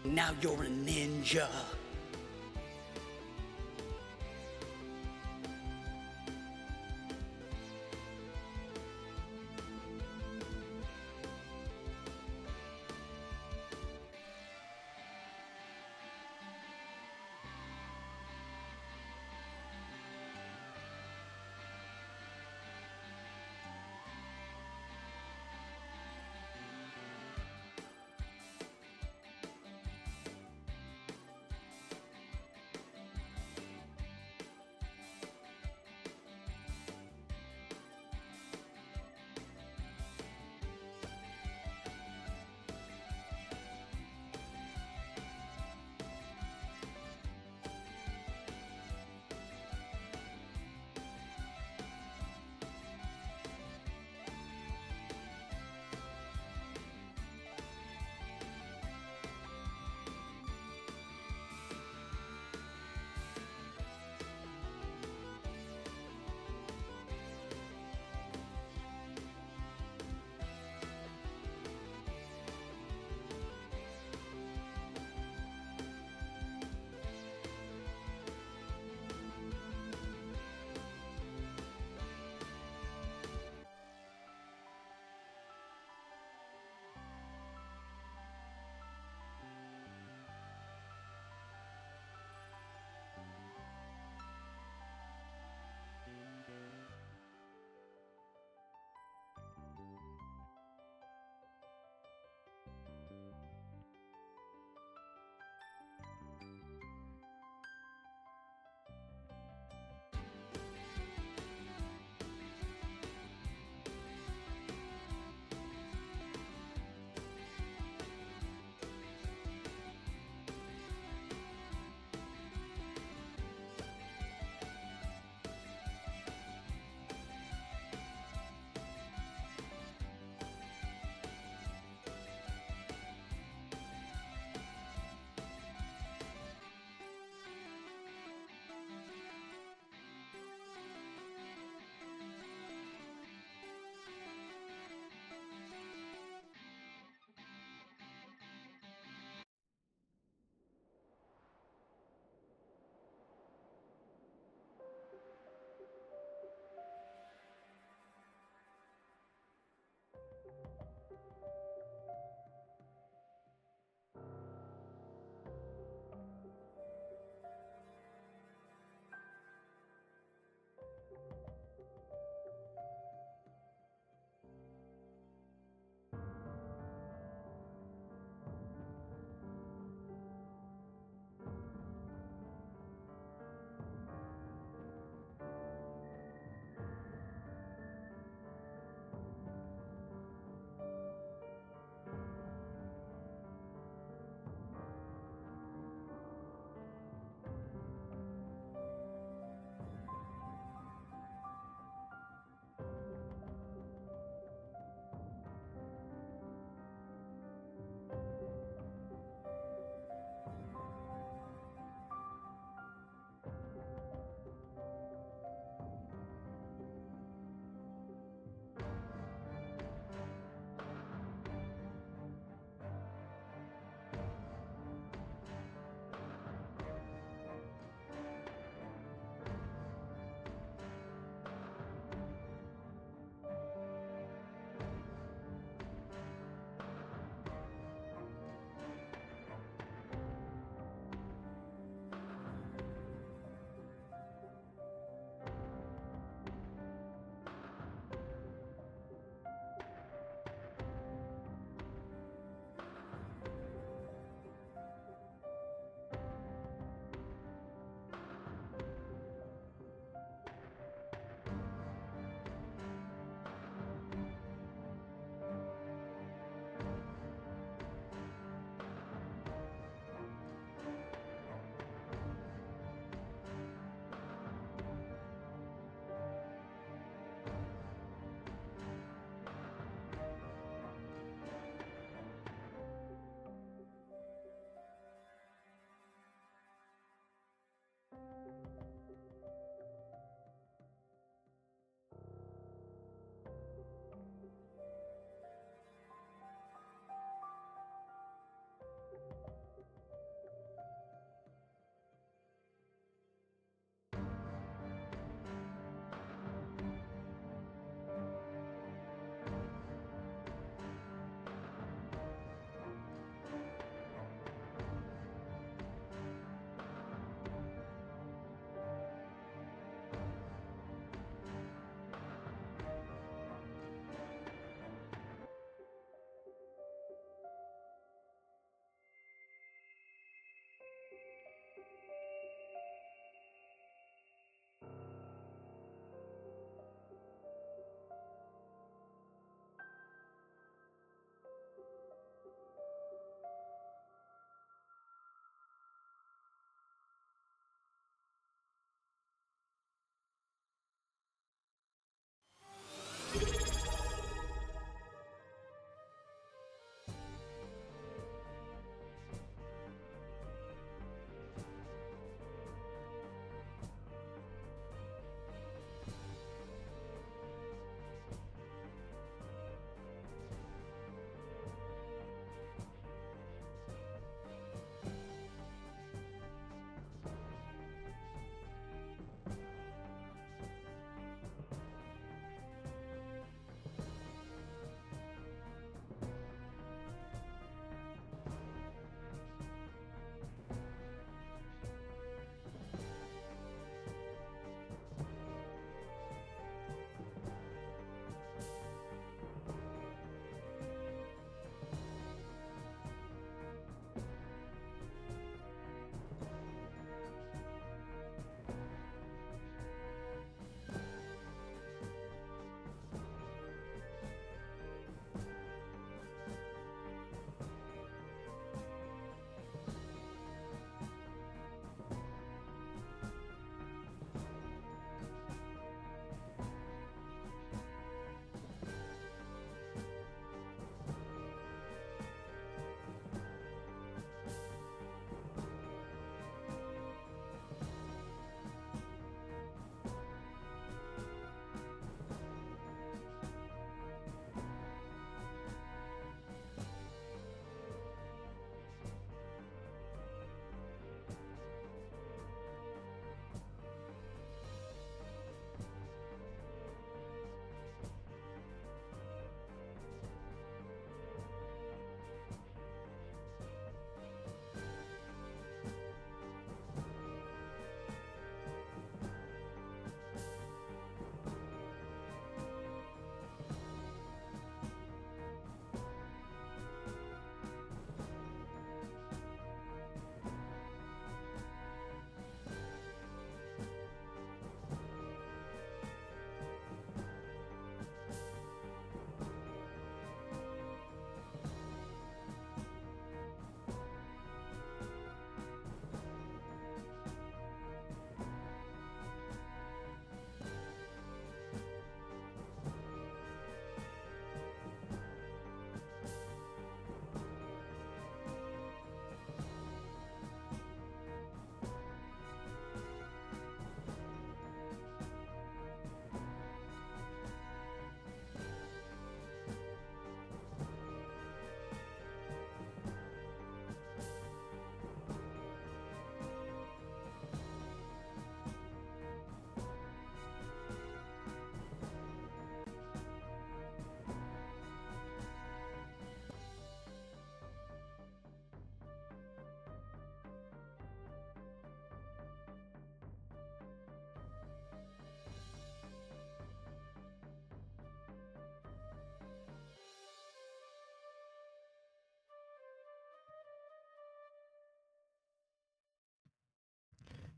Now you're a ninja.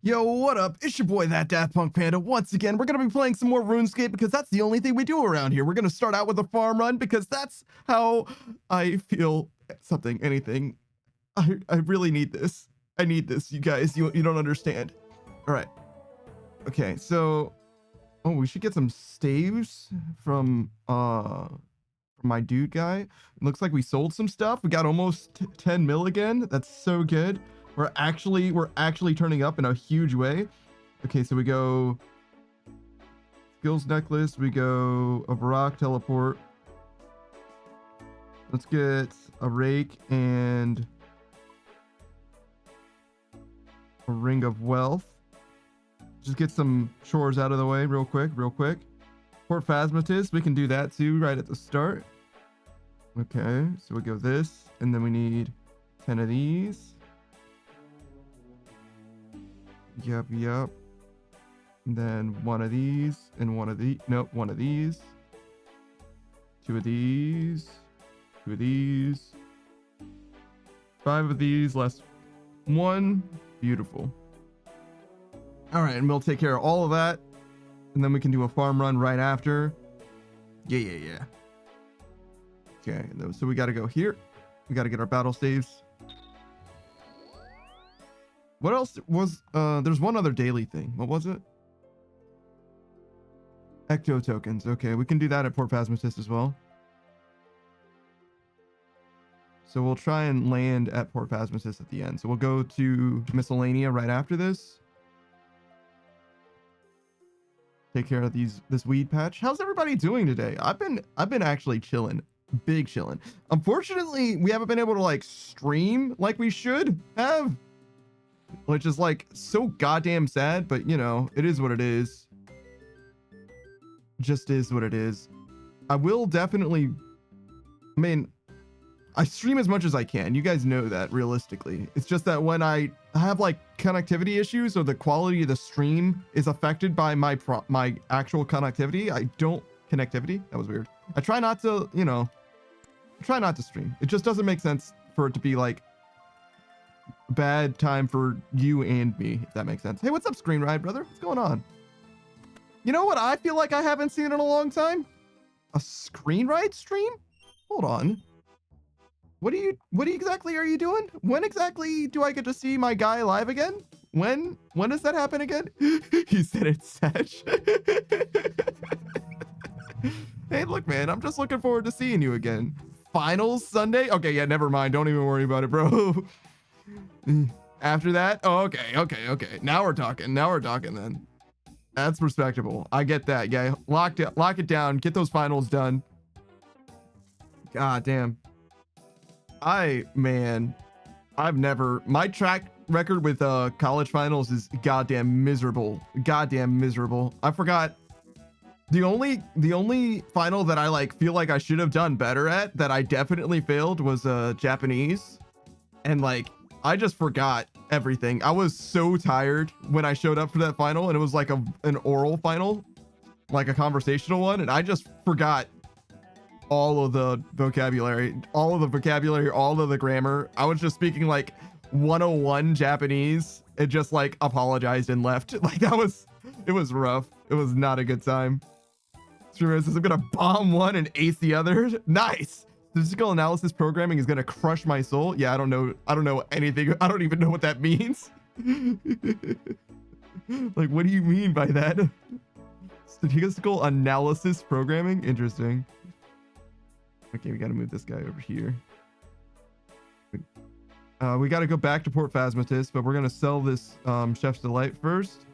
Yo, what up? It's your boy, that Daft Punk Panda. Once again, we're going to be playing some more RuneScape because that's the only thing we do around here. We're going to start out with a farm run because that's how I feel anything. I really need this. I need this, you guys. You don't understand. All right. Okay, so... Oh, we should get some staves from my dude guy. It looks like we sold some stuff. We got almost 10 mil again. That's so good. We're actually turning up in a huge way. Okay, so we go skills necklace, we go a Vorkath teleport. Let's get a rake and a ring of wealth. Just get some chores out of the way real quick. Port Phasmatis, we can do that too right at the start. Okay, so we go this, and then we need 10 of these. Yep. And then one of these and one of these. Nope, one of these. Two of these. Two of these. 5 of these, less one. Beautiful. All right, and we'll take care of all of that. And then we can do a farm run right after. Yeah. Okay, so we got to go here. We got to get our battle staves. What else was, there's one other daily thing. What was it? Ecto tokens. Okay, we can do that at Port Phasmatis as well. So we'll try and land at Port Phasmatis at the end. So we'll go to Miscellanea right after this. Take care of this weed patch. How's everybody doing today? I've been actually chilling. Big chilling. Unfortunately, we haven't been able to like stream like we should have. Which is like so goddamn sad, but you know, it is what it is. Just is what it is. I will definitely, I mean, I stream as much as I can. You guys know that realistically. It's just that when I have like connectivity issues or the quality of the stream is affected by my actual connectivity, that was weird. I try not to, you know, try not to stream. It just doesn't make sense for it to be like bad time for you and me, if that makes sense. Hey, what's up, Screen Ride, brother? What's going on? You know what I feel like I haven't seen in a long time? A Screen Ride stream? Hold on. What exactly are you doing? When exactly do I get to see my guy live again? When does that happen again? He said it's Sesh. Hey, look, man, I'm just looking forward to seeing you again. Finals Sunday? Okay, yeah, never mind. Don't even worry about it, bro. After that? Oh, okay. Now we're talking then. That's respectable. I get that. Yeah, lock it down. Get those finals done. God damn. I've never, my track record with college finals is goddamn miserable. I forgot the only final that I like feel like I should have done better at that I definitely failed was Japanese, and like I just forgot everything. I was so tired when I showed up for that final, and it was like an oral final, like a conversational one, and I just forgot all of the vocabulary, all of the grammar. I was just speaking like 101 Japanese and just like apologized and left. Like it was rough. It was not a good time. Streamer says I'm gonna bomb one and ace the other. Nice. Statistical analysis programming is gonna crush my soul. Yeah, I don't know anything. I don't even know what that means. Like, what do you mean by that? Statistical analysis programming? Interesting. Okay, we gotta move this guy over here. We gotta go back to Port Phasmatis, but we're gonna sell this Chef's Delight first.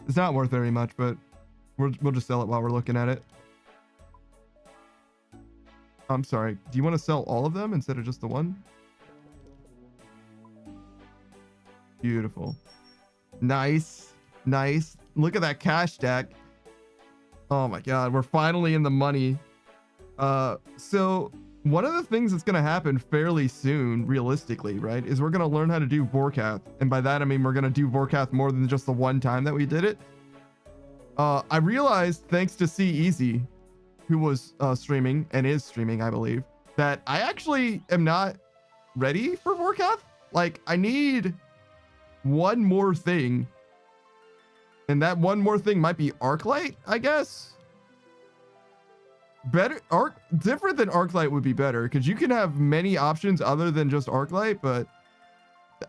It's not worth very much, but we'll just sell it while we're looking at it. I'm sorry. Do you want to sell all of them instead of just the one? Beautiful. Nice. Look at that cash stack. Oh my god, we're finally in the money. So one of the things that's going to happen fairly soon, realistically, right, is we're going to learn how to do Vorkath. And by that, I mean, we're going to do Vorkath more than just the one time that we did it. I realized, thanks to C Easy, who was streaming and is streaming, I believe, that I actually am not ready for Vorkath. Like, I need one more thing And that one more thing might be Arclight, I guess. Better different than Arclight would be better because you can have many options other than just Arclight, but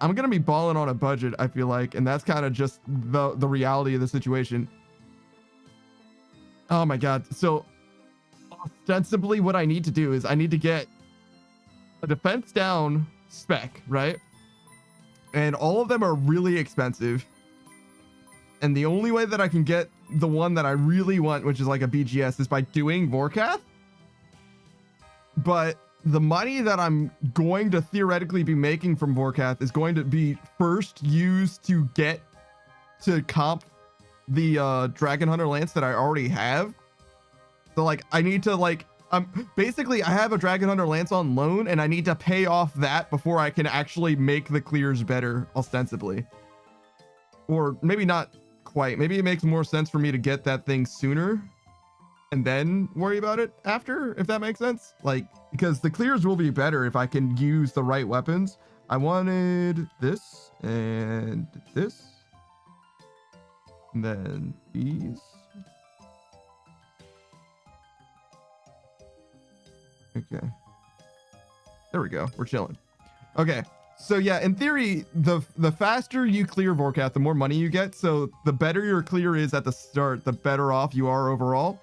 I'm gonna be balling on a budget, I feel like, and that's kind of just the reality of the situation. Oh my god. So ostensibly what I need to do is I need to get a defense down spec, right? And all of them are really expensive. And the only way that I can get the one that I really want, which is like a BGS, is by doing Vorkath. But the money that I'm going to theoretically be making from Vorkath is going to be first used to get to comp the Dragon Hunter Lance that I already have. So like I need to like basically I have a Dragon Hunter Lance on loan and I need to pay off that before I can actually make the clears better, ostensibly. Or maybe not quite. Maybe it makes more sense for me to get that thing sooner and then worry about it after, if that makes sense. Like, because the clears will be better if I can use the right weapons. I wanted this and this. And then these. Okay. There we go. We're chilling. Okay. So yeah, in theory, the faster you clear Vorkath, the more money you get. So the better your clear is at the start, the better off you are overall.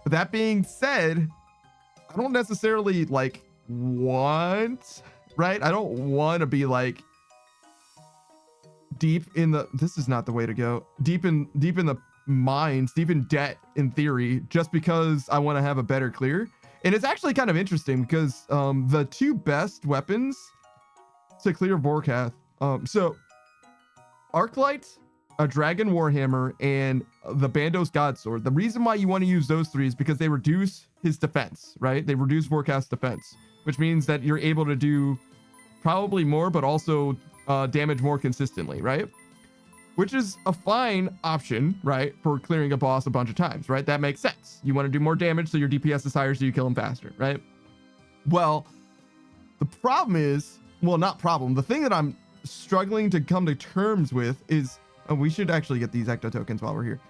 But that being said, I don't necessarily like want, right? I don't want to be like deep in the, this is not the way to go. Deep in the mines, deep in debt in theory, just because I want to have a better clear. And it's actually kind of interesting because the two best weapons to clear Vorkath, so Arclight, a Dragon Warhammer, and the Bandos Godsword. The reason why you want to use those three is because they reduce his defense, right? They reduce Vorkath's defense, which means that you're able to do probably more, but also damage more consistently, right? Which is a fine option, right, for clearing a boss a bunch of times, right? That makes sense. You want to do more damage so your DPS is higher so you kill him faster, right? Well, the problem is, well, not problem. The thing that I'm struggling to come to terms with is, oh, we should actually get these ecto tokens while we're here,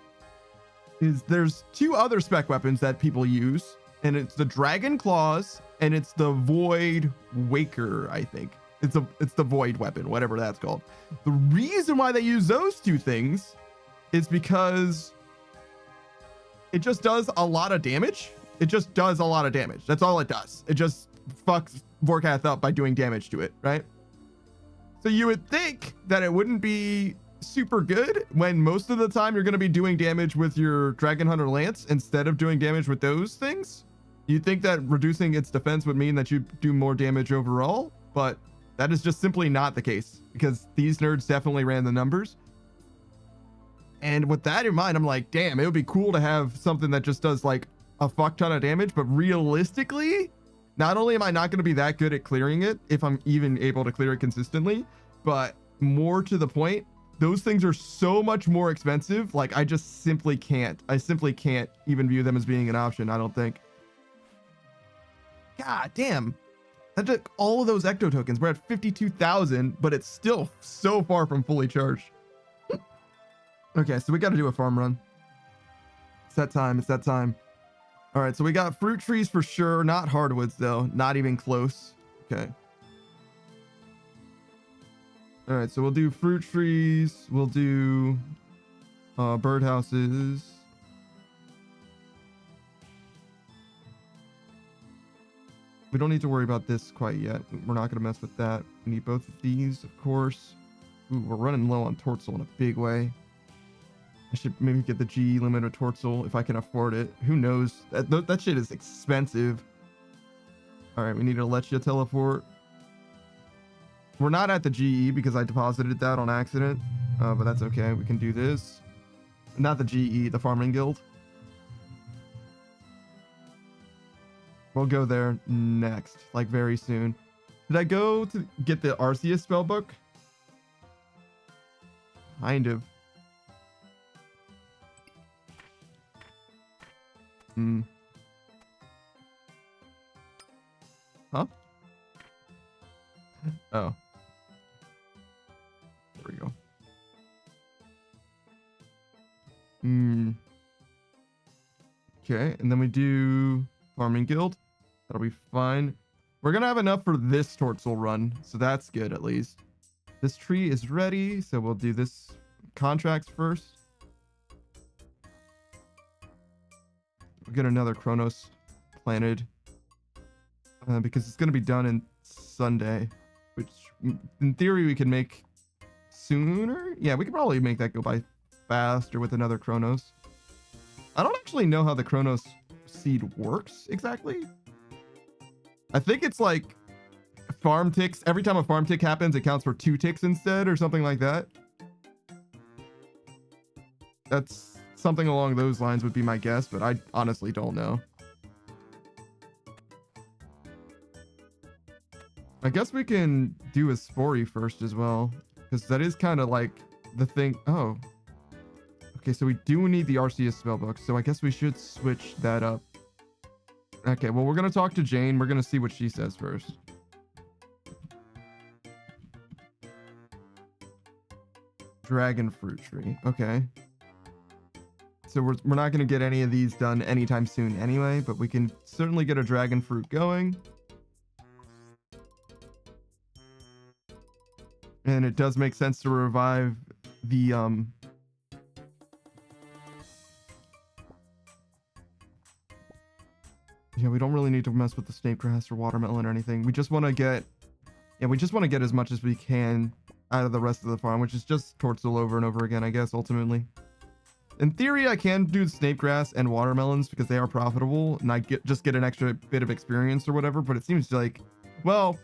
is there's two other spec weapons that people use, and it's the Dragon Claws and it's the Void Waker, I think. It's the Void weapon, whatever that's called. The reason why they use those two things is because it just does a lot of damage. It just does a lot of damage. That's all it does. It just fucks Vorkath up by doing damage to it, right? So you would think that it wouldn't be super good when most of the time you're going to be doing damage with your Dragon Hunter Lance instead of doing damage with those things. You'd think that reducing its defense would mean that you do more damage overall, but that is just simply not the case because these nerds definitely ran the numbers. And with that in mind, I'm like, damn, it would be cool to have something that just does like a fuck ton of damage, but realistically, not only am I not going to be that good at clearing it, if I'm even able to clear it consistently, but more to the point, those things are so much more expensive. Like I just simply can't. I simply can't even view them as being an option, I don't think. God damn. That took all of those ecto tokens. We're at 52,000, but it's still so far from fully charged. Okay, so we got to do a farm run. It's that time. It's that time. All right, so we got fruit trees for sure. Not hardwoods, though. Not even close. Okay. All right, so we'll do fruit trees. We'll do birdhouses. We don't need to worry about this quite yet. We're not going to mess with that. We need both of these, of course. Ooh, we're running low on Tortzel in a big way. I should maybe get the GE limit of Tortzel if I can afford it. Who knows? That shit is expensive. All right, we need to let you teleport. We're not at the GE because I deposited that on accident, but that's okay. We can do this. Not the GE, the Farming Guild. We'll go there next, like very soon. Did I go to get the Arceus spellbook? Kind of. Huh? Oh. There we go. Okay, and then we do farming guild. That'll be fine. We're gonna have enough for this Tortzel run, so that's good at least. This tree is ready, so we'll do this contracts first. We'll get another Chronos planted because it's gonna be done in Sunday, which in theory we can make sooner. Yeah, we could probably make that go by faster with another Chronos. I don't actually know how the Chronos seed works exactly. I think it's like farm ticks. Every time a farm tick happens, it counts for 2 ticks instead or something like that. That's something along those lines would be my guess, but I honestly don't know. I guess we can do a Spory first as well, because that is kind of like the thing. Oh, okay, so we do need the RCS spellbook, so I guess we should switch that up. Okay, well, we're going to talk to Jane. We're going to see what she says first. Dragon fruit tree. Okay. So we're not going to get any of these done anytime soon anyway, but we can certainly get a dragon fruit going. And it does make sense to revive the yeah, we don't really need to mess with the snake grass or watermelon or anything. We just want to get, yeah, we just want to get as much as we can out of the rest of the farm, which is just Tortzel over and over again, I guess, ultimately. In theory, I can do snake grass and watermelons because they are profitable, and I just get an extra bit of experience or whatever, but it seems like, well,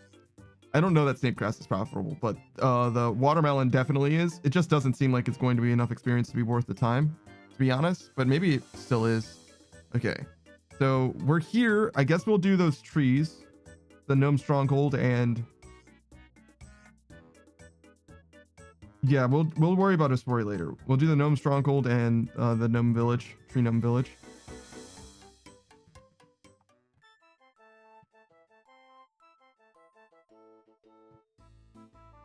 I don't know that snake grass is profitable, but the watermelon definitely is. It just doesn't seem like it's going to be enough experience to be worth the time, to be honest, but maybe it still is. Okay. So we're here. I guess we'll do those trees, the gnome stronghold, and yeah, we'll worry about a Spory later. We'll do the gnome stronghold and the gnome village, tree gnome village.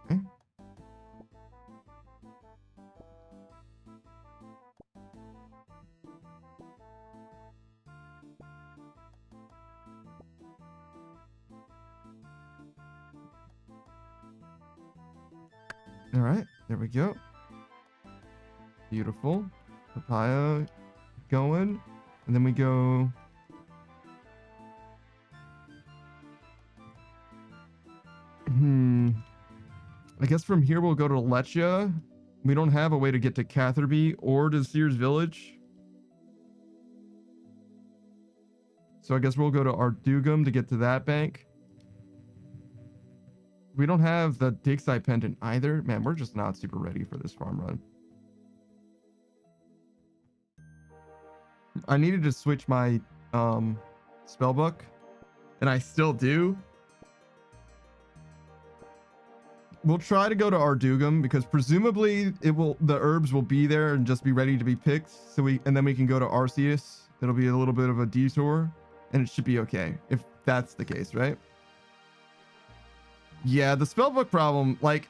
Okay. All right, there we go. Beautiful. Papaya going. And then we go. I guess from here we'll go to Lechia. We don't have a way to get to Catherby or to Sears Village. So I guess we'll go to Ardugum to get to that bank. We don't have the Digside Pendant either. Man, we're just not super ready for this farm run. I needed to switch my spellbook, and I still do. We'll try to go to Ardugum because presumably the herbs will be there and just be ready to be picked. And then we can go to Arceus. It'll be a little bit of a detour, and it should be okay if that's the case, right? Yeah, the spellbook problem, like,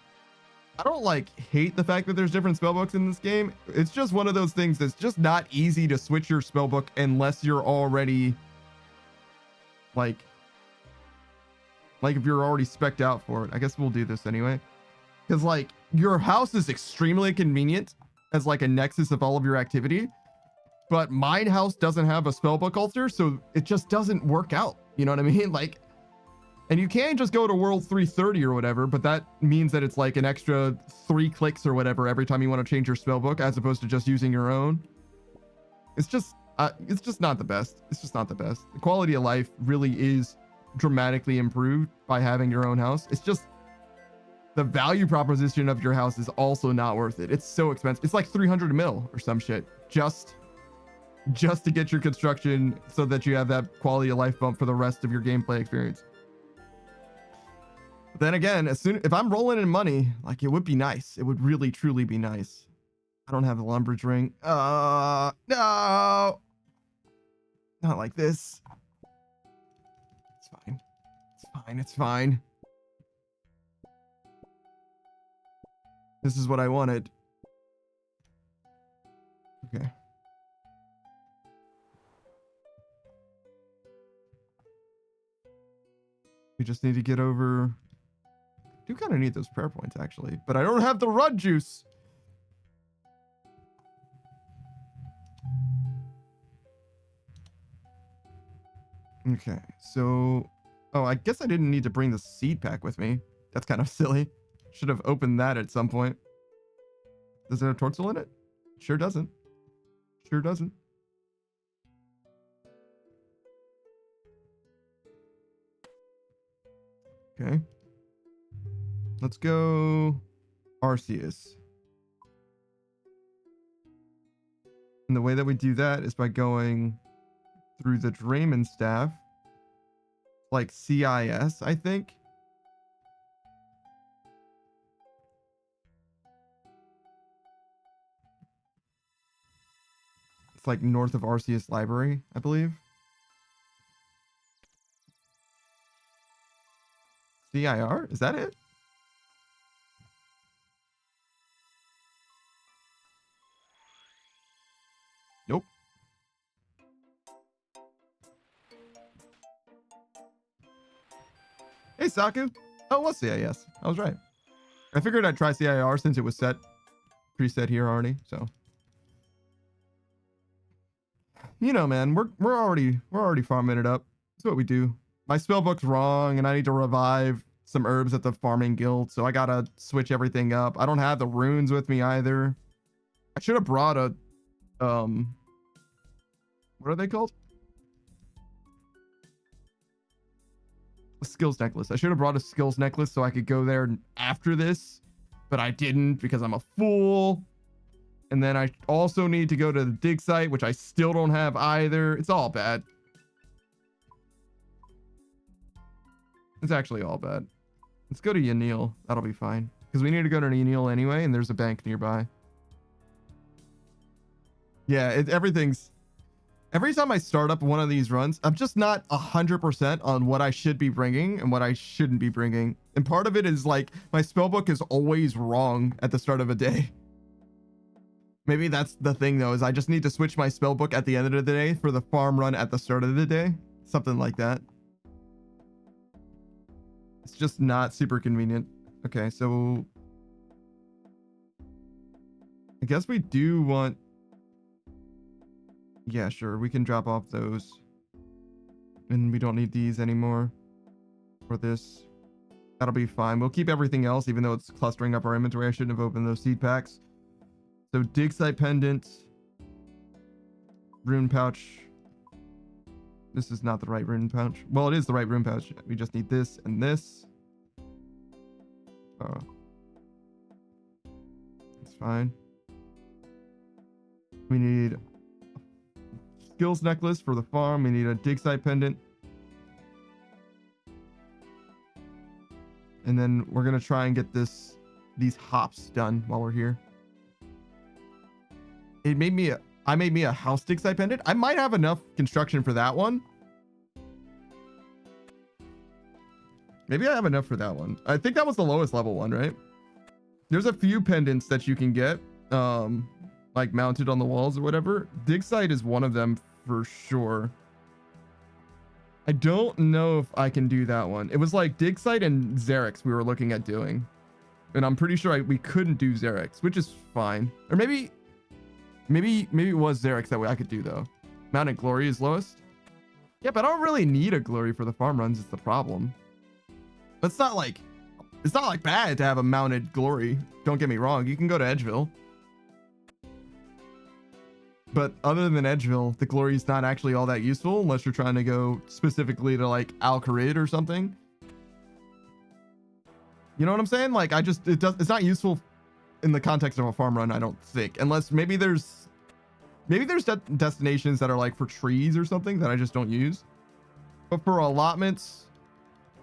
I don't like hate the fact that there's different spellbooks in this game. It's just one of those things that's just not easy to switch your spellbook unless you're already like if you're already spec'd out for it. I guess we'll do this anyway. Because like your house is extremely convenient as like a nexus of all of your activity. But mine house doesn't have a spellbook altar, so it just doesn't work out. You know what I mean? Like, and you can just go to World 330 or whatever, but that means that it's like an extra 3 clicks or whatever every time you want to change your spellbook, as opposed to just using your own. It's just not the best. It's just not the best. The quality of life really is dramatically improved by having your own house. It's just the value proposition of your house is also not worth it. It's so expensive. It's like 300 mil or some shit just to get your construction so that you have that quality of life bump for the rest of your gameplay experience. Then again, if I'm rolling in money, like, it would be nice. It would really truly be nice. I don't have the lumberage ring. No, not like this. It's fine. It's fine. It's fine. This is what I wanted. Okay. We just need to get over. Do kind of need those prayer points actually, but I don't have the run juice. Okay, so oh, I guess I didn't need to bring the seed pack with me. That's kind of silly. Should have opened that at some point. Does it have Tortzel in it? Sure doesn't. Sure doesn't. Okay. Let's go Arceus. And the way that we do that is by going through the Draymond staff. Like CIS, I think. It's like north of Arceus Library, I believe. CIR? Is that it? Nope. Hey, Saku. Oh, it was CIS. I was right. I figured I'd try CIR since it was preset here already, so. You know, man, we're already farming it up. That's what we do. My spellbook's wrong, and I need to revive some herbs at the farming guild, so I gotta switch everything up. I don't have the runes with me either. I should have brought a what are they called? A skills necklace. I should have brought a skills necklace so I could go there after this, but I didn't because I'm a fool. And then I also need to go to the dig site, which I still don't have either. It's all bad. It's actually all bad. Let's go to Yanil. That'll be fine. Because we need to go to Yanil anyway, and there's a bank nearby. Yeah, everything's... Every time I start up one of these runs, I'm just not 100% on what I should be bringing and what I shouldn't be bringing. And part of it is like, my spellbook is always wrong at the start of a day. Maybe that's the thing though, is I just need to switch my spellbook at the end of the day for the farm run at the start of the day. Something like that. It's just not super convenient. Okay, so... I guess we do want... Yeah, sure, we can drop off those. And we don't need these anymore. For this. That'll be fine. We'll keep everything else, even though it's clustering up our inventory. I shouldn't have opened those seed packs. So, dig site pendant. Rune pouch. This is not the right rune pouch. Well, it is the right rune pouch. We just need this and this. Oh. It's fine. We need... skills necklace for the farm. We need a dig site pendant. And then we're gonna try and get these hops done while we're here. I made me a house dig site pendant. I might have enough construction for that one. Maybe I have enough for that one. I think that was the lowest level one, right? There's a few pendants that you can get. Like mounted on the walls or whatever. Dig site is one of them for sure. I don't know if I can do that one. It was like dig site and Xerix we were looking at doing. And I'm pretty sure we couldn't do Xerix, which is fine. Or maybe it was Xerix that way I could do though. Mounted glory is lowest. Yeah, but I don't really need a glory for the farm runs, is the problem. But it's not like bad to have a mounted glory. Don't get me wrong. You can go to Edgeville. But other than Edgeville, the glory is not actually all that useful unless you're trying to go specifically to like Al-Kharid or something. You know what I'm saying? Like it's not useful in the context of a farm run, I don't think. Unless maybe there's destinations that are like for trees or something that I just don't use. But for allotments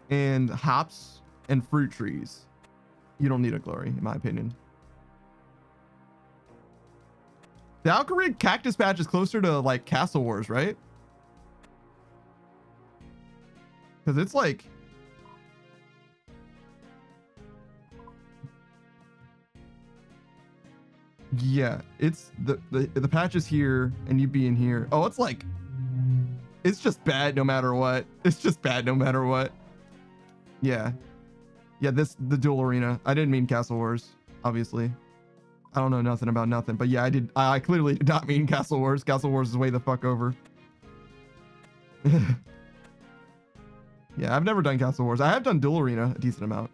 and hops and fruit trees, you don't need a glory, in my opinion. The Al-Kharid cactus patch is closer to like Castle Wars, right? Because it's like... Yeah, it's the patch is here and you'd be in here. Oh, it's like... It's just bad no matter what. It's just bad no matter what. Yeah. Yeah, the dual arena. I didn't mean Castle Wars, obviously. I don't know nothing about nothing, but yeah, I clearly did not mean Castle Wars. Castle Wars is way the fuck over. Yeah, I've never done Castle Wars. I have done dual arena a decent amount.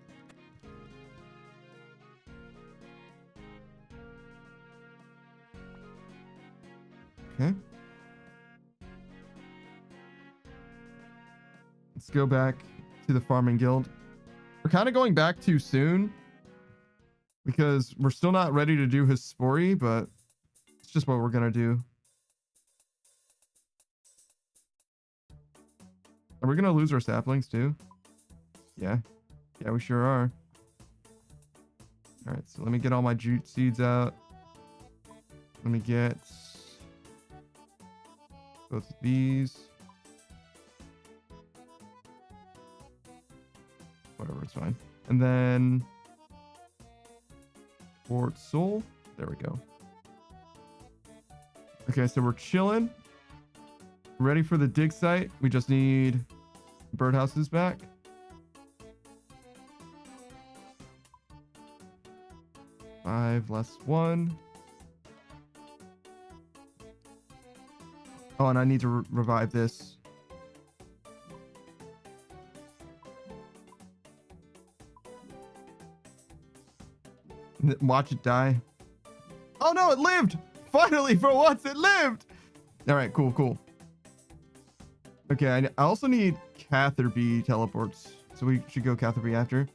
Okay. Let's go back to the farming guild. We're kind of going back too soon because we're still not ready to do his spory, but it's just what we're gonna do. Are we gonna lose our saplings too? Yeah. Yeah, we sure are. All right, so let me get all my jute seeds out. Let me get both of these. Whatever, it's fine. And then Quartz soul. There we go. Okay, so we're chilling. Ready for the dig site. We just need birdhouses back. Five less one. Oh, and I need to revive this. Watch it die. Oh no, it lived! Finally, for once, it lived! All right, cool, cool. Okay, I also need Catherby teleports. So we should go Catherby after.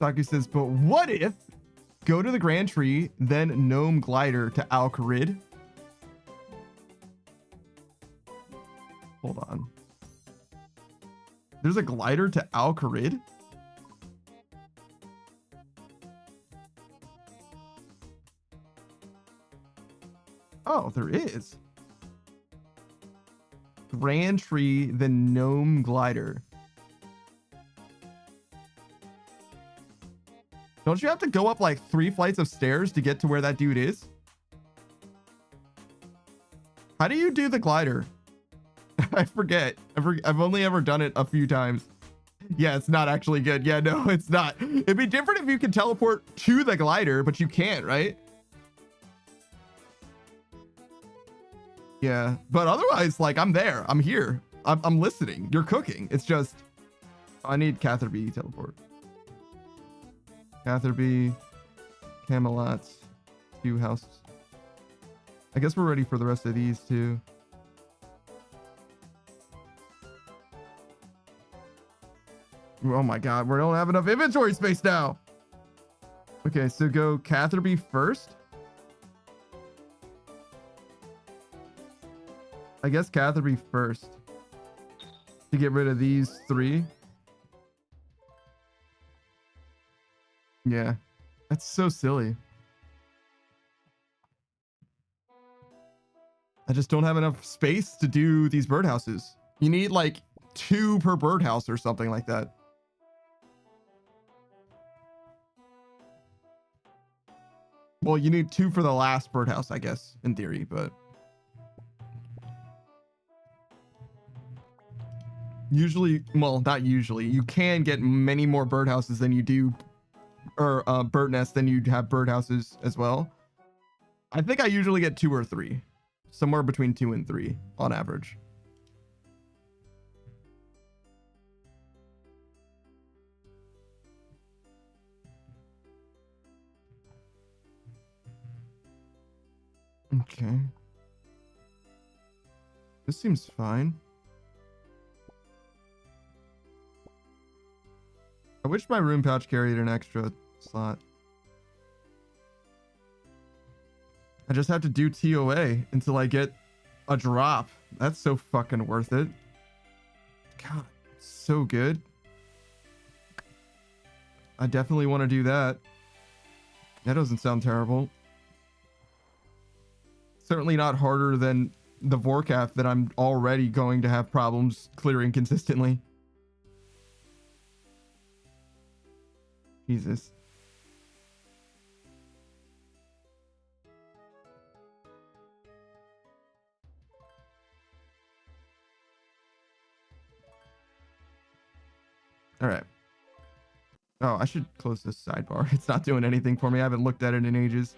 Saku says, but what if go to the Grand Tree, then Gnome Glider to Al-Kharid? Hold on. There's a glider to Al-Kharid? Oh, there is. Grand Tree, the Gnome Glider. Don't you have to go up like 3 flights of stairs to get to where that dude is? How do you do the glider? I forget. I've only ever done it a few times. Yeah, it's not actually good. Yeah, no, it's not. It'd be different if you could teleport to the glider, but you can't, right? Yeah, but otherwise, like, I'm there. I'm here. I'm listening. You're cooking. It's just, I need Catherby teleport. Catherby, Camelot, 2 houses. I guess we're ready for the rest of these too. Oh my god, we don't have enough inventory space now. Okay, so go Catherby first. I guess Catherby first to get rid of these 3. Yeah, that's so silly. I just don't have enough space to do these birdhouses. You need like 2 per birdhouse or something like that. Well, you need 2 for the last birdhouse, I guess, in theory, but usually, well, not usually, you can get many more birdhouses than you do, or bird nests than you have birdhouses as well. I think I usually get 2 or 3, somewhere between 2 and 3 on average. Okay. This seems fine. I wish my room pouch carried an extra slot. I just have to do TOA until I get a drop. That's so fucking worth it. God, so good. I definitely want to do that. That doesn't sound terrible. Certainly not harder than the Vorkath that I'm already going to have problems clearing consistently. Jesus. All right. Oh, I should close this sidebar. It's not doing anything for me. I haven't looked at it in ages.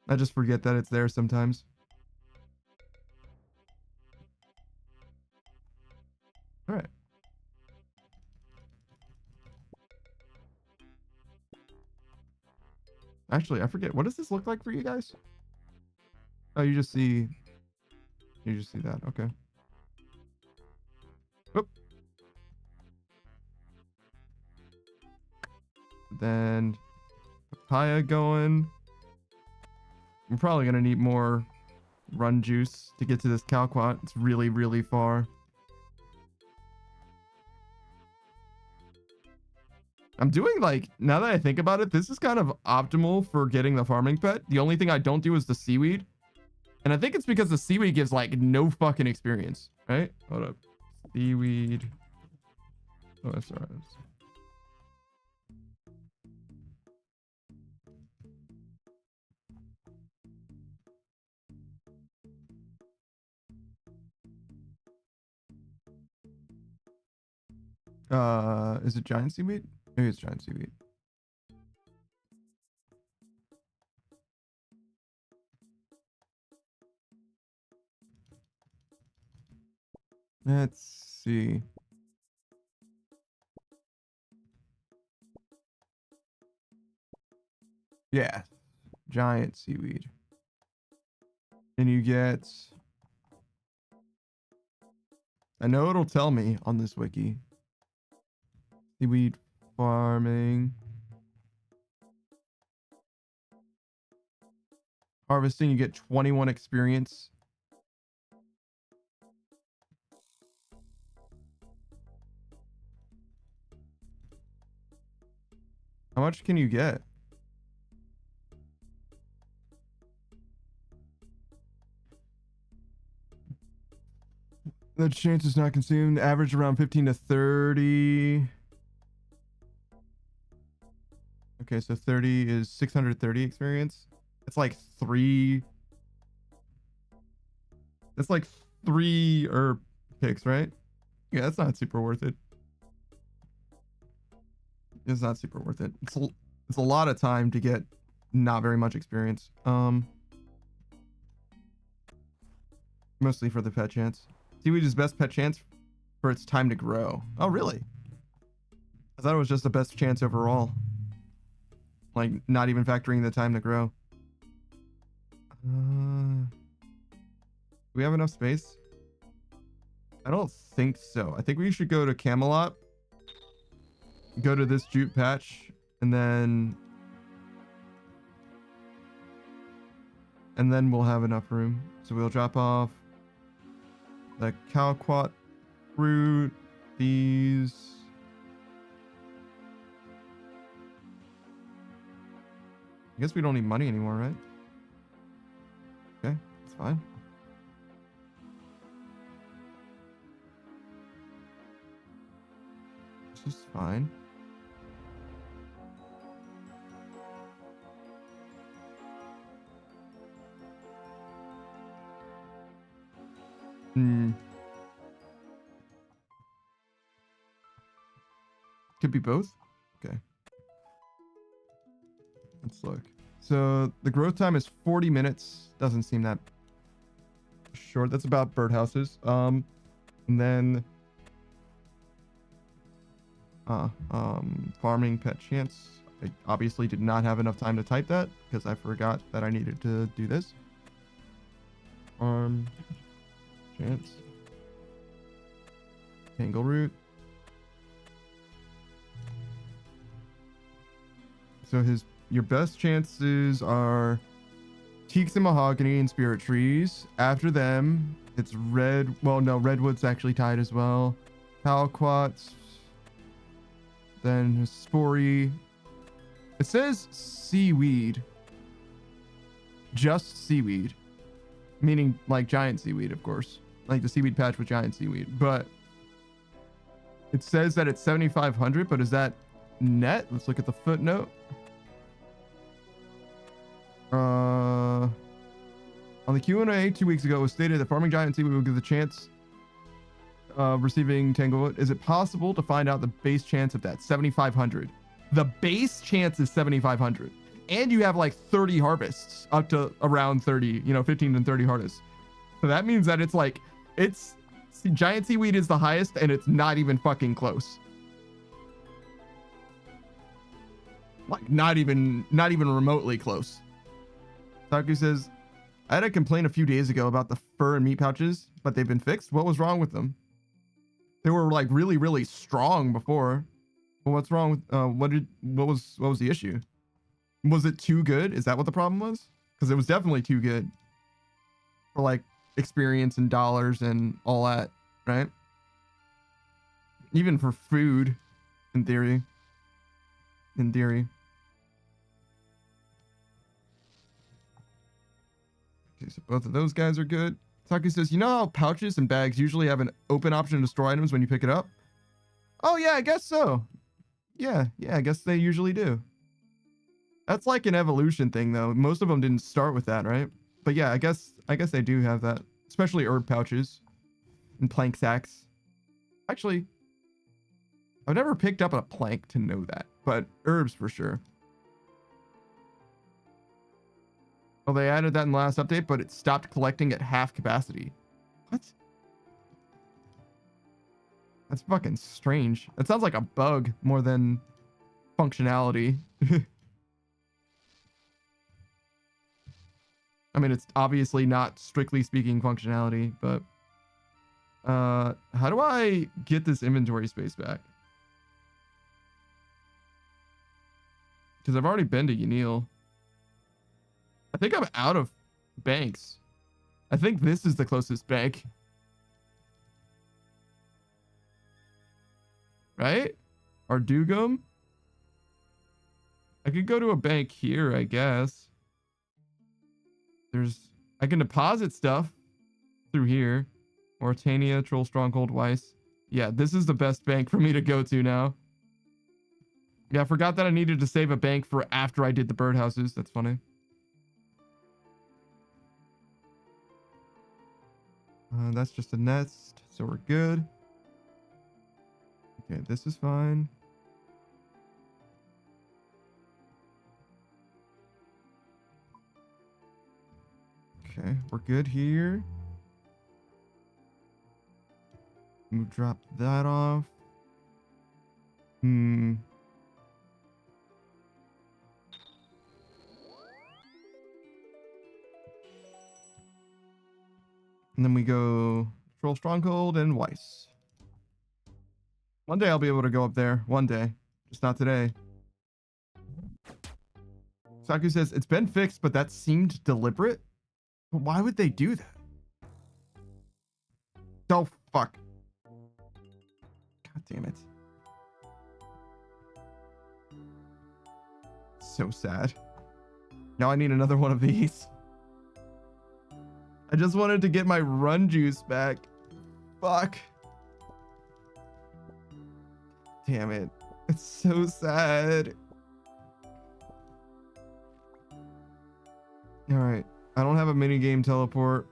I just forget that it's there sometimes. All right. Actually, I forget. What does this look like for you guys? Oh, you just see that. Okay. Oop. Then papaya going. I'm probably gonna need more run juice to get to this Calquat. It's really, really far. I'm doing like, now that I think about it, this is kind of optimal for getting the farming pet. The only thing I don't do is the seaweed. And I think it's because the seaweed gives like no fucking experience, right? Hold up. Seaweed. OSRS. Is it giant seaweed? Maybe it's giant seaweed. Let's see. Yeah, giant seaweed. And you get, I know it'll tell me on this wiki. Seaweed farming. Harvesting, you get 21 experience. How much can you get? The chance is not consumed. Average around 15 to 30. Okay, so 30 is 630 experience. It's like three. It's like 3 herb picks, right? Yeah, that's not super worth it. It's not super worth it. It's a lot of time to get not very much experience. Mostly for the pet chance. Seaweed is best pet chance for its time to grow. Oh, really? I thought it was just the best chance overall. Like, not even factoring the time to grow. Do we have enough space? I don't think so. I think we should go to Camelot. Go to this jute patch. And then we'll have enough room. So we'll drop off the Calquat fruit. These. I guess we don't need money anymore, right? Okay, that's fine. This is fine. Could be both. Okay. Let's look. So the growth time is 40 minutes. Doesn't seem that short. That's about birdhouses. And then farming pet chance. I obviously did not have enough time to type that because I forgot that I needed to do this. Farm chance. Tangle root. So your best chances are teaks and mahogany and spirit trees. After them, it's red. Well, no, redwood's actually tied as well. Calquats. Then spory. It says seaweed. Just seaweed. Meaning like giant seaweed, of course. Like the seaweed patch with giant seaweed. But it says that it's 7,500, but is that net? Let's look at the footnote. On the Q&A 2 weeks ago, it was stated that farming giant seaweed will give the chance receiving Tanglewood. Is it possible to find out the base chance of that? 7,500. The base chance is 7,500. And you have like 30 harvests, up to around 30, 15 and 30 harvests. So that means that it's like, giant seaweed is the highest and it's not even fucking close. Like not even remotely close. Taku says, I had a complaint a few days ago about the fur and meat pouches, but they've been fixed. What was wrong with them? They were like really, really strong before. Well, what's wrong with, what was the issue? Was it too good? Is that what the problem was? Because it was definitely too good for like experience and dollars and all that, right? Even for food, in theory. In theory. Okay, so both of those guys are good. Taki says, you know how pouches and bags usually have an open option to store items when you pick it up? Oh yeah, I guess so. Yeah, I guess they usually do. That's like an evolution thing though. Most of them didn't start with that, right? But yeah, I guess they do have that. Especially herb pouches and plank sacks. Actually, I've never picked up a plank to know that, but herbs for sure. Well, they added that in the last update, but it stopped collecting at half capacity. What? That's fucking strange. That sounds like a bug more than functionality. I mean, it's obviously not strictly speaking functionality, but how do I get this inventory space back? Because I've already been to Yanil. I think I'm out of banks. I think this is the closest bank. Right? Or Dugum? I could go to a bank here, I guess. I can deposit stuff through here. Mauritania, Troll Stronghold, Weiss. Yeah, this is the best bank for me to go to now. Yeah, I forgot that I needed to save a bank for after I did the birdhouses. That's funny. That's just a nest, so we're good. Okay, this is fine. Okay, we're good here. We'll drop that off. And then we go Troll Stronghold and Weiss. One day I'll be able to go up there. One day. Just not today. Saku says, it's been fixed, but that seemed deliberate. But why would they do that? Oh, fuck. God damn it. So sad. Now I need another one of these. I just wanted to get my run juice back. Fuck. Damn it. It's so sad. Alright. I don't have a minigame teleport.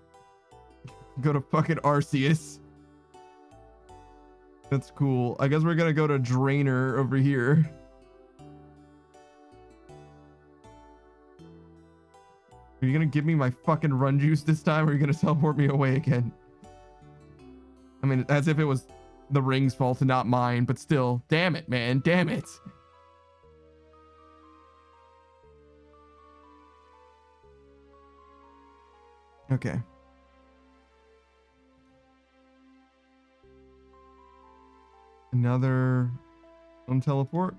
Go to fucking Arceus. That's cool. I guess we're gonna go to Drainer over here. Are you gonna give me my fucking run juice this time, or are you gonna teleport me away again? I mean, as if it was the ring's fault and not mine, but still. Damn it, man. Damn it. Okay. Another teleport.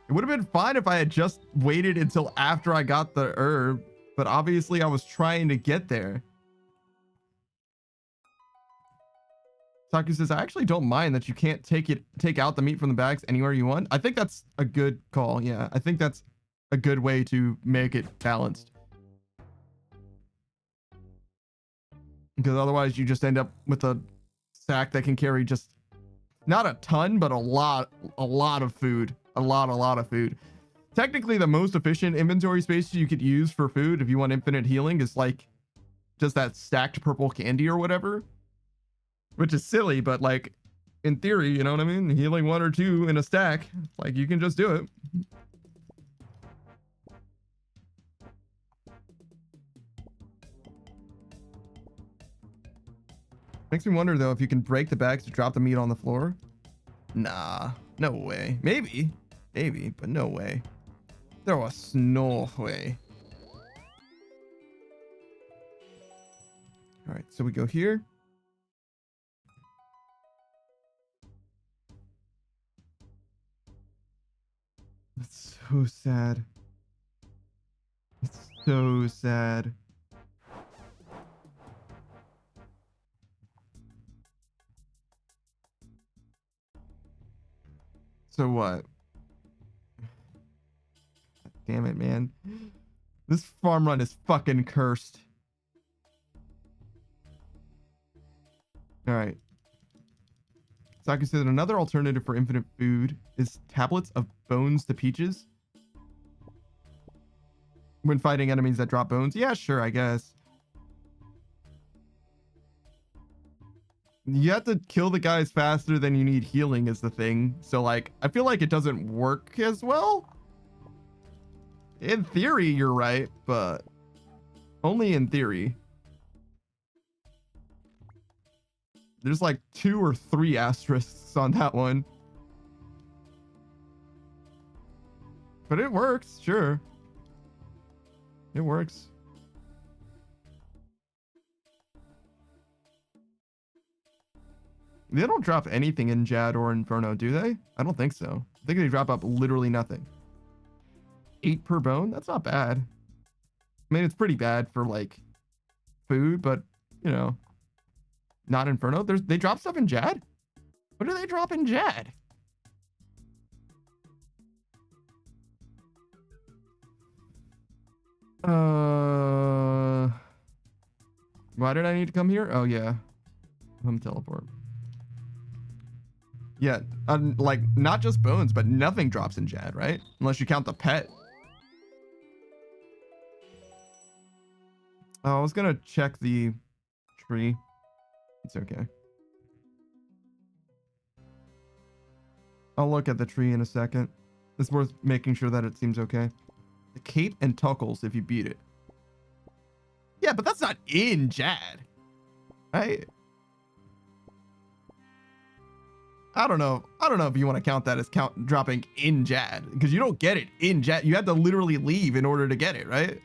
It would have been fine if I had just waited until after I got the herb, but obviously I was trying to get there. Saku says, I actually don't mind that you can't take out the meat from the bags anywhere you want. I think that's a good call. Yeah, I think that's a good way to make it balanced. Because otherwise you just end up with a sack that can carry just not a ton, but a lot of food. A lot of food. Technically, the most efficient inventory space you could use for food if you want infinite healing is like just that stacked purple candy or whatever. which is silly, but like in theory, you know what I mean? Healing 1 or 2 in a stack, like you can just do it. Makes me wonder though if you can break the bags to drop the meat on the floor. Nah, no way. Maybe, but no way. There was no way. All right, so we go here. It's so sad. It's so sad. So what? Damn it, man. This farm run is fucking cursed. All right. Saki said another alternative for infinite food is tablets of bones to peaches. When fighting enemies that drop bones? Yeah, sure, I guess. You have to kill the guys faster than you need healing is the thing. So, like, I feel like it doesn't work as well. In theory, you're right, but only in theory. There's like 2 or 3 asterisks on that one. But it works, sure. It works. They don't drop anything in Jad or Inferno, do they? I don't think so. I think they drop up literally nothing. 8 per bone? That's not bad. I mean, it's pretty bad for like food, but you know, not Inferno. They drop stuff in Jad? What do they drop in Jad? Why did I need to come here? Oh yeah. Home teleport. Yeah, like not just bones, but nothing drops in Jad, right? Unless you count the pet. Oh, I was gonna check the tree. It's okay. I'll look at the tree in a second. It's worth making sure that it seems okay. The cape and tuckles if you beat it. Yeah, but that's not in Jad, right? I don't know if you want to count that as dropping in Jad, because you don't get it in Jad. You have to literally leave in order to get it, right?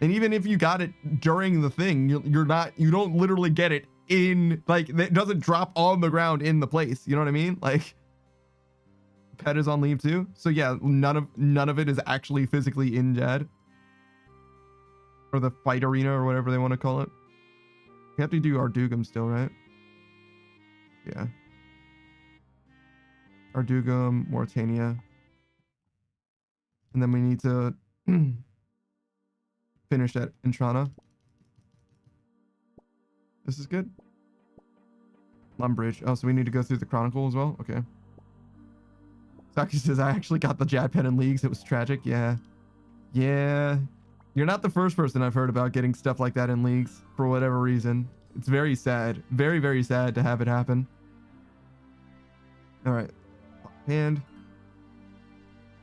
And even if you got it during the thing, you don't literally get it in, like, it doesn't drop on the ground in the place. You know what I mean? Like, pet is on leave too. So yeah, none of it is actually physically in Jad. Or the fight arena or whatever they want to call it. We have to do Ardugum still, right? Yeah. Ardugum, Mortania. And then we need to finish at Intrana. This is good. Lumbridge. Oh, so we need to go through the Chronicle as well? Okay. Saki says, I actually got the Jad pen in leagues. It was tragic. Yeah. Yeah. You're not the first person I've heard about getting stuff like that in leagues for whatever reason. It's very sad. Very, very sad to have it happen. All right. And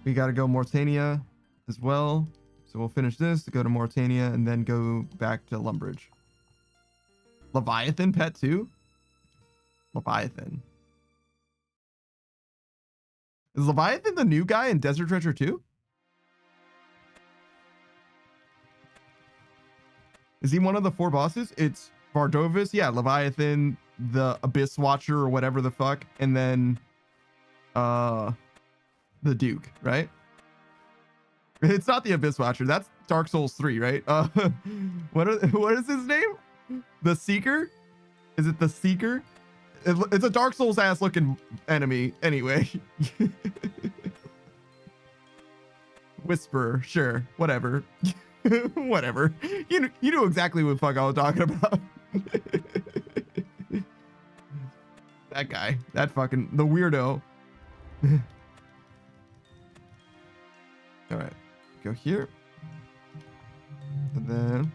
we got to go Mortania as well. So we'll finish this to go to Mortania and then go back to Lumbridge. Leviathan pet too? Leviathan. Is Leviathan the new guy in Desert Treasure 2? Is he one of the 4 bosses? It's Vardovis, yeah, Leviathan, the Abyss Watcher or whatever the fuck, and then the Duke, right? It's not the Abyss Watcher. That's Dark Souls 3, right? What is his name? The Seeker? Is it the Seeker? It's a Dark Souls ass looking enemy anyway. Whisperer, sure, whatever. Whatever. You knew exactly what the fuck I was talking about. That guy. That fucking the weirdo. Alright. Go here. And then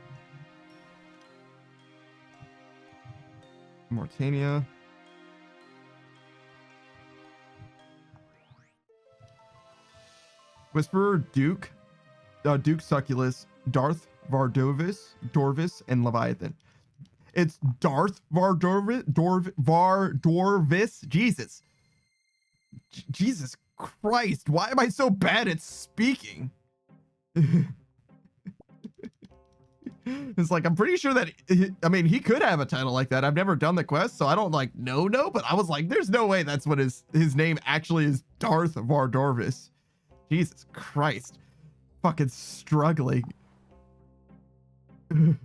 Titania. Whisperer, Duke, Duke Succulus, Darth Dorvis, and Leviathan. It's Darth Vardorvis. Jesus Christ! Why am I so bad at speaking? It's like, I'm pretty sure that, I mean, he could have a title like that. I've never done the quest, so I don't like know, but I was like, there's no way that's what his name actually is. Darth Vardorvis. Jesus Christ. Fucking struggling. Why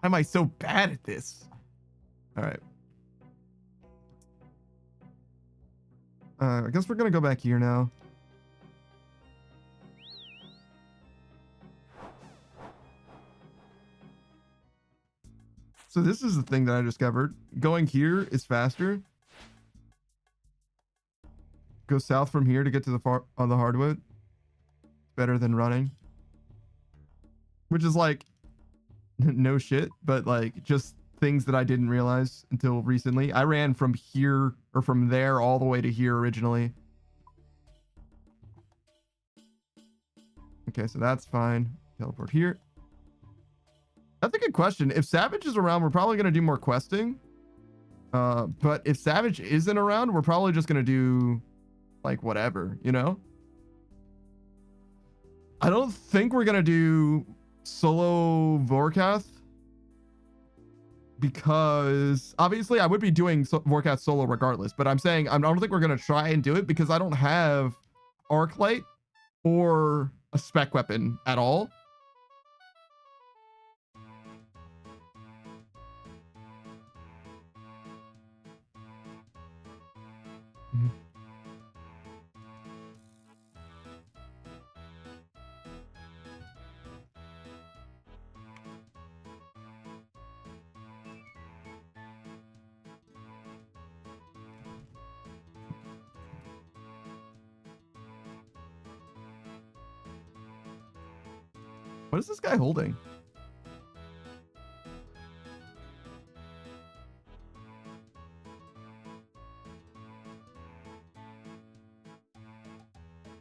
am I so bad at this? All right. I guess we're gonna go back here now. So this is the thing that I discovered. Going here is faster. Go south from here to get to the far on the hardwood. Better than running. Which is like no shit, but like just things that I didn't realize until recently. I ran from here or from there all the way to here originally. Okay, so that's fine. Teleport here. That's a good question. If Savage is around, we're probably going to do more questing. But if Savage isn't around, we're probably just going to do like whatever, you know? I don't think we're going to do solo Vorkath because obviously I would be doing Vorkath solo regardless, but I'm saying I don't think we're going to try and do it because I don't have arc light or a spec weapon at all. What is this guy holding?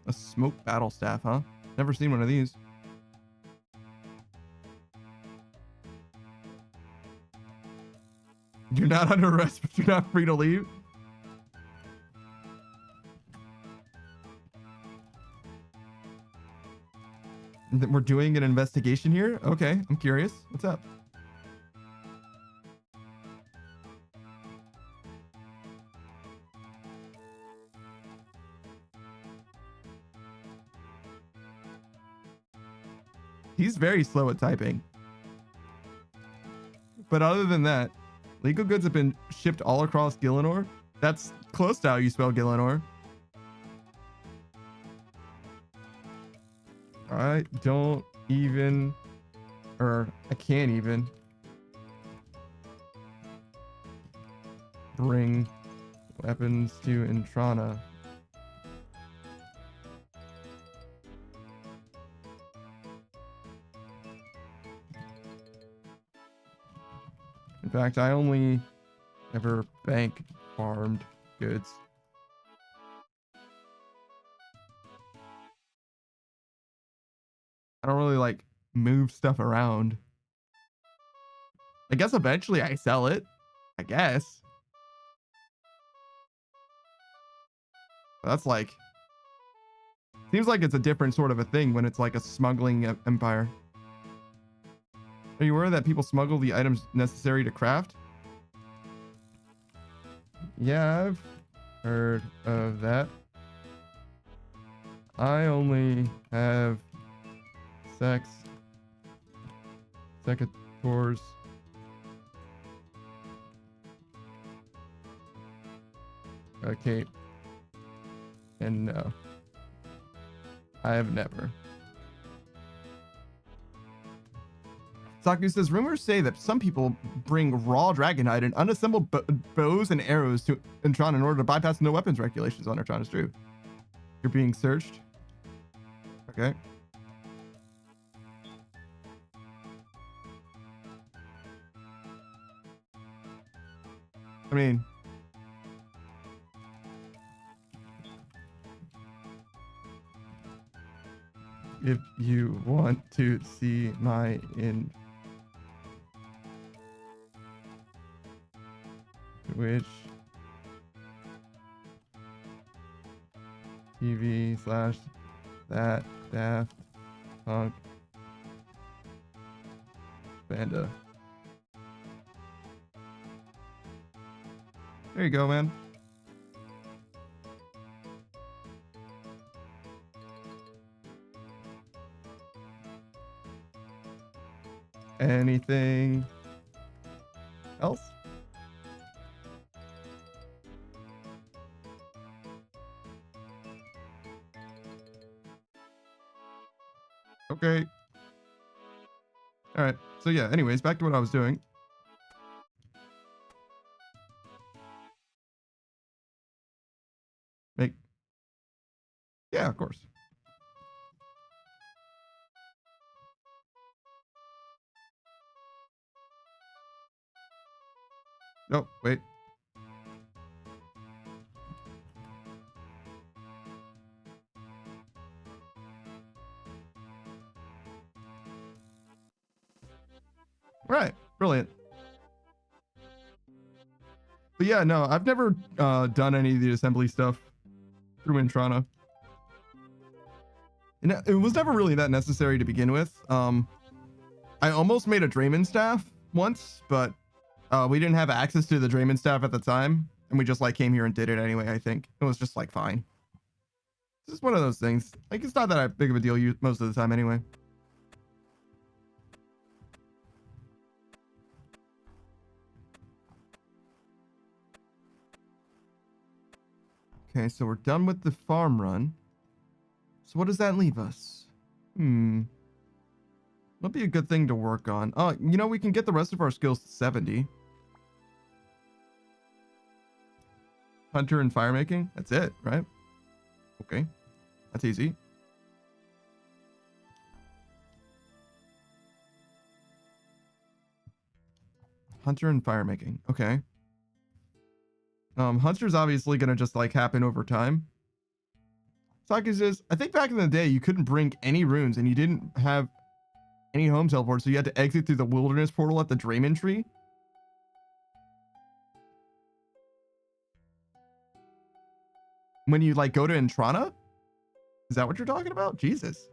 A smoke battle staff, huh? Never seen one of these. You're not under arrest, but you're not free to leave. We're doing an investigation here? Okay, I'm curious. What's up? He's very slow at typing. But other than that, legal goods have been shipped all across Gielinor. That's close to how you spell Gielinor. I don't even, or I can't even bring weapons to Intrana. In fact, I only ever bank farmed goods. I don't really like move stuff around. I guess eventually I sell it. I guess. But that's like, seems like it's a different sort of a thing when it's like a smuggling empire. Are you aware that people smuggle the items necessary to craft? Yeah, I've heard of that. I only have secateurs. A cape. And no. I have never. Saku says, rumors say that some people bring raw dragonite and unassembled bows and arrows to Intron in order to bypass no weapons regulations on Intron. Is true. You're being searched. Okay. I mean, if you want to see my Twitch TV / that Daft Punk Panda. There you go, man. Anything else? Okay. All right. So yeah, anyways, back to what I was doing. Yeah, of course. Oh, wait. Right. Brilliant. But yeah, no, I've never done any of the assembly stuff through Intrana. And it was never really that necessary to begin with. I almost made a Drayman staff once, but we didn't have access to the Drayman staff at the time, and we just like came here and did it anyway. I think it was just like fine. It's just one of those things. Like it's not that big of a deal most of the time anyway. Okay, so we're done with the farm run. So what does that leave us? That'd be a good thing to work on. Oh, you know, we can get the rest of our skills to 70. Hunter and fire making. That's it, right? Okay. That's easy. Hunter and fire making. Okay. Hunter's obviously gonna just like happen over time. Saki says, I think back in the day you couldn't bring any runes and you didn't have any home teleport, so you had to exit through the wilderness portal at the Drayman tree. When you like go to Intrana? Is that what you're talking about? Jesus.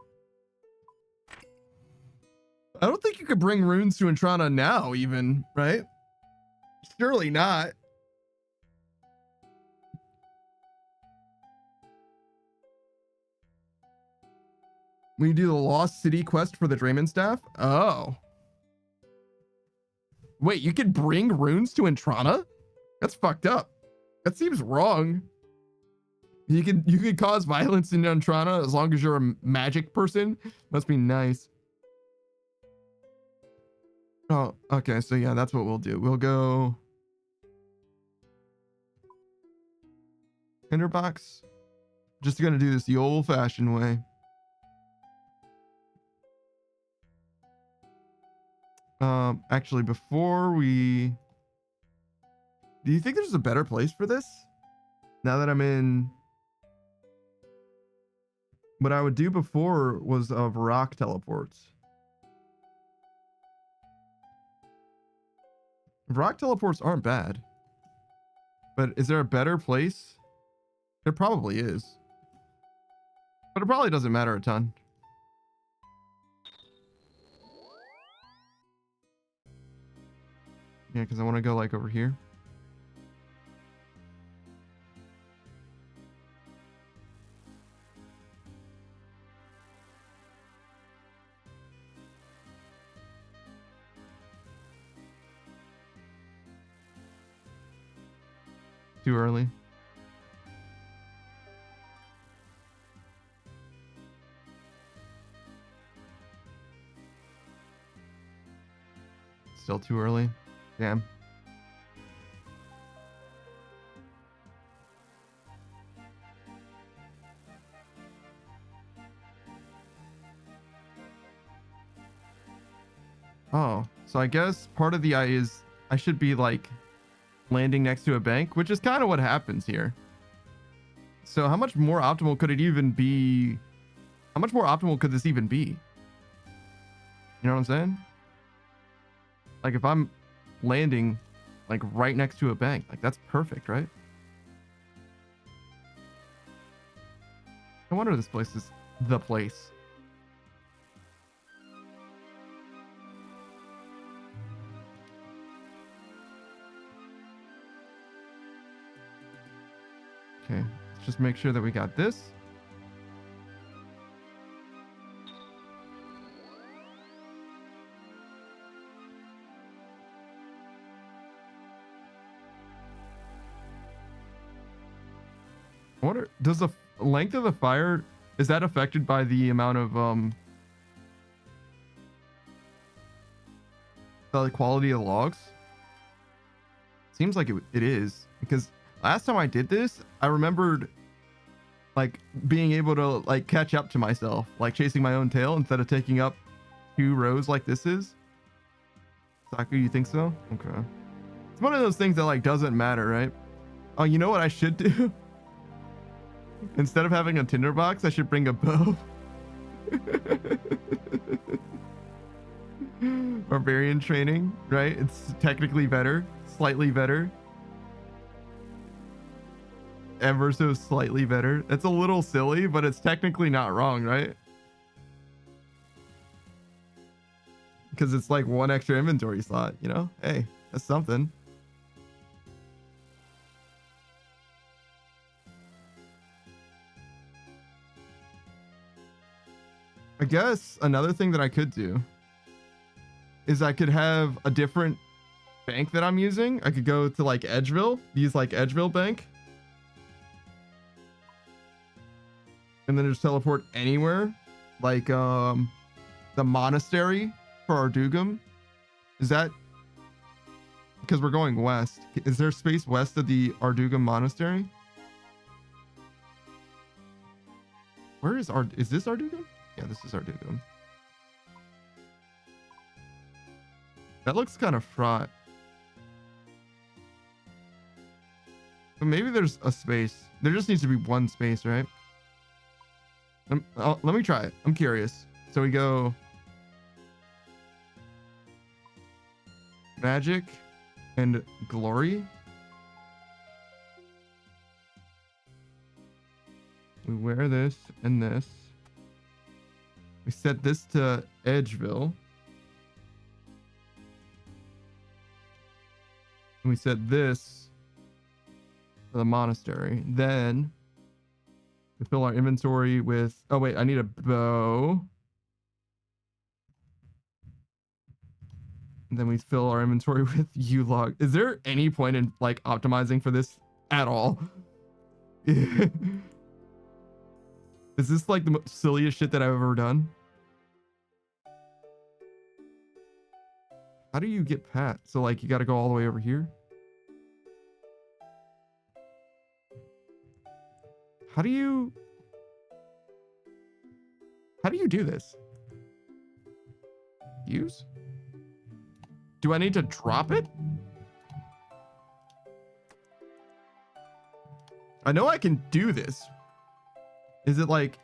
I don't think you could bring runes to Intrana now even, right? Surely not. When you do the Lost City quest for the Drayman staff? Oh. Wait, you can bring runes to Intrana? That's fucked up. That seems wrong. You could cause violence in Intrana as long as you're a magic person. Must be nice. Oh, okay. So yeah, that's what we'll do. We'll go Tinderbox. Just gonna do this the old-fashioned way. Actually, before we... Do you think there's a better place for this? Now that I'm in... What I would do before was of rock teleports. Rock teleports aren't bad. But is there a better place? There probably is. But it probably doesn't matter a ton. Yeah, because I want to go like over here. Too early. Still too early. Damn. Oh, so I guess part of the eye is I should be like landing next to a bank, which is kind of what happens here. So how much more optimal could it even be? How much more optimal could this even be? You know what I'm saying? Like if I'm landing like right next to a bank, like that's perfect, right? No wonder this place is the place. Okay, let's just make sure that we got this. I wonder, does the length of the fire, is that affected by the amount of the quality of the logs? Seems like it is, because last time I did this, I remembered like being able to like catch up to myself, like chasing my own tail instead of taking up 2 rows like this is. Saku, you think so? Okay. It's one of those things that like doesn't matter, right? Oh, you know what I should do? Instead of having a tinderbox, I should bring a bow. Barbarian training, right? It's technically better, slightly better. Ever so slightly better. It's a little silly, but it's technically not wrong, right? Because it's like 1 extra inventory slot, you know? Hey, that's something. I guess another thing that I could do is I could have a different bank that I'm using. I could go to like Edgeville, use like Edgeville Bank. And then just teleport anywhere. Like the monastery for Ardugum. Is that because we're going west? Is there space west of the Ardugum monastery? Where is this Ardugum? Yeah, this is Ardugum. That looks kind of fraught. But maybe there's a space. There just needs to be 1 space, right? Let me try it. I'm curious. So we go magic and glory. We wear this and this. We set this to Edgeville. And we set this to the monastery. Then we fill our inventory with... Oh, wait. I need a bow. And then we fill our inventory with U-log. Is there any point in, like, optimizing for this at all? Is this like the silliest shit that I've ever done? How do you get Pat? So like you got to go all the way over here? How do you do this? Use? Do I need to drop it? I know I can do this. Is it like...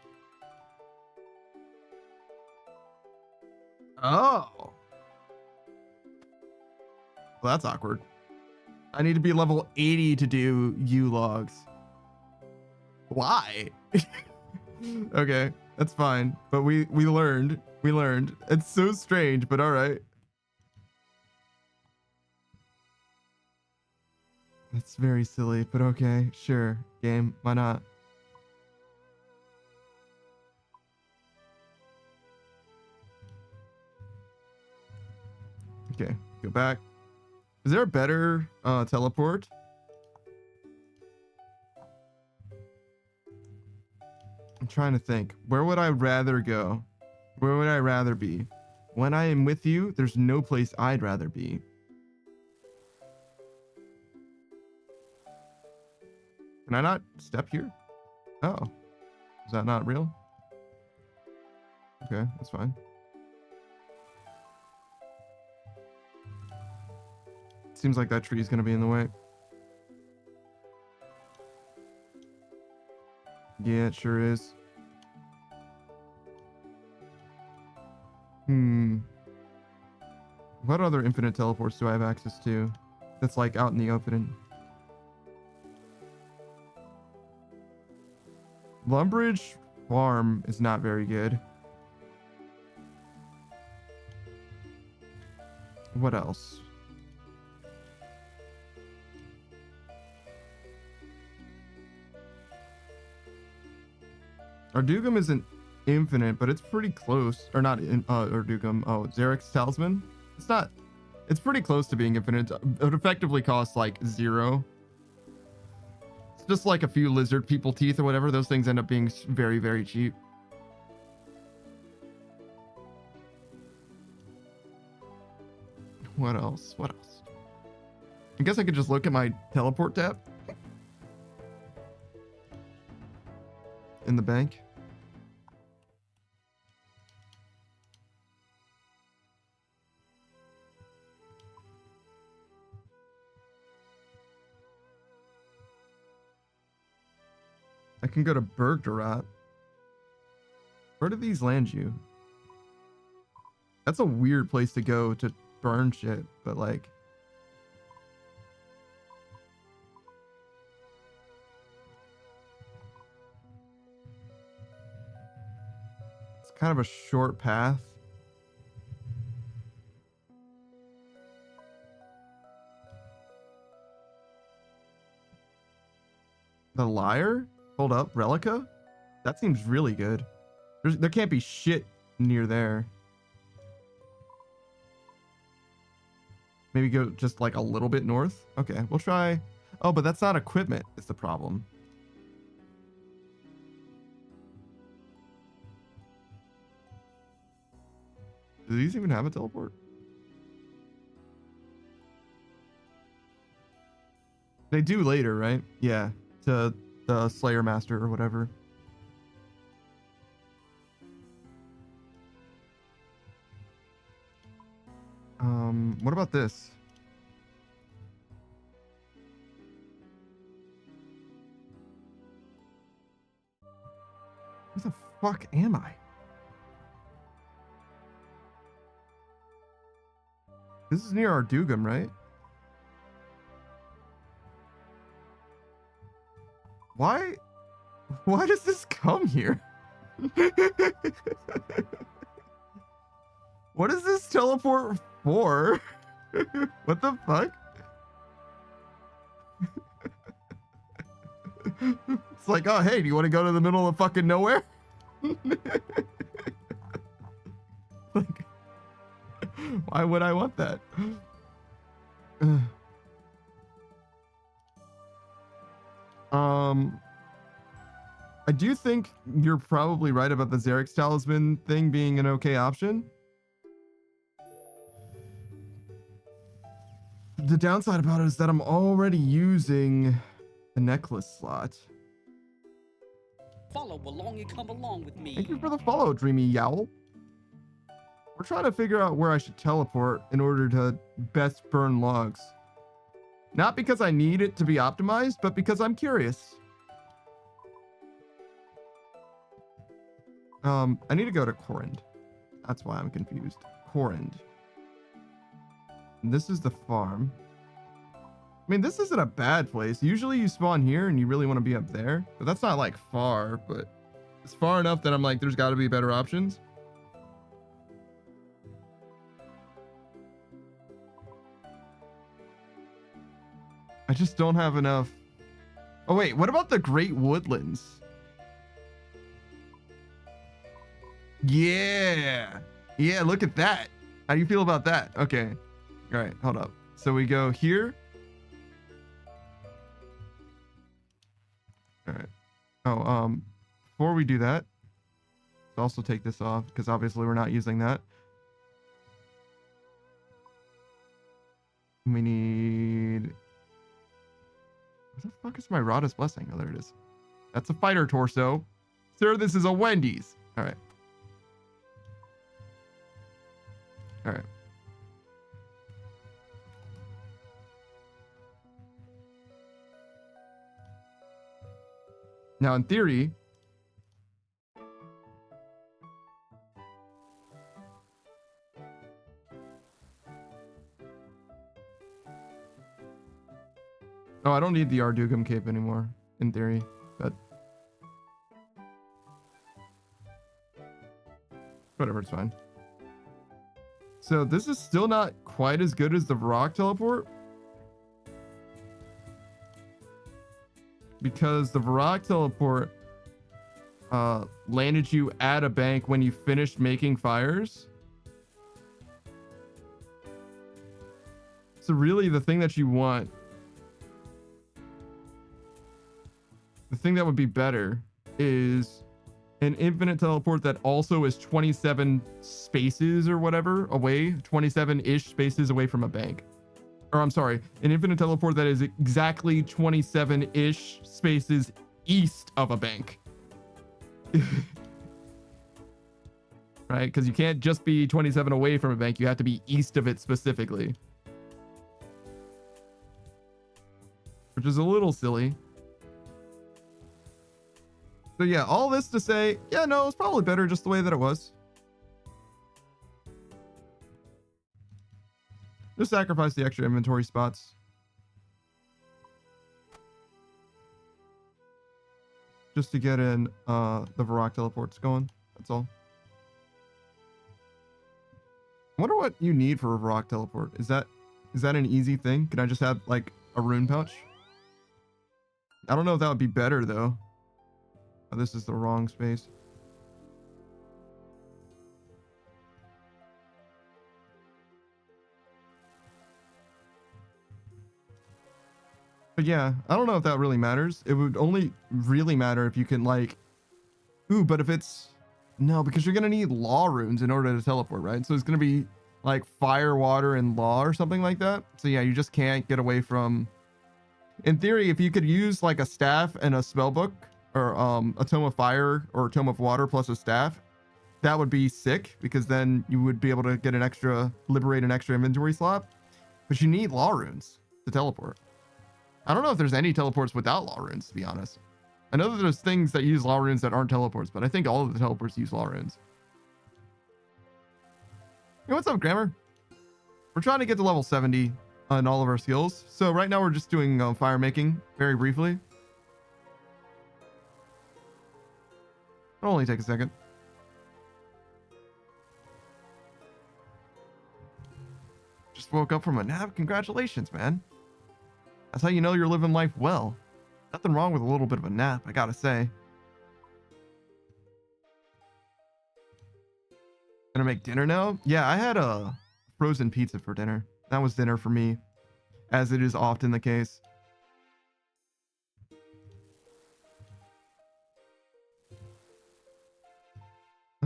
Oh. Well, that's awkward. I need to be level 80 to do U-logs. Why? Okay, that's fine. But we learned. We learned. It's so strange, but all right. That's very silly, but okay. Sure. Game. Why not? Okay, go back. Is there a better teleport? I'm trying to think. Where would I rather go? Where would I rather be? When I am with you, there's no place I'd rather be. Can I not step here? Oh. Is that not real? Okay, that's fine. Seems like that tree is going to be in the way. Yeah, it sure is. Hmm. What other infinite teleports do I have access to? That's like out in the open. Lumbridge Farm is not very good. What else? Ardugum isn't infinite, but it's pretty close. Or not in Ardugum. Oh, Zarek's Talisman. It's not. It's pretty close to being infinite. It effectively costs like 0. It's just like a few lizard people teeth or whatever. Those things end up being very, very cheap. What else? What else? I guess I could just look at my teleport tab in the bank. I can go to Bergdarat. Where do these land you? That's a weird place to go to burn shit, but like... It's kind of a short path. The Lyre? Hold up, Relica? That seems really good. There can't be shit near there. Maybe go just like a little bit north? Okay, we'll try... Oh, but that's not equipment is the problem. Do these even have a teleport? They do later, right? Yeah, to the Slayer Master or whatever. What about this? Where the fuck am I? This is near Ardugum, right? Why does this come here? What is this teleport for? What the fuck? It's like, oh, hey, do you want to go to the middle of fucking nowhere? Like, why would I want that? I do think you're probably right about the Zarek's Talisman thing being an okay option. The downside about it is that I'm already using the necklace slot. Follow along and come along with me. Thank you for the follow, Dreamy Yowl. We're trying to figure out where I should teleport in order to best burn logs. Not because I need it to be optimized, but because I'm curious. I need to go to Korend. That's why I'm confused. Korend. This is the farm. I mean, this isn't a bad place. Usually you spawn here and you really want to be up there. But that's not like far, but it's far enough that I'm like, there's got to be better options. I just don't have enough. Oh, wait, what about the Great Woodlands? Yeah. Yeah, look at that. How do you feel about that? Okay. All right, hold up. So we go here. All right. Oh, before we do that, let's also take this off because obviously we're not using that. We need... Where the fuck is my Rada's Blessing? Oh, there it is. That's a fighter torso. Sir, this is a Wendy's. All right. All right. Now, in theory, Oh, I don't need the Ardugum cape anymore, in theory, but whatever, it's fine. So this is still not quite as good as the Varrock teleport, because the Varrock teleport landed you at a bank when you finished making fires. So really the thing that you want, the thing that would be better is an infinite teleport that also is 27 spaces or whatever away, 27-ish spaces away from a bank. Or I'm sorry, an infinite teleport that is exactly 27-ish spaces east of a bank. Right? Because you can't just be 27 away from a bank, you have to be east of it specifically. Which is a little silly. So yeah, all this to say, yeah, no, it's probably better just the way that it was. Just sacrifice the extra inventory spots. Just to get in the Varrock teleports going. That's all. I wonder what you need for a Varrock teleport. Is that an easy thing? Can I just have like a rune pouch? I don't know if that would be better though. Oh, this is the wrong space. But yeah, I don't know if that really matters. It would only really matter if you can like, ooh, but if it's, no, because you're gonna need law runes in order to teleport, right? So it's gonna be like fire, water, and law or something like that. So yeah, you just can't get away from, in theory, if you could use like a staff and a spell book, or a tome of fire or a tome of water plus a staff, that would be sick, because then you would be able to get liberate an extra inventory slot. But you need law runes to teleport. I don't know if there's any teleports without law runes, to be honest. I know that there's things that use law runes that aren't teleports, but I think all of the teleports use law runes. Hey, what's up, Grammar? We're trying to get to level 70 on all of our skills. So right now we're just doing fire making very briefly. It'll only take a second. Just woke up from a nap. Congratulations, man. That's how you know you're living life well. Nothing wrong with a little bit of a nap, I gotta say. Gonna make dinner now? Yeah, I had a frozen pizza for dinner. That was dinner for me, as it is often the case.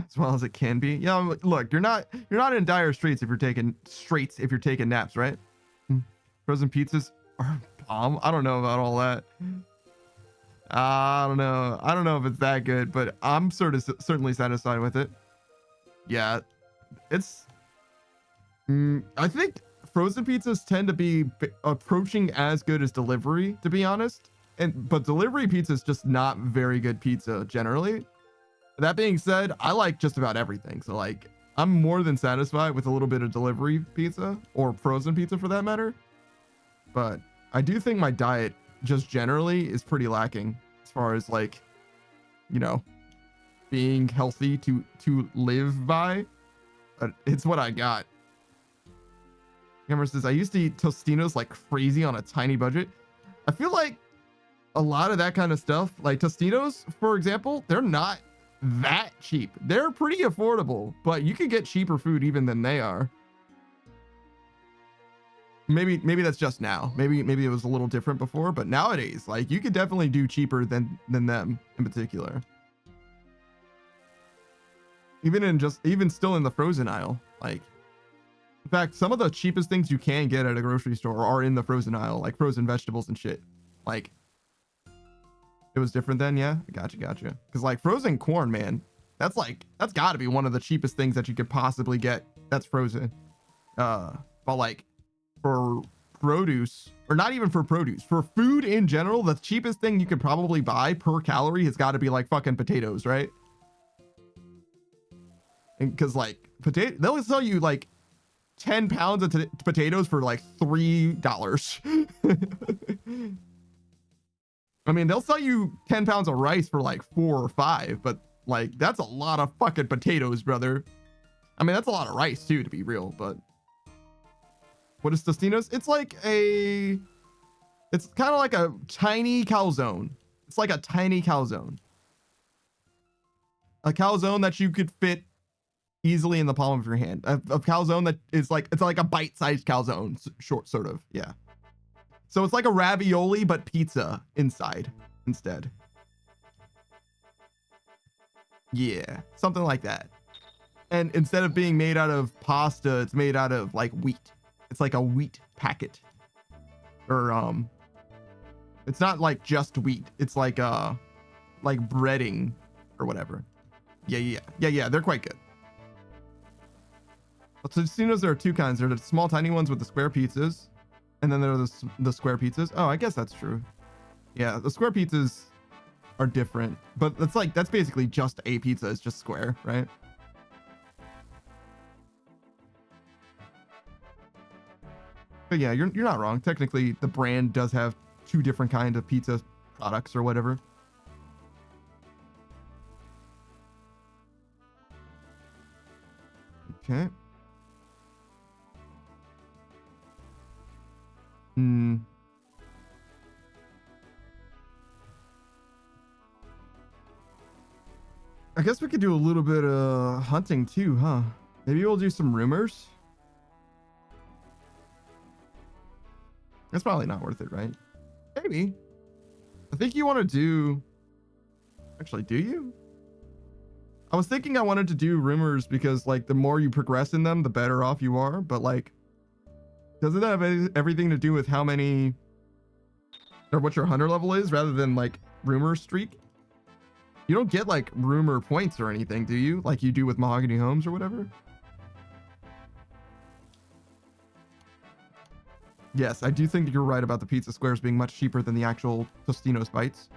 As well as it can be. Yeah, look, you're not in dire straits if you're taking naps, right? Frozen pizzas are bomb. I don't know about all that. I don't know if it's that good, but I'm certainly satisfied with it. Yeah, it's I think frozen pizzas tend to be approaching as good as delivery, to be honest. But delivery pizza is just not very good pizza generally. That being said, I like just about everything. So like, I'm more than satisfied with a little bit of delivery pizza, or frozen pizza for that matter. But I do think my diet just generally is pretty lacking as far as like, you know, being healthy to live by. But it's what I got. Cameron says, I used to eat Tostinos like crazy on a tiny budget. I feel like a lot of that kind of stuff, like Tostinos, for example, they're not that cheap. They're pretty affordable, but you can get cheaper food even than they are. Maybe that's just now. Maybe it was a little different before, but nowadays, like, you could definitely do cheaper than them in particular. Even still in the frozen aisle. Like, in fact, some of the cheapest things you can get at a grocery store are in the frozen aisle, like frozen vegetables and shit. Like, it was different then, yeah? Gotcha. Because like frozen corn, man, that's gotta be one of the cheapest things that you could possibly get that's frozen. But like for produce, or not even for produce, for food in general, the cheapest thing you could probably buy per calorie has got to be like fucking potatoes, right? And because like they'll sell you like 10 pounds of potatoes for like $3. I mean, they'll sell you 10 pounds of rice for like 4 or 5, but like that's a lot of fucking potatoes, brother. I mean, that's a lot of rice too, to be real, but what is Tostino's? It's kind of like a tiny calzone. It's like a tiny calzone. A calzone that you could fit easily in the palm of your hand. A calzone that is like, it's like a bite-sized calzone, short, sort of, yeah. So it's like a ravioli, but pizza inside instead. Yeah, something like that. And instead of being made out of pasta, it's made out of like wheat. It's like a wheat packet. Or it's not like just wheat. It's like breading or whatever. Yeah. They're quite good. Well, Tostino's, there are two kinds. There are the small, tiny ones with the square pizzas, and then there are the square pizzas. Oh, I guess that's true. Yeah, the square pizzas are different, but that's basically just a pizza. It's just square, right? But yeah, you're not wrong. Technically, the brand does have two different kind of pizza products or whatever. Okay. I guess we could do a little bit of hunting too, huh? Maybe we'll do some rumors. That's probably not worth it, right? Maybe. I think you want to do... Actually, do you? I was thinking I wanted to do rumors because, like, the more you progress in them, the better off you are. But, like, doesn't that have everything to do with how many... or what your hunter level is rather than, like, rumor streak? You don't get, like, rumor points or anything, do you? Like you do with Mahogany Homes or whatever? Yes, I do think you're right about the pizza squares being much cheaper than the actual Tostino's bites.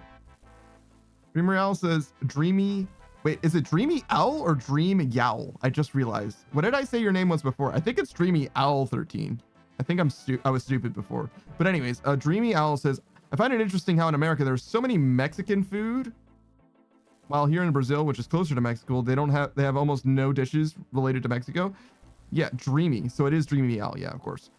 Dream Real says, Dreamy... Wait, is it Dreamy Owl or Dream Yowl? I just realized. What did I say your name was before? I think it's Dreamy Owl 13. I think I was stupid before. But anyways, Dreamy Owl says, I find it interesting how in America there's so many Mexican food, while here in Brazil, which is closer to Mexico, they have almost no dishes related to Mexico. Yeah, Dreamy. So it is Dreamy Owl. Yeah, of course.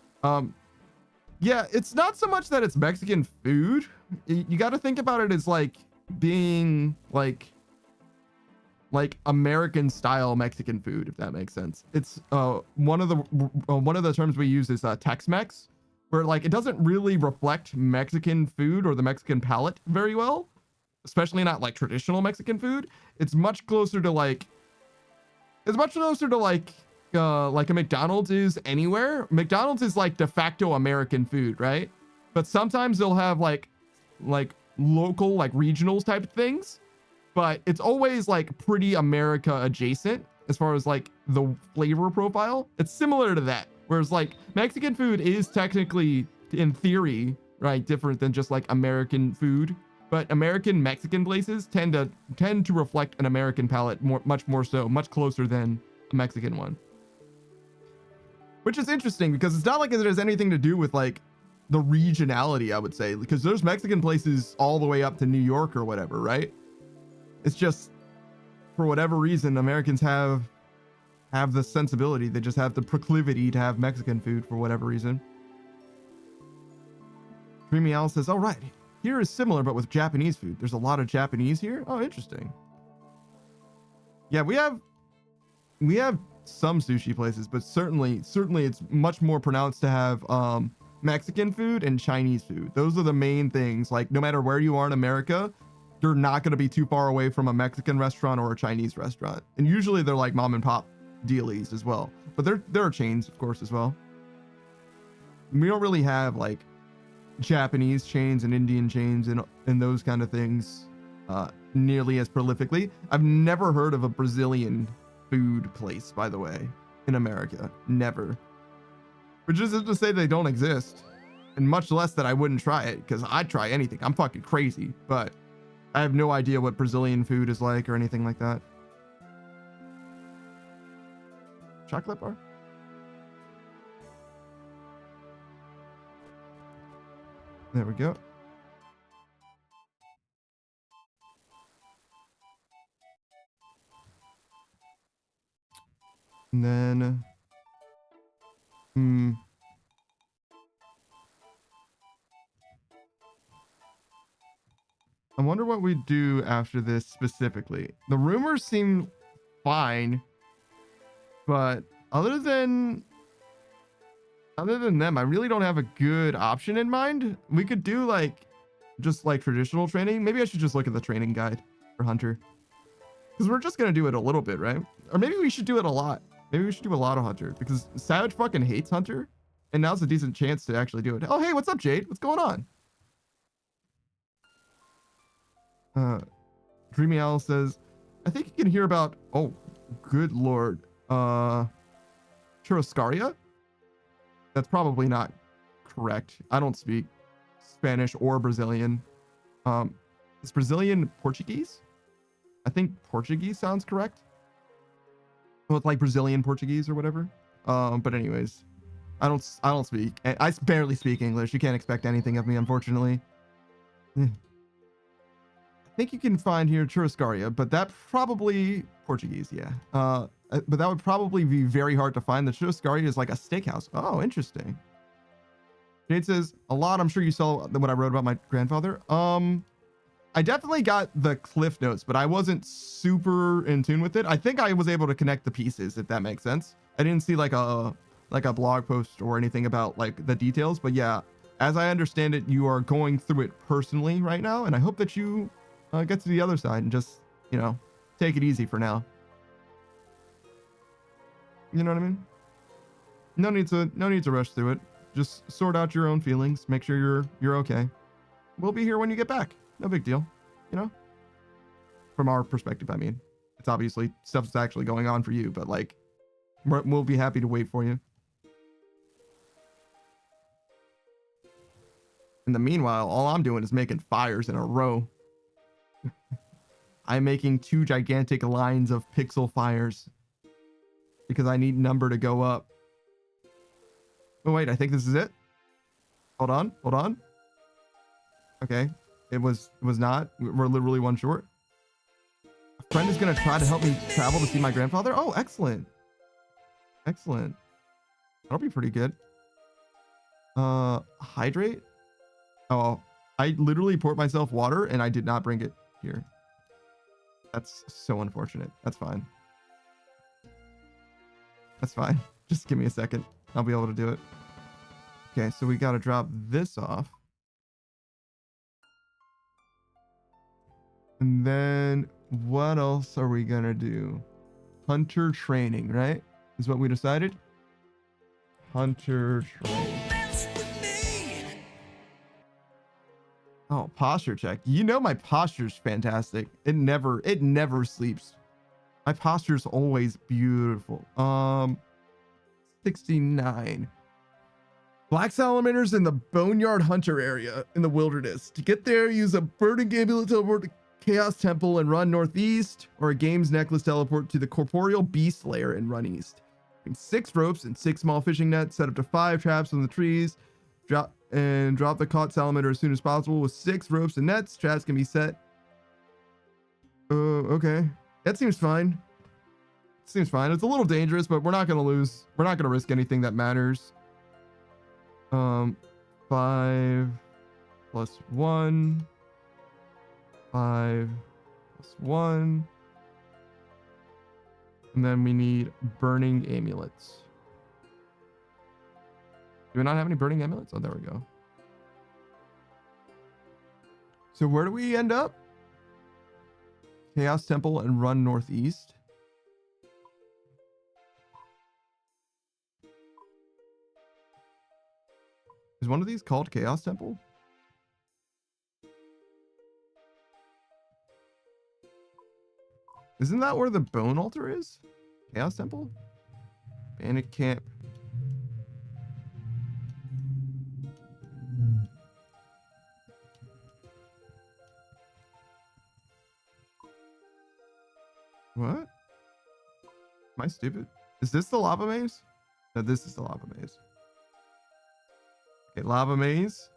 Yeah, it's not so much that it's Mexican food. You got to think about it as like being like American style Mexican food, if that makes sense. It's one of the terms we use is Tex-Mex, where like it doesn't really reflect Mexican food or the Mexican palate very well, especially not like traditional Mexican food. It's much closer to like a McDonald's is anywhere. McDonald's is like de facto American food, right? But sometimes they'll have like local, like regionals type of things, but it's always like pretty America adjacent as far as like the flavor profile. It's similar to that. Whereas like Mexican food is technically, in theory, right, different than just like American food. But American Mexican places tend to reflect an American palate much more so, much closer than a Mexican one. Which is interesting because it's not like it has anything to do with like the regionality, I would say, because there's Mexican places all the way up to New York or whatever, right? It's just, for whatever reason, Americans have the sensibility. They just have the proclivity to have Mexican food for whatever reason. Dreamy Owl says, all right, here is similar, but with Japanese food. There's a lot of Japanese here. Oh, interesting. Yeah, we have some sushi places, but certainly it's much more pronounced to have Mexican food and Chinese food. Those are the main things. Like, no matter where you are in America, you're not going to be too far away from a Mexican restaurant or a Chinese restaurant. And usually they're like mom and pop dealies as well. But there are chains, of course, as well. We don't really have like Japanese chains and Indian chains and those kind of things nearly as prolifically. I've never heard of a Brazilian food place, by the way, in America. Never. Which isn't to say they don't exist, and much less that I wouldn't try it, because I'd try anything. I'm fucking crazy, but I have no idea what Brazilian food is like or anything like that. Chocolate bar? There we go. And then, I wonder what we do after this specifically. The rumors seem fine, but other than them, I really don't have a good option in mind. We could do like just like traditional training. Maybe I should just look at the training guide for Hunter. Because we're just gonna do it a little bit, right? Or maybe we should do it a lot. Maybe we should do a lot of Hunter because Savage fucking hates Hunter. And now's a decent chance to actually do it. Oh, hey, what's up, Jade? What's going on? Dreamy Owl says, I think you can hear about, oh, good lord. Churrascaria? That's probably not correct. I don't speak Spanish or Brazilian. Is Brazilian Portuguese? I think Portuguese sounds correct. Well, it's like Brazilian Portuguese or whatever. But anyways, I don't speak. I barely speak English. You can't expect anything of me, unfortunately. I think you can find here Churrascaria, but that probably Portuguese, yeah. But that would probably be very hard to find. The Churrascaria is like a steakhouse. Oh, interesting. Jade says, a lot. I'm sure you saw what I wrote about my grandfather. I definitely got the cliff notes, but I wasn't super in tune with it. I think I was able to connect the pieces, if that makes sense. I didn't see like a blog post or anything about like the details, but yeah, as I understand it, you are going through it personally right now, and I hope that you get to the other side and just, you know, take it easy for now. You know what I mean? No need to rush through it. Just sort out your own feelings. Make sure you're okay. We'll be here when you get back. No big deal, you know? From our perspective, I mean. It's obviously stuff that's actually going on for you, but like, we'll be happy to wait for you. In the meanwhile, all I'm doing is making fires in a row. I'm making 2 gigantic lines of pixel fires because I need number to go up. Oh, wait, I think this is it. Hold on. Okay. It was not. We're literally one short. A friend is going to try to help me travel to see my grandfather. Oh, excellent. That'll be pretty good. Hydrate. Oh, I literally poured myself water and I did not bring it here. That's so unfortunate. That's fine. Just give me a second. I'll be able to do it. Okay, so we got to drop this off. And then what else are we going to do? Hunter training, right? Is what we decided? Hunter training. Oh, posture check. You know my posture's fantastic. It never sleeps. My posture's always beautiful. 69. Black salamanders in the Boneyard Hunter area in the wilderness. To get there, use a burning amulet teleport to Chaos Temple and run northeast, or a Games Necklace teleport to the Corporeal Beast Lair and run east. 6 ropes and 6 small fishing nets, set up to 5 traps on the trees. Drop the caught salamander as soon as possible with 6 ropes and nets. Traps can be set. Okay. That seems fine. It's a little dangerous, but we're not going to lose. We're not going to risk anything that matters. 5 plus 1. 5 plus 1. And then we need burning amulets. Do we not have any burning amulets? Oh, there we go. So where do we end up? Chaos Temple and run northeast. Is one of these called Chaos Temple? Isn't that where the bone altar is? Chaos Temple? Bandit camp. What? Am I stupid? Is this the lava maze? No, this is the lava maze. Okay, lava maze.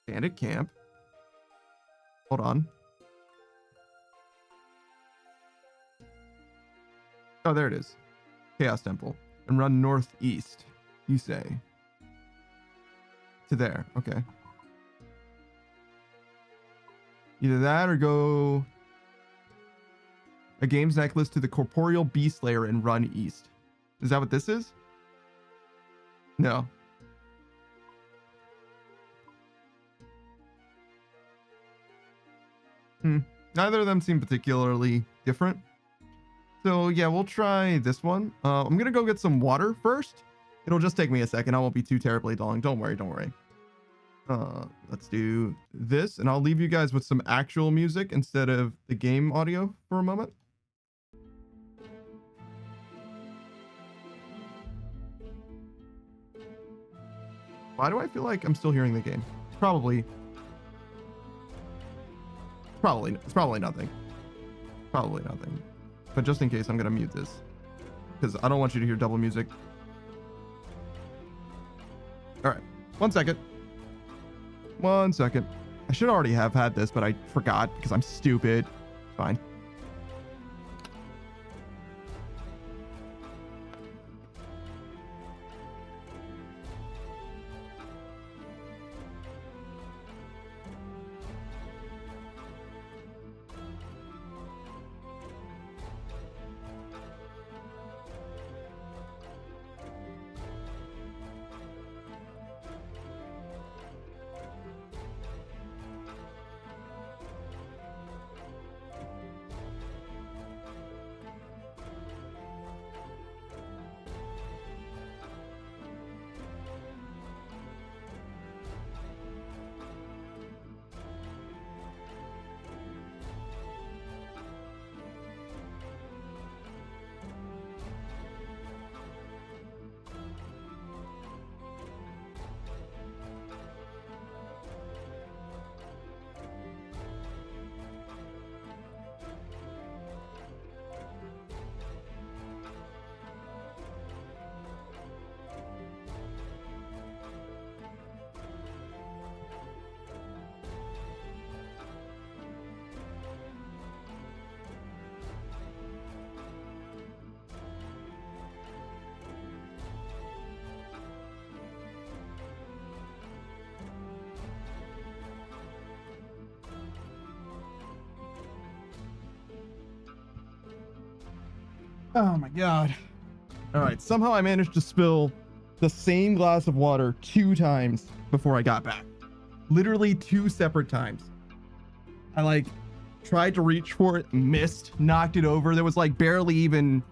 Bandit camp. Hold on. Oh, there it is. Chaos Temple. And run northeast, you say. To there. Okay. Either that or go a games necklace to the corporeal beast layer and run east. Is that what this is? No. Neither of them seem particularly different. So yeah, we'll try this one. I'm gonna go get some water first. It'll just take me a second. I won't be too terribly long. Don't worry, don't worry. Let's do this, and I'll leave you guys with some actual music instead of the game audio for a moment. Why do I feel like I'm still hearing the game? It's probably nothing. Probably nothing. But just in case, I'm gonna mute this because I don't want you to hear double music. All right, 1 second. 1 second. I should already have had this, but I forgot because I'm stupid. Fine. Oh my god. All right, somehow I managed to spill the same glass of water 2 times before I got back. Literally 2 separate times. I like tried to reach for it, missed, knocked it over. There was like barely even,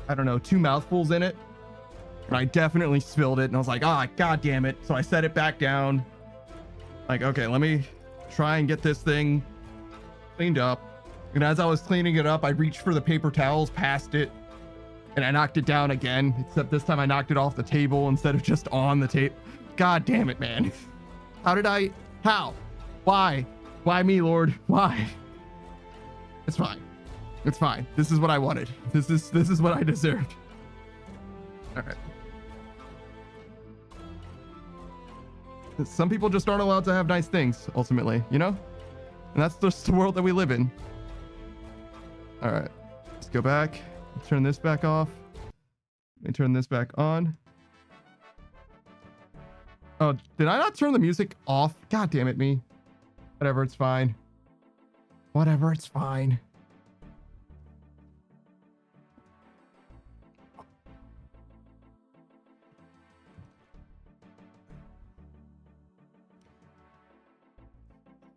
I don't know, 2 mouthfuls in it. And I definitely spilled it and I was like, ah, god damn it. So I set it back down. Like, okay, let me try and get this thing cleaned up. And as I was cleaning it up, I reached for the paper towels past it. And I knocked it down again, except this time I knocked it off the table instead of just on the table. God damn it, man. How? Why? Why me, Lord? Why? It's fine. It's fine. This is what I wanted. This is what I deserved. All right. Some people just aren't allowed to have nice things, ultimately, you know? And that's just the world that we live in. All right. Let's go back. Turn this back off. Let me turn this back on. Oh, did I not turn the music off? God damn it, me. Whatever, it's fine. Whatever, it's fine.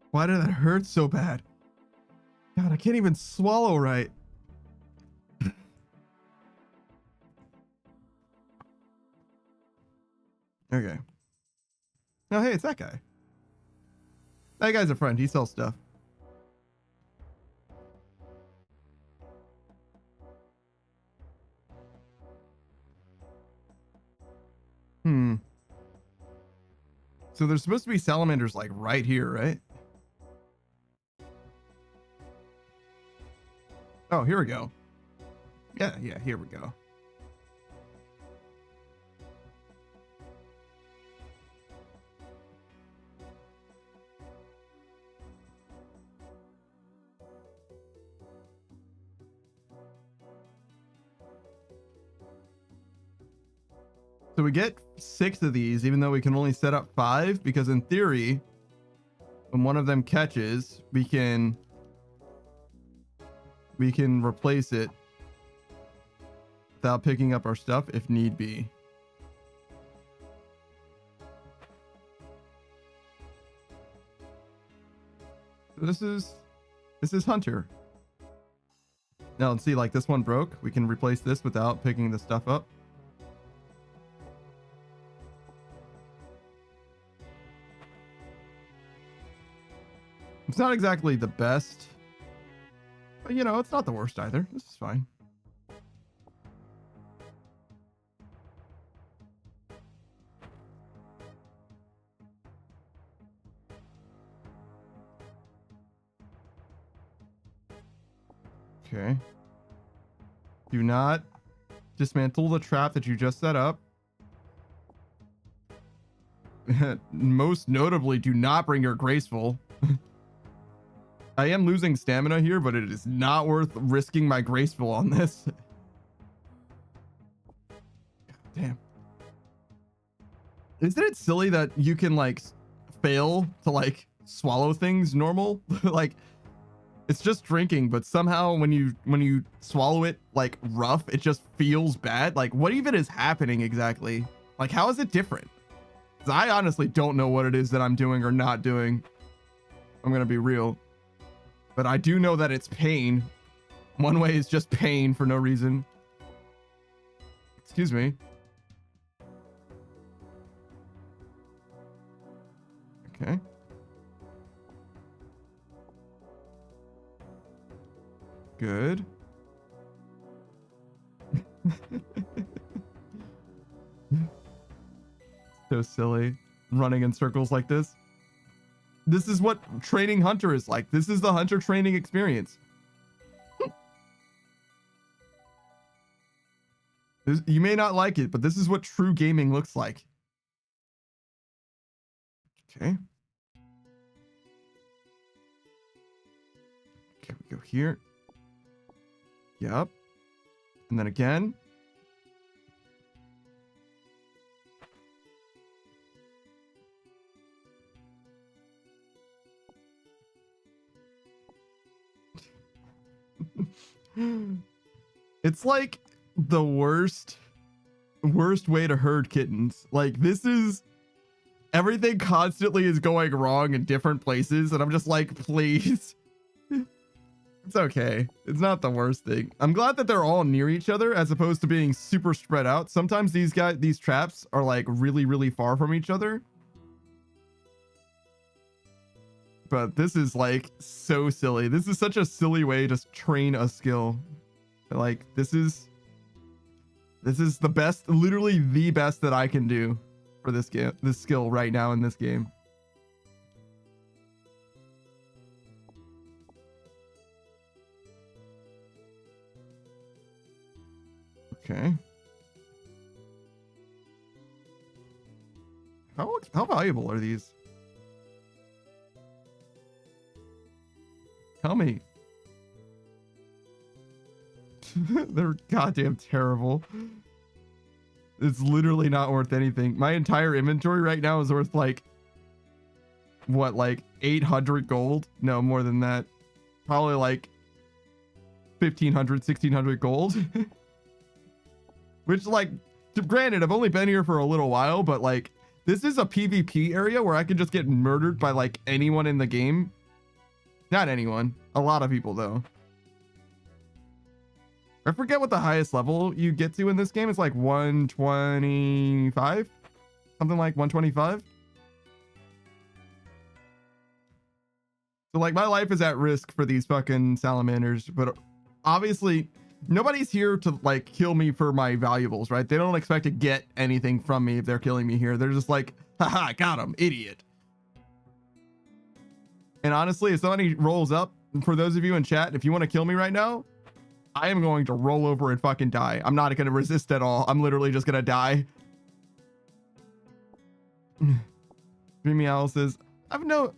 Why did that hurt so bad? God, I can't even swallow right. Okay. Oh, hey, it's that guy. That guy's a friend. He sells stuff. So there's supposed to be salamanders like right here, right? Oh, here we go. Yeah, here we go. So we get 6 of these, even though we can only set up 5, because in theory, when one of them catches, we can replace it without picking up our stuff if need be. So this is Hunter. Now let's see, like this one broke. We can replace this without picking the stuff up. It's not exactly the best, but you know, it's not the worst either. This is fine. Okay. Do not dismantle the trap that you just set up. Most notably, do not bring your graceful. I am losing stamina here, but it is not worth risking my graceful on this. Damn. Isn't it silly that you can like fail to like swallow things normal? Like it's just drinking, but somehow when you swallow it like rough, it just feels bad. Like what even is happening exactly? Like how is it different? 'Cause I honestly don't know what it is that I'm doing or not doing. I'm gonna be real. But I do know that it's pain. One way is just pain for no reason. Excuse me. Okay. Good. So silly. Running in circles like this. This is what training Hunter is like. This is the Hunter training experience. You may not like it, but this is what true gaming looks like. Okay. Okay, we go here. Yep. And then again. It's like the worst way to herd kittens. Like this is everything constantly is going wrong in different places and I'm just like, please. It's okay. It's not the worst thing. I'm glad that they're all near each other as opposed to being super spread out. Sometimes these traps are like really far from each other. But this is like so silly. This is such a silly way to train a skill. Like this is the best, literally the best that I can do for this game, this skill right now in this game. Okay. How valuable are these? Tell me. They're goddamn terrible. It's literally not worth anything. My entire inventory right now is worth like what, like 800 gold? No, more than that. Probably like 1500, 1600 gold. Which, like, granted, I've only been here for a little while, but like this is a PvP area where I could just get murdered by like anyone in the game. Not anyone. A lot of people, though. I forget what the highest level you get to in this game. It's like 125? Something like 125? So, like, my life is at risk for these fucking salamanders. But obviously, nobody's here to, like, kill me for my valuables, right? They don't expect to get anything from me if they're killing me here. They're just like, haha, got him, idiot. And honestly, if somebody rolls up, for those of you in chat, if you want to kill me right now, I am going to roll over and fucking die. I'm not going to resist at all. I'm literally just going to die. Dreamy Owl says, I have no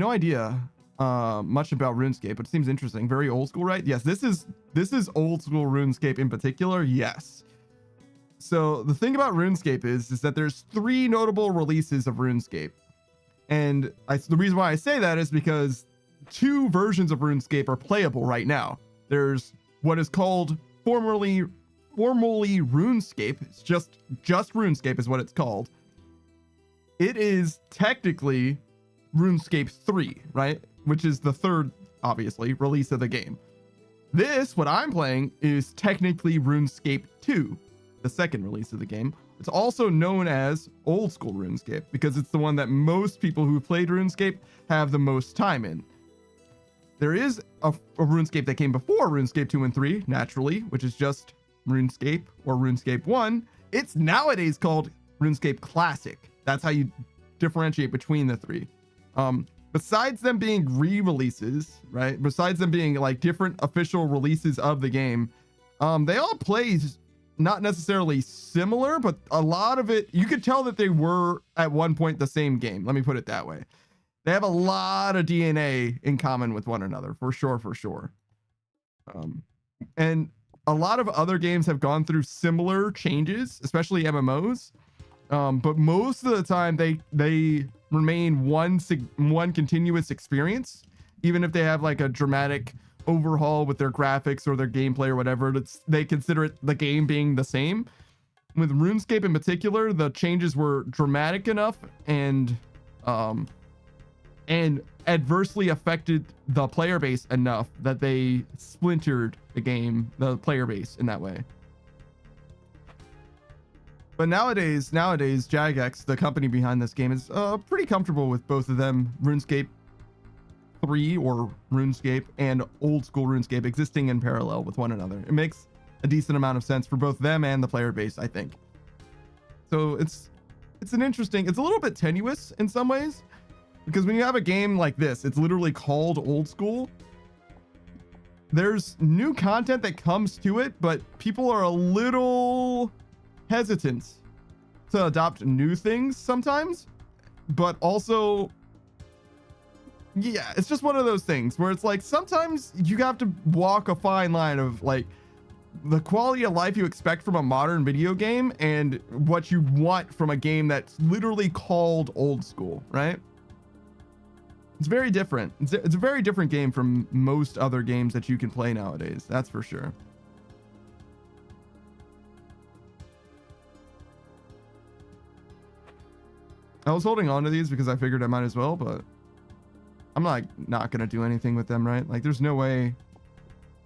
idea much about RuneScape, but it seems interesting. Very old school, right? Yes, this is old school RuneScape in particular. Yes. So the thing about RuneScape is that there's 3 notable releases of RuneScape. And the reason why I say that is because 2 versions of RuneScape are playable right now. There's what is called formerly RuneScape. It's just RuneScape is what it's called. It is technically RuneScape 3, right? Which is the 3rd, obviously, release of the game. This, what I'm playing, is technically RuneScape 2, the 2nd release of the game. It's also known as old school RuneScape because it's the one that most people who played RuneScape have the most time in. There is a RuneScape that came before RuneScape 2 and 3, naturally, which is just RuneScape or RuneScape 1. It's nowadays called RuneScape Classic. That's how you differentiate between the 3. Besides them being re-releases, right? Besides them being like different official releases of the game, they all play not necessarily similar, but a lot of it, you could tell that they were at one point the same game. Let me put it that way. They have a lot of DNA in common with one another, for sure. And a lot of other games have gone through similar changes, especially MMOs. But most of the time they remain one continuous experience, even if they have like a dramatic overhaul with their graphics or their gameplay or whatever. They consider it the game being the same. With RuneScape in particular, the changes were dramatic enough and adversely affected the player base enough that they splintered the player base in that way. But nowadays, Jagex, the company behind this game, is pretty comfortable with both of them, RuneScape 3 or RuneScape and old school RuneScape existing in parallel with one another. It makes a decent amount of sense for both them and the player base, I think. So it's a little bit tenuous in some ways, because when you have a game like this, it's literally called old school. There's new content that comes to it, but people are a little hesitant to adopt new things sometimes. But also, yeah, it's just one of those things where it's like sometimes you have to walk a fine line of like the quality of life you expect from a modern video game and what you want from a game that's literally called old school, right? It's very different. It's a very different game from most other games that you can play nowadays. That's for sure. I was holding on to these because I figured I might as well, but I'm not going to do anything with them, right? Like there's no way.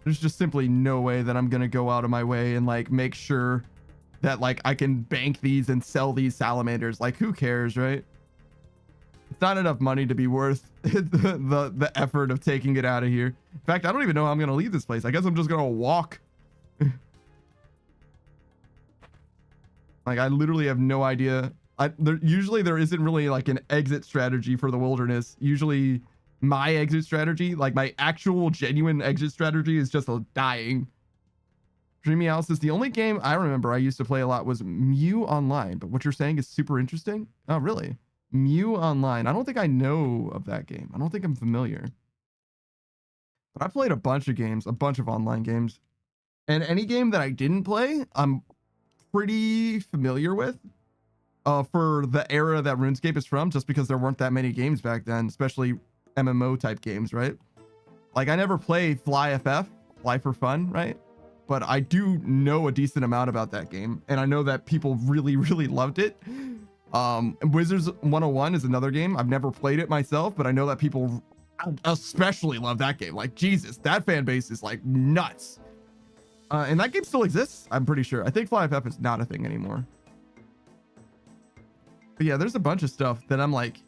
There's just simply no way that I'm going to go out of my way and like make sure that like I can bank these and sell these salamanders. Like who cares, right? It's not enough money to be worth the effort of taking it out of here. In fact, I don't even know how I'm going to leave this place. I guess I'm just going to walk. Like I literally have no idea. Usually there isn't really like an exit strategy for the wilderness. Usually my exit strategy, like my actual genuine exit strategy, is just dying. Dreamy Alice is the only game I remember I used to play a lot was Mew Online, but what you're saying is super interesting. Oh, really? Mew Online. I don't think I know of that game. I don't think I'm familiar. But I played a bunch of games, a bunch of online games. And any game that I didn't play, I'm pretty familiar with. For the era that RuneScape is from, just because there weren't that many games back then, especially MMO type games, right? Like I never played Fly for Fun, right? But I do know a decent amount about that game, and I know that people really, really loved it. Wizards 101 is another game. I've never played it myself, but I know that people especially love that game. Like Jesus, that fan base is like nuts. And that game still exists, I'm pretty sure. I think Fly is not a thing anymore. But yeah, there's a bunch of stuff that I'm like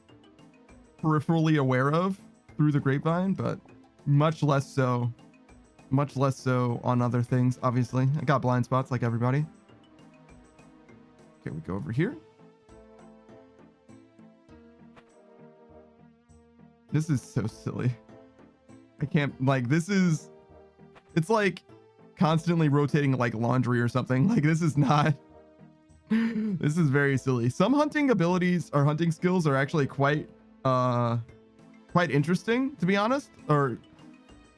peripherally aware of through the grapevine, but much less so on other things. Obviously, I got blind spots like everybody. Okay, we go over here. This is so silly. I can't, like, it's like constantly rotating like laundry or something. Like this is not. This is very silly. Some hunting abilities or hunting skills are actually quite interesting, to be honest. Or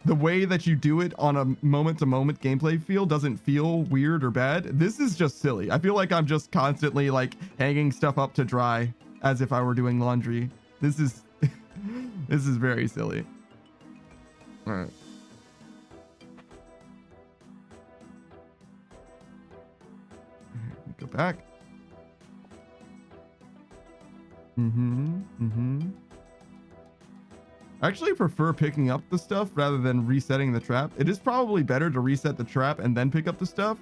the way that you do it on a moment-to-moment gameplay feel doesn't feel weird or bad. This is just silly. I feel like I'm just constantly like hanging stuff up to dry as if I were doing laundry. This is this is very silly. All right. Go back. I actually prefer picking up the stuff rather than resetting the trap. It is probably better to reset the trap and then pick up the stuff,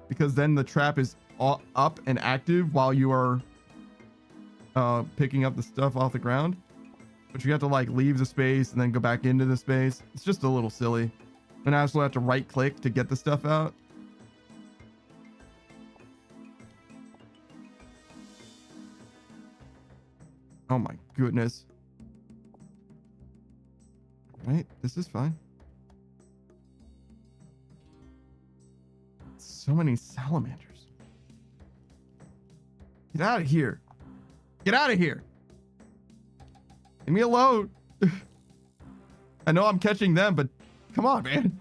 because then the trap is up and active while you are picking up the stuff off the ground. But you have to like leave the space and then go back into the space. It's just a little silly. And I also have to right click to get the stuff out. Oh my goodness. Right, this is fine. So many salamanders. Get out of here. Get out of here. Leave me alone. I know I'm catching them, but come on, man.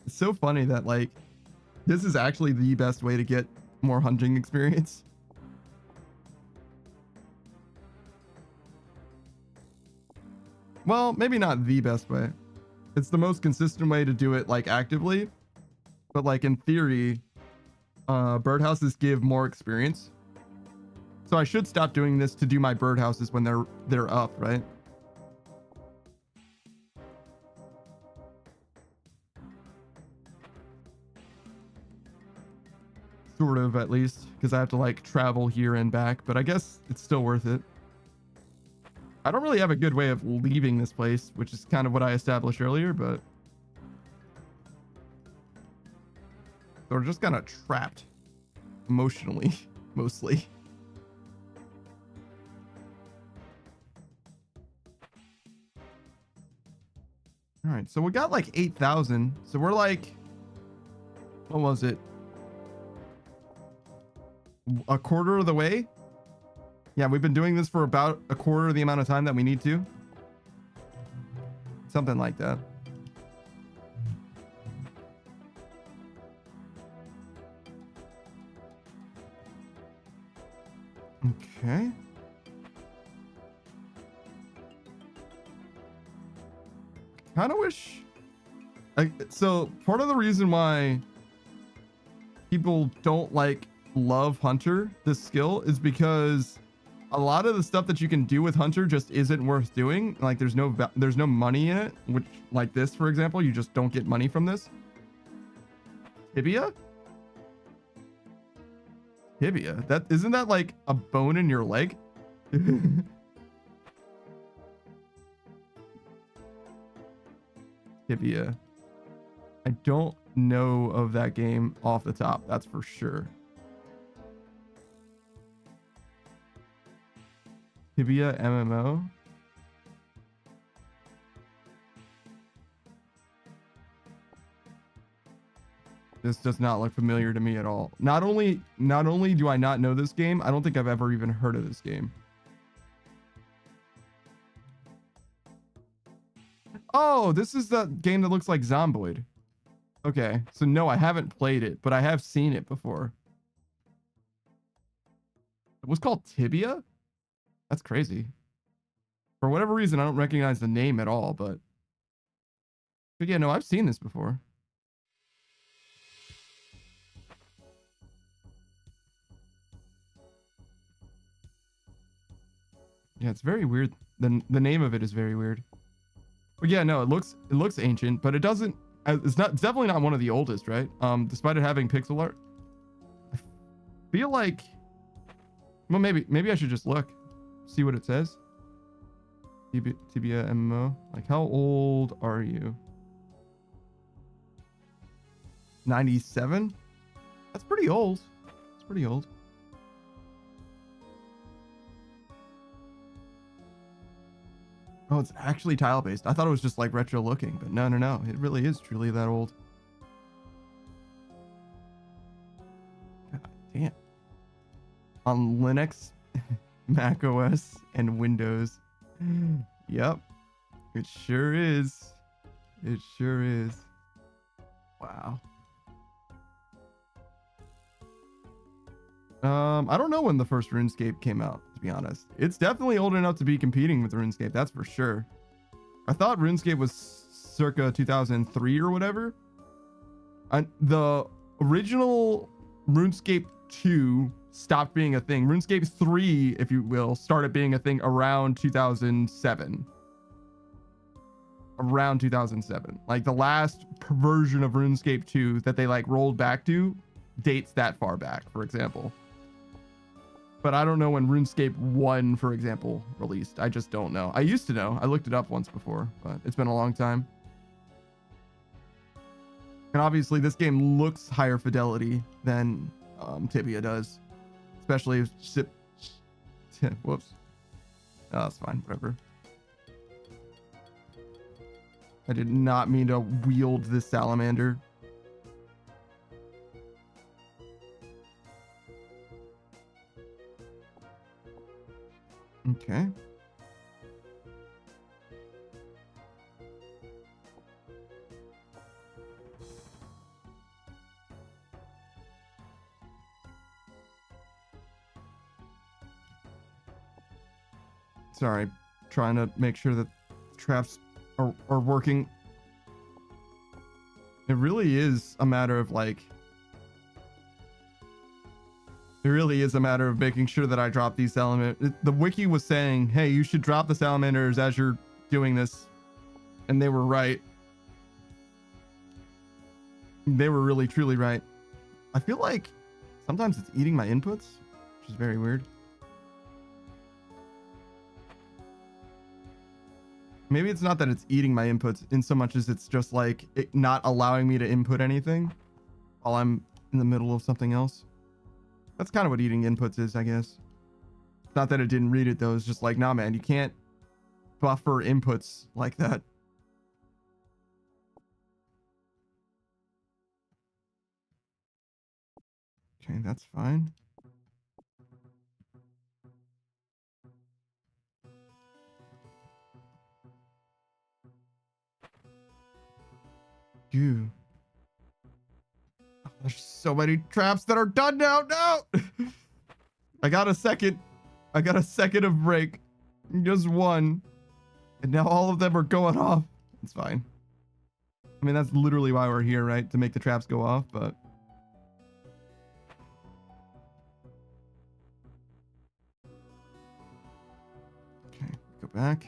It's so funny that like this is actually the best way to get more hunting experience. Well, maybe not the best way. It's the most consistent way to do it like actively. But like in theory, birdhouses give more experience. So I should stop doing this to do my birdhouses when they're up, right? Sort of, at least, because I have to like travel here and back, but I guess it's still worth it. I don't really have a good way of leaving this place, which is kind of what I established earlier, but so we're just kind of trapped emotionally, mostly. All right, so we got like 8,000. So we're like, what was it? A quarter of the way? Yeah, we've been doing this for about a quarter of the amount of time that we need to. Something like that. Okay. Kind of wish... so part of the reason why people don't like love Hunter, this skill, is because a lot of the stuff that you can do with Hunter just isn't worth doing. Like there's no money in it, which like this, for example, you just don't get money from this. Tibia? Tibia? That isn't that like a bone in your leg? Tibia. I don't know of that game off the top, that's for sure. Tibia MMO. This does not look familiar to me at all. Not only do I not know this game, I don't think I've ever even heard of this game. Oh, this is the game that looks like Zomboid. Okay, so no, I haven't played it, but I have seen it before. It was called Tibia? That's crazy. For whatever reason, I don't recognize the name at all, but yeah, no, I've seen this before. Yeah, it's very weird. The name of it is very weird. But yeah, no, it looks ancient, but it doesn't. It's definitely not one of the oldest, right? Despite it having pixel art. I feel like, well, maybe I should just look, see what it says. Tibia MMO. Like, how old are you? 97? That's pretty old. It's pretty old. Oh, it's actually tile-based. I thought it was just like retro looking, but no. It really is truly that old. God damn. On Linux. Mac OS and Windows. Yep. It sure is. It sure is. Wow. I don't know when the first RuneScape came out, to be honest. It's definitely old enough to be competing with RuneScape, that's for sure. I thought RuneScape was circa 2003 or whatever. The original RuneScape 2 stopped being a thing. RuneScape 3, if you will, started being a thing around 2007. Around 2007. Like the last version of RuneScape 2 that they like rolled back to dates that far back, for example. But I don't know when RuneScape 1, for example, released. I just don't know. I used to know. I looked it up once before, but it's been a long time. And obviously this game looks higher fidelity than Tibia does. Especially if whoops. Oh, that's fine, whatever. I did not mean to wield this salamander. Okay. Sorry, trying to make sure that traps are working. It really is a matter of like, it really is a matter of making sure that I drop these salamanders. The wiki was saying, hey, you should drop the salamanders as you're doing this. And they were right. They were really, truly right. I feel like sometimes it's eating my inputs, which is very weird. Maybe it's not that it's eating my inputs in so much as it's just like it not allowing me to input anything while I'm in the middle of something else. That's kind of what eating inputs is, I guess. Not that it didn't read it though. It's just like, nah, man, you can't buffer inputs like that. Okay, that's fine. Dude. Oh, there's so many traps that are done now. No! I got a second of break. Just one. And now all of them are going off. It's fine. I mean, that's literally why we're here, right? To make the traps go off, but... Okay, go back.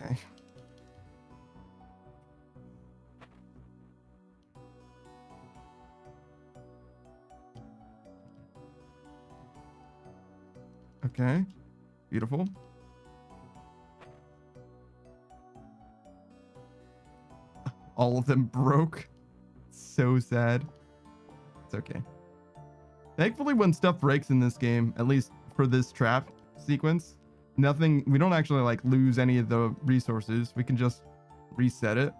Okay. Okay. Beautiful. All of them broke. So sad. It's okay. Thankfully, when stuff breaks in this game, at least for this trap sequence, we don't actually like lose any of the resources. We can just reset it.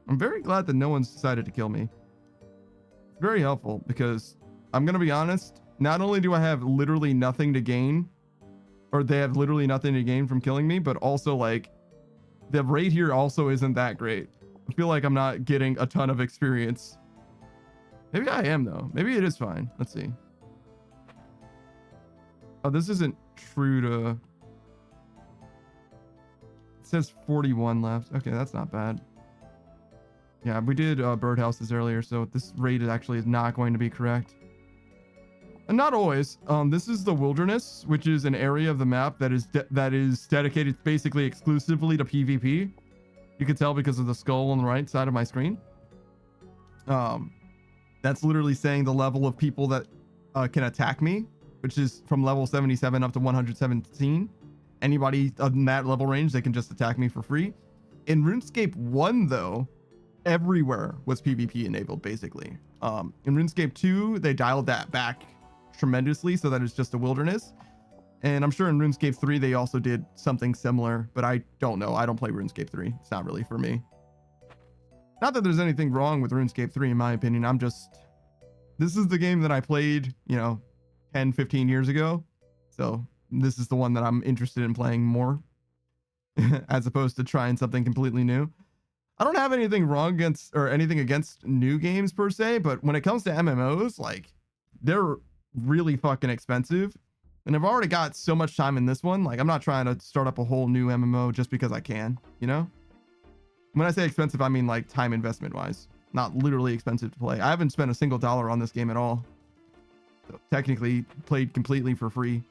I'm very glad that no one's decided to kill me. It's very helpful because I'm going to be honest, not only do I have literally nothing to gain, or they have literally nothing to gain from killing me, but also like the rate here also isn't that great. I feel like I'm not getting a ton of experience. Maybe I am though. Maybe it is fine. Let's see. Oh, this isn't true to... It says 41 left. Okay, that's not bad. Yeah, we did birdhouses earlier, so this rate is not going to be correct. And not always. This is the wilderness, which is an area of the map that is dedicated basically exclusively to PvP. You can tell because of the skull on the right side of my screen. That's literally saying the level of people that can attack me, which is from level 77 up to 117. Anybody in that level range, they can just attack me for free. In RuneScape 1, though, everywhere was PvP enabled, basically. In RuneScape 2, they dialed that back tremendously so that it's just a wilderness. And I'm sure in RuneScape 3 they also did something similar, but I don't know. I don't play RuneScape 3. It's not really for me. Not that there's anything wrong with RuneScape 3 in my opinion. This is the game that I played, 10, 15 years ago. So this is the one that I'm interested in playing more as opposed to trying something completely new. I don't have anything wrong against or anything against new games per se, but when it comes to MMOs, like they're really fucking expensive. And I've already got so much time in this one. Like I'm not trying to start up a whole new MMO just because I can, When I say expensive, I mean like time investment wise, not literally expensive to play. I haven't spent a single dollar on this game at all. So technically played completely for free,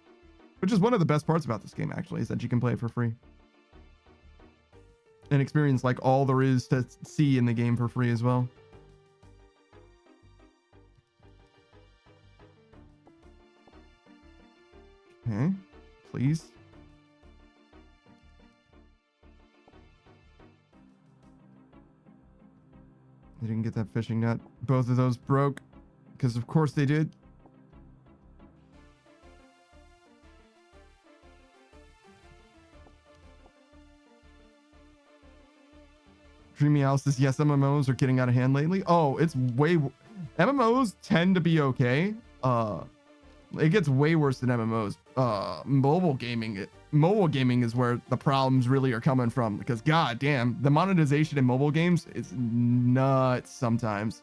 which is one of the best parts about this game actually, is that you can play it for free. And experience like all there is to see in the game for free as well. Okay, please. They didn't get that fishing net. Both of those broke because of course they did. Dreamy House says, yes, MMOs are getting out of hand lately. Oh, it's MMOs tend to be okay. It gets way worse than MMOs. Mobile gaming is where the problems really are coming from, because god damn, the monetization in mobile games is nuts sometimes.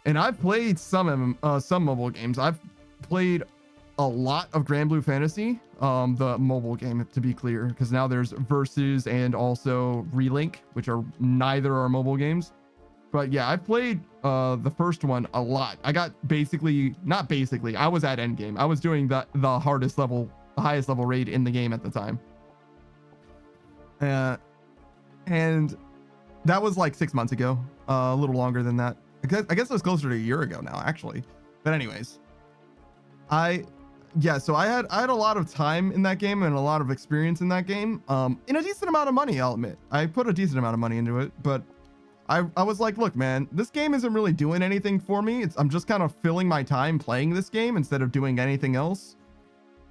And I've played some mobile games. I've played a lot of Grand Blue Fantasy, the mobile game, to be clear, because now there's Versus and also Relink, which are neither are mobile games. But yeah, I played the first one a lot. I got I was at endgame. I was doing the highest level raid in the game at the time. And that was like 6 months ago, a little longer than that. I guess it was closer to a year ago now, actually. But anyways, so I had a lot of time in that game and a lot of experience in that game. In a decent amount of money, I'll admit. I put a decent amount of money into it, but I was like, look, man, this game isn't really doing anything for me. I'm just kind of filling my time playing this game instead of doing anything else.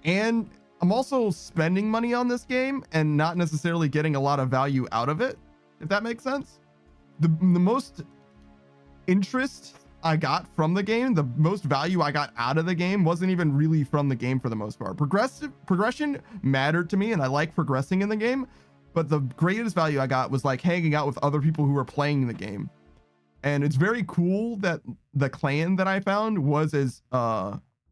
And I'm also spending money on this game and not necessarily getting a lot of value out of it, if that makes sense. The most interest I got from the game, the most value I got out of the game wasn't even really from the game for the most part. Progression mattered to me and I like progressing in the game, but the greatest value I got was like hanging out with other people who were playing the game. And it's very cool that the clan that I found was as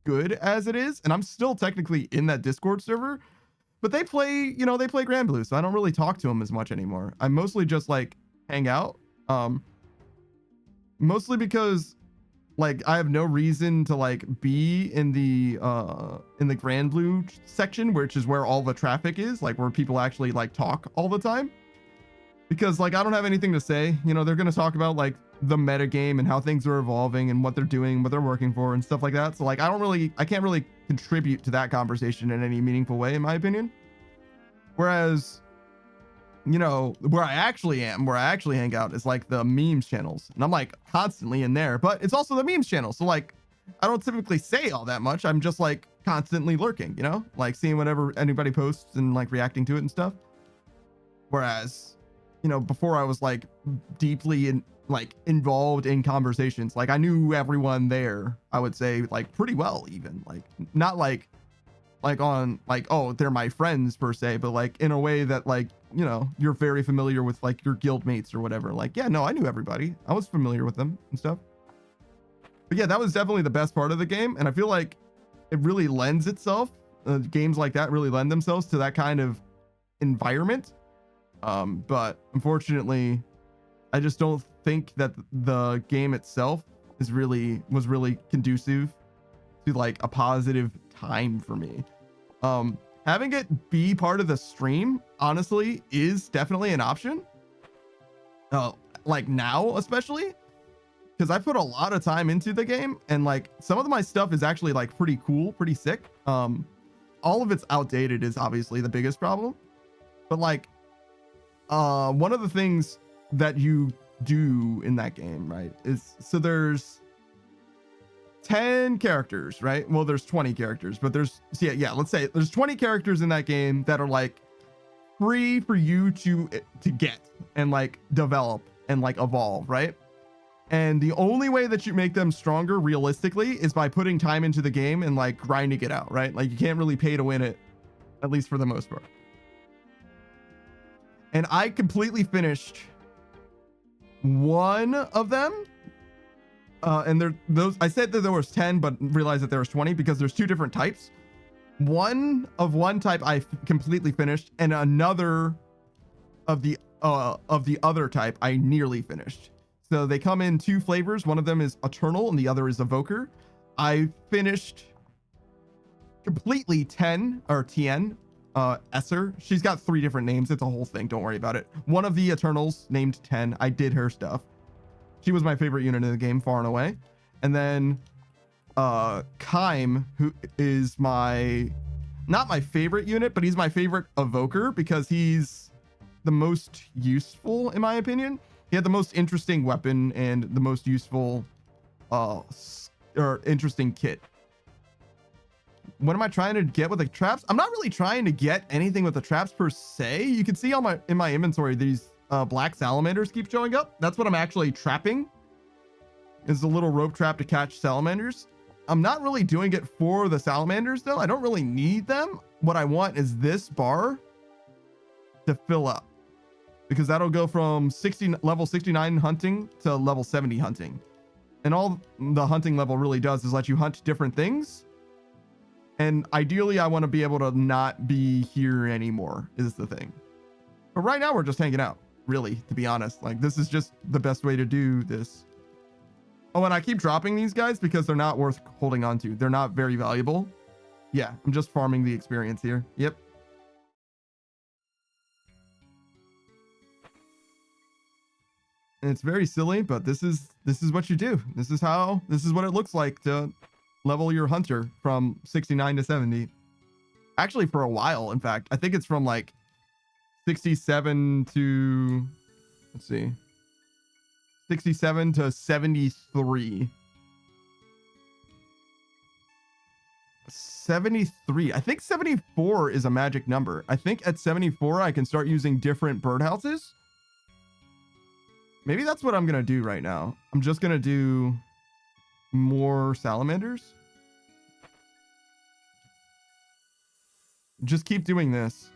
good as it is, and I'm still technically in that Discord server, but they play Grand Blue, so I don't really talk to them as much anymore. I mostly just like hang out, mostly because like I have no reason to like be in the Grand Blue section, which is where all the traffic is, like where people actually like talk all the time, because like I don't have anything to say. They're going to talk about like the meta game and how things are evolving and what they're doing, what they're working for and stuff like that. So like I can't really contribute to that conversation in any meaningful way, in my opinion. Whereas where I actually hang out is like the memes channels, and I'm like constantly in there, but it's also the memes channel. So like, I don't typically say all that much. I'm just like constantly lurking, like seeing whatever anybody posts and like reacting to it and stuff. Whereas, before I was like deeply involved in conversations, like I knew everyone there, I would say like pretty well, even like not like on like, oh, they're my friends per se, but like in a way that like, you're very familiar with like your guild mates or whatever. Like, yeah, no, I knew everybody. I was familiar with them and stuff. But yeah, that was definitely the best part of the game. And I feel like it really lends itself, games like that really lend themselves to that kind of environment. But unfortunately, I just don't think that the game itself was really conducive to like a positive time for me. Having it be part of the stream honestly is definitely an option, like now especially, because I put a lot of time into the game and like some of my stuff is actually like pretty cool, pretty sick. All of it's outdated is obviously the biggest problem, but like one of the things that you do in that game, right, is so there's 10 characters, right? Well, there's 20 characters, but there's, yeah, let's say there's 20 characters in that game that are like free for you to get and like develop and like evolve, right? And the only way that you make them stronger realistically is by putting time into the game and like grinding it out, right? Like you can't really pay to win it, at least for the most part. And I completely finished one of them. And I said that there was 10, but realized that there was 20 because there's two different types. One type I completely finished, and another of the other type I nearly finished. So they come in two flavors. One of them is Eternal and the other is Evoker. I finished completely 10 or Tien, Esser. She's got 3 different names. It's a whole thing. Don't worry about it. One of the Eternals named 10. I did her stuff. She was my favorite unit in the game, far and away. And then Kaim, who is not my favorite unit, but he's my favorite Evoker because he's the most useful, in my opinion. He had the most interesting weapon and the most useful or interesting kit. What am I trying to get with the traps? I'm not really trying to get anything with the traps per se. You can see in my inventory, these black salamanders keep showing up. That's what I'm actually trapping, is a little rope trap to catch salamanders. I'm not really doing it for the salamanders though. I don't really need them. What I want is this bar to fill up, because that'll go from level 69 hunting to level 70 hunting. And all the hunting level really does is let you hunt different things. And ideally I want to be able to not be here anymore is the thing. But right now we're just hanging out, really, to be honest. Like, this is just the best way to do this. Oh, and I keep dropping these guys because they're not worth holding on to. They're not very valuable. Yeah, I'm just farming the experience here. Yep. And it's very silly, but this is what you do. This is what it looks like to level your hunter from 69 to 70. Actually, for a while, in fact. I think it's from like 67 to, let's see, 67 to 73. 73. I think 74 is a magic number. I think at 74, I can start using different birdhouses. Maybe that's what I'm going to do right now. I'm just going to do more salamanders. Just keep doing this.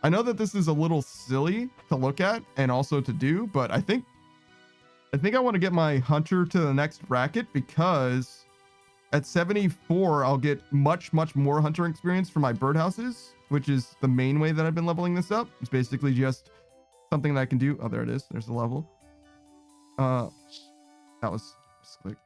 I know that this is a little silly to look at and also to do, but I think I want to get my hunter to the next bracket, because at 74, I'll get much more hunter experience for my birdhouses, which is the main way that I've been leveling this up. It's basically just something that I can do. Oh, there it is. There's the level. That was slick.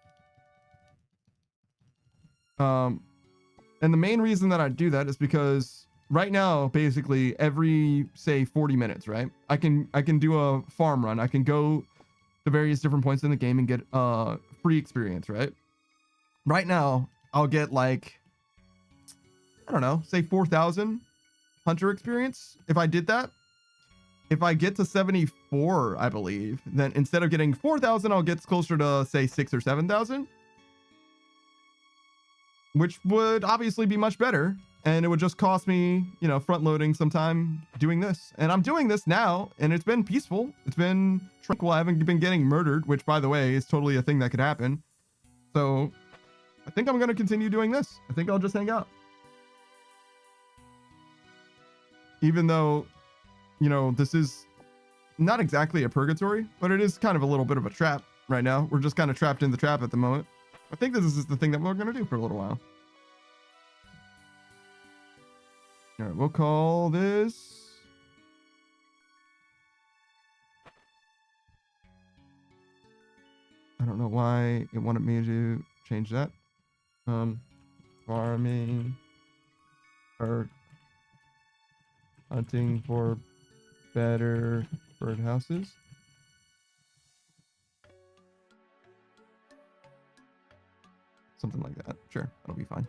And the main reason that I do that is because right now, basically every, say, 40 minutes, right? I can do a farm run. I can go to various different points in the game and get free experience, right? Right now, I'll get like, I don't know, say 4,000 hunter experience if I did that. If I get to 74, I believe, then instead of getting 4,000, I'll get closer to, say, 6,000 or 7,000. Which would obviously be much better. And it would just cost me, you know, front loading some time doing this. And I'm doing this now, and it's been peaceful. It's been tranquil. I haven't been getting murdered, which, by the way, is totally a thing that could happen. So I think I'm going to continue doing this. I think I'll just hang out. Even though, you know, this is not exactly a purgatory, but it is kind of a little bit of a trap right now. We're just kind of trapped in the trap at the moment. I think this is the thing that we're going to do for a little while. All right, we'll call this... I don't know why it wanted me to change that. Farming or hunting for better birdhouses. Something like that. Sure, that'll be fine.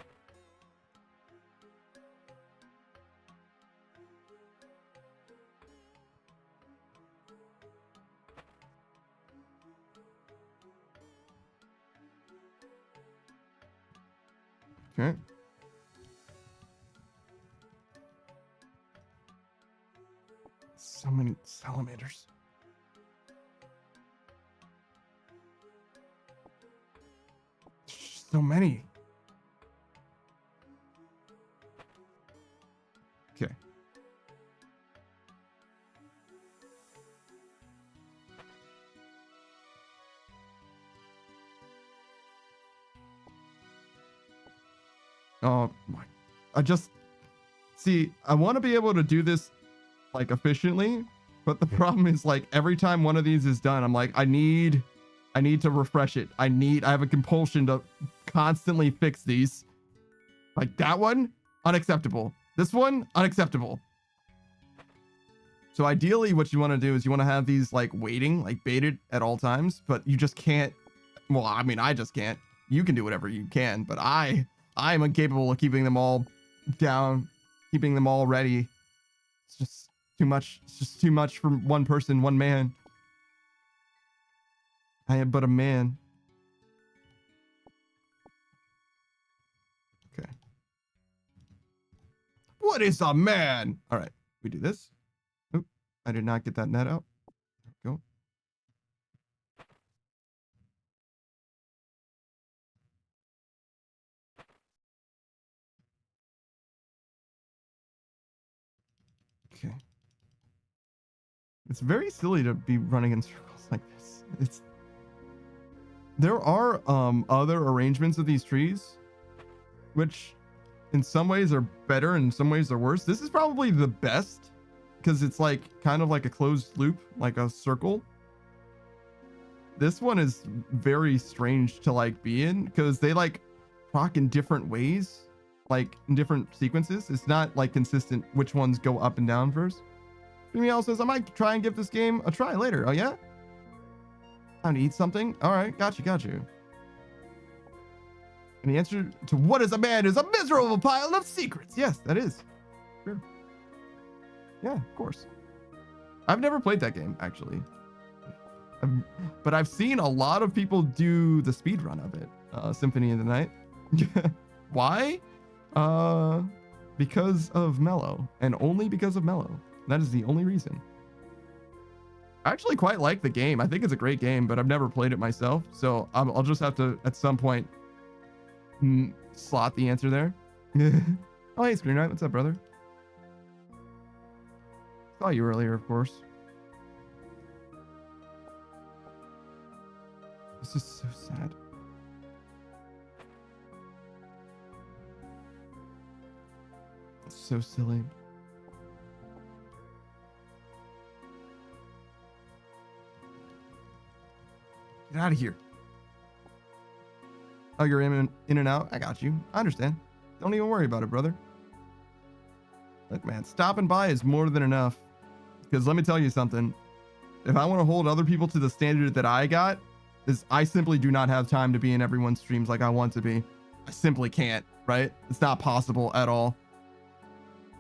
Okay. So many salamanders. So many. Okay. Oh my. I just see, I want to be able to do this like efficiently, but the problem is like every time one of these is done, I'm like, I need to refresh it. I have a compulsion to constantly fix these. Like that one, unacceptable. This one, unacceptable. So ideally what you want to do is you want to have these like waiting, like baited at all times, but you just can't. Well, I mean, I just can't. You can do whatever you can, but I am incapable of keeping them all down, keeping them all ready. It's just too much. It's just too much for one person, one man. I am but a man. Okay. What is a man? All right, we do this. Oop, I did not get that net out. There we go. Okay. It's very silly to be running in circles like this. There are other arrangements of these trees, which in some ways are better and in some ways are worse. This is probably the best because it's like kind of like a closed loop, like a circle. This one is very strange to like be in because they like proc in different ways, like in different sequences. It's not like consistent which ones go up and down first. Meow says, I might try and give this game a try later. Oh yeah? Time to eat something? Alright, got you. And the answer to what is a man is a miserable pile of secrets. Yes, that is. Sure. Yeah, of course. I've never played that game, actually. But I've seen a lot of people do the speed run of it. Symphony of the Night. Why? Because of Mellow. And only because of Mellow. That is the only reason. I actually quite like the game. I think it's a great game, but I've never played it myself. So I'll just have to, at some point, slot the answer there. Oh, hey, Screen Knight. What's up, brother? Saw you earlier, of course. This is so sad. It's so silly. Get out of here. Oh, you're in and out? I got you. I understand. Don't even worry about it, brother. Look, man, stopping by is more than enough. Because let me tell you something. If I want to hold other people to the standard that I got, is I simply do not have time to be in everyone's streams like I want to be. I simply can't, right? It's not possible at all.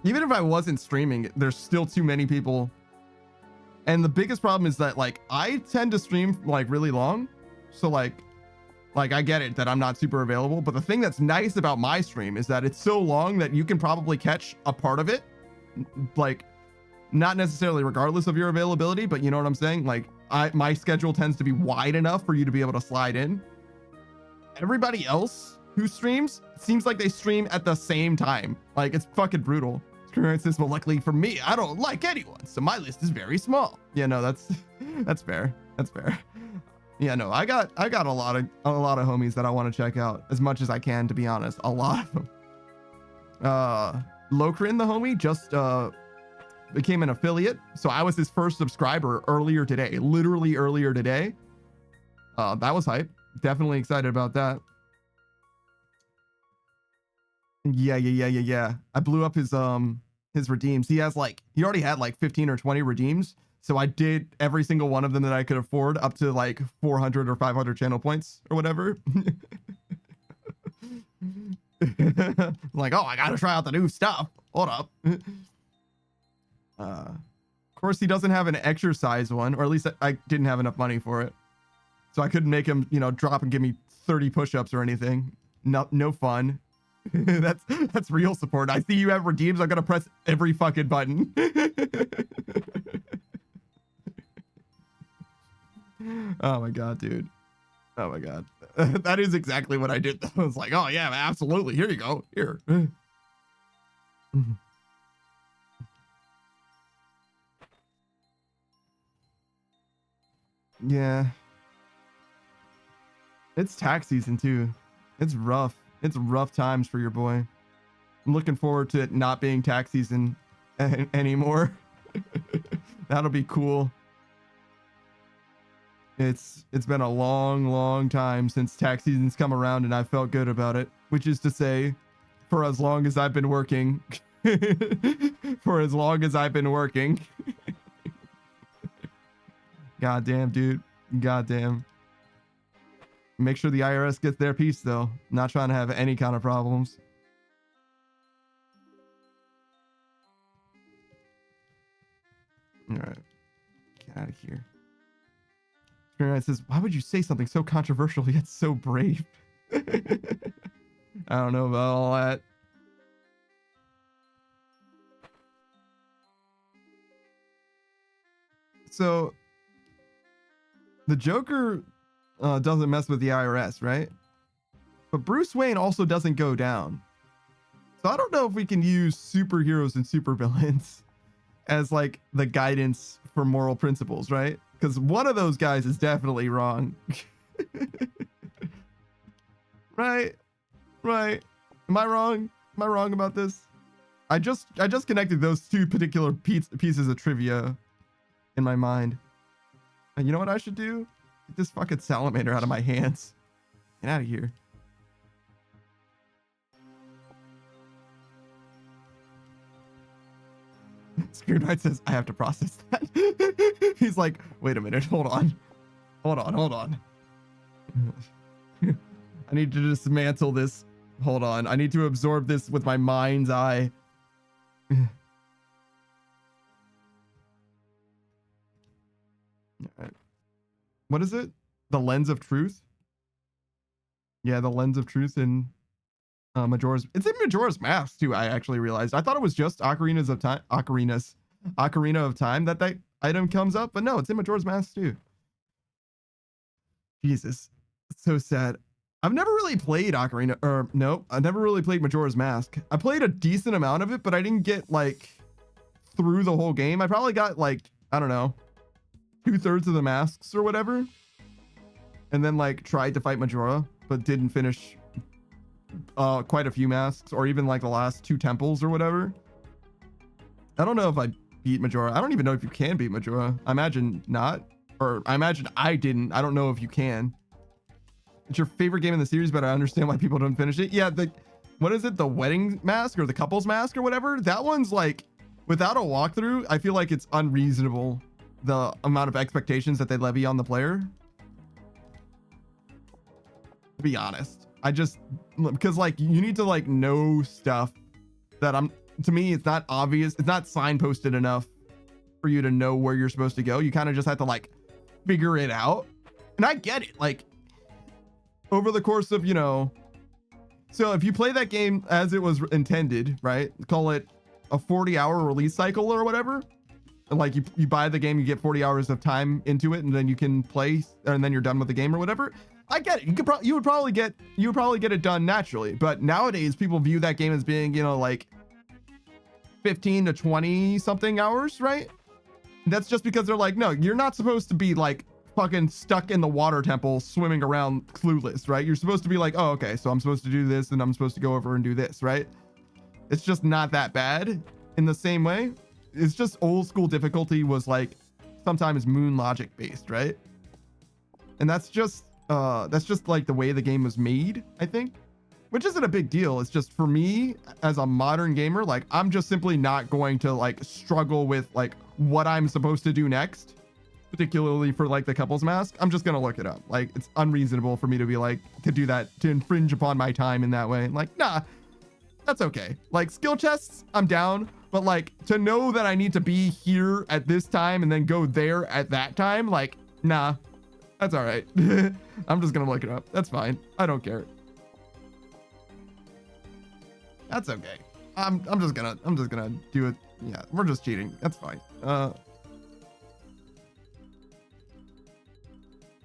Even if I wasn't streaming, there's still too many people. And the biggest problem is that like I tend to stream like really long. So like I get it that I'm not super available, but the thing that's nice about my stream is that it's so long that you can probably catch a part of it. Like not necessarily regardless of your availability, but you know what I'm saying? Like my schedule tends to be wide enough for you to be able to slide in. Everybody else who streams seems like they stream at the same time. Like it's fucking brutal. Says, well, luckily for me, I don't like anyone, so my list is very small. Yeah, no, that's fair. That's fair. Yeah, no, I got a lot of homies that I want to check out as much as I can, to be honest. A lot of them. Lokrin, the homie, just became an affiliate, so I was his first subscriber earlier today, literally earlier today. That was hype. Definitely excited about that. Yeah. I blew up his redeems. He already had like 15 or 20 redeems. So I did every single one of them that I could afford up to like 400 or 500 channel points or whatever. Like, oh, I got to try out the new stuff. Hold up. Of course, he doesn't have an exercise one, or at least I didn't have enough money for it. So I couldn't make him, drop and give me 30 push-ups or anything. No fun. That's real support. I see you have redeems. I'm gonna press every fucking button. Oh my god, dude. Oh my god. That is exactly what I did. I was like, oh yeah, absolutely. Here you go. Here. Yeah. It's tax season too. It's rough. It's rough times for your boy. I'm looking forward to it not being tax season anymore. That'll be cool. It's been a long time since tax season's come around and I felt good about it, which is to say, for as long as I've been working. For as long as I've been working. Goddamn, dude. Goddamn. Make sure the IRS gets their piece, though. I'm not trying to have any kind of problems. All right. Get out of here. Spirit says, why would you say something so controversial yet so brave? I don't know about all that. So, the Joker doesn't mess with the IRS, right? But Bruce Wayne also doesn't go down. So I don't know if we can use superheroes and supervillains as like the guidance for moral principles, right? Because one of those guys is definitely wrong. Right? Right. Am I wrong? Am I wrong about this? I just connected those two particular pieces of trivia in my mind. And you know what I should do? Get this fucking salamander out of my hands. Get out of here. Scream Knight says, I have to process that. He's like, wait a minute, hold on. Hold on. I need to dismantle this. Hold on. I need to absorb this with my mind's eye. Alright. What is it? The lens of truth? Yeah, the lens of truth in Majora's. It's in Majora's Mask too. I actually realized. I thought it was just Ocarina of Time that item comes up, but no, it's in Majora's Mask too. Jesus, it's so sad. I've never really played Ocarina, or no, I never really played Majora's Mask. I played a decent amount of it, but I didn't get like through the whole game. I probably got like, I don't know, 2/3 of the masks or whatever, and then like tried to fight Majora, but didn't finish quite a few masks, or even like the last 2 temples or whatever. I don't know if I beat Majora. I don't even know if you can beat Majora. I imagine not, or I imagine I didn't. I don't know if you can. It's your favorite game in the series, but I understand why people don't finish it. Yeah, what is it? The wedding mask or the couple's mask or whatever? That one's like, without a walkthrough, I feel like it's unreasonable, the amount of expectations that they levy on the player. To be honest, because like you need to like know stuff that to me, it's not obvious. It's not signposted enough for you to know where you're supposed to go. You kind of just have to like figure it out. And I get it. Like, over the course of, so if you play that game as it was intended, right? Call it a 40-hour release cycle or whatever. And like you buy the game, you get 40 hours of time into it, and then you can play, and then you're done with the game or whatever. I get it. You would probably get it done naturally. But nowadays, people view that game as being, like 15 to 20 something hours, right? That's just because they're like, no, you're not supposed to be like fucking stuck in the water temple swimming around clueless, right? You're supposed to be like, oh, okay, so I'm supposed to do this and I'm supposed to go over and do this, right? It's just not that bad in the same way. It's just old school difficulty was like sometimes moon logic based, right? And that's just like the way the game was made, I think, which isn't a big deal. It's just for me as a modern gamer, like I'm just simply not going to like struggle with like what I'm supposed to do next. Particularly for like the couple's mask, I'm just gonna look it up. Like it's unreasonable for me to be like to do that, to infringe upon my time in that way. Like, nah, that's okay. Like skill chests, I'm down, but like to know that I need to be here at this time and then go there at that time, like, nah, that's all right. I'm just gonna look it up. That's fine. I don't care. That's okay. I'm just gonna do it. Yeah, we're just cheating. That's fine.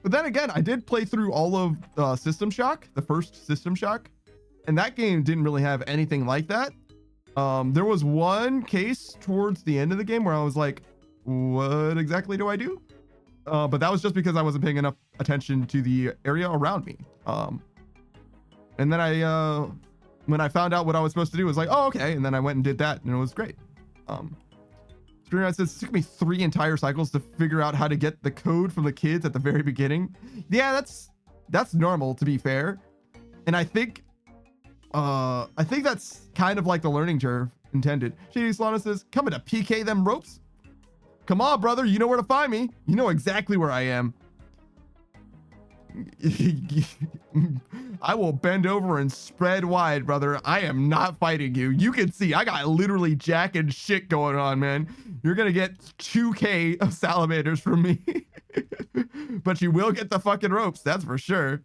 But then again, I did play through all of System Shock, the first System Shock, and that game didn't really have anything like that. There was one case towards the end of the game where I was like, what exactly do I do? But that was just because I wasn't paying enough attention to the area around me. And then when I found out what I was supposed to do, I was like, oh, okay. And then I went and did that, and it was great. Screenwriter says it took me 3 entire cycles to figure out how to get the code from the kids at the very beginning. Yeah, that's normal, to be fair. And I think that's kind of like the learning curve intended. Shady Solana says, coming to PK them ropes? Come on, brother. You know where to find me. You know exactly where I am. I will bend over and spread wide, brother. I am not fighting you. You can see I got literally jack and shit going on, man. You're gonna get 2K of salamanders from me. But you will get the fucking ropes, that's for sure.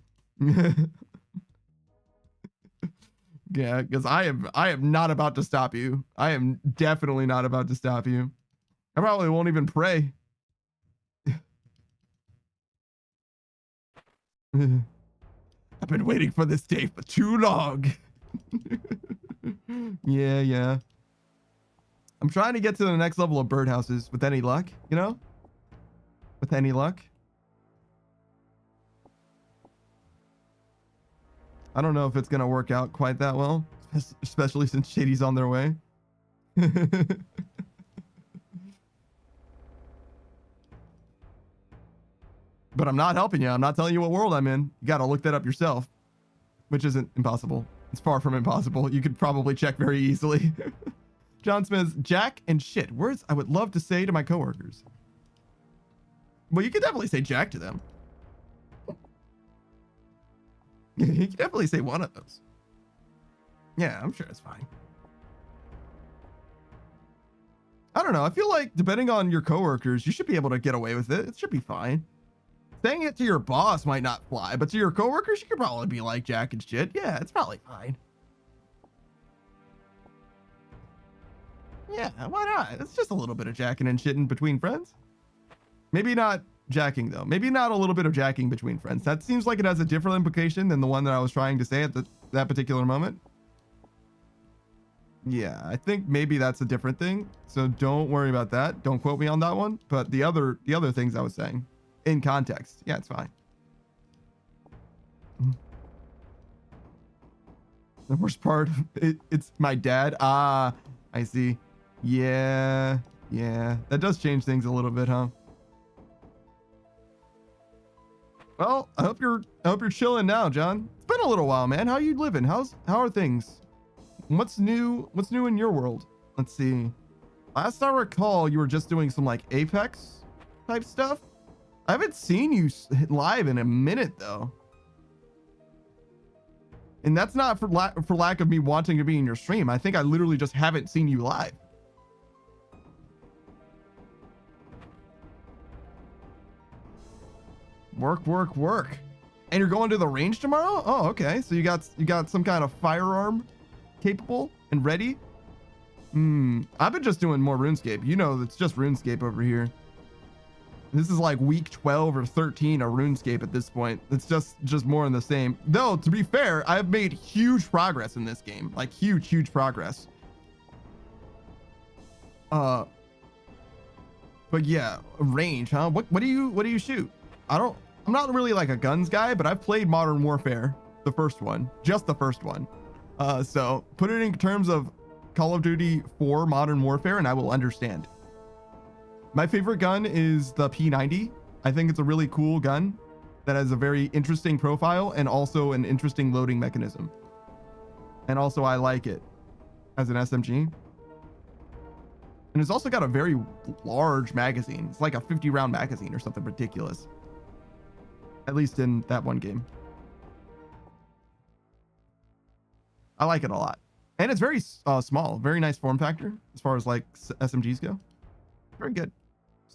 Yeah, because I am not about to stop you. I am definitely not about to stop you. I probably won't even pray. I've been waiting for this day for too long. Yeah. I'm trying to get to the next level of birdhouses with any luck, you know? With any luck. I don't know if it's going to work out quite that well, especially since Shady's on their way. But I'm not helping you. I'm not telling you what world I'm in. You got to look that up yourself, which isn't impossible. It's far from impossible. You could probably check very easily. John Smith, Jack and shit. Words I would love to say to my coworkers. Well, you could definitely say Jack to them. You can definitely say one of those. Yeah, I'm sure it's fine. I don't know. I feel like depending on your coworkers, you should be able to get away with it. It should be fine. Saying it to your boss might not fly, but to your coworkers, you could probably be like Jack and shit. Yeah, it's probably fine. Yeah, why not? It's just a little bit of jacking and shitting between friends. Maybe not jacking, though. Maybe not a little bit of jacking between friends. That seems like it has a different implication than the one that I was trying to say at that particular moment. Yeah, I think maybe that's a different thing. So don't worry about that. Don't quote me on that one. But the other things I was saying in context, yeah, it's fine. The worst part, it's my dad. Ah, I see. Yeah. That does change things a little bit, huh? Well, I hope you're chilling now, John. It's been a little while, man. How you living? How are things? What's new in your world? Let's see. Last I recall, you were just doing some like Apex type stuff. I haven't seen you live in a minute though. And that's not for lack of me wanting to be in your stream. I think I literally just haven't seen you live. Work. And you're going to the range tomorrow? Oh, okay. So you got some kind of firearm capable and ready? I've been just doing more RuneScape. You know, it's just RuneScape over here. This is like week 12 or 13 of RuneScape at this point. It's just more in the same. Though, to be fair, I've made huge progress in this game. Like huge progress. But yeah, range, huh? What do you shoot? I'm not really like a guns guy, but I've played Modern Warfare, the first one, just the first one. So put it in terms of Call of Duty 4 Modern Warfare and I will understand. My favorite gun is the P90. I think it's a really cool gun that has a very interesting profile and also an interesting loading mechanism. And also I like it as an SMG. And it's also got a very large magazine. It's like a 50 round magazine or something ridiculous. At least in that one game. I like it a lot. And it's very small, very nice form factor as far as like SMGs go. Very good.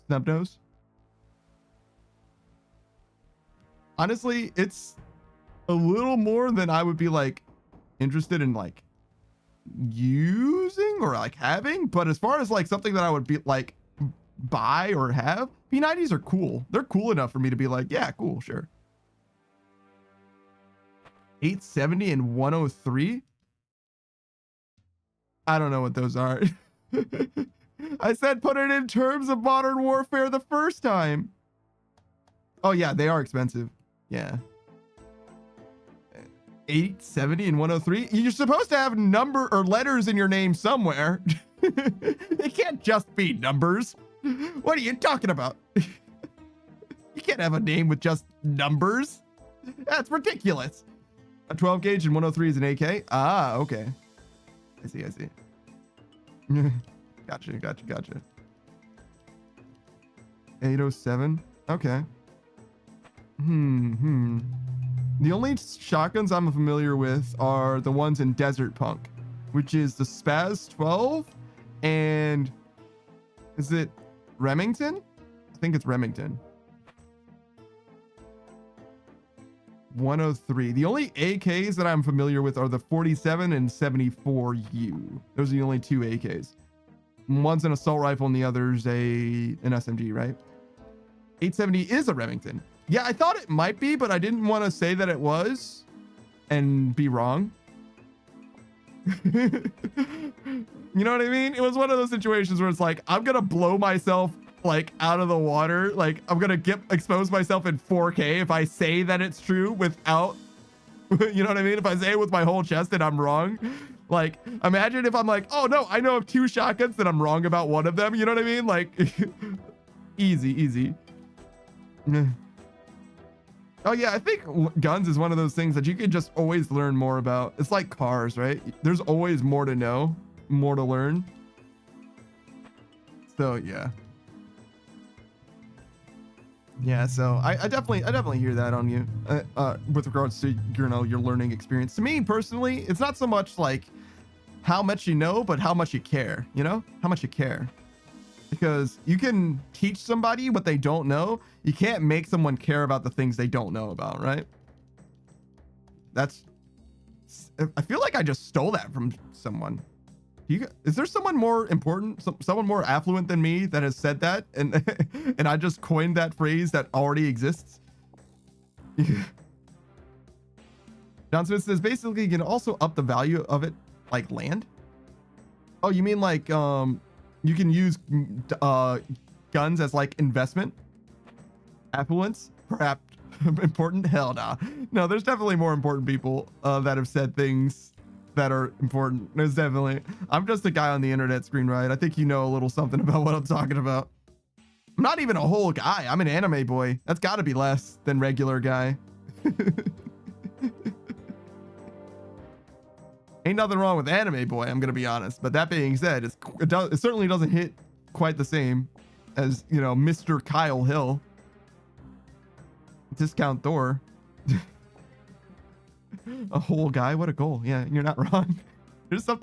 Snub nose. Honestly, it's a little more than I would be like interested in like using or like having, but as far as like something that I would be like buy or have, P90s are cool. They're cool enough for me to be like, yeah, cool, sure. 870 and 103. I don't know what those are. I said put it in terms of Modern Warfare the first time. Oh yeah, they are expensive. Yeah. 870 and 103. You're supposed to have number or letters in your name somewhere. It can't just be numbers. What are you talking about? You can't have a name with just numbers. That's ridiculous. A 12 gauge and 103 is an AK. Ah, okay. I see. Gotcha. 807. Okay. The only shotguns I'm familiar with are the ones in Desert Punk, which is the Spaz 12 and is it Remington? I think it's Remington. 103. The only AKs that I'm familiar with are the 47 and 74U. Those are the only two AKs. One's an assault rifle and the other's an SMG, right? 870 is a Remington. Yeah, I thought it might be, but I didn't want to say that it was and be wrong. You know what I mean? It was one of those situations where it's like, I'm going to blow myself like out of the water. Like I'm going to expose myself in 4K if I say that it's true without, you know what I mean? If I say it with my whole chest and I'm wrong, like imagine if I'm like, oh no, I know of 2 shotguns that I'm wrong about one of them. You know what I mean? Like easy. Oh yeah, I think guns is one of those things that you can just always learn more about. It's like cars, right? There's always more to know, more to learn. So yeah. Yeah, so I definitely hear that on you with regards to your learning experience. To me personally, it's not so much like how much you know, but how much you care, you know? How much you care. Because you can teach somebody what they don't know. You can't make someone care about the things they don't know about, right? I feel like I just stole that from someone. Is there someone more important, someone more affluent than me that has said that? And and I just coined that phrase that already exists? John Smith says basically you can also up the value of it like land. Oh, you mean like you can use guns as like investment? Affluence? Perhaps important? Hell nah. No, there's definitely more important people that have said things that are important. There's definitely. I'm just a guy on the internet screen, right? I think you know a little something about what I'm talking about. I'm not even a whole guy. I'm an anime boy. That's got to be less than regular guy. Ain't nothing wrong with anime boy, I'm gonna be honest. But that being said, it certainly doesn't hit quite the same as, you know, Mr. Kyle Hill. Discount Thor. A whole guy, what a goal. Yeah, you're not wrong. There's some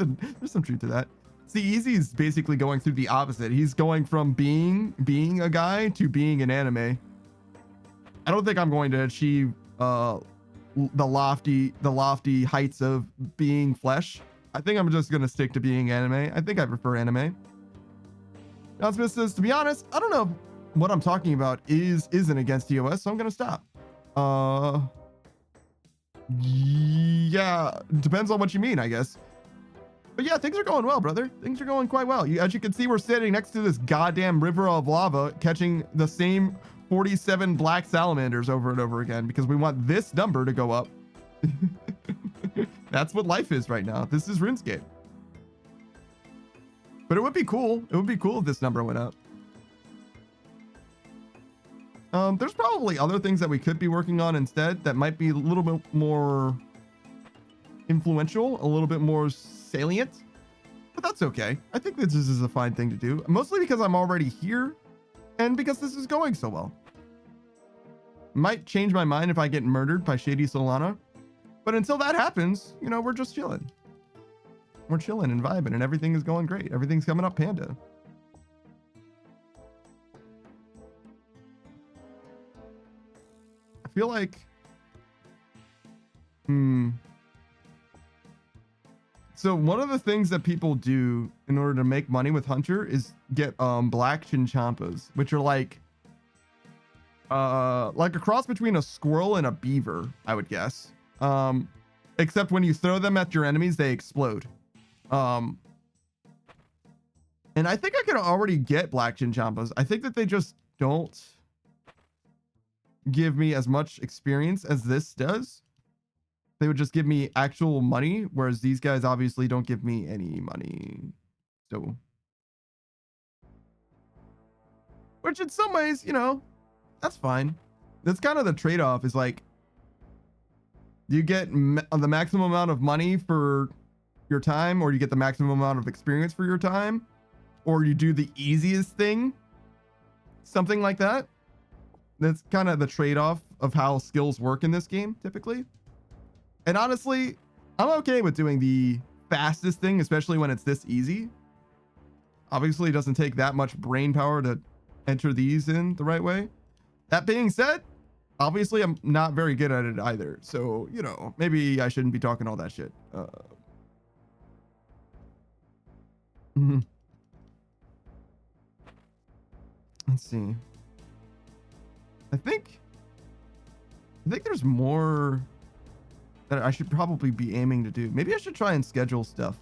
truth to that. See, Easy is basically going through the opposite. He's going from being a guy to being an anime. I don't think I'm going to achieve the lofty heights of being flesh. I think I'm just gonna stick to being anime. I think I prefer anime. John Smith says, to be honest, I don't know what I'm talking about isn't against TOS, so I'm gonna stop. Yeah, depends on what you mean, I guess. But yeah, things are going well, brother. Things are going quite well. As you can see, we're sitting next to this goddamn river of lava, catching the same 47 black salamanders over and over again because we want this number to go up. That's what life is right now. This is RuneScape. But it would be cool. It would be cool if this number went up. There's probably other things that we could be working on instead that might be a little bit more influential, a little bit more salient, but that's okay. I think this is a fine thing to do, mostly because I'm already here and because this is going so well. Might change my mind if I get murdered by Shady Solana, but until that happens, you know, we're just chilling. We're chilling and vibing and everything is going great. Everything's coming up Panda. I feel like So one of the things that people do in order to make money with Hunter is get black chinchompas, which are like a cross between a squirrel and a beaver, I would guess. Except when you throw them at your enemies, they explode. And I think I can already get black chinchompas. I think that they just don't give me as much experience as this does. They would just give me actual money, whereas these guys obviously don't give me any money. So, which in some ways, you know, that's fine. That's kind of the trade-off, is like, you get the maximum amount of money for your time, or you get the maximum amount of experience for your time, or you do the easiest thing, something like that. That's kind of the trade-off of how skills work in this game, typically. And honestly, I'm okay with doing the fastest thing, especially when it's this easy. Obviously, it doesn't take that much brain power to enter these in the right way. That being said, obviously, I'm not very good at it either. So, you know, maybe I shouldn't be talking all that shit. Let's see. I think there's more that I should probably be aiming to do. Maybe I should try and schedule stuff.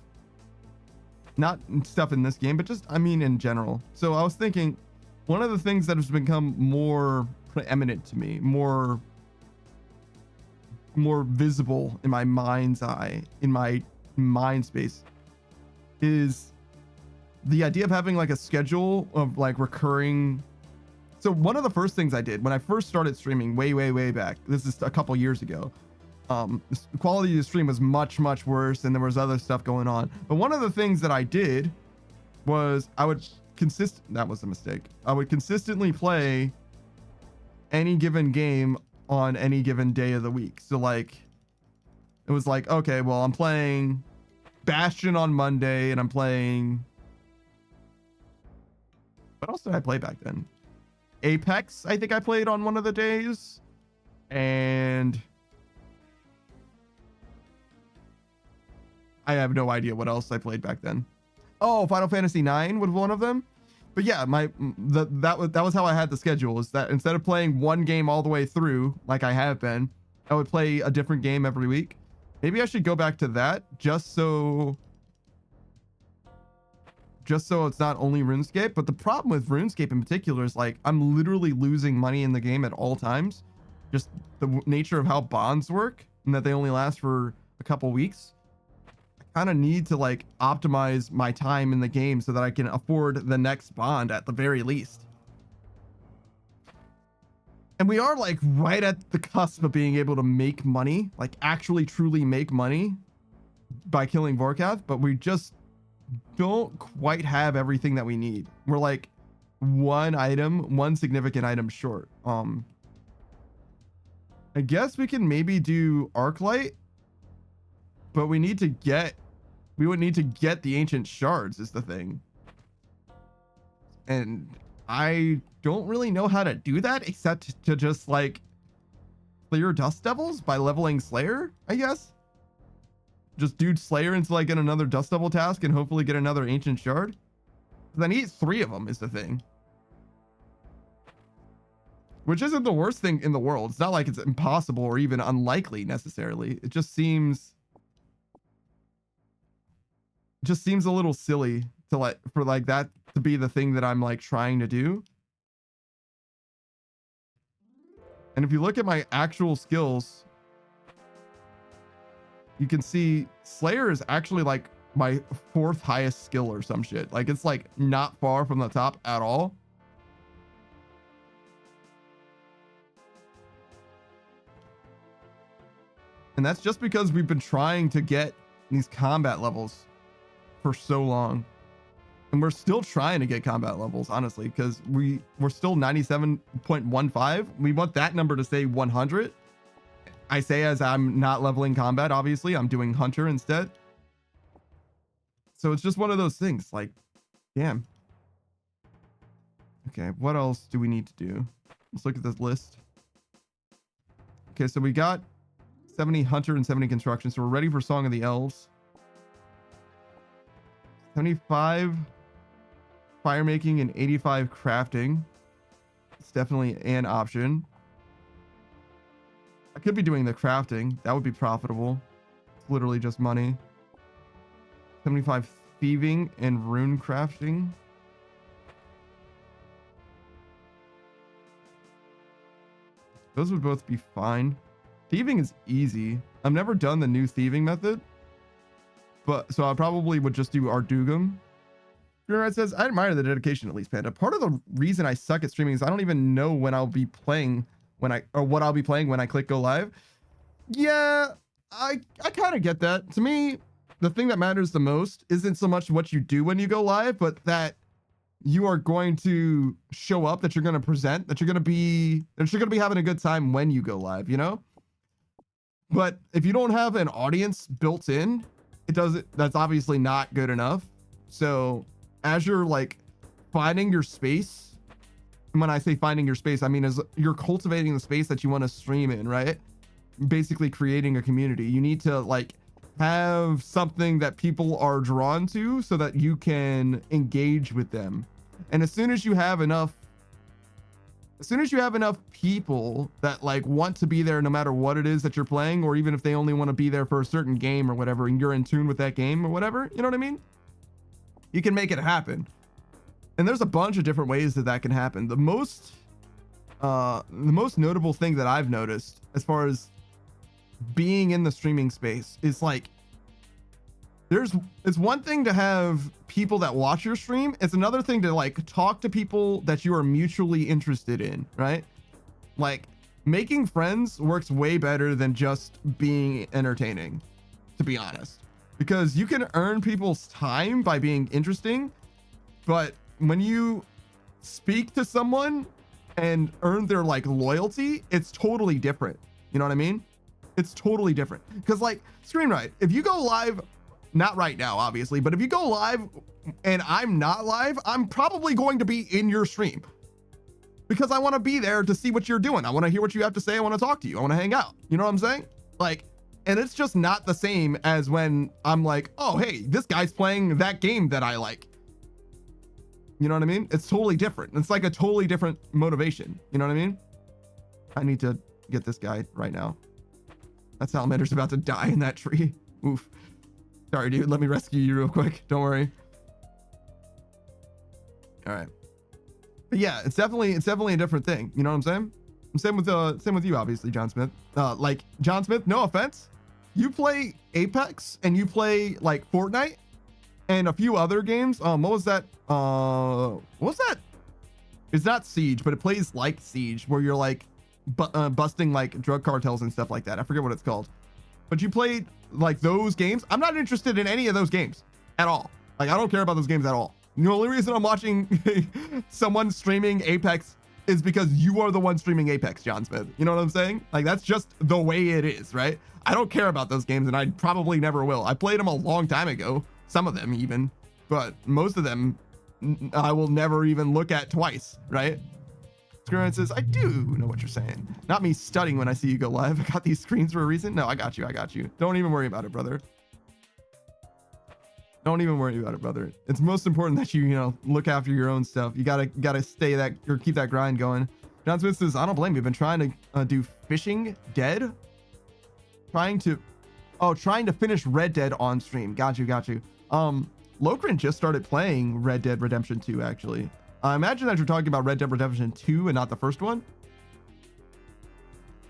Not stuff in this game, but just, I mean, in general. So I was thinking, one of the things that has become more preeminent to me, more visible in my mind's eye, in my mind space, is the idea of having like a schedule of like recurring. So one of the first things I did when I first started streaming way back, this is a couple years ago, the quality of the stream was much worse, and there was other stuff going on. But one of the things that I did was I would that was a mistake. I would consistently play any given game on any given day of the week. So like, it was like, okay, well, I'm playing Bastion on Monday, and I'm playing, what else did I play back then? Apex, I think I played on one of the days, and I have no idea what else I played back then. Oh, Final Fantasy 9 was one of them. But yeah, that was how I had the schedule, is that instead of playing one game all the way through like I have been, I would play a different game every week. Maybe I should go back to that just so it's not only RuneScape. But the problem with RuneScape in particular is like I'm literally losing money in the game at all times. Just the nature of how bonds work, and that they only last for a couple weeks. I kind of need to like optimize my time in the game so that I can afford the next bond at the very least. And we are like right at the cusp of being able to make money, like actually truly make money by killing Vorkath, but we just don't quite have everything that we need. We're like one significant item short. I guess we can maybe do Arclight, but we would need to get the ancient shards is the thing. And I don't really know how to do that except to just like clear Dust Devils by leveling Slayer, I guess. Just do Slayer until I get another Dust Devil task and hopefully get another ancient shard. I need 3 of them is the thing. Which isn't the worst thing in the world. It's not like it's impossible or even unlikely necessarily. It just seems a little silly to like for like that to be the thing that I'm like trying to do. And if you look at my actual skills, you can see Slayer is actually like my 4th highest skill or some shit. Like it's like not far from the top at all. And that's just because we've been trying to get these combat levels for so long. And we're still trying to get combat levels, honestly, because we're still 97.15. We want that number to say 100. I say as I'm not leveling combat, obviously. I'm doing Hunter instead. So it's just one of those things, like, damn. Okay, what else do we need to do? Let's look at this list. Okay, so we got 70 Hunter and 70 Construction, so we're ready for Song of the Elves. 75 fire making and 85 crafting. It's definitely an option. I could be doing the crafting. That would be profitable. It's literally just money. 75 thieving and rune crafting. Those would both be fine. Thieving is easy. I've never done the new thieving method, but so I probably would just do Ardugum. Greenride says, I admire the dedication, at least, Panda. Part of the reason I suck at streaming is I don't even know when I'll be playing what I'll be playing when I click go live. Yeah, I kind of get that. To me, the thing that matters the most isn't so much what you do when you go live, but that you are going to show up, that you're going to present, that you're going to be having a good time when you go live, you know? But if you don't have an audience built in, that's obviously not good enough. So as you're like finding your space, and when I say finding your space, I mean as you're cultivating the space that you want to stream in, right? Basically creating a community. You need to like have something that people are drawn to so that you can engage with them. And as soon as you have enough people that like want to be there no matter what it is that you're playing, or even if they only want to be there for a certain game or whatever, and you're in tune with that game or whatever, you know what I mean? You can make it happen. And there's a bunch of different ways that can happen. The most notable thing that I've noticed as far as being in the streaming space is like, it's one thing to have people that watch your stream. It's another thing to like talk to people that you are mutually interested in, right? Like making friends works way better than just being entertaining, to be honest, because you can earn people's time by being interesting. But when you speak to someone and earn their like loyalty, it's totally different. You know what I mean? It's totally different. Because like Screenwrite, if you go live, not right now, obviously, but if you go live and I'm not live, I'm probably going to be in your stream because I want to be there to see what you're doing. I want to hear what you have to say. I want to talk to you. I want to hang out. You know what I'm saying? Like, and it's just not the same as when I'm like, oh, hey, this guy's playing that game that I like. You know what I mean? It's totally different. It's like a totally different motivation. You know what I mean? I need to get this guy right now. That salamander's about to die in that tree. Oof. Sorry, dude. Let me rescue you real quick. Don't worry. All right. But yeah, it's definitely a different thing. You know what I'm saying? Same with you, obviously, John Smith. Like John Smith, no offense. You play Apex and you play like Fortnite and a few other games. What was that? What was that? It's not Siege, but it plays like Siege, where you're like busting like drug cartels and stuff like that. I forget what it's called. But you played like those games. I'm not interested in any of those games at all. Like, I don't care about those games at all. The only reason I'm watching someone streaming Apex is because you are the one streaming Apex, John Smith. You know what I'm saying? Like, that's just the way it is, right? I don't care about those games, and I probably never will. I played them a long time ago, some of them even, but most of them I will never even look at twice, right? Screen says, I do know what you're saying. Not me studying when I see you go live. I got these screens for a reason. No, I got you. Don't even worry about it, brother. Don't even worry about it, brother. It's most important that you look after your own stuff. You gotta stay that, or keep that grind going. John Smith says, I don't blame you. I've been trying to do Fishing Dead. Trying to finish Red Dead on stream. Got you. Lokrin just started playing Red Dead Redemption 2, actually. I imagine that you're talking about Red Dead Redemption 2 and not the first one.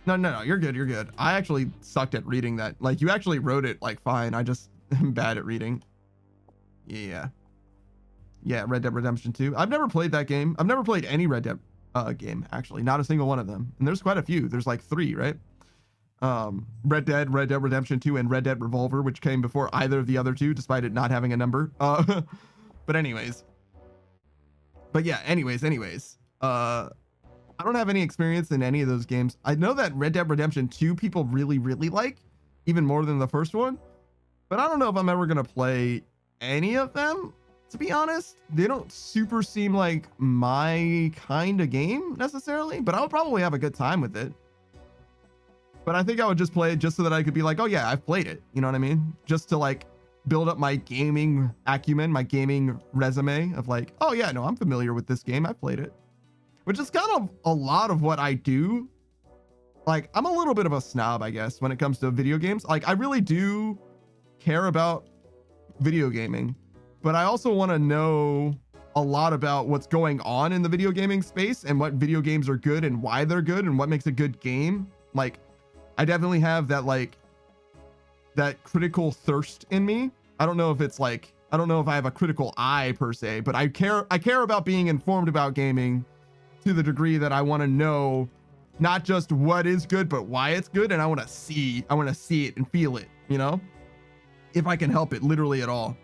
No, you're good. I actually sucked at reading that. Like, you actually wrote it like fine. I just am bad at reading. Yeah, Red Dead Redemption 2. I've never played that game. I've never played any Red Dead game, actually. Not a single one of them. And there's quite a few. There's like 3, right? Red Dead Redemption 2, and Red Dead Revolver, which came before either of the other two, despite it not having a number. But anyways. I don't have any experience in any of those games. I know that Red Dead Redemption 2 people really, really like, even more than the first one. But I don't know if I'm ever going to play any of them, to be honest. They don't super seem like my kind of game necessarily, but I'll probably have a good time with it. But I think I would just play it just so that I could be like, oh yeah, I've played it. You know what I mean? Just to like build up my gaming acumen, my gaming resume of like, oh yeah, no, I'm familiar with this game. I played it, which is kind of a lot of what I do. Like, I'm a little bit of a snob, I guess, when it comes to video games. Like, I really do care about video gaming, but I also want to know a lot about what's going on in the video gaming space and what video games are good and why they're good and what makes a good game. Like, I definitely have that, like, that critical thirst in me. I don't know if it's like, I don't know if I have a critical eye per se, but I care about being informed about gaming to the degree that I want to know not just what is good, but why it's good. And I want to see it and feel it, you know, if I can help it literally at all.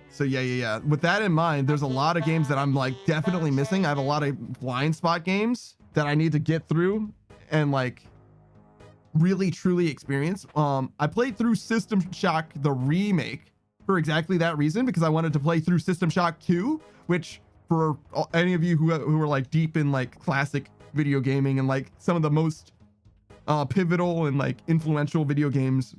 So yeah. With that in mind, there's a lot of games that I'm like definitely missing. I have a lot of blind spot games that I need to get through and like really truly experience. I played through System Shock the remake for exactly that reason, because I wanted to play through System Shock 2, which for any of you who are like deep in like classic video gaming and like some of the most pivotal and like influential video games,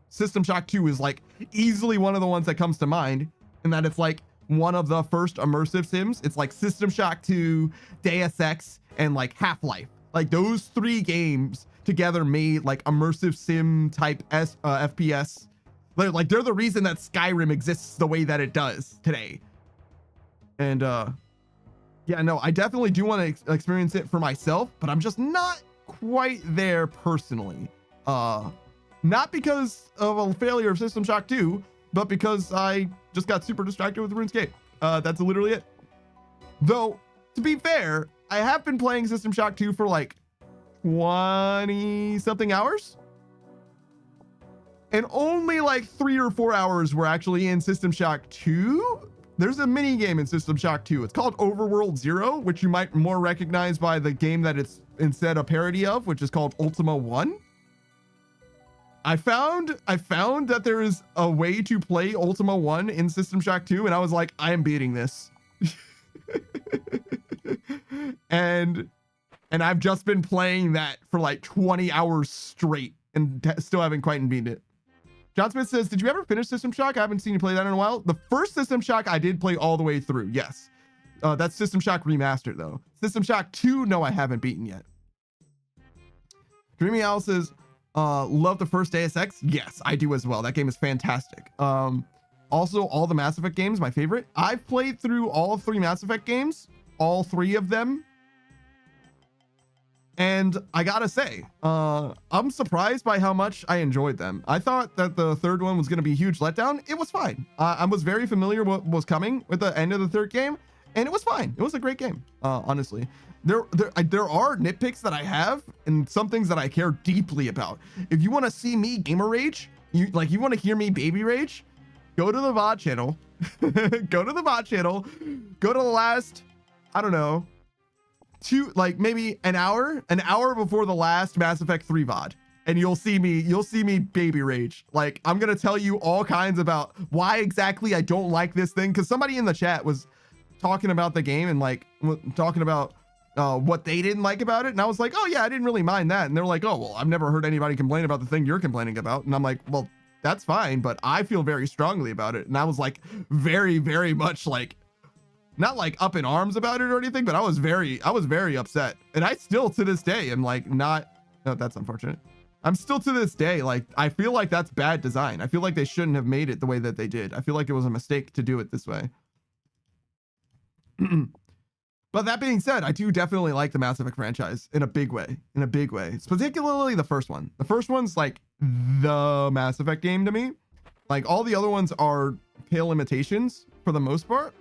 System Shock 2 is like easily one of the ones that comes to mind, and that it's like one of the first immersive sims. It's like System Shock 2, Deus Ex, and like Half-Life. Like those 3 games together made like immersive sim type FPS. Like they're the reason that Skyrim exists the way that it does today. And yeah, no, I definitely do want to experience it for myself, but I'm just not quite there personally. Not because of a failure of System Shock 2, but because I just got super distracted with RuneScape. That's literally it. Though, to be fair, I have been playing System Shock 2 for like 20 something hours, and only like 3 or 4 hours were actually in System Shock 2. There's a mini game in System Shock 2. It's called Overworld Zero, which you might more recognize by the game that it's instead a parody of, which is called Ultima 1. I found that there is a way to play Ultima 1 in System Shock 2, and I was like, I am beating this. and I've just been playing that for like 20 hours straight and still haven't quite beaten it. John Smith says, did you ever finish System Shock? I haven't seen you play that in a while. The first System Shock I did play all the way through. Yes. That's System Shock Remastered though. System Shock 2, no, I haven't beaten yet. Dreamy Owl says, love the first Deus Ex. Yes, I do as well. That game is fantastic. Also, all the Mass Effect games, my favorite. I've played through all 3 Mass Effect games, all 3 of them. And I gotta say, I'm surprised by how much I enjoyed them. I thought that the 3rd one was going to be a huge letdown. It was fine. I was very familiar with what was coming with the end of the 3rd game, and it was fine. It was a great game, honestly. There are nitpicks that I have and some things that I care deeply about. If you want to see me gamer rage, you want to hear me baby rage, go to the VOD channel. Go to the VOD channel. Go to the last, I don't know, maybe an hour before the last Mass Effect 3 VOD, and you'll see me baby rage. Like, I'm gonna tell you all kinds about why exactly I don't like this thing, because somebody in the chat was talking about the game and like talking about what they didn't like about it, and I was like, oh yeah, I didn't really mind that, and they're like, oh well, I've never heard anybody complain about the thing you're complaining about, and I'm like, well, that's fine, but I feel very strongly about it. And I was like very, very much like, not like up in arms about it or anything, but I was very upset. And I still to this day am like, no, that's unfortunate. I'm still to this day, like, I feel like that's bad design. I feel like they shouldn't have made it the way that they did. I feel like it was a mistake to do it this way. But that being said, I do definitely like the Mass Effect franchise in a big way, It's particularly the first one. The first one's like the Mass Effect game to me. Like, all the other ones are pale imitations for the most part.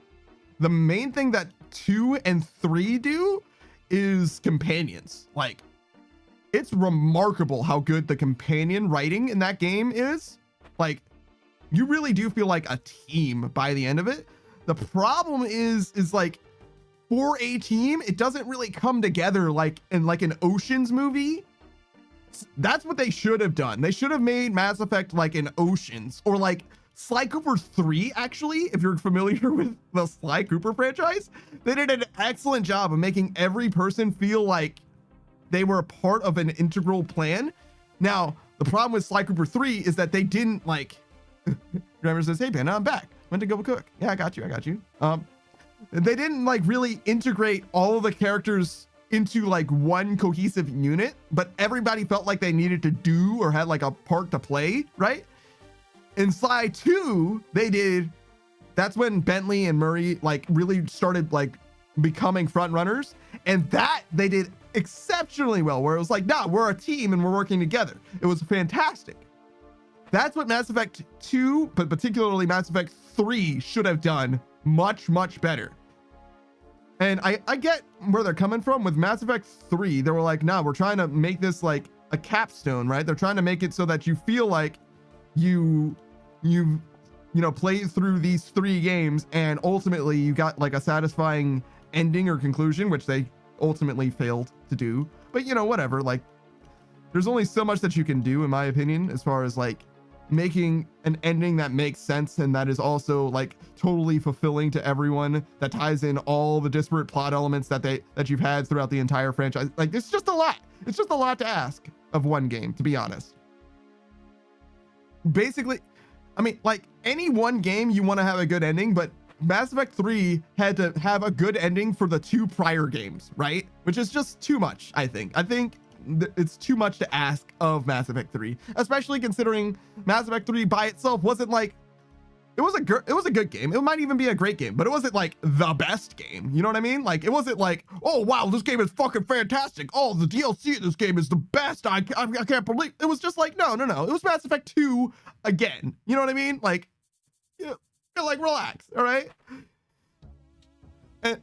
The main thing that 2 and 3 do is companions. Like, it's remarkable how good the companion writing in that game is. Like, you really do feel like a team by the end of it. The problem is like, for a team, it doesn't really come together like in like an Oceans movie. That's what they should have done. They should have made Mass Effect like an Oceans, or like Sly Cooper 3, actually, if you're familiar with the Sly Cooper franchise. They did an excellent job of making every person feel like they were a part of an integral plan. Now, the problem with Sly Cooper 3 is that they didn't like Grammar says, hey, Panda, I'm back. Went to go cook. Yeah, I got you. They didn't like really integrate all of the characters into like one cohesive unit, but everybody felt like they needed to do or had like a part to play, right? In Sly 2, they did. That's when Bentley and Murray like really started like becoming front runners, and that they did exceptionally well, where it was like, nah, we're a team and we're working together. It was fantastic. That's what Mass Effect 2, but particularly Mass Effect 3 should have done much, much better. And I get where they're coming from. With Mass Effect 3, they were like, nah, we're trying to make this like a capstone, right? They're trying to make it so that you feel like you've played through these 3 games and ultimately you got like a satisfying ending or conclusion, which they ultimately failed to do. But whatever, like there's only so much that you can do, in my opinion, as far as like making an ending that makes sense and that is also like totally fulfilling to everyone, that ties in all the disparate plot elements that you've had throughout the entire franchise. Like it's just a lot to ask of one game, to be honest. Basically, I mean, like any one game you want to have a good ending, but Mass Effect 3 had to have a good ending for the 2 prior games, right? Which is just too much, I think. It's too much to ask of Mass Effect 3, especially considering Mass Effect 3 by itself wasn't like, it was a good game. It might even be a great game, but it wasn't like the best game. You know what I mean? Like it wasn't like, oh wow, this game is fucking fantastic. Oh, the DLC in this game is the best. I can't believe. It was just like, no. It was Mass Effect 2 again. You know what I mean? Like, like relax, all right?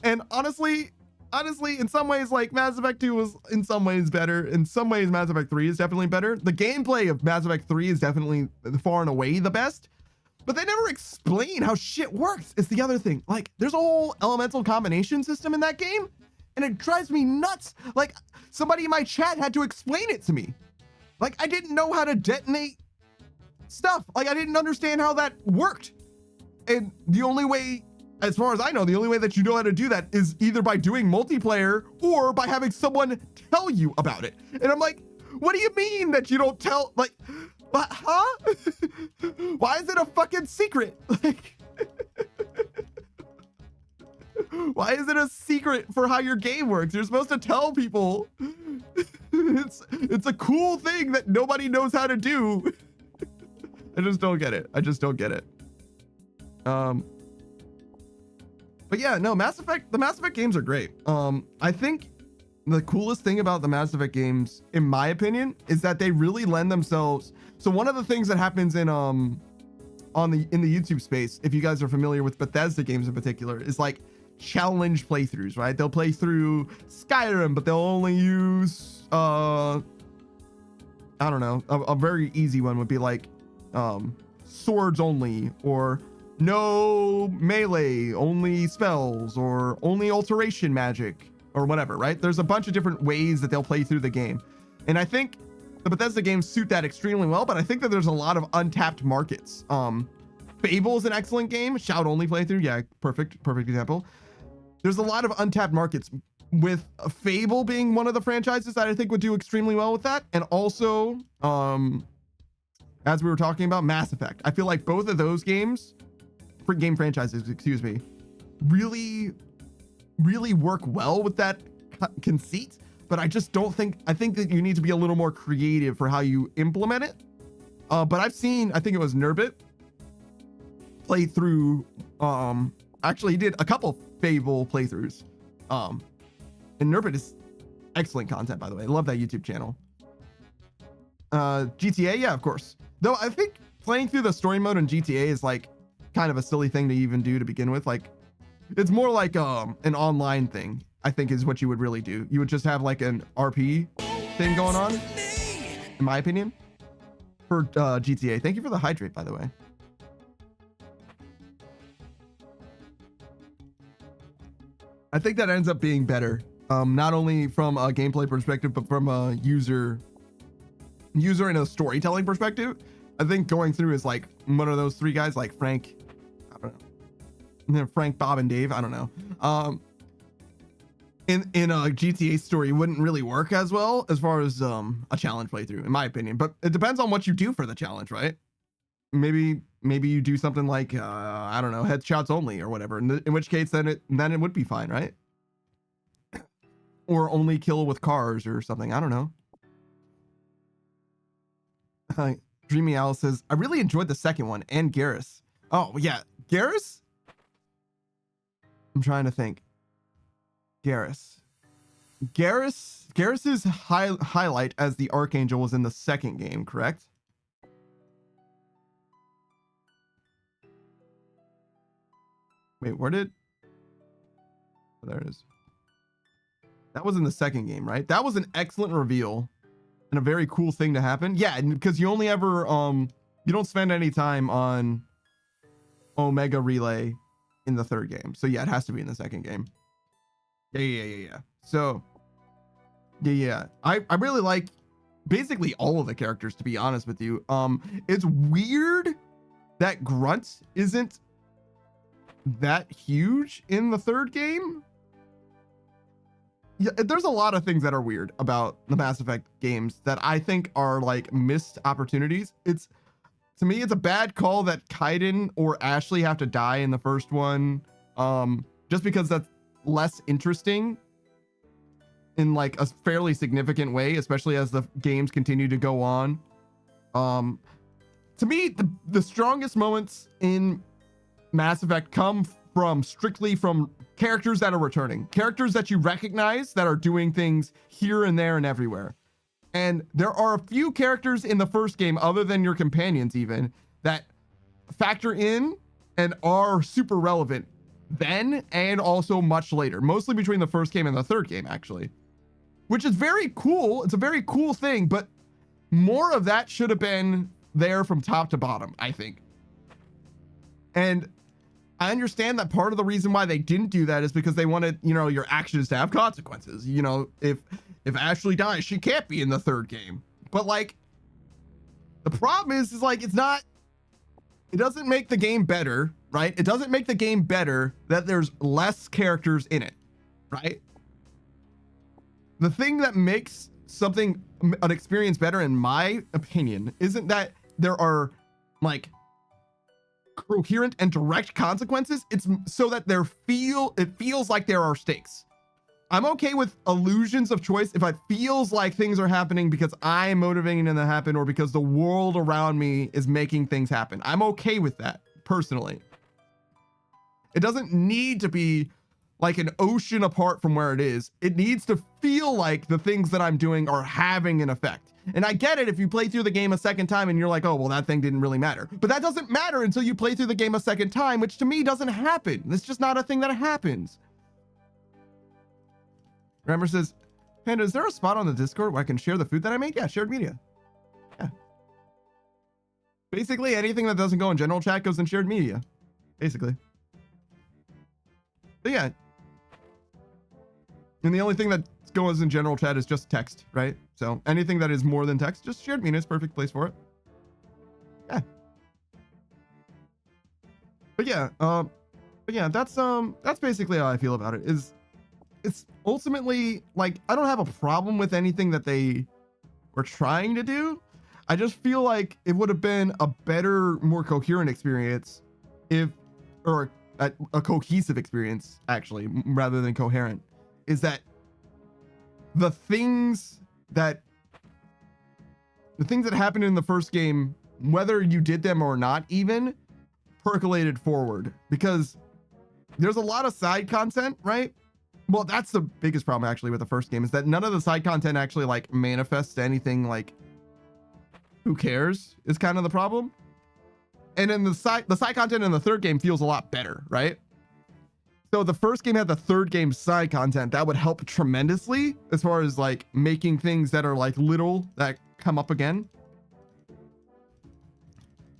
And honestly, in some ways, like Mass Effect 2 was in some ways better. In some ways, Mass Effect 3 is definitely better. The gameplay of Mass Effect 3 is definitely far and away the best, but they never explain how shit works. It's the other thing. Like there's a whole elemental combination system in that game, and it drives me nuts. Like somebody in my chat had to explain it to me. Like I didn't know how to detonate stuff. Like I didn't understand how that worked. And the only way, as far as I know, the only way that you know how to do that is either by doing multiplayer or by having someone tell you about it. And I'm like, what do you mean that you don't tell? Like, huh? Why is it a fucking secret? Like, why is it a secret for how your game works? You're supposed to tell people. It's a cool thing that nobody knows how to do. I just don't get it. But yeah, no, the Mass Effect games are great. I think the coolest thing about the Mass Effect games, in my opinion, is that they really lend themselves. So one of the things that happens in the YouTube space, if you guys are familiar with Bethesda games in particular, is like challenge playthroughs, right? They'll play through Skyrim, but they'll only use I don't know, a very easy one would be like swords only, or no melee, only spells, or only alteration magic, or whatever, right? There's a bunch of different ways that they'll play through the game. And I think the Bethesda games suit that extremely well, but I think that there's a lot of untapped markets. Fable is an excellent game. Shout only playthrough. Yeah, perfect example. There's a lot of untapped markets, with Fable being one of the franchises that I think would do extremely well with that. And also, as we were talking about, Mass Effect. I feel like both of those games, game franchises, excuse me, really work well with that conceit, but I just don't think, I think that you need to be a little more creative for how you implement it. But I've seen, I think it was Nurbit play through, actually he did a couple Fable playthroughs. And Nurbit is excellent content, by the way. I love that YouTube channel. GTA, yeah, of course. Though I think playing through the story mode in GTA is like kind of a silly thing to even do to begin with. Like it's more like an online thing, I think, is what you would really do. You would just have like an RP thing going on, in my opinion, for GTA. Thank you for the hydrate, by the way. I think that ends up being better, not only from a gameplay perspective, but from a user and a storytelling perspective. I think going through is like one of those 3 guys, like Frank, I don't know, Frank, Bob, and Dave. I don't know. In a GTA story wouldn't really work as well as far as a challenge playthrough, in my opinion. But it depends on what you do for the challenge, right? maybe you do something like I don't know, headshots only or whatever. In which case, then it would be fine, right? Or only kill with cars or something. I don't know. Dreamy Owl says, I really enjoyed the second one and Garrus. Oh yeah, Garrus. I'm trying to think. Garrus's highlight as the Archangel was in the second game, correct? Wait, where did? Oh, there it is. That was in the second game, right? That was an excellent reveal and a very cool thing to happen. Yeah, because you only ever you don't spend any time on Omega Relay in the third game. So yeah, it has to be in the second game. Yeah. So yeah. I really like basically all of the characters, to be honest with you. It's weird that Grunt isn't that huge in the third game. Yeah, there's a lot of things that are weird about the Mass Effect games that I think are like missed opportunities. To me, it's a bad call that Kaiden or Ashley have to die in the first one, just because that's less interesting in like a fairly significant way, especially as the games continue to go on. To me, the strongest moments in Mass Effect come strictly from characters that are returning, characters that you recognize that are doing things here and there and everywhere. And there are a few characters in the first game, other than your companions even, that factor in and are super relevant then and also much later, mostly between the first game and the third game, actually, which is very cool. It's a very cool thing, but more of that should have been there from top to bottom, I think. And I understand that part of the reason why they didn't do that is because they wanted, your actions to have consequences. If Ashley dies, she can't be in the third game. But like, the problem is like, it doesn't make the game better, right? It doesn't make the game better that there's less characters in it, right? The thing that makes an experience better, in my opinion, isn't that there are like coherent and direct consequences. It's so that it feels like there are stakes. I'm okay with illusions of choice if it feels like things are happening because I'm motivating them to happen or because the world around me is making things happen. I'm okay with that, personally. It doesn't need to be like an ocean apart from where it is. It needs to feel like the things that I'm doing are having an effect. And I get it if you play through the game a second time and you're like, oh, well, that thing didn't really matter. But that doesn't matter until you play through the game a second time, which to me doesn't happen. It's just not a thing that happens. Grammar says, Panda, is there a spot on the Discord where I can share the food that I made? Yeah, shared media. Yeah. Basically, anything that doesn't go in general chat goes in shared media. Basically. But yeah. And the only thing that goes in general chat is just text, right? So anything that is more than text, just shared media is perfect place for it. Yeah. But yeah, that's basically how I feel about it. It's ultimately like, I don't have a problem with anything that they were trying to do. I just feel like it would have been a better, more coherent experience or a cohesive experience, actually, rather than coherent, is that the things that happened in the first game, whether you did them or not even, percolated forward, because there's a lot of side content, right? Well, that's the biggest problem actually with the first game, is that none of the side content actually like manifests anything. Like, who cares is kind of the problem. And in the side content in the third game feels a lot better, right? So the first game had the third game side content that would help tremendously as far as like making things that are like little that come up again.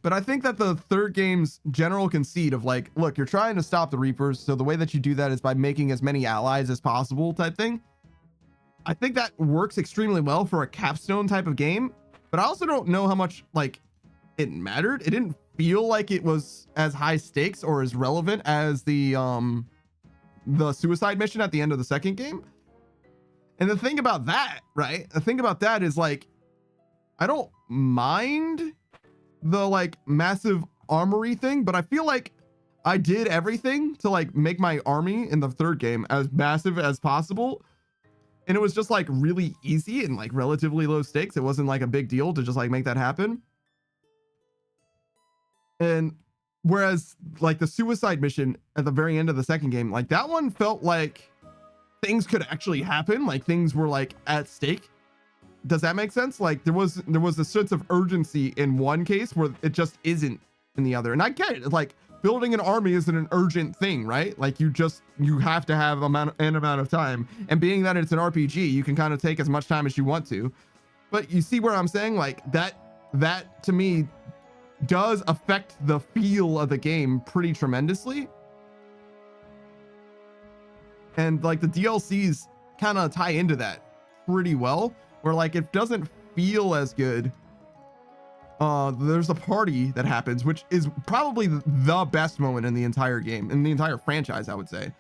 But I think that the third game's general conceit of like, look, you're trying to stop the Reapers, so the way that you do that is by making as many allies as possible type thing. I think that works extremely well for a capstone type of game, but I also don't know how much like it mattered. It didn't feel like it was as high stakes or as relevant as the suicide mission at the end of the second game. And the thing about that, right? The thing about that is like, I don't mind the like massive armory thing, but I feel like I did everything to like make my army in the third game as massive as possible. And it was just like really easy and like relatively low stakes. It wasn't like a big deal to just like make that happen. And whereas like the suicide mission at the very end of the second game, like that one felt like things could actually happen. Like things were like at stake. Does that make sense? Like there was a sense of urgency in one case where it just isn't in the other. And I get it. Like building an army isn't an urgent thing, right? Like you have to have an amount of time. And being that it's an RPG, you can kind of take as much time as you want to. But you see where I'm saying? Like that to me does affect the feel of the game pretty tremendously. And like the DLCs kind of tie into that pretty well, where like it doesn't feel as good. There's a party that happens, which is probably the best moment in the entire game, in the entire franchise, I would say,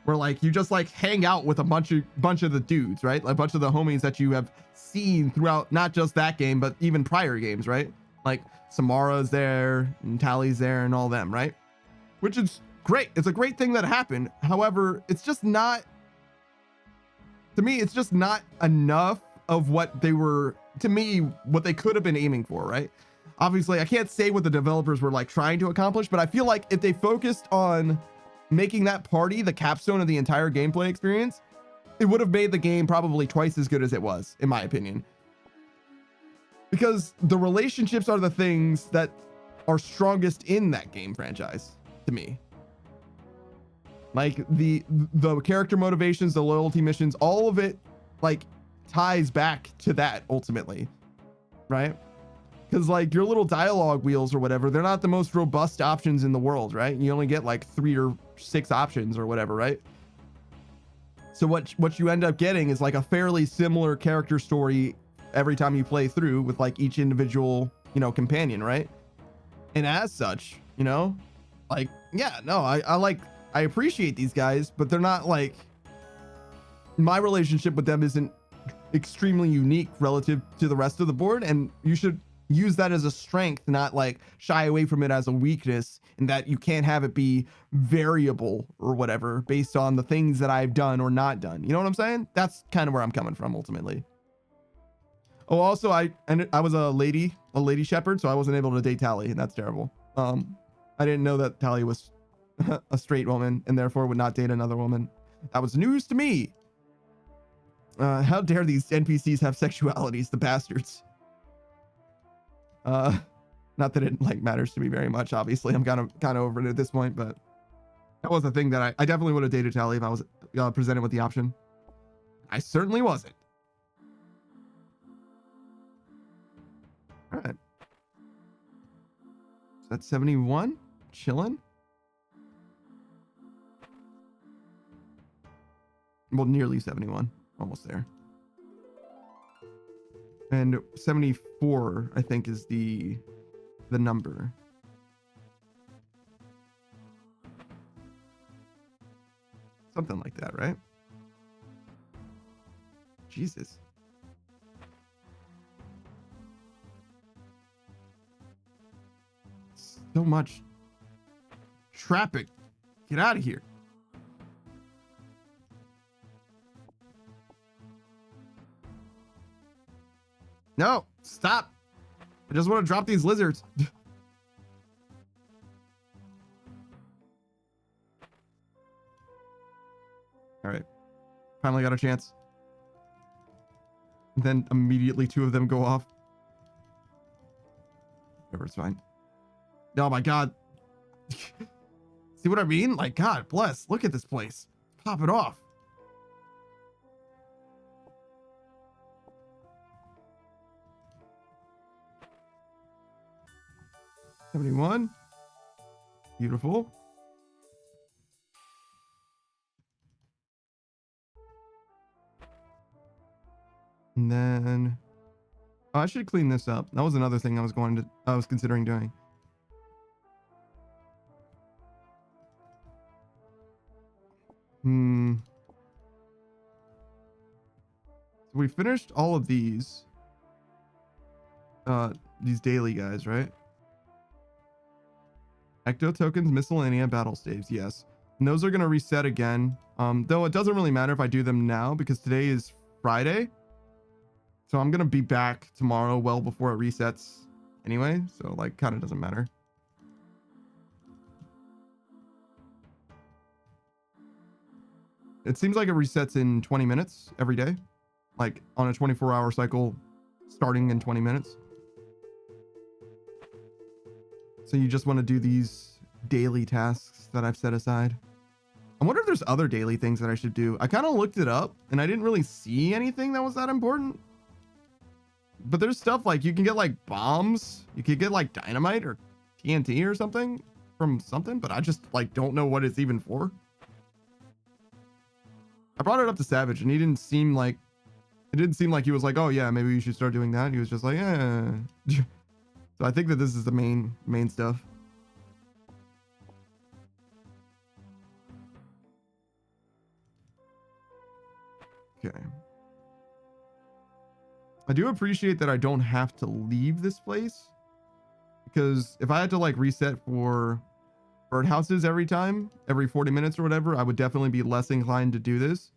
where like you just like hang out with a bunch of the dudes, right? Like a bunch of the homies that you have seen throughout not just that game, but even prior games, right? Like Samara's there and Tally's there and all them, right? Which is great. It's a great thing that happened. However, it's just not, to me, it's just not enough of what they were, to me, what they could have been aiming for, right? Obviously, I can't say what the developers were like trying to accomplish, but I feel like if they focused on making that party the capstone of the entire gameplay experience, it would have made the game probably twice as good as it was, in my opinion. Because the relationships are the things that are strongest in that game franchise, to me. Like the character motivations, the loyalty missions, all of it like ties back to that ultimately, right? Because like your little dialogue wheels or whatever, they're not the most robust options in the world, right? You only get like 3 or 6 options or whatever, right? So what you end up getting is like a fairly similar character story every time you play through with like each individual, you know, companion, right? And as such, you know, like, yeah, no, I appreciate these guys, but they're not like, my relationship with them isn't extremely unique relative to the rest of the board, and you should use that as a strength, not like shy away from it as a weakness, and that you can't have it be variable or whatever based on the things that I've done or not done. You know what I'm saying? That's kind of where I'm coming from ultimately. Oh, also I was a lady shepherd, so I wasn't able to date Tally, and that's terrible. I didn't know that Tally was a straight woman and therefore would not date another woman. That was news to me. How dare these NPCs have sexualities, the bastards. Not that it like matters to me very much, obviously. I'm kind of over it at this point, but that was a thing that I definitely would have dated Tally if I was presented with the option. I certainly wasn't. All right. So that's 71. Chilling. Well, nearly 71. Almost there. And 74, I think, is the number. Something like that, right? Jesus. So much traffic. Get out of here. No, stop. I just want to drop these lizards. All right. Finally got a chance. And then immediately 2 of them go off. Whatever, it's fine. Oh my God. See what I mean? Like, God bless. Look at this place. Pop it off. $71. Beautiful. And then I should clean this up. That was another thing I was considering doing. So we finished all of these daily guys, right? Ecto tokens, miscellanea, battle staves. Yes. And those are going to reset again. Though it doesn't really matter if I do them now because today is Friday. So I'm going to be back tomorrow well before it resets anyway. So like kind of doesn't matter. It seems like it resets in 20 minutes every day. Like on a 24-hour cycle starting in 20 minutes. So you just want to do these daily tasks that I've set aside. I wonder if there's other daily things that I should do. I kind of looked it up and I didn't really see anything that was that important. But there's stuff like you can get like bombs. You could get like dynamite or TNT or something from something, but I just like don't know what it's even for. I brought it up to Savage and he didn't seem like, it didn't seem like he was like, oh yeah, maybe you should start doing that. He was just like, yeah. So I think that this is the main stuff. Okay. I do appreciate that I don't have to leave this place, because if I had to like reset for birdhouses every time, every 40 minutes or whatever, I would definitely be less inclined to do this.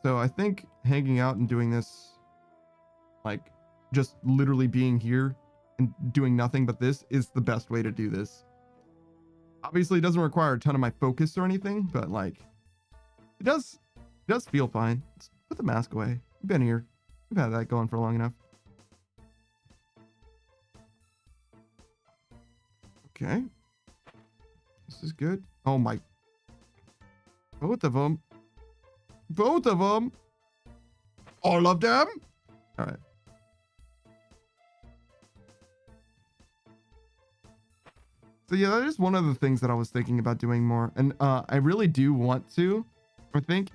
So I think hanging out and doing this, like just literally being here and doing nothing but this, is the best way to do this. Obviously it doesn't require a ton of my focus or anything, but like it does feel fine. Let's put the mask away. We've been here. We've had that going for long enough. Okay. This is good. Oh my. Both of them. Both of them. All of them. All right. So yeah, that is one of the things that I was thinking about doing more. And I really do want to, I think.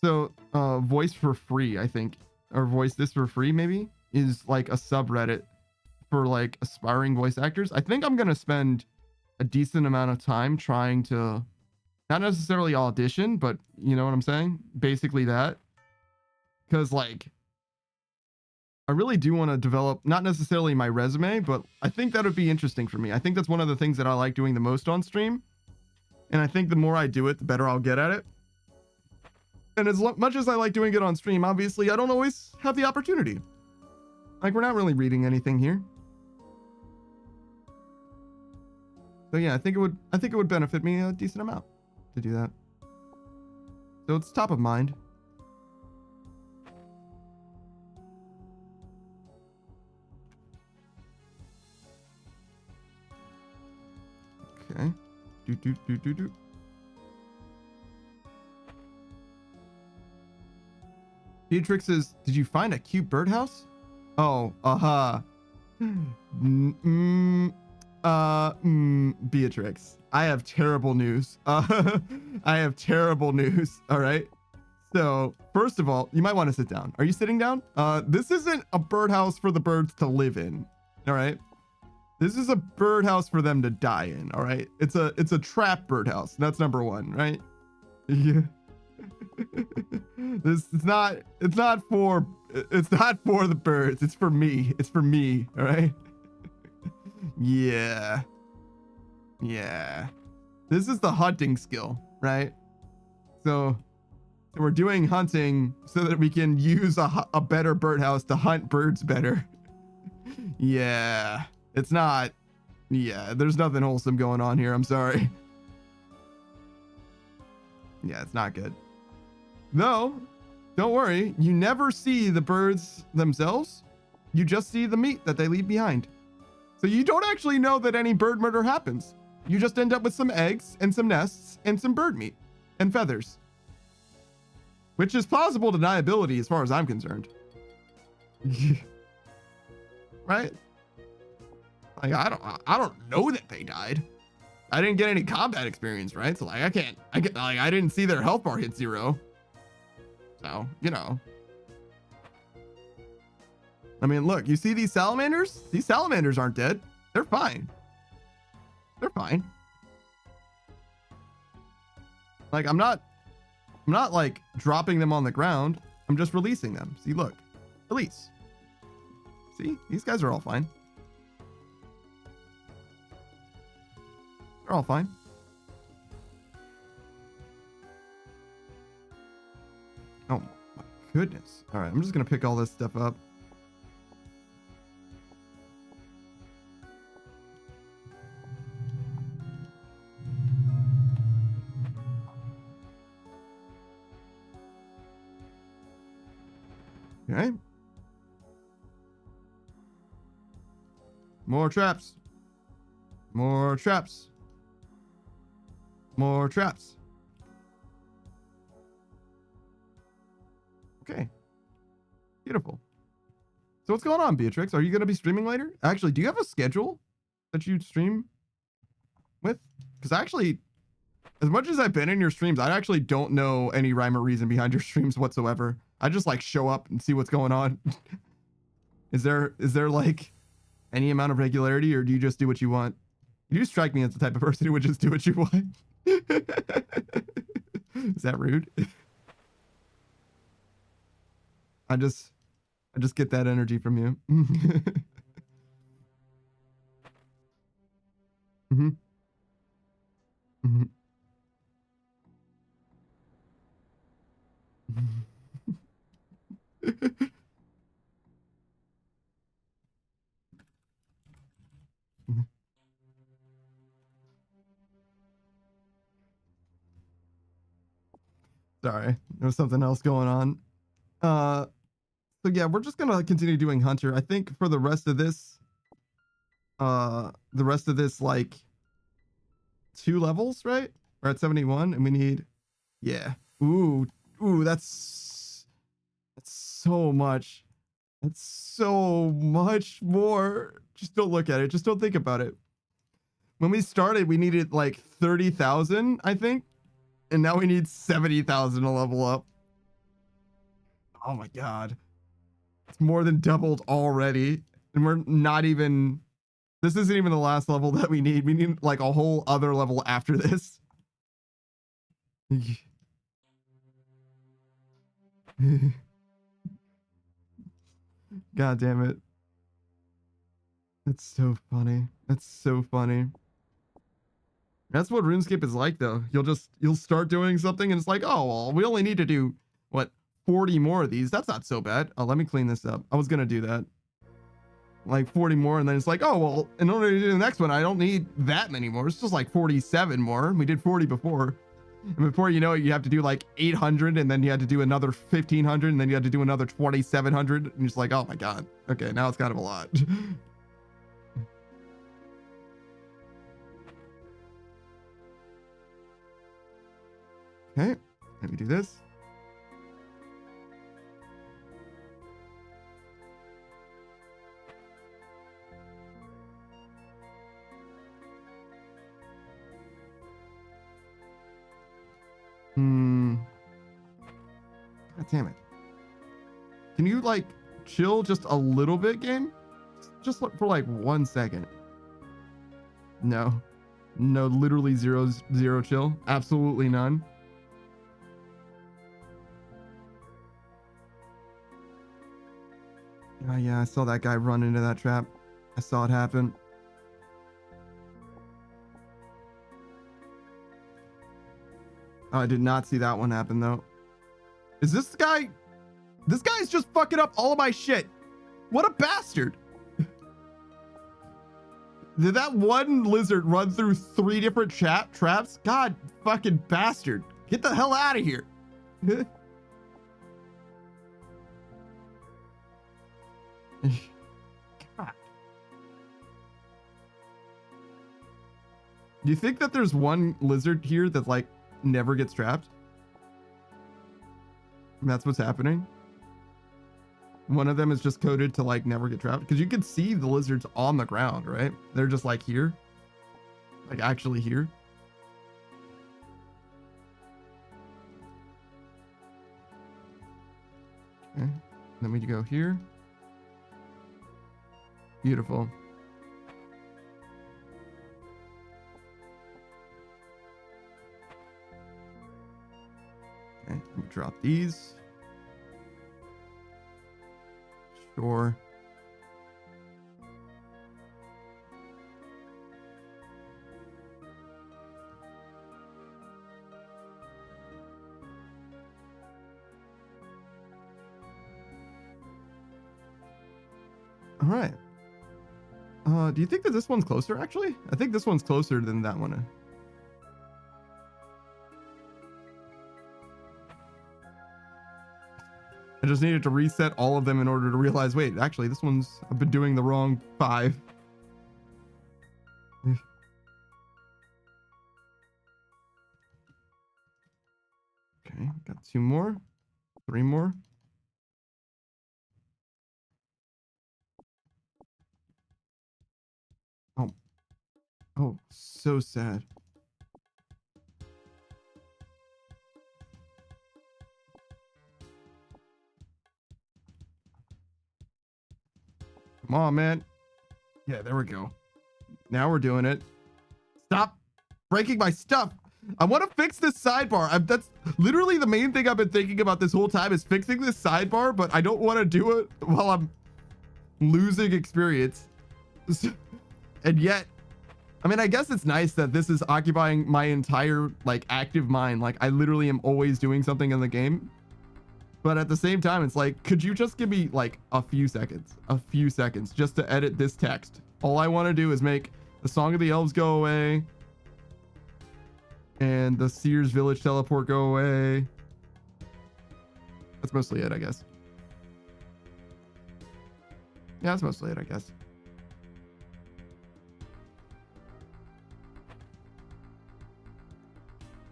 So voice for free, I think, or voice this for free maybe, is like a subreddit for like aspiring voice actors. I think I'm going to spend a decent amount of time trying to not necessarily audition, but you know what I'm saying? Basically that. Because like, I really do want to develop, not necessarily my resume, but I think that would be interesting for me. I think that's one of the things that I like doing the most on stream. And I think the more I do it, the better I'll get at it. And as much as I like doing it on stream, obviously I don't always have the opportunity. Like we're not really reading anything here. So yeah, I think it would benefit me a decent amount to do that. So it's top of mind. Okay. Do. Beatrix says, did you find a cute birdhouse? Oh, Beatrix, I have terrible news. I have terrible news. All right. So first of all, you might want to sit down. Are you sitting down? This isn't a birdhouse for the birds to live in. All right. This is a birdhouse for them to die in. All right. It's a trap birdhouse. That's number one, right? Yeah. It's not for the birds. It's for me. It's for me. All right. Yeah. This is the hunting skill, right? So we're doing hunting so that we can use a better birdhouse to hunt birds better. Yeah. It's not. Yeah, there's nothing wholesome going on here. I'm sorry. Yeah, it's not good. No, don't worry. You never see the birds themselves. You just see the meat that they leave behind. So you don't actually know that any bird murder happens. You just end up with some eggs and some nests and some bird meat and feathers. Which is plausible deniability as far as I'm concerned. Right? Like, I don't know that they died. I didn't get any combat experience, right? So like I didn't see their health bar hit 0. So, you know. I mean, look, you see these salamanders? These salamanders aren't dead. They're fine. They're fine. Like I'm not like dropping them on the ground. I'm just releasing them. See, look. Release. See, these guys are all fine. They're all fine. Oh my goodness. All right, I'm just gonna pick all this stuff up. Okay. More traps. More traps. More traps. Okay. Beautiful. So what's going on, Beatrix? Are you going to be streaming later? Actually, do you have a schedule that you stream with? Because actually, as much as I've been in your streams, I actually don't know any rhyme or reason behind your streams whatsoever. I just like show up and see what's going on. Is there like any amount of regularity, or do you just do what you want? You do strike me as the type of person who would just do what you want. Is that rude? I just get that energy from you. Mm-hmm. Mm-hmm. Sorry, there was something else going on. So yeah, we're just gonna continue doing Hunter. I think for the rest of this, like 2 levels, right? We're at 71, and we need, yeah. Ooh, that's so much. That's so much more. Just don't look at it. Just don't think about it. When we started, we needed like 30,000, I think, and now we need 70,000 to level up. Oh my god. It's more than doubled already. And we're not even, this isn't even the last level that we need. We need like a whole other level after this. God damn it. That's so funny. That's so funny. That's what RuneScape is like, though. You'll start doing something and it's like, oh, well, we only need to do, what, 40 more of these. That's not so bad. Oh, let me clean this up. I was going to do that. Like 40 more, and then it's like, oh, well, in order to do the next one, I don't need that many more. It's just like 47 more. We did 40 before. And before you know it, you have to do like 800, and then you had to do another 1500, and then you had to do another 2700. And you're just like, oh my God. Okay, now it's kind of a lot. Okay, let me do this. God damn it. Can you like chill just a little bit, game? Just for like 1 second. No, literally zero chill. Absolutely none. Oh yeah, I saw that guy run into that trap. I saw it happen. Oh, I did not see that one happen though. Is this the guy? This guy's just fucking up all of my shit. What a bastard. Did that one lizard run through 3 different traps? God fucking bastard. Get the hell out of here. God. Do you think that there's one lizard here that like never gets trapped? And that's what's happening. One of them is just coded to like never get trapped, because you can see the lizards on the ground, right? They're just like here, like actually here. Okay, then we go here. Beautiful. Okay, let me drop these. Sure. All right. Do you think that this one's closer, actually? I think this one's closer than that one. I just needed to reset all of them in order to realize, wait, actually, this one's, I've been doing the wrong 5. Okay, got 2 more, 3 more. Oh, oh, so sad. Come on, man. Yeah, there we go. Now we're doing it. Stop breaking my stuff. I want to fix this sidebar. That's literally the main thing I've been thinking about this whole time is fixing this sidebar, but I don't want to do it while I'm losing experience. And yet, I mean, I guess it's nice that this is occupying my entire like active mind. Like I literally am always doing something in the game. But at the same time, it's like, could you just give me like a few seconds just to edit this text? All I want to do is make the Song of the Elves go away and the Sears Village teleport go away. That's mostly it, I guess. Yeah, that's mostly it, I guess.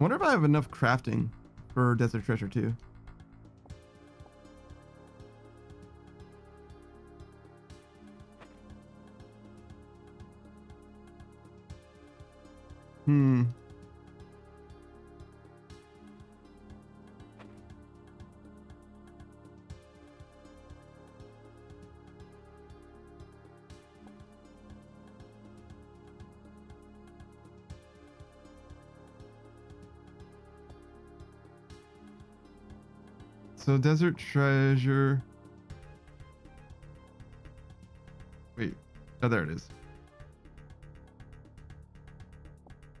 I wonder if I have enough crafting for Desert Treasure 2. So Desert Treasure. Wait. Oh, there it is.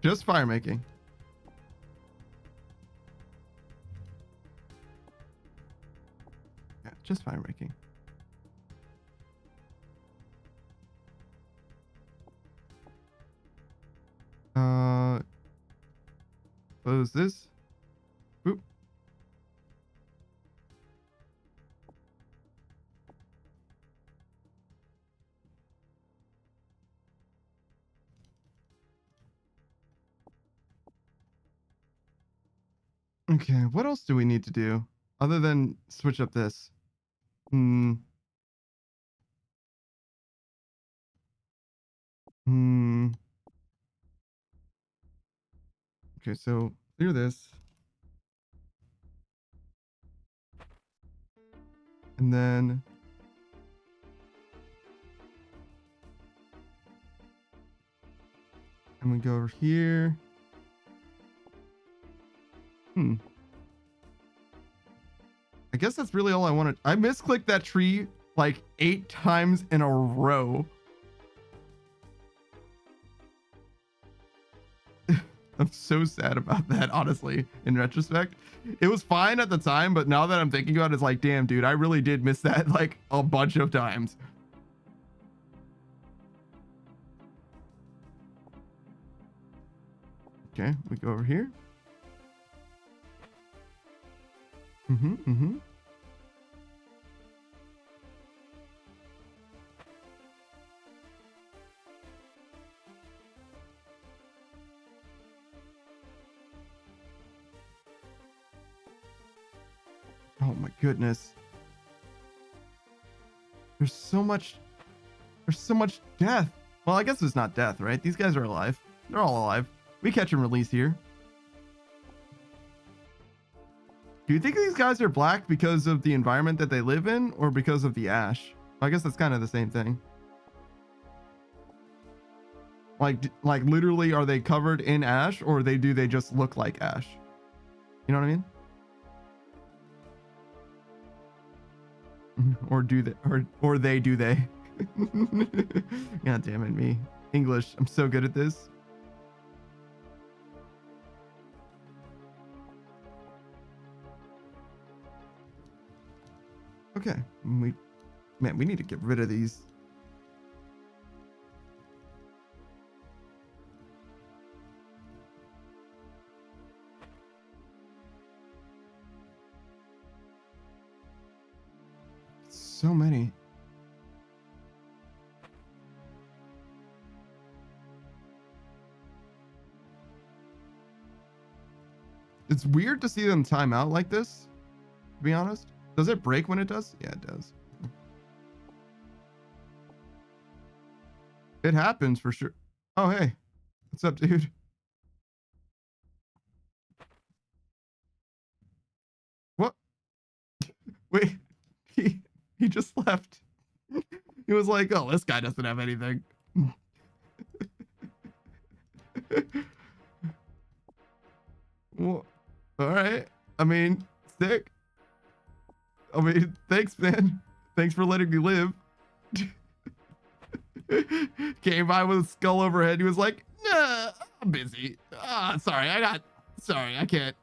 Just fire making. Yeah, just fire making. Close this. Boop. Okay, what else do we need to do other than switch up this? Okay, so clear this. And then we go over here. I guess that's really all I wanted. I misclicked that tree like 8 times in a row. I'm so sad about that, honestly, in retrospect. It was fine at the time, but now that I'm thinking about it, it's like, damn, dude, I really did miss that like a bunch of times. Okay, we go over here. Oh my goodness. There's so much death. Well, I guess it's not death, right? These guys are alive. They're all alive. We catch and release here. Do you think these guys are black because of the environment that they live in or because of the ash? I guess that's kind of the same thing. Like literally, are they covered in ash or do they just look like ash? You know what I mean? Or do they, or they do they? God damn it, me. English. I'm so good at this. Okay, we need to get rid of these so many. It's weird to see them time out like this, to be honest. Does it break when it does? Yeah, it does. It happens for sure. Oh, hey. What's up, dude? What? Wait. He just left. He was like, oh, this guy doesn't have anything. Well, all right. I mean, sick. I mean, thanks, man. Thanks for letting me live. Came by with a skull overhead. He was like, nah, I'm busy. Sorry, I can't.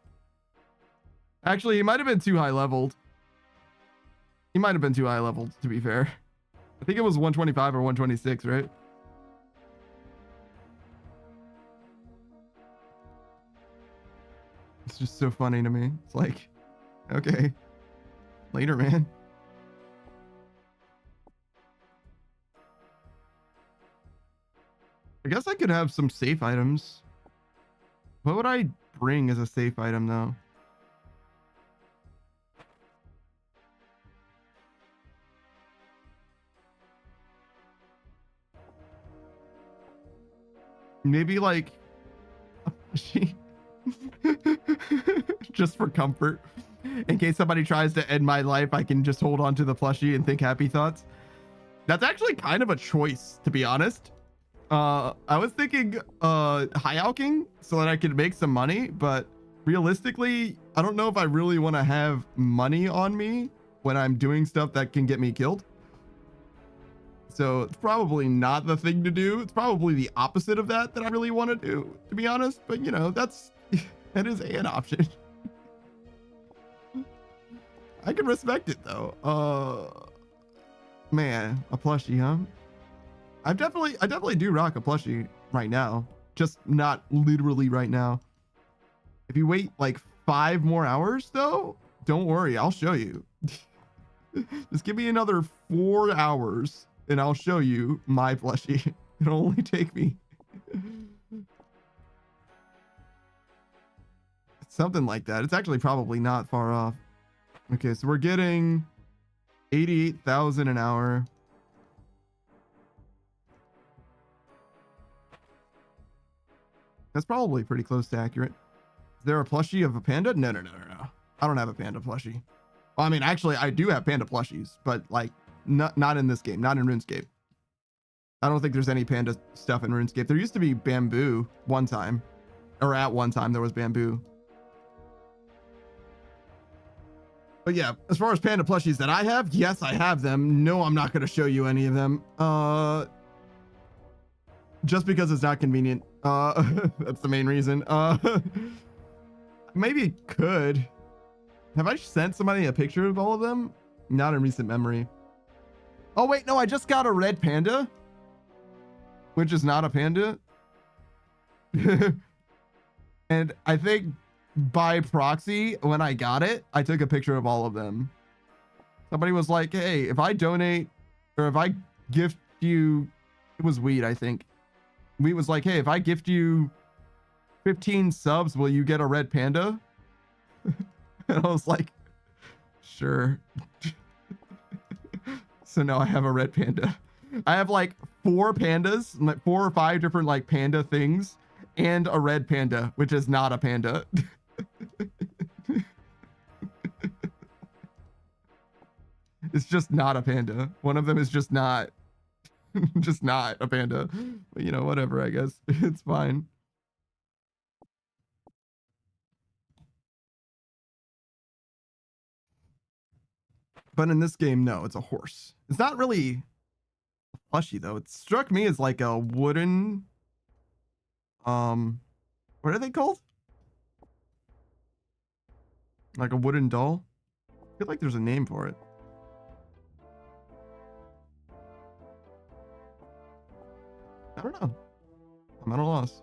Actually, he might have been too high leveled. He might have been too high leveled, to be fair. I think it was 125 or 126, right? It's just so funny to me. It's like, okay, later, man. I guess I could have some safe items. What would I bring as a safe item, though? Maybe like a plushie. Just for comfort. In case somebody tries to end my life, I can just hold on to the plushie and think happy thoughts. That's actually kind of a choice, to be honest. I was thinking high alking so that I could make some money, but realistically, I don't know if I really want to have money on me when I'm doing stuff that can get me killed. So it's probably not the thing to do. It's probably the opposite of that I really want to do, to be honest. But you know, that is an option. I can respect it though. Man, a plushie, huh? I definitely do rock a plushie right now. Just not literally right now. If you wait like 5 more hours though, don't worry, I'll show you. Just give me another 4 hours and I'll show you my plushie. It'll only take me something like that. It's actually probably not far off. Okay, so we're getting 88,000 an hour. That's probably pretty close to accurate. Is there a plushie of a panda? No. I don't have a panda plushie. Well, I mean, actually, I do have panda plushies, but like not in this game, not in RuneScape. I don't think there's any panda stuff in RuneScape. There used to be bamboo one time, or at one time there was bamboo. But yeah, as far as panda plushies that I have, yes, I have them. No, I'm not going to show you any of them. Just because it's not convenient. That's the main reason. Maybe could. Have I sent somebody a picture of all of them? Not in recent memory. Oh wait, no, I just got a red panda, which is not a panda. And I think by proxy, when I got it, I took a picture of all of them. Somebody was like, hey, if I donate or if I gift you, it was Weed, I think. Weed was like, hey, if I gift you 15 subs, will you get a red panda? And I was like, sure. So now I have a red panda. I have like 4 pandas, like 4 or 5 different like panda things, and a red panda, which is not a panda. It's just not a panda. One of them is just not a panda. But you know, whatever, I guess. It's fine. But in this game, no, it's a horse. It's not really a plushie though. It struck me as like a wooden, what are they called? Like a wooden doll? I feel like there's a name for it. I don't know. I'm at a loss.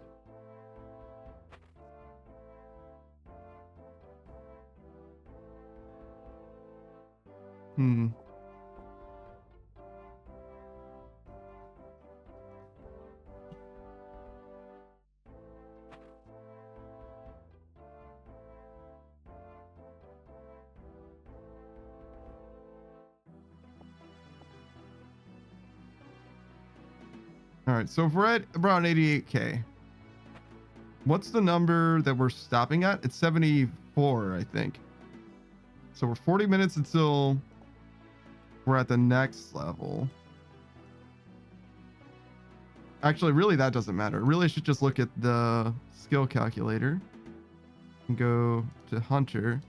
All right, so if we're at around 88K, what's the number that we're stopping at? It's 74, I think. So we're 40 minutes until we're at the next level. Actually, really, that doesn't matter. Really, I should just look at the skill calculator and go to Hunter.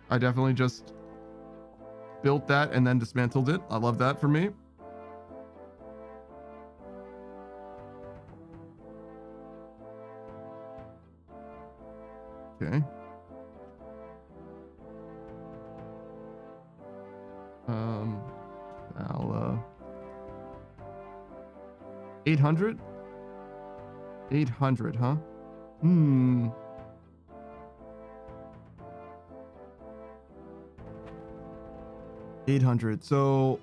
I definitely just built that and then dismantled it. I love that for me. Okay. I'll 800? 800, huh? 800. So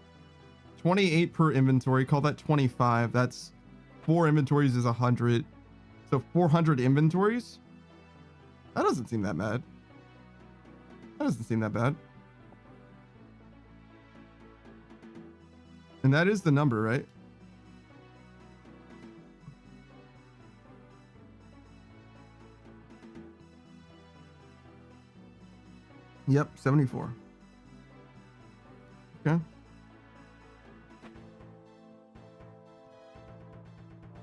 28 per inventory. Call that 25. That's 4 inventories is 100. So 400 inventories. That doesn't seem that bad. That doesn't seem that bad. And that is the number, right? Yep, 74. Okay.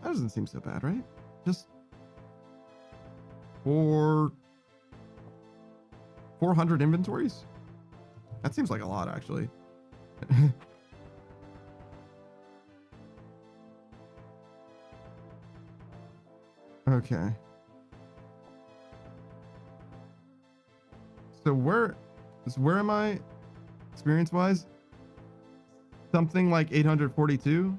That doesn't seem so bad, right? Just 400 inventories? That seems like a lot, actually. Okay. So where am I experience-wise? Something like 842.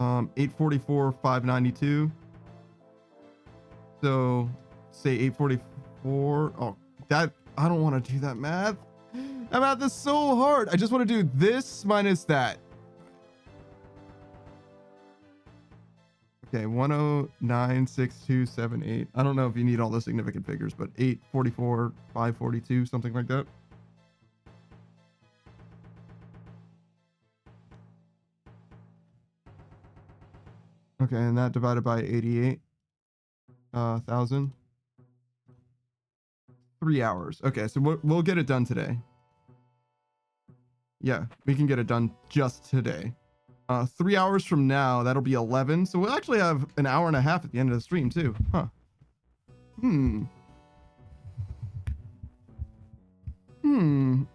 844, 592. So say 844. Oh, that I don't want to do that math. That math is so hard. I just want to do this minus that. Okay, 1096278. I don't know if you need all the significant figures, but 844, 542, something like that. Okay, and that divided by 88,000. 3 hours. Okay, so we'll get it done today. Yeah, we can get it done just today. 3 hours from now, that'll be 11. So we'll actually have an hour and a half at the end of the stream too. Huh.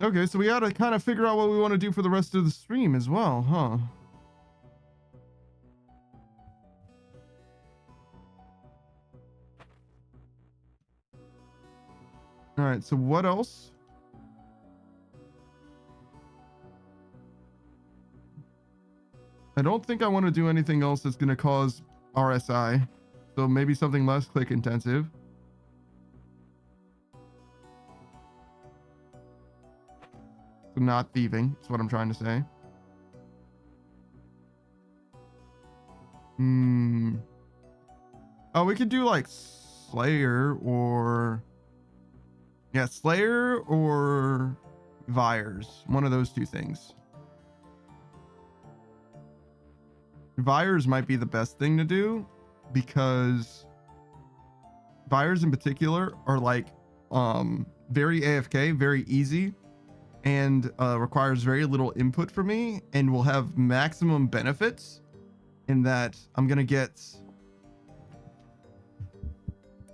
Okay, so we gotta kind of figure out what we want to do for the rest of the stream as well, huh? All right, so what else? I don't think I want to do anything else that's going to cause RSI. So maybe something less click intensive. So not thieving, is what I'm trying to say. Oh, we could do like Slayer or... Yeah, Slayer or Vires. One of those two things. Vires might be the best thing to do because Vires in particular are like very AFK, very easy, and requires very little input from me and will have maximum benefits in that I'm gonna get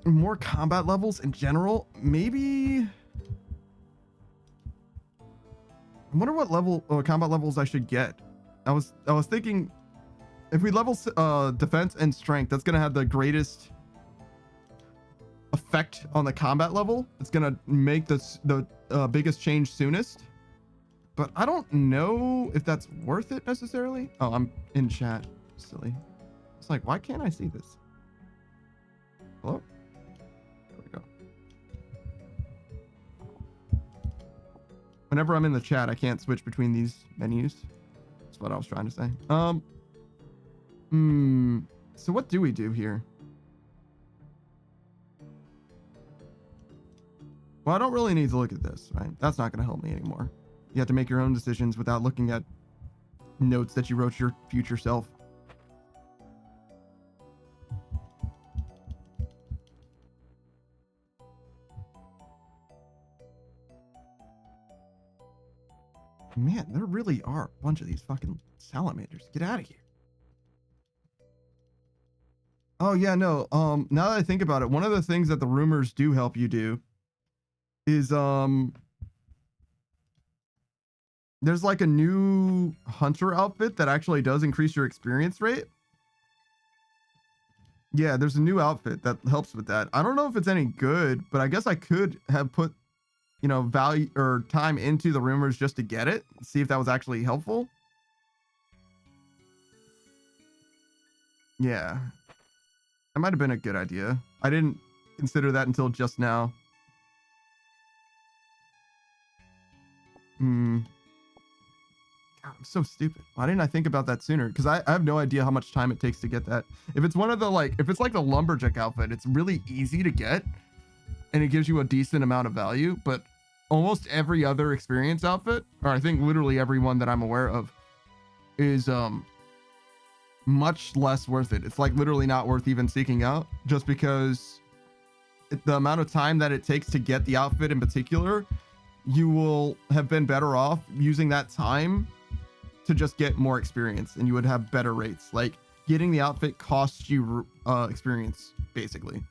more combat levels in general. Maybe I wonder what level combat levels I should get. I was thinking if we level defense and strength, that's gonna have the greatest effect on the combat level. It's gonna make the biggest change soonest. But I don't know if that's worth it necessarily. Oh, I'm in chat. Silly. It's like, why can't I see this? Hello? There we go. Whenever I'm in the chat, I can't switch between these menus. That's what I was trying to say. So what do we do here? Well, I don't really need to look at this, right? That's not going to help me anymore. You have to make your own decisions without looking at notes that you wrote to your future self. Man, there really are a bunch of these fucking salamanders. Get out of here. Oh yeah, no. Now that I think about it, one of the things that the rumors do help you do is there's like a new hunter outfit that actually does increase your experience rate. Yeah, there's a new outfit that helps with that. I don't know if it's any good, but I guess I could have put, you know, value or time into the rumors just to get it, see if that was actually helpful. Yeah, that might have been a good idea. I didn't consider that until just now. God, I'm so stupid. Why didn't I think about that sooner? Because I have no idea how much time it takes to get that. If it's one of the if it's like the lumberjack outfit, it's really easy to get and it gives you a decent amount of value, but almost every other experience outfit, or I think literally every one that I'm aware of, is much less worth it. It's like literally not worth even seeking out, just because the amount of time that it takes to get the outfit in particular, you will have been better off using that time to just get more experience, and you would have better rates. Like getting the outfit costs you experience basically.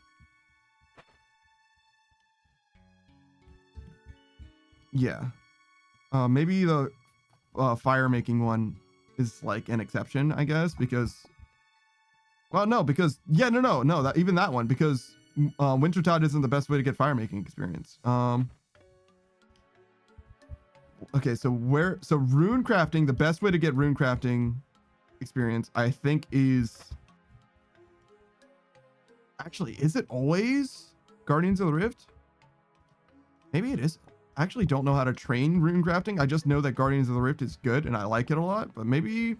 Yeah. Maybe the fire making one is like an exception, I guess, because, well, no, because no, that even that one, because Wintertide isn't the best way to get fire making experience. Okay, so rune crafting, the best way to get rune crafting experience, I think, is actually, is it always Guardians of the Rift? Maybe it is. I actually don't know how to train rune crafting. I just know that Guardians of the Rift is good and I like it a lot, but maybe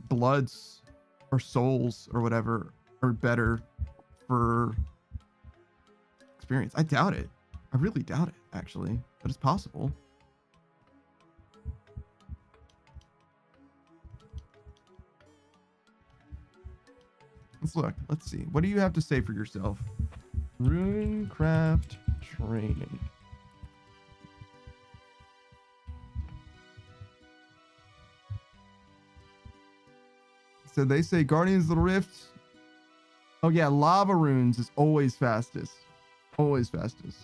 Bloods or Souls or whatever are better for experience. I doubt it. I really doubt it, actually, but it's possible. Let's look. Let's see. What do you have to say for yourself? Runecraft training. So they say Guardians of the Rift. Oh yeah, lava runes is always fastest. Always fastest.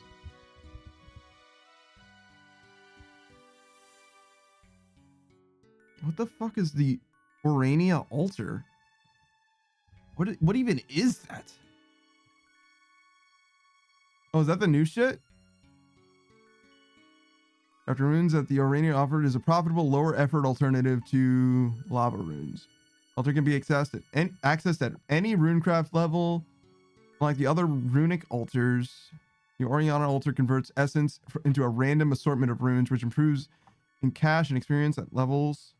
What the fuck is the Orania altar? What even is that? Oh, is that the new shit? After runes that the Orania offered is a profitable lower effort alternative to lava runes. Altar can be accessed at any runecraft level. Like the other runic altars, the Oriana altar converts essence into a random assortment of runes, which improves in cash and experience at levels.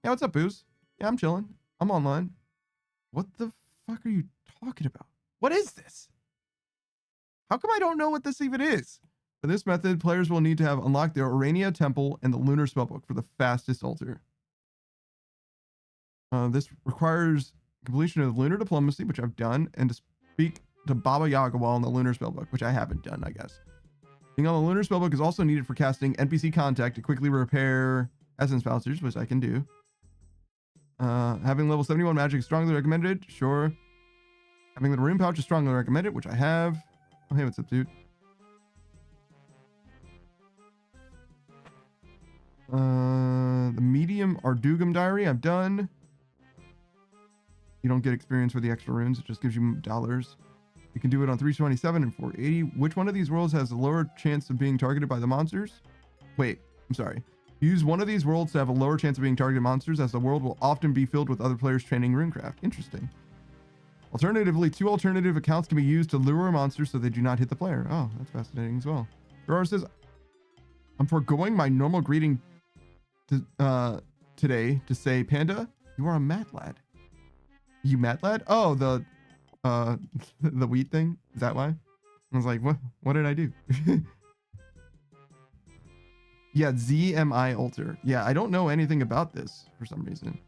Yeah, what's up, Booze? Yeah, I'm chilling. I'm online. What the fuck are you talking about? What is this? How come I don't know what this even is? For this method, players will need to have unlocked the Orania Temple and the Lunar Spellbook for the fastest altar. This requires completion of Lunar Diplomacy, which I've done, and to speak to Baba Yaga while on the Lunar Spellbook, which I haven't done, I guess. Being on the Lunar Spellbook is also needed for casting NPC Contact to quickly repair Essence Bouncers, which I can do. Having level 71 magic is strongly recommended. Sure. Having the rune pouch is strongly recommended, which I have. Oh, hey, what's up, dude? The medium Ardugum diary I've done. You don't get experience for the extra runes. It just gives you dollars. You can do it on 327 and 480. Which one of these worlds has a lower chance of being targeted by the monsters? Wait, I'm sorry. Use one of these worlds to have a lower chance of being targeted monsters, as the world will often be filled with other players training runecraft. Interesting. Alternatively, 2 alternative accounts can be used to lure monsters so they do not hit the player. Oh, that's fascinating as well. Gerard says, I'm foregoing my normal greeting today to say, Panda, you are a mad lad. You mad lad? Oh, the the wheat thing? Is that why? I was like, what did I do? Yeah, ZMI altar. Yeah, I don't know anything about this for some reason.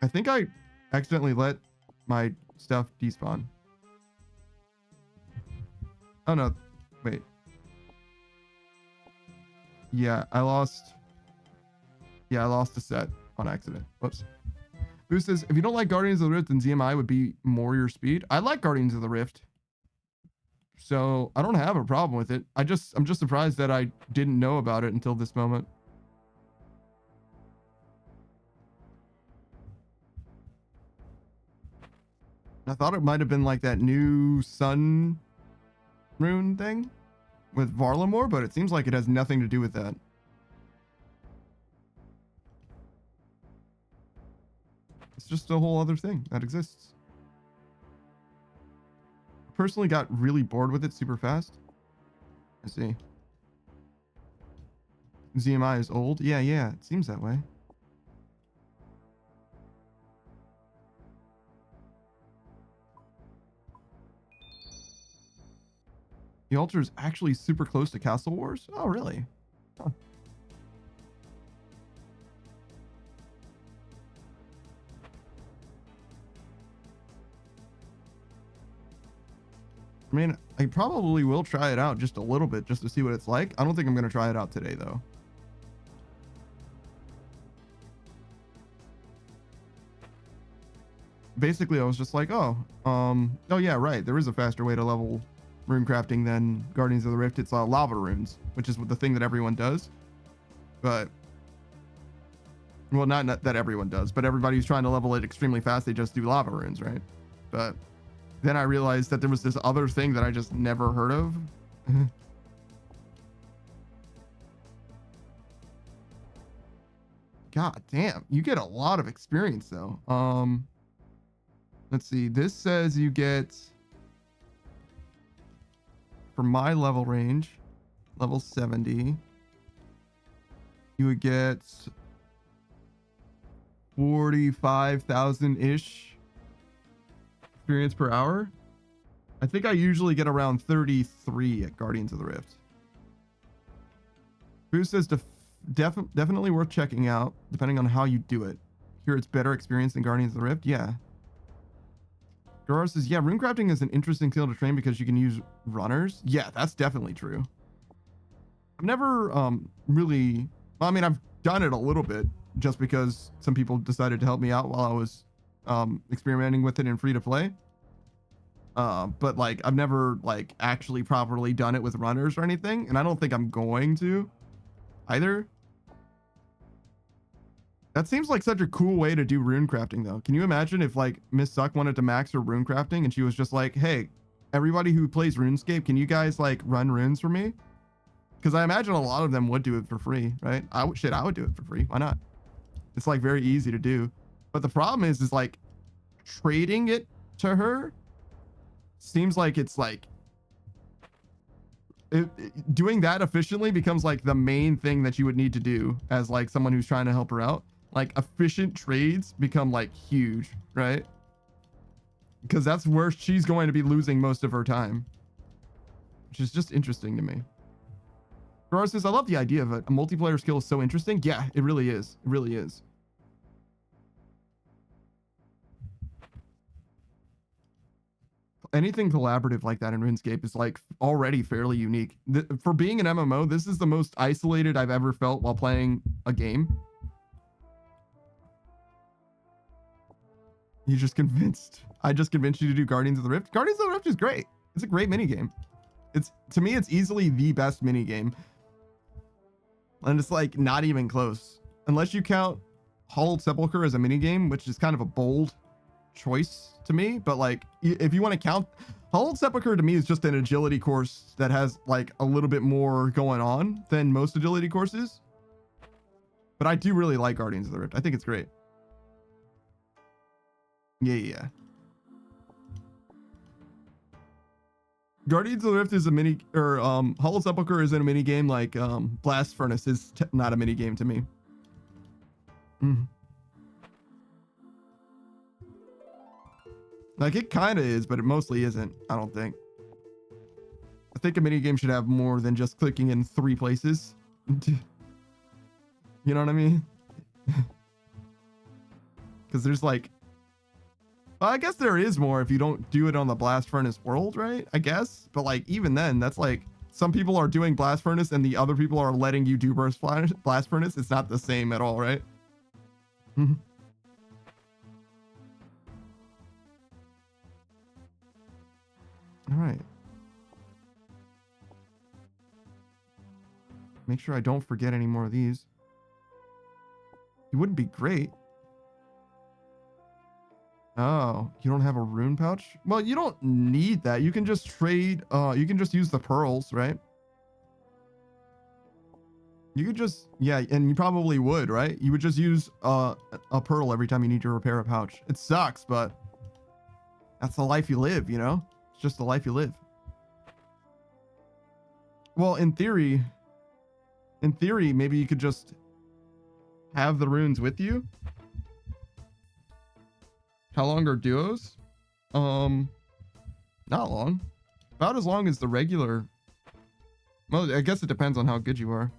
I think I accidentally let my stuff despawn. Oh no, wait. Yeah, I lost a set on accident. Whoops. Who says, if you don't like Guardians of the Rift, then ZMI would be more your speed? I like Guardians of the Rift, so I don't have a problem with it. I'm just surprised that I didn't know about it until this moment. I thought it might have been like that new sun rune thing with Varlamore, but it seems like it has nothing to do with that. It's just a whole other thing that exists. Personally got really bored with it super fast. I see. ZMI is old. Yeah, it seems that way. The altar is actually super close to Castle Wars? Oh, really? Huh. I mean, I probably will try it out just a little bit just to see what it's like. I don't think I'm going to try it out today, though. Basically, I was just like, oh yeah, right. There is a faster way to level rune crafting than Guardians of the Rift. It's lava runes, which is the thing that everyone does. But, well, not that everyone does, but everybody who's trying to level it extremely fast, they just do lava runes, right? But then I realized that there was this other thing that I just never heard of. God damn, you get a lot of experience though. Let's see. This says you get, for my level range, level 70, you would get 45,000-ish experience per hour. I think I usually get around 33 at Guardians of the Rift. Boo says definitely worth checking out, depending on how you do it. Here it's better experience than Guardians of the Rift. Yeah. Garor says, yeah, runecrafting is an interesting skill to train because you can use runners. Yeah, that's definitely true. I've never really, well, I mean, I've done it a little bit just because some people decided to help me out while I was experimenting with it in free to play. But like, I've never like actually properly done it with runners or anything. And I don't think I'm going to either. That seems like such a cool way to do rune crafting though. Can you imagine if like Miss Suck wanted to max her rune crafting and she was just like, hey, everybody who plays RuneScape, can you guys like run runes for me? Because I imagine a lot of them would do it for free, right? I would do it for free. Why not? It's like very easy to do. But the problem is like trading it to her seems like it's like doing that efficiently becomes like the main thing that you would need to do as like someone who's trying to help her out. Like efficient trades become like huge, right? Because that's where she's going to be losing most of her time, which is just interesting to me. Garor says, I love the idea of it. A multiplayer skill is so interesting. Yeah, it really is. It really is. Anything collaborative like that in RuneScape is like already fairly unique. For being an MMO, this is the most isolated I've ever felt while playing a game. You just convinced. I just convinced you to do Guardians of the Rift. Guardians of the Rift is great. It's a great minigame. To me, it's easily the best minigame. And it's like not even close. Unless you count Hollowed Sepulchre as a minigame, which is kind of a bold choice to me. But like, if you want to count, Hollowed Sepulchre to me is just an agility course that has like a little bit more going on than most agility courses. But I do really like Guardians of the Rift. I think it's great. Yeah. Guardians of the Rift is a mini, or Hollowed Sepulchre is in a mini game like Blast Furnace is not a mini game to me. Like it kind of is, but it mostly isn't. I don't think. I think a mini game should have more than just clicking in 3 places. You know what I mean? Because there's like, well, I guess there is more if you don't do it on the blast furnace world, right? I guess. But like, even then, that's like, some people are doing blast furnace and the other people are letting you do blast furnace. It's not the same at all, right? All right. Make sure I don't forget any more of these. It wouldn't be great. Oh, you don't have a rune pouch? Well, you don't need that. You can just trade, you can just use the pearls, right? You could just, yeah, and you probably would, right? You would just use a pearl every time you need to repair a pouch. It sucks, but that's the life you live, you know? It's just the life you live. Well, in theory, maybe you could just have the runes with you. How long are duos? Not long. About as long as the regular. Well, I guess it depends on how good you are.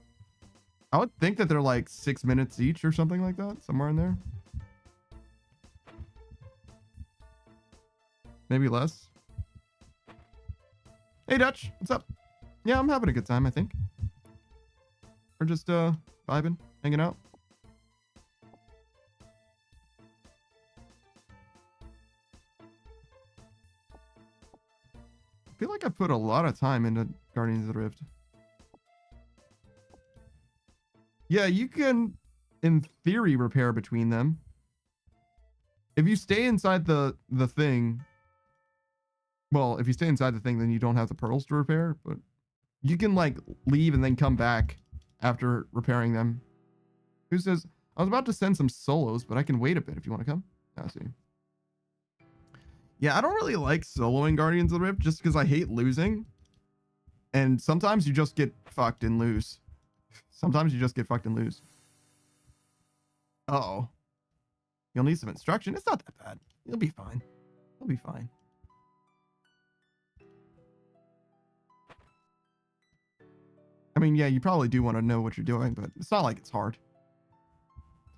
I would think that they're like 6 minutes each or something like that, somewhere in there. Maybe less. Hey Dutch, what's up? Yeah, I'm having a good time, I think. We're just vibing, hanging out. I feel like I put a lot of time into Guardians of the Rift. Yeah, you can, in theory, repair between them. If you stay inside the thing, well, if you stay inside the thing, then you don't have the pearls to repair, but you can like leave and then come back after repairing them. Who says, I was about to send some solos, but I can wait a bit if you want to come. I see. Yeah, I don't really like soloing Guardians of the Rift just because I hate losing. And sometimes you just get fucked and lose. Sometimes you just get fucked and lose. Uh-oh. You'll need some instruction. It's not that bad. You'll be fine. You'll be fine. I mean, yeah, you probably do want to know what you're doing, but it's not like it's hard.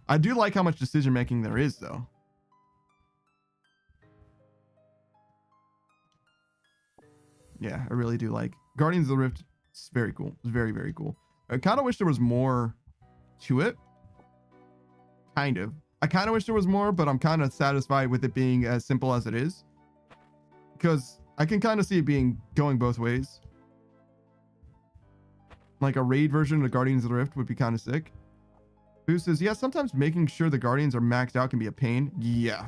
I do like how much decision making there is, though. Yeah, I really do like Guardians of the Rift. It's very cool. It's very, very cool. I kind of wish there was more to it. Kind of. I kind of wish there was more, but I'm kind of satisfied with it being as simple as it is. Because I can kind of see it being going both ways. Like a raid version of Guardians of the Rift would be kind of sick. Boo says, yeah, sometimes making sure the Guardians are maxed out can be a pain. Yeah.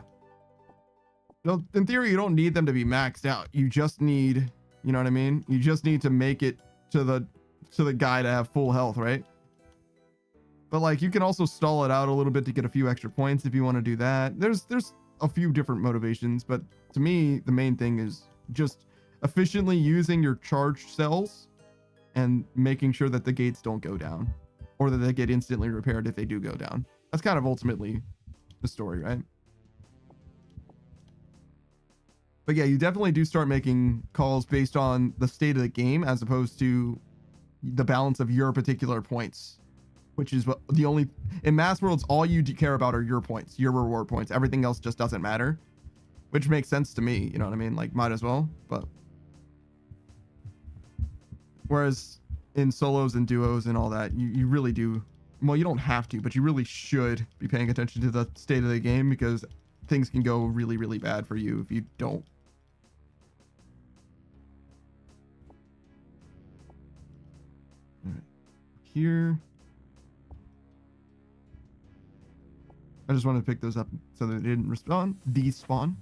Well, in theory, you don't need them to be maxed out. You just need, you know what I mean? You just need to make it to the guy to have full health, right? But like, you can also stall it out a little bit to get a few extra points if you want to do that. There's a few different motivations, but to me, the main thing is just efficiently using your charged cells and making sure that the gates don't go down, or that they get instantly repaired if they do go down. That's kind of ultimately the story, right? But yeah, you definitely do start making calls based on the state of the game as opposed to the balance of your particular points, which is what the only, in Mass Worlds, all you care about are your points, your reward points. Everything else just doesn't matter, which makes sense to me. You know what I mean? Like, might as well. But whereas in solos and duos and all that, you really do, well, you don't have to, but you really should be paying attention to the state of the game, because things can go really, really bad for you if you don't. All right. Here. I just wanted to pick those up so that they didn't despawn.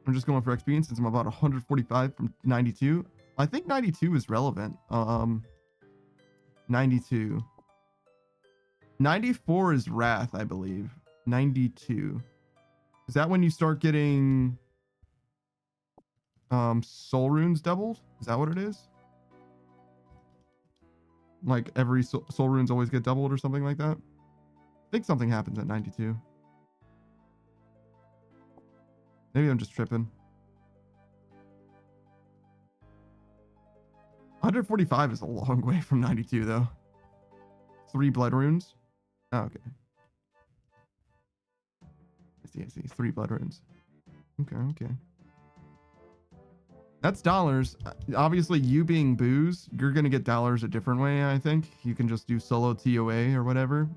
I'm just going for XP since I'm about 145 from 92. I think 92 is relevant. 92. 94 is Wrath, I believe. 92. Is that when you start getting soul runes doubled? Is that what it is? Like every soul runes always get doubled or something like that? I think something happens at 92. Maybe I'm just tripping. 145 is a long way from 92 though. 3 blood runes. Oh, okay. I see. 3 blood runes. Okay. That's dollars. Obviously, you being booze, you're gonna get dollars a different way, I think. You can just do solo TOA or whatever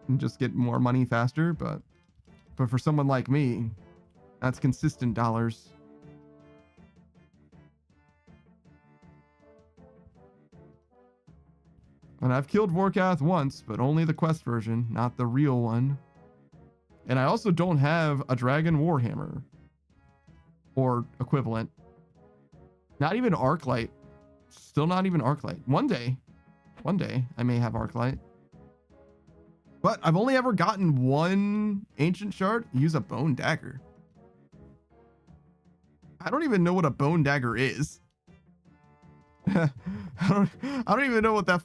and just get more money faster, but for someone like me, that's consistent dollars. And I've killed Vorkath once, but only the quest version, not the real one. And I also don't have a Dragon Warhammer. Or equivalent. Not even Arclight. Still not even Arclight. One day I may have Arclight. But I've only ever gotten one Ancient Shard. Use a Bone Dagger. I don't even know what a Bone Dagger is. I don't even know what the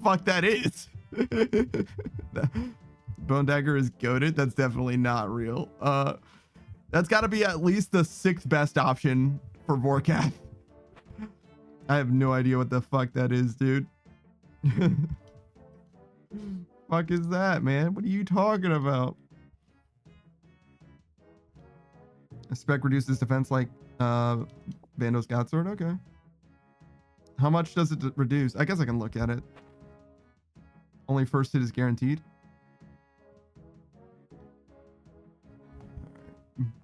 fuck that is. Bone Dagger is goated. That's definitely not real. That's got to be at least the 6th best option for Vorkath. I have no idea what the fuck that is, dude. Fuck is that, man? What are you talking about? A spec reduces defense like Vando's Godsword. Okay. How much does it reduce? I guess I can look at it. Only first hit is guaranteed.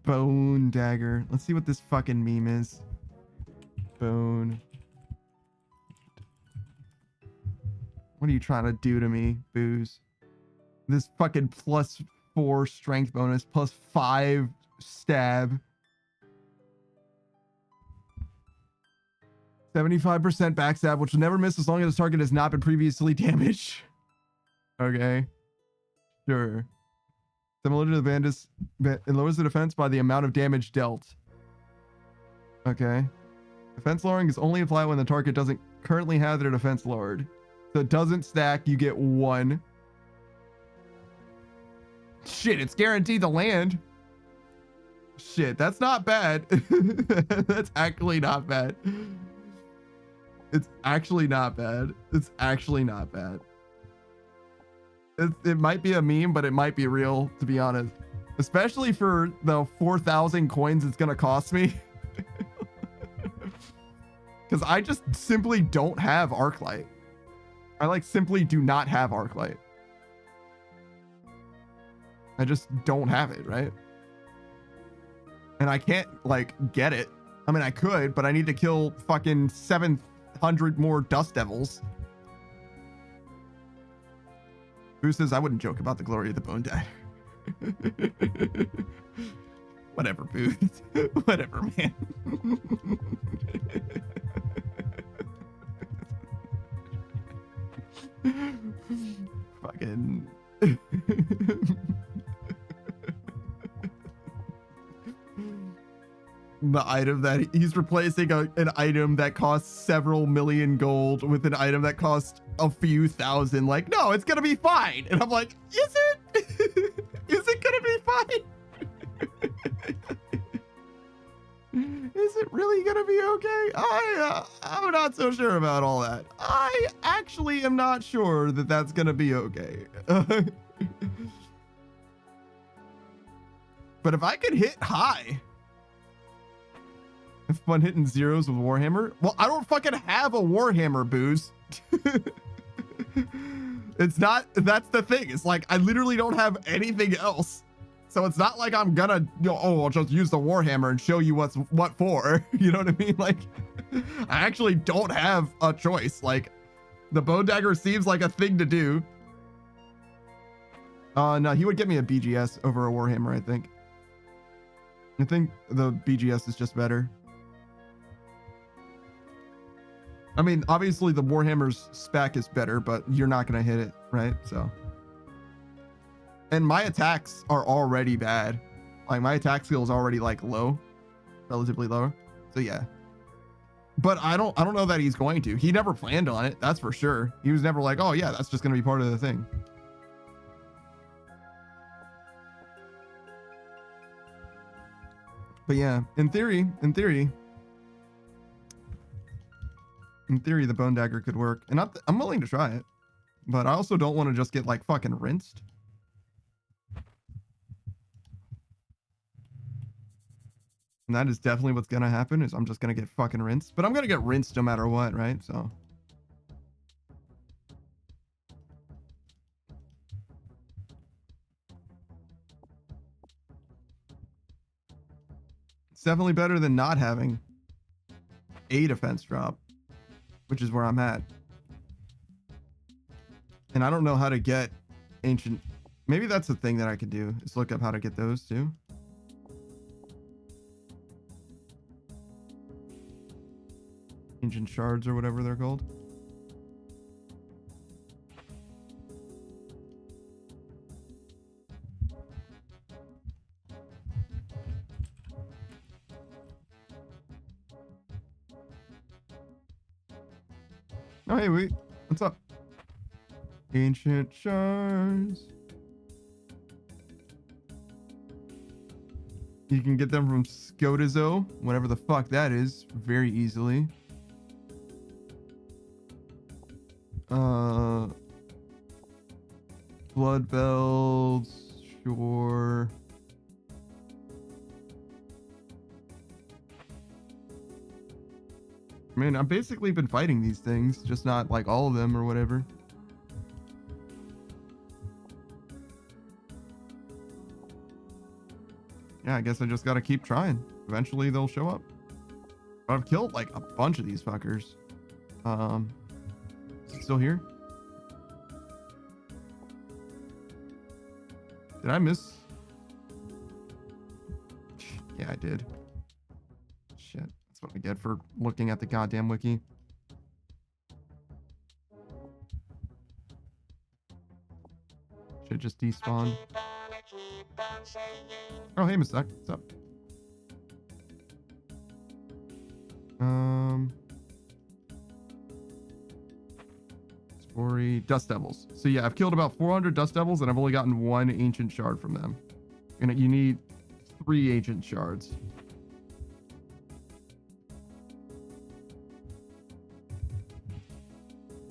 Bone Dagger. Let's see what this fucking meme is. Bone. What are you trying to do to me, Booze? This fucking +4 strength bonus, +5 stab. 75% backstab, which will never miss as long as the target has not been previously damaged. Okay. Sure. Similar to the Bandus, it lowers the defense by the amount of damage dealt. Okay. Defense lowering is only applied when the target doesn't currently have their defense lowered. So it doesn't stack, you get 1. Shit, it's guaranteed to land. Shit, that's not bad. That's actually not bad. It's actually not bad. It's actually not bad. It might be a meme, but it might be real, to be honest. Especially for the 4,000 coins it's gonna cost me. Because I just simply don't have Arclight. I like simply do not have Arclight. I just don't have it, right? And I can't like get it. I mean, I could, but I need to kill fucking 700 more Dust Devils. Who says I wouldn't joke about the glory of the Bone Dagger? Whatever, Booth. Whatever, man. Fucking. The item that he's replacing an item that costs several million gold with an item that costs a few thousand. Like, no, it's gonna be fine. And I'm like, is it? Is it gonna be fine? Is it really gonna be okay? I'm not so sure about all that. I actually am not sure that that's gonna be okay. But if I could hit high, have fun hitting zeros with Warhammer. Well, I don't fucking have a Warhammer, Booze. It's not, that's the thing. It's like, I literally don't have anything else. So it's not like I'm gonna, oh, I'll just use the Warhammer and show you what for. You know what I mean? Like, I actually don't have a choice. Like, the Bone Dagger seems like a thing to do. No, he would get me a BGS over a Warhammer, I think. I think the BGS is just better. I mean, obviously the Warhammer's spec is better, but you're not going to hit it, right? So. And my attacks are already bad. Like, my attack skill is already, like, low. Relatively low. So, yeah. But I don't know that he's going to. He never planned on it, that's for sure. He was never like, oh, yeah, that's just going to be part of the thing. But yeah, in theory, the bone dagger could work. And I'm willing to try it. But I also don't want to just get like fucking rinsed. And that is definitely what's going to happen is I'm just going to get fucking rinsed. But I'm going to get rinsed no matter what, right? So. It's definitely better than not having a defense drop, which is where I'm at. And I don't know how to get ancient. Maybe that's the thing that I could do is look up how to get those too. Ancient shards or whatever they're called. Oh, hey, wait. What's up? Ancient shards. You can get them from Scotizo, whatever the fuck that is, very easily. Blood bells, sure. I mean, I've basically been fighting these things, just not like all of them or whatever. Yeah, I guess I just gotta keep trying. Eventually they'll show up. But I've killed like a bunch of these fuckers. Is it still here? Did I miss? Yeah, I did. Shit. That's what I get for looking at the goddamn wiki. Should just despawn. Oh, hey, Miss Duck. What's up? Spory Dust Devils. So yeah, I've killed about 400 Dust Devils and I've only gotten one ancient shard from them. And you need 3 ancient shards.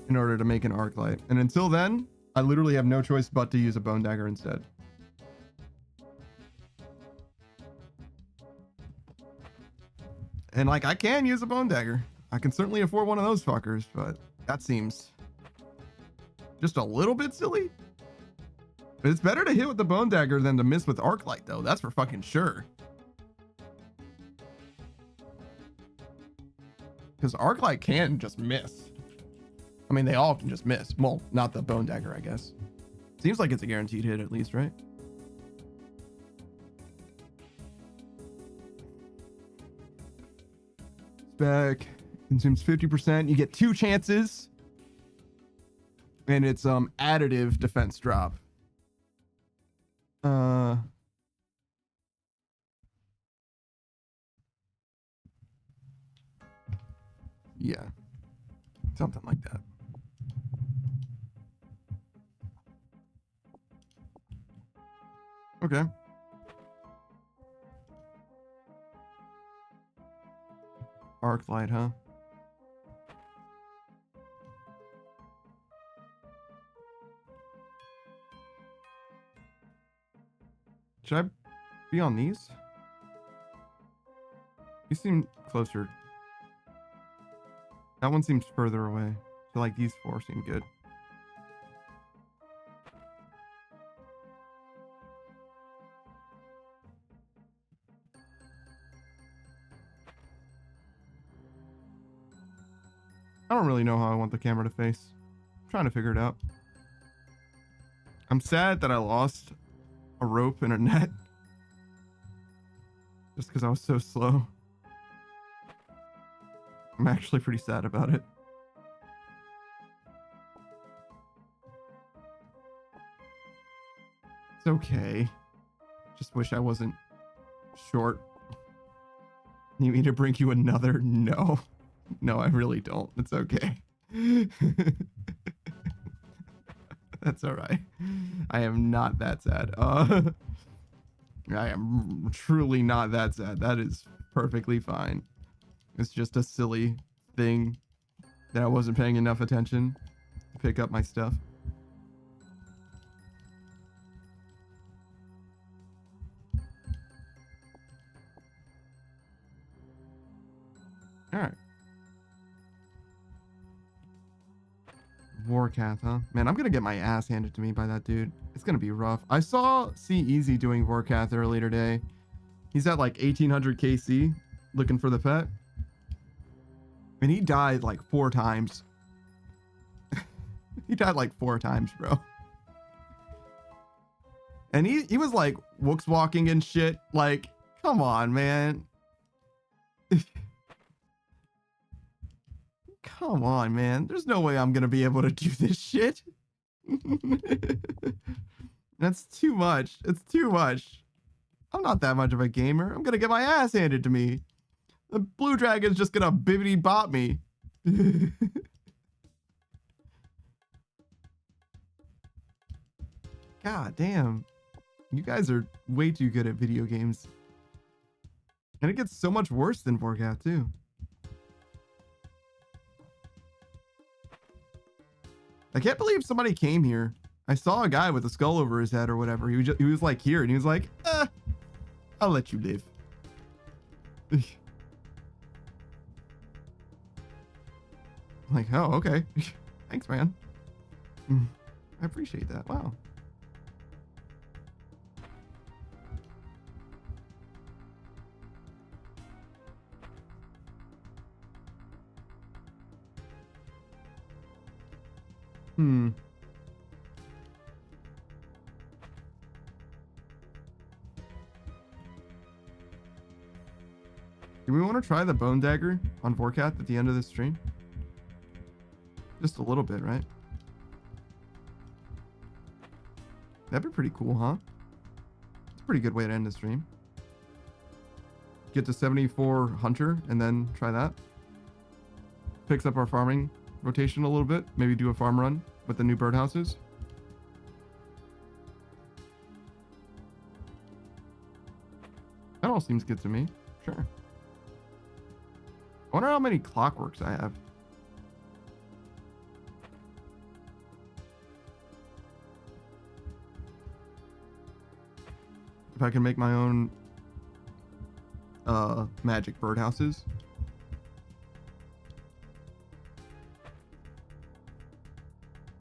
In order to make an arc light. And until then, I literally have no choice but to use a bone dagger instead. And like, I can use a bone dagger. I can certainly afford one of those fuckers, but that seems just a little bit silly. But it's better to hit with the bone dagger than to miss with arc light, though. That's for fucking sure. Because arc light can just miss. I mean, they all can just miss. Well, not the bone dagger, I guess. Seems like it's a guaranteed hit at least, right? Spec consumes 50%. You get 2 chances. And it's additive defense drop. Yeah. Something like that. Okay. Arc light, huh? Should I be on these? These seem closer. That one seems further away. I feel like these 4 seem good. I don't really know how I want the camera to face. I'm trying to figure it out. I'm sad that I lost a rope and a net. Just because I was so slow. I'm actually pretty sad about it. It's okay. Just wish I wasn't short. Need me to bring you another? No. No, I really don't. It's okay. That's all right. I am not that sad. I am truly not that sad. That is perfectly fine. It's just a silly thing that I wasn't paying enough attention to pick up my stuff. All right. Vorkath, huh? Man, I'm gonna get my ass handed to me by that dude. It's gonna be rough. I saw C Easy doing Vorkath earlier today. He's at like 1800 KC looking for the pet. And he died like 4 times. He died like 4 times, bro. And he was like wooks walking and shit. Like, come on, man. Come on, man. There's no way I'm gonna be able to do this shit. That's too much. It's too much. I'm not that much of a gamer. I'm gonna get my ass handed to me. The blue dragon's just gonna bibbity bop me. God damn. You guys are way too good at video games. And it gets so much worse than Vorkath too. I can't believe somebody came here. I saw a guy with a skull over his head or whatever. He was like here and he was like, I'll let you live. Like, oh, okay. Thanks, man. I appreciate that. Wow. Do we want to try the bone dagger on Vorkath at the end of this stream? Just a little bit, right? That'd be pretty cool, huh? It's a pretty good way to end the stream. Get to 74 hunter and then try that. Picks up our farming rotation a little bit. Maybe do a farm run with the new birdhouses. That all seems good to me. Sure. I wonder how many clockworks I have. If I can make my own magic birdhouses.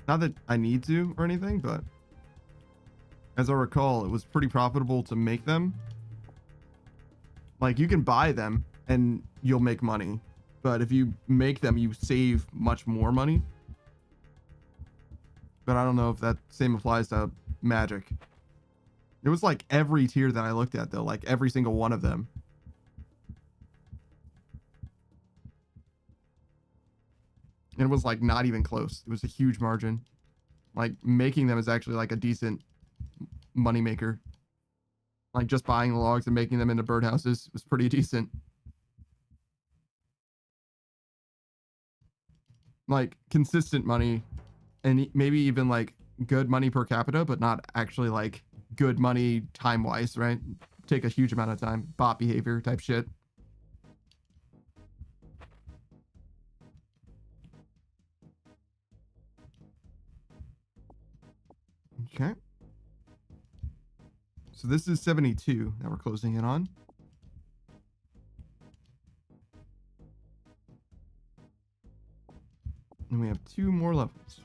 Not that I need to or anything, but as I recall, it was pretty profitable to make them. Like, you can buy them and you'll make money, but if you make them, you save much more money. But I don't know if that same applies to magic. It was like every tier that I looked at, though, like every single one of them. And it was like not even close. It was a huge margin. Like, making them is actually like a decent money maker. Like, just buying the logs and making them into birdhouses was pretty decent. Like, consistent money, and maybe even like good money per capita, but not actually like good money time wise, right? Take a huge amount of time. Bot behavior type shit. Okay. So this is 72 that we're closing in on. And we have 2 more levels.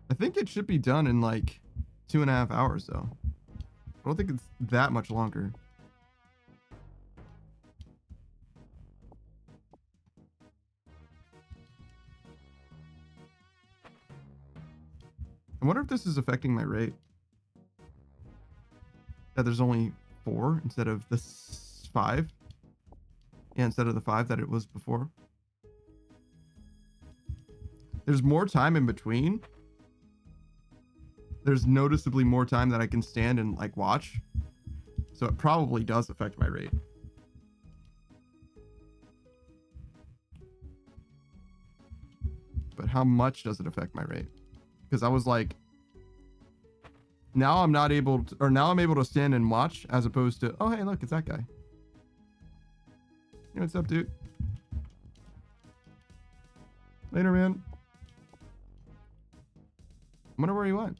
I think it should be done in like 2.5 hours though. I don't think it's that much longer. I wonder if this is affecting my rate. That there's only 4 instead of the 5. Yeah, instead of the 5 that it was before. There's more time in between. There's noticeably more time that I can stand and like watch. So it probably does affect my rate. But how much does it affect my rate? Because I was like Now I'm not able to, or now I'm able to stand and watch as opposed to, oh, hey, look, it's that guy. Hey, what's up, dude? Later, man. I wonder where he went.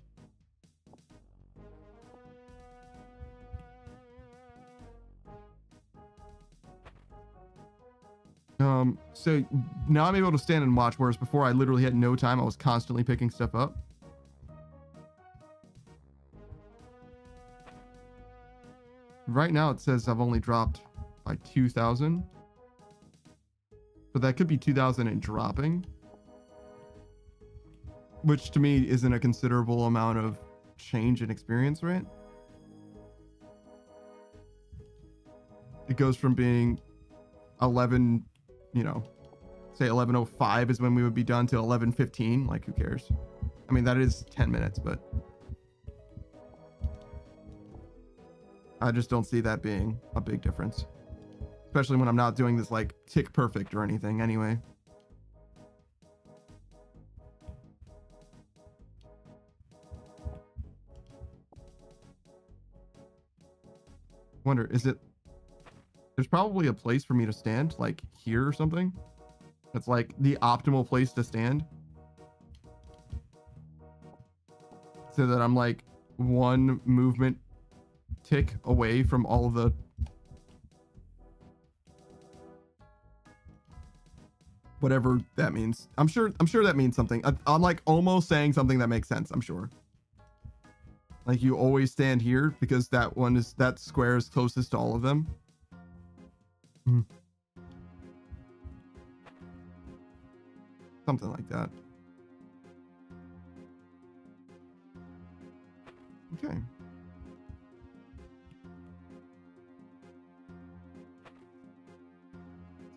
So now I'm able to stand and watch, whereas before I literally had no time. I was constantly picking stuff up. Right now it says I've only dropped by 2,000. But that could be 2,000 and dropping. Which to me isn't a considerable amount of change in experience, right? It goes from being 11, you know, say 11:05 is when we would be done to 11:15. Like, who cares? I mean, that is 10 minutes, but I just don't see that being a big difference, especially when I'm not doing this like tick perfect or anything anyway. Wonder, is it, there's probably a place for me to stand, like here or something. That's like the optimal place to stand, so that I'm like one movement tick away from all of the whatever that means. I'm sure that means something. I'm like almost saying something that makes sense. I'm sure. Like, you always stand here because that square is closest to all of them. Mm. Something like that. Okay.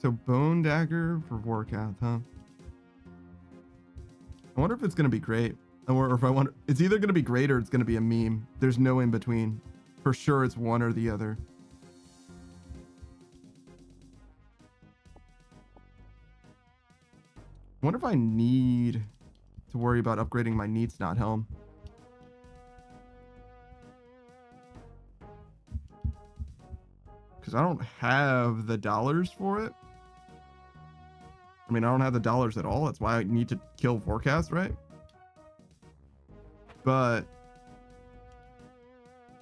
So bone dagger for Vorkath, huh? I wonder if it's gonna be great, or if I wonder, it's either gonna be great or it's gonna be a meme. There's no in between. For sure, it's one or the other. I wonder if I need to worry about upgrading my Needs Not helm. Because I don't have the dollars for it. I mean, I don't have the dollars at all. That's why I need to kill Vorkath, right? But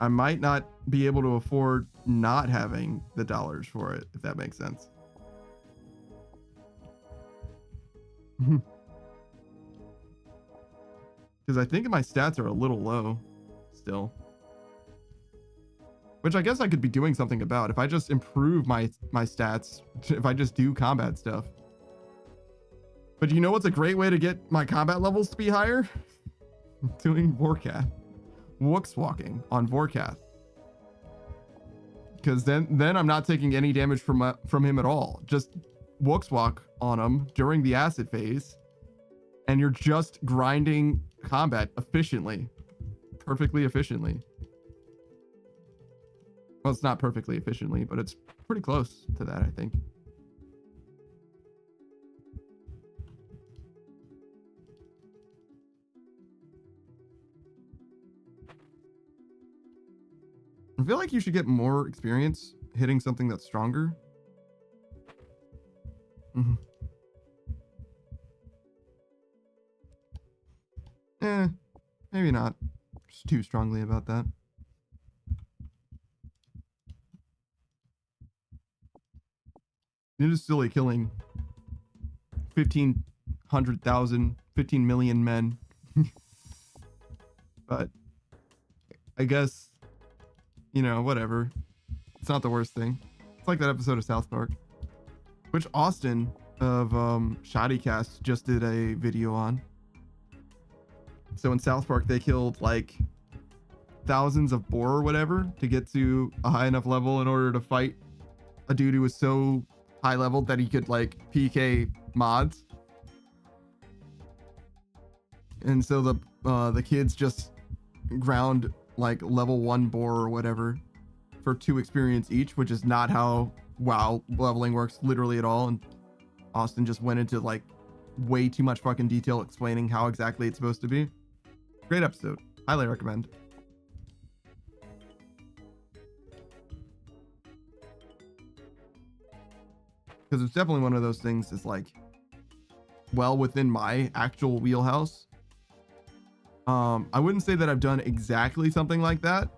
I might not be able to afford not having the dollars for it, if that makes sense. Because I think my stats are a little low still. Which I guess I could be doing something about if I just improve my stats, if I just do combat stuff. But you know what's a great way to get my combat levels to be higher? Doing Vorkath. Wooks walking on Vorkath. Because then I'm not taking any damage from him at all. Just Wooks walk on him during the acid phase, and you're just grinding combat efficiently. Perfectly efficiently. Well, it's not perfectly efficiently, but it's pretty close to that, I think. I feel like you should get more experience hitting something that's stronger. Mm-hmm. Maybe not. Just too strongly about that. It is silly killing 1,500,000, 15 million men. But I guess, you know, whatever. It's not the worst thing. It's like that episode of South Park, which Austin of Shoddycast just did a video on. So in South Park, they killed like thousands of boar or whatever to get to a high enough level in order to fight a dude who was so high level that he could like PK mods. And so the kids just ground like level 1 boar or whatever for 2 experience each, which is not how WoW leveling works literally at all. And Austin just went into like way too much fucking detail explaining how exactly it's supposed to be. Great episode. Highly recommend. because it's definitely one of those things that's like well within my actual wheelhouse. I wouldn't say that I've done exactly something like that,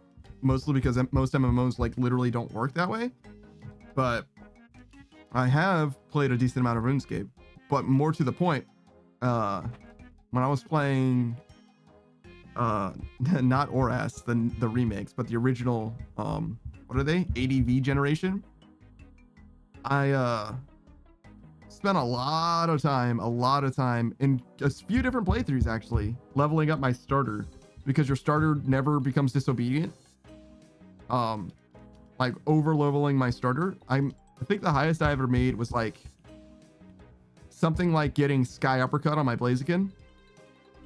mostly because most MMOs like literally don't work that way. But I have played a decent amount of RuneScape. But more to the point, when I was playing, not OSRS, the remakes, but the original, what are they? ADV generation. I spent a lot of time in a few different playthroughs actually leveling up my starter, because your starter never becomes disobedient. Like over leveling my starter. I think the highest I ever made was like something like getting Sky Uppercut on my Blaziken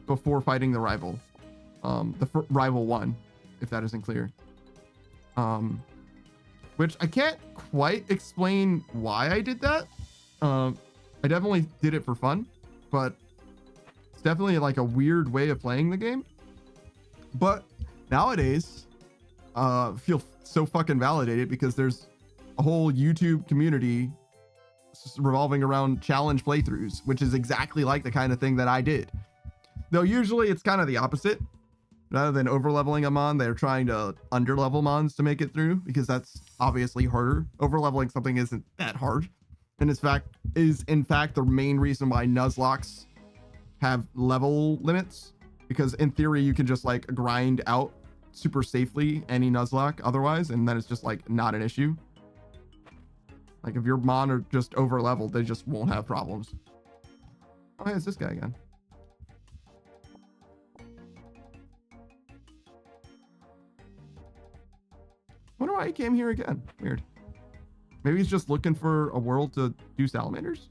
before fighting the rival. Rival 1, if that isn't clear. Which I can't quite explain why I did that. I definitely did it for fun, but it's definitely like a weird way of playing the game. But nowadays, feel so fucking validated because there's a whole YouTube community revolving around challenge playthroughs, which is exactly like the kind of thing that I did. Though usually it's kind of the opposite. Rather than over leveling a mon, they're trying to under level mons to make it through, because that's obviously harder. Over leveling something isn't that hard, and in fact the main reason why Nuzlockes have level limits, because in theory you can just like grind out super safely any Nuzlocke otherwise, and then it's just like not an issue. Like if your mon are just over leveled, they just won't have problems. Oh, hey, it's this guy again. Wonder why he came here again. Weird. Maybe he's just looking for a world to do salamanders.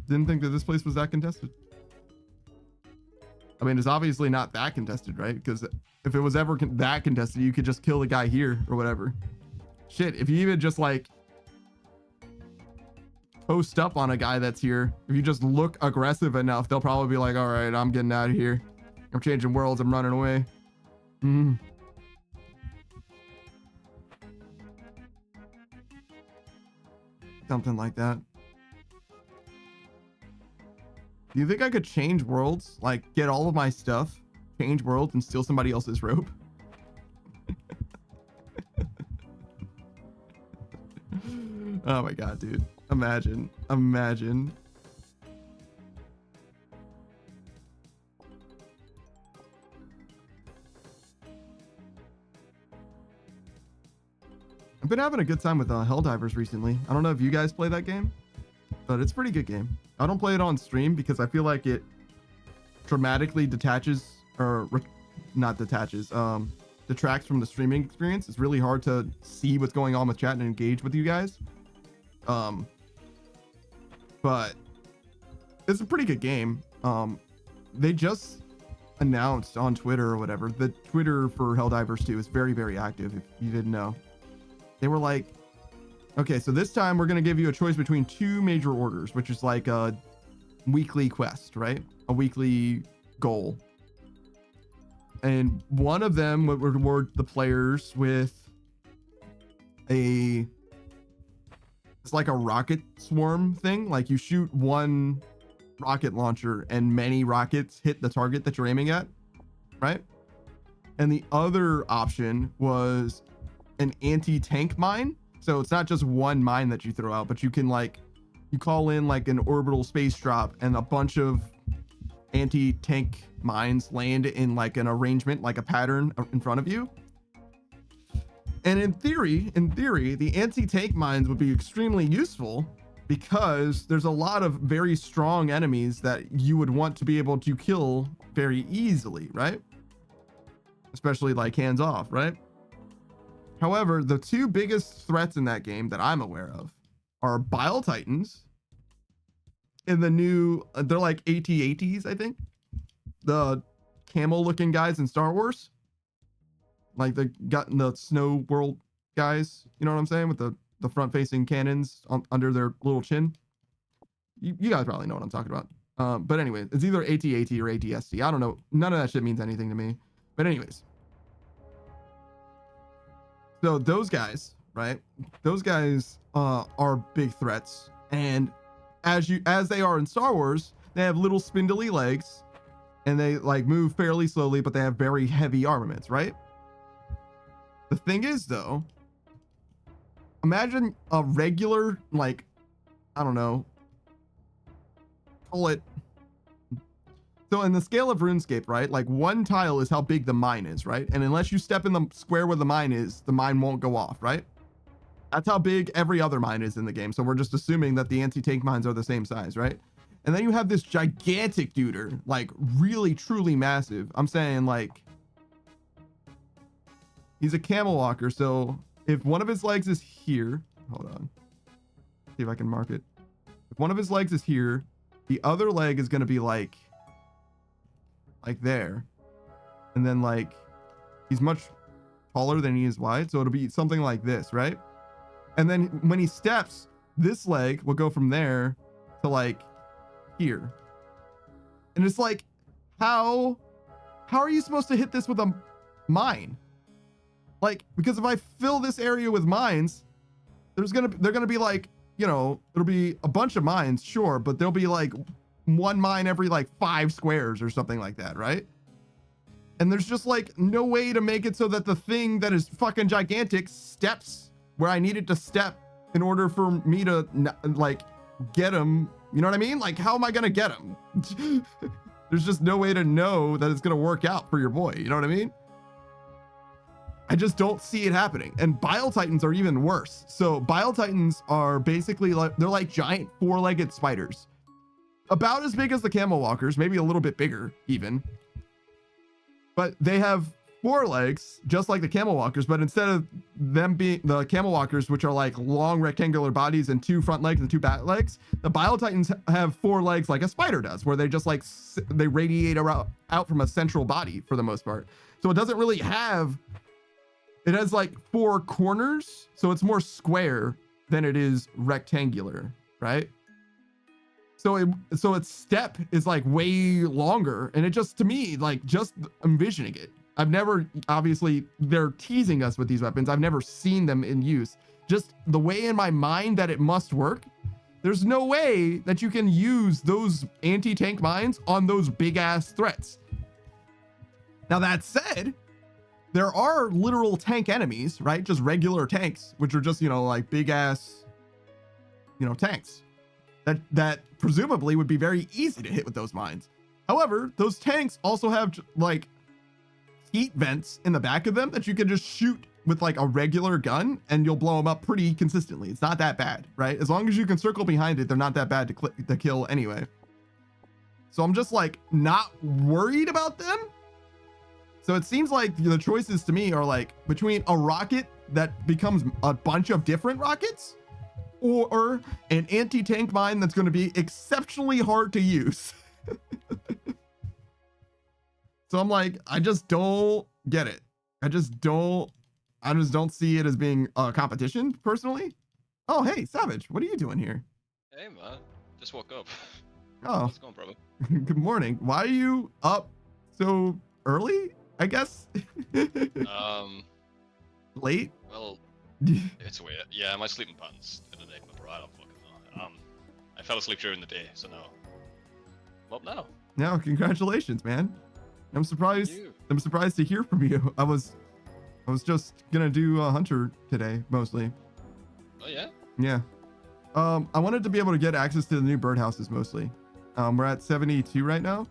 Didn't think that this place was that contested. I mean, it's obviously not that contested, right? Because if it was ever that contested, you could just kill the guy here or whatever. Shit, if you even just like post up on a guy that's here, if you just look aggressive enough, they'll probably be like, all right, I'm getting out of here. I'm changing worlds. I'm running away. Something like that. Do you think I could change worlds? Like get all of my stuff, change worlds, and steal somebody else's rope? Oh my god, dude. Imagine. Imagine. I've been having a good time with Helldivers recently. I don't know if you guys play that game, but it's a pretty good game. I don't play it on stream because I feel like it dramatically detaches, or not detaches, detracts from the streaming experience. It's really hard to see what's going on with chat and engage with you guys. But it's a pretty good game. They just announced on Twitter or whatever, the Twitter for Helldivers 2 is very, very active, if you didn't know. They were like, okay, so this time we're going to give you a choice between two major orders, which is like a weekly quest, right? A weekly goal. And one of them would reward the players with it's like a rocket swarm thing. Like you shoot one rocket launcher and many rockets hit the target that you're aiming at, right? And the other option was an anti-tank mine. So it's not just one mine that you throw out, but you can like, you call in like an orbital space drop and a bunch of anti-tank mines land in like an arrangement, like a pattern in front of you. And in theory, the anti-tank mines would be extremely useful because there's a lot of very strong enemies that you would want to be able to kill very easily, right? Especially like hands off, right? However, the two biggest threats in that game that I'm aware of are Bile Titans and the new, they're like AT-ATs, I think. The camel looking guys in Star Wars. Like the snow world guys, you know what I'm saying? With the front facing cannons under their little chin. You guys probably know what I'm talking about. But anyway, it's either AT-AT or AT-ST. I don't know. None of that shit means anything to me. But anyways. So those guys, right? Those guys are big threats. And as they are in Star Wars, they have little spindly legs and they like move fairly slowly, but they have very heavy armaments, right? The thing is though, imagine a regular, like, I don't know, call it. So in the scale of RuneScape, right? Like one tile is how big the mine is, right? And unless you step in the square where the mine is, the mine won't go off, right? That's how big every other mine is in the game. So we're just assuming that the anti-tank mines are the same size, right? And then you have this gigantic duder, like really, truly massive. I'm saying like, he's a camel walker. So if one of his legs is here, hold on, see if I can mark it. If one of his legs is here, the other leg is going to be like there. And then like, he's much taller than he is wide. So it'll be something like this, right? And then when he steps, this leg will go from there to like here. And it's like, how are you supposed to hit this with a mine? Like, because if I fill this area with mines, they're gonna be like, you know, it'll be a bunch of mines, sure, but there'll be like one mine every like 5 squares or something like that, right? And there's just like no way to make it so that the thing that is fucking gigantic steps where I need it to step in order for me to like get him. You know what I mean? Like, how am I gonna get him? There's just no way to know that it's gonna work out for your boy. You know what I mean? I just don't see it happening. And Bile Titans are even worse. So Bile Titans are basically like, they're like giant 4-legged spiders. About as big as the Camel Walkers, maybe a little bit bigger even. But they have 4 legs, just like the Camel Walkers, but instead of them being the Camel Walkers, which are like long rectangular bodies and 2 front legs and 2 back legs, the Bile Titans have 4 legs like a spider does, where they just like, they radiate out from a central body for the most part. So it doesn't really have, it has like 4 corners, so it's more square than it is rectangular, right? So its step is like way longer, and it just, to me, like, just envisioning it, I've never, obviously they're teasing us with these weapons, I've never seen them in use. Just the way in my mind that it must work, there's no way that you can use those anti-tank mines on those big ass threats. Now that said, there are literal tank enemies, right? Just regular tanks, which are just, you know, like big ass, you know, tanks that presumably would be very easy to hit with those mines. However, those tanks also have like heat vents in the back of them that you can just shoot with like a regular gun and you'll blow them up pretty consistently. It's not that bad, right? As long as you can circle behind it, they're not that bad to kill anyway. So I'm just like not worried about them. So it seems like the choices to me are like between a rocket that becomes a bunch of different rockets or an anti-tank mine that's going to be exceptionally hard to use. So I'm like, I just don't get it. I just don't see it as being a competition personally. Oh, hey, Savage, what are you doing here? Hey, man, just woke up. Oh, What's going on, brother? Good morning. Why are you up so early, I guess? Late? Well, it's weird. Yeah, my sleeping patterns in an enigma, bro. I don't fucking know. I fell asleep during the day, so no. I'm up now. No, congratulations, man. I'm surprised. I'm surprised to hear from you. I was just gonna do a hunter today, mostly. Oh yeah? Yeah. I wanted to be able to get access to the new birdhouses mostly. We're at 72 right now,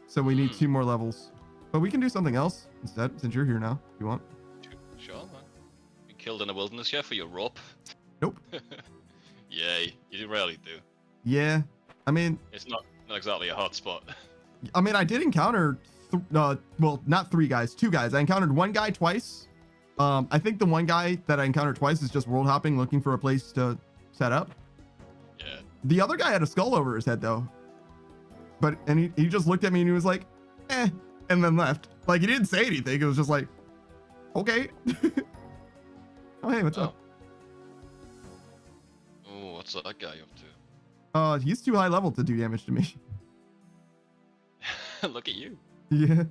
so we need 2 more levels. But we can do something else instead, since you're here now, if you want. Sure, man. Been killed in a wilderness yet for your rope? Nope. Yeah, you rarely do. Yeah, I mean, it's not exactly a hot spot. I mean, I did encounter, well, not 3 guys, 2 guys. I encountered 1 guy twice. I think the 1 guy that I encountered twice is just world hopping, looking for a place to set up. Yeah. The other guy had a skull over his head though. And he just looked at me and he was like, eh, and then left. Like, he didn't say anything. It was just like, okay. Oh, hey, what's up? Oh, what's that guy up to? He's too high level to do damage to me. Look at you. Yeah.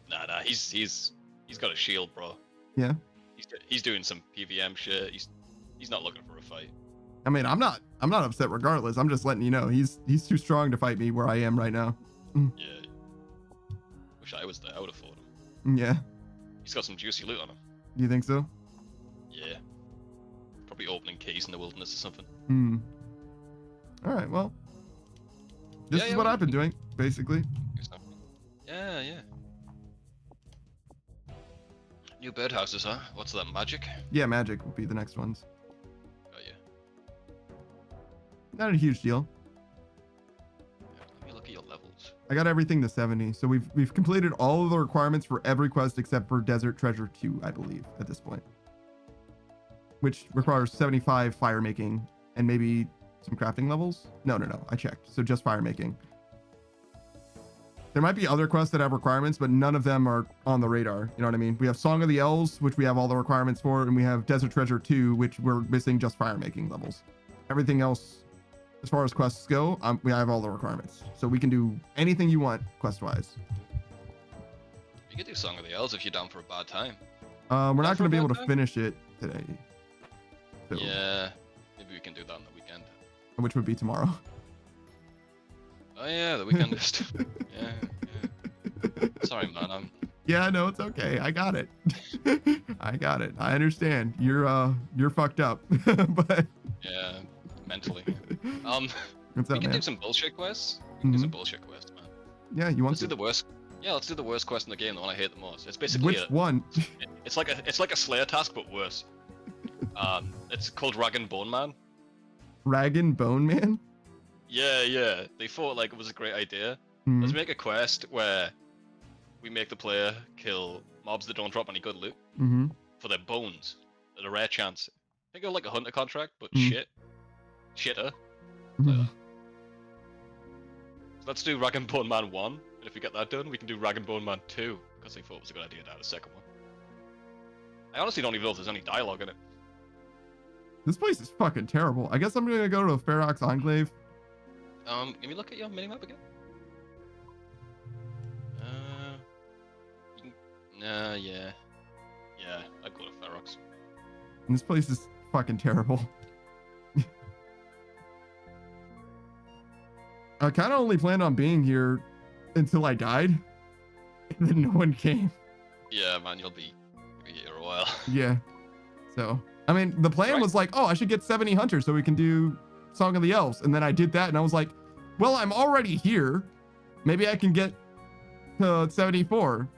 Nah. He's got a shield, bro. Yeah. He's doing some PVM shit. He's not looking for a fight. I mean, I'm not upset regardless. I'm just letting you know he's too strong to fight me where I am right now. Yeah. Wish I was there. I would have fought him. Yeah. He's got some juicy loot on him. You think so? Yeah. Probably opening keys in the wilderness or something. All right. Well, this is what I've been doing, basically. Yeah. New birdhouses, huh? What's that, magic? Yeah, magic will be the next ones. Oh, yeah. Not a huge deal. Let me look at your levels. I got everything to 70, so we've completed all of the requirements for every quest except for Desert Treasure 2, I believe, at this point. Which requires 75 fire making and maybe some crafting levels. No, I checked. So just fire making. There might be other quests that have requirements, but none of them are on the radar. You know what I mean? We have Song of the Elves, which we have all the requirements for, and we have Desert Treasure 2, which we're missing just fire making levels. Everything else, as far as quests go, we have all the requirements. So we can do anything you want quest-wise. You could do Song of the Elves if you're down for a bad time. We're not going to be able to finish it today. So, yeah, maybe we can do that on the weekend. which would be tomorrow. Oh yeah, the weekend is. Yeah. Sorry, man. Yeah, no, it's okay. I got it. I got it. I understand. You're fucked up, but yeah, mentally. What's We up, can man? do some bullshit quests. We can do some bullshit quests, man. Yeah, you want Let's to? do the worst. Yeah, let's do the worst quest in the game, the one I hate the most. It's basically Which one? It's like a Slayer task, but worse. It's called Rag and Bone Man. Rag and Bone Man? Yeah. They thought like it was a great idea. Mhm. Let's make a quest where we make the player kill mobs that don't drop any good loot for their bones at a rare chance. Think of like a hunter contract, but shitter. Like that. So let's do Rag and Bone Man 1, and if we get that done, we can do Rag and Bone Man 2, because they thought it was a good idea to add a second one. I honestly don't even know if there's any dialogue in it. This place is fucking terrible. I guess I'm gonna go to Ferox Enclave. Can we look at your minimap again? Yeah. Yeah, I'd go to Ferox. And this place is fucking terrible. I kind of only planned on being here until I died, and then no one came. Yeah, man, you'll be here a while. Yeah. So, I mean, the plan was like, oh, I should get 70 hunters so we can do Song of the Elves. And then I did that, and I was like, well, I'm already here. Maybe I can get to 74.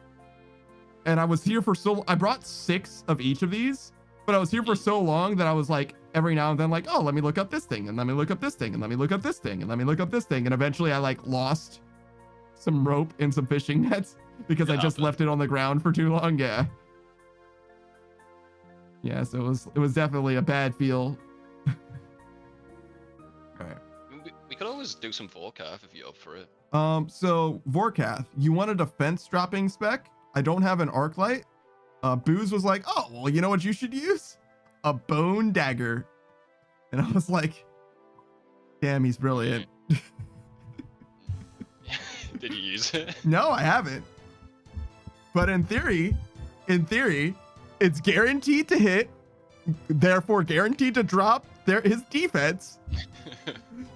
And I was here for I brought 6 of each of these, but I was here for so long that I was like, every now and then, like, oh, let me look up this thing, and let me look up this thing, and let me look up this thing, and let me look up this thing. And eventually I like lost some rope and some fishing nets because I just left it on the ground for too long. Yeah. Yeah, so it was definitely a bad feel. All right. We could always do some Vorkath if you're up for it. So Vorkath, you want a defense dropping spec? I don't have an arc light. Booze was like, oh, well, you know what you should use? A bone dagger. And I was like, damn, he's brilliant. Did you use it? No, I haven't. But in theory, it's guaranteed to hit, therefore guaranteed to drop his defense.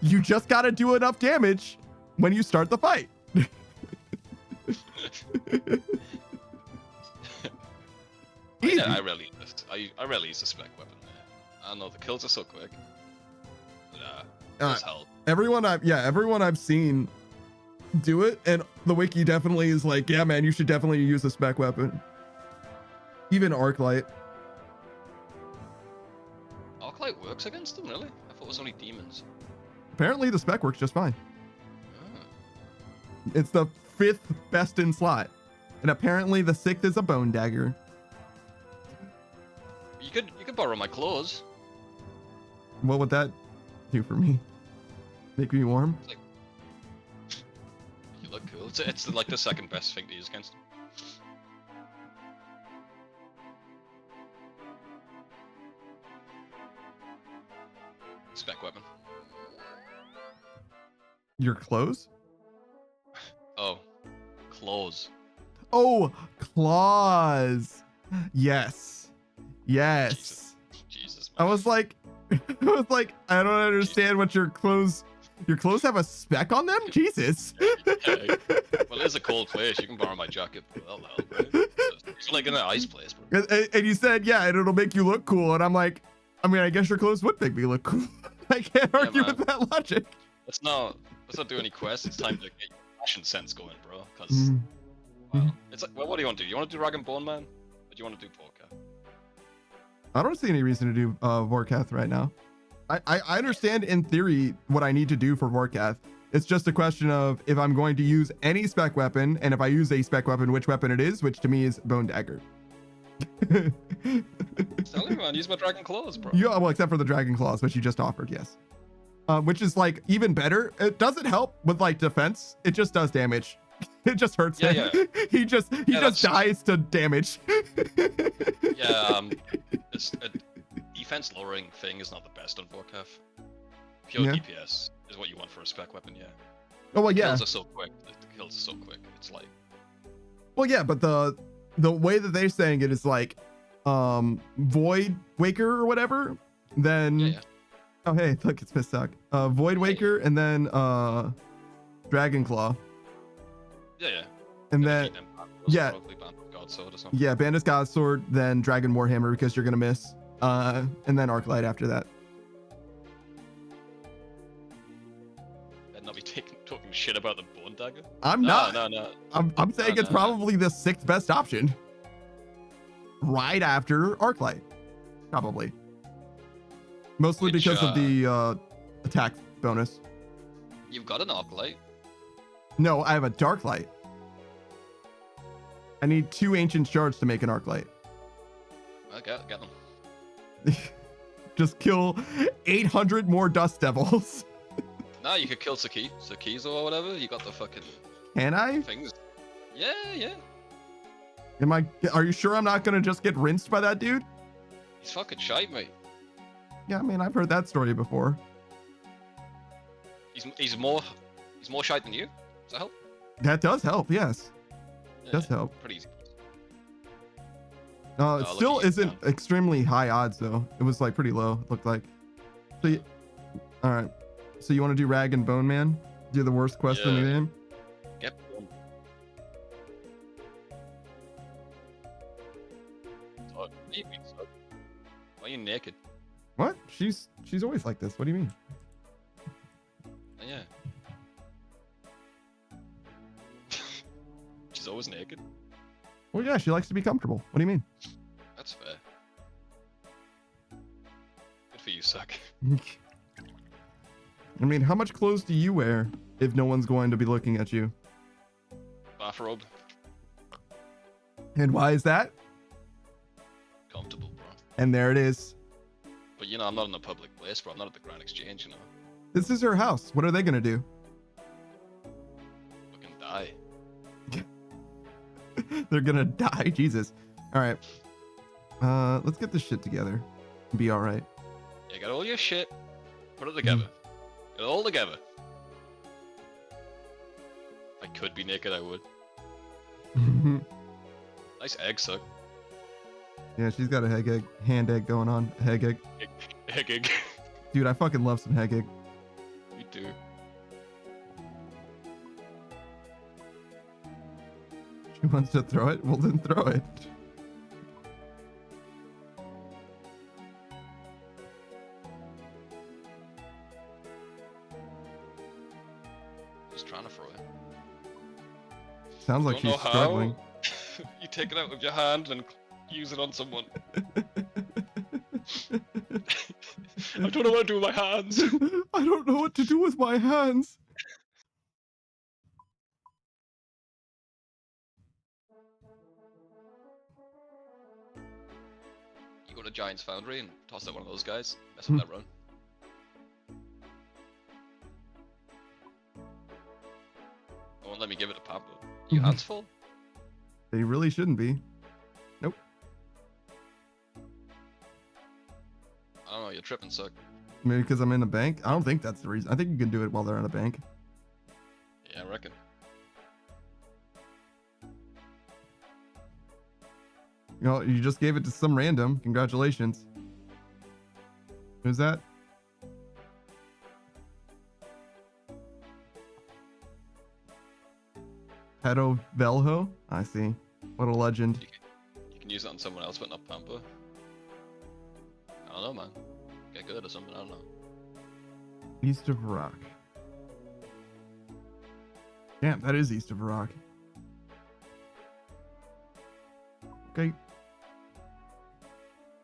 You just got to do enough damage when you start the fight. Yeah, I rarely use the spec weapon there. I don't know, the kills are so quick. But, it's help. Everyone I've seen do it, and the wiki definitely is like, yeah, man, you should definitely use the spec weapon. Even Arclight. Arclight works against them, really? I thought it was only demons. Apparently the spec works just fine. Oh. It's the 5th best in slot. And apparently the 6th is a bone dagger. You could borrow my claws. What would that do for me? Make me warm? It's like, you look cool. It's like the second best thing to use against them. Spec weapon. Your clothes? Oh, clothes. Oh, claws. Yes. Yes. Jesus, I man. was like, I was like, I don't understand what your clothes have a speck on them? Jesus. Yeah. Well, it's a cold place. You can borrow my jacket, but that'll help, right? It's like in an ice place, bro. And you said, yeah, and it'll make you look cool. And I'm like, I mean, I guess your clothes would make me look cool. I can't argue man. with that logic. Let's not do any quests. It's time to get your fashion sense going, bro. Because, well, it's like, well, what do you want to do? You want to do Rag and Bone Man? Or do you want to do Vorkath? I don't see any reason to do Vorkath right now. I understand in theory what I need to do for Vorkath. It's just a question of if I'm going to use any spec weapon, and if I use a spec weapon, which weapon it is, which to me is Bone Dagger. Tell you, man, use my Dragon Claws, bro. Yeah, well, except for the Dragon Claws, which you just offered, yes. Which is like even better. It doesn't help with like defense. It just does damage. It just hurts him. Yeah. he just dies to damage. Yeah, it's a defense lowering thing is not the best on Vorkath. Pure Yeah. DPS is what you want for a spec weapon, yeah. Oh well, yeah. Kills are so quick. The kills are so quick. It's like, Well, yeah, but the way that they're saying it is like, Void Waker or whatever. Then, yeah. oh hey, look, it's Missuck. Void Waker and then Dragon Claw. Yeah. And then yeah. Godsword or something. Yeah, Bandit's Godsword, then Dragon Warhammer because you're gonna miss. And then Arclight after that. Better not be talking shit about the Bone Dagger. I'm not. No. I'm saying it's probably the 6th best option. Right after Arclight. Probably. Mostly because of the attack bonus. You've got an Arclight. No, I have a Darklight. I need 2 ancient shards to make an Arclight. Well, get them. Just kill 800 more Dust Devils. Nah, you could kill Sakizo or whatever. You got the fucking Can I? things. Yeah. Are you sure I'm not gonna just get rinsed by that dude? He's fucking shite, mate. Yeah, I mean, I've heard that story before. He's more shite than you. Does that help? That does help, yes. Yeah, Does help. Pretty easy. It still isn't extremely high odds though. It was like pretty low, it looked like. So all right. So you want to do Rag and Bone Man? Do the worst quest in the game? Get one. Oh, maybe so. Why are you naked? What? She's always like this. What do you mean? Oh, yeah. She's always naked. Well, yeah, she likes to be comfortable. What do you mean? That's fair. Good for you, Suck. I mean, how much clothes do you wear if no one's going to be looking at you? Bathrobe. And why is that? Comfortable, bro. And there it is. But you know, I'm not in a public place, bro. I'm not at the Grand Exchange, you know. This is her house. What are they gonna do? Fucking die. They're gonna die. Jesus. All right. Let's get this shit together. Be all right. Yeah, get all your shit. Put it together. Get it all together. If I could be naked, I would. Nice egg, Suck. Yeah, she's got a hand egg going on. Heg egg. Egg. Dude, I fucking love some heg egg. Me too. She wants to throw it? Well, then throw it. Just trying to throw it. Sounds like she's struggling. You take it out with your hand and use it on someone. I don't know what to do with my hands. I don't know what to do with my hands. You go to Giant's Foundry and toss out one of those guys. Mess with that run. They won't let me give it a pop. Your hands full? They really shouldn't be. Nope. I don't know, you're tripping, Suck. Maybe because I'm in a bank? I don't think that's the reason. I think you can do it while they're in a bank. Yeah, I reckon. You know, you just gave it to some random. Congratulations. Who's that? Pedo Velho? I see. What a legend. You can use that on someone else, but not Pampa. I don't know, man. Get good or something, I don't know. East of Rock. Damn, that is East of Rock. Okay.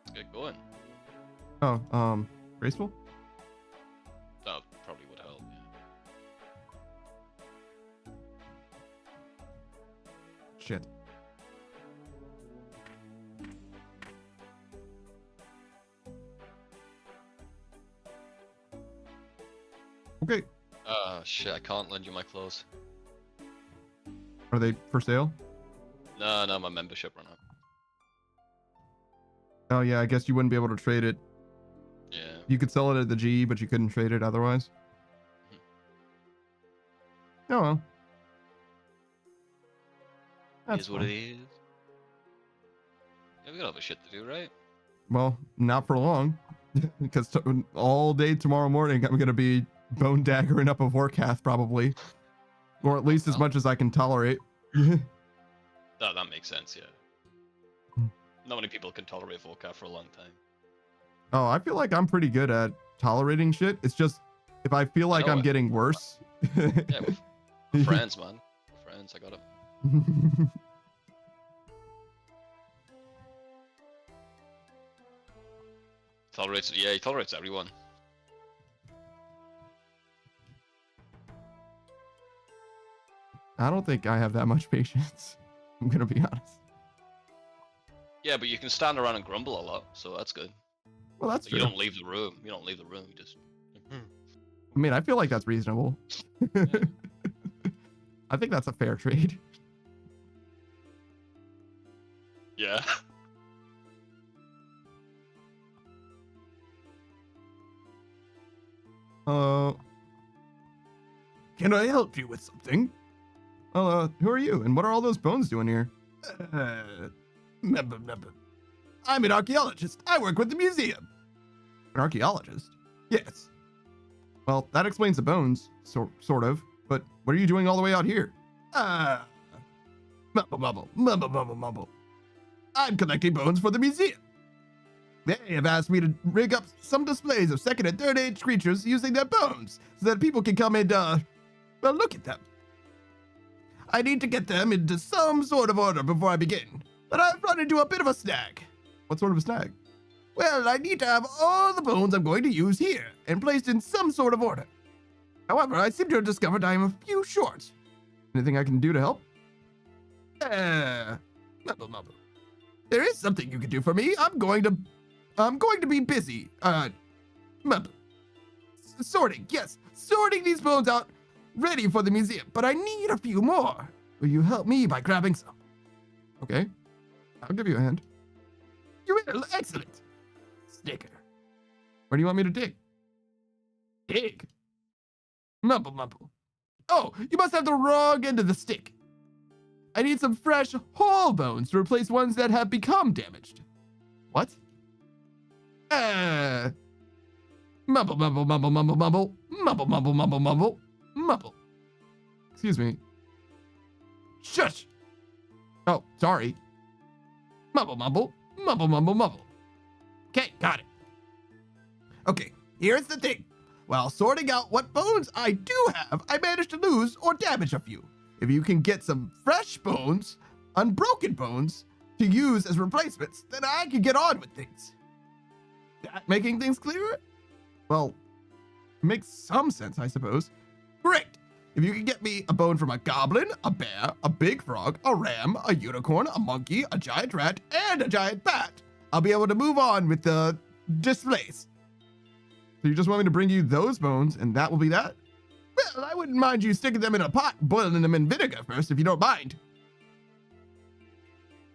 Let's get going. Oh, graceful? That probably would help, yeah. Shit. Okay. Shit, I can't lend you my clothes. Are they for sale? No, my membership ran out. Oh yeah, I guess you wouldn't be able to trade it. Yeah. You could sell it at the GE, but you couldn't trade it otherwise. Oh well. That's Is what fine. it is. Yeah, we got other shit to do, right? Well, not for long, because all day tomorrow morning I'm gonna be bone daggering up a Vorkath probably, or at least as much as I can tolerate. That makes sense, yeah. Hmm. Not many people can tolerate Vorkath for a long time. Oh, I feel like I'm pretty good at tolerating shit. It's just if I feel like I'm getting worse. Yeah, we're friends, man. We're friends, I got it. Yeah, he tolerates everyone. I don't think I have that much patience. I'm gonna be honest. Yeah, but you can stand around and grumble a lot, so that's good. Well, that's You true. don't leave the room. You don't leave the room. You just. I mean, I feel like that's reasonable. I think that's a fair trade. Yeah. Can I help you with something? Who are you? And what are all those bones doing here? I'm an archaeologist. I work with the museum. An archaeologist? Yes. Well, that explains the bones, sort of. But what are you doing all the way out here? Mumble. I'm collecting bones for the museum. They have asked me to rig up some displays of second and third age creatures using their bones so that people can come and, look at them. I need to get them into some sort of order before I begin, but I've run into a bit of a snag. What sort of a snag? Well, I need to have all the bones I'm going to use here and placed in some sort of order. However, I seem to have discovered I am a few short. Anything I can do to help? Mumble. There is something you can do for me. I'm going to be busy. Mumble. Sorting, yes. Sorting these bones out, ready for the museum, but I need a few more. Will you help me by grabbing some? Okay. I'll give you a hand. You will. Excellent. Sticker. Where do you want me to dig? Dig? Mumble. Oh, you must have the wrong end of the stick. I need some fresh, whole bones to replace ones that have become damaged. What? Mumble. Excuse me. Shush. Oh, sorry. Mumble. Okay, got it. Okay, here's the thing. While sorting out what bones I do have, I managed to lose or damage a few. If you can get some fresh bones, unbroken bones, to use as replacements, then I can get on with things. That making things clearer? Well, makes some sense, I suppose. Great! If you can get me a bone from a goblin, a bear, a big frog, a ram, a unicorn, a monkey, a giant rat, and a giant bat, I'll be able to move on with the displays. So you just want me to bring you those bones, and that will be that? Well, I wouldn't mind you sticking them in a pot, boiling them in vinegar first, if you don't mind.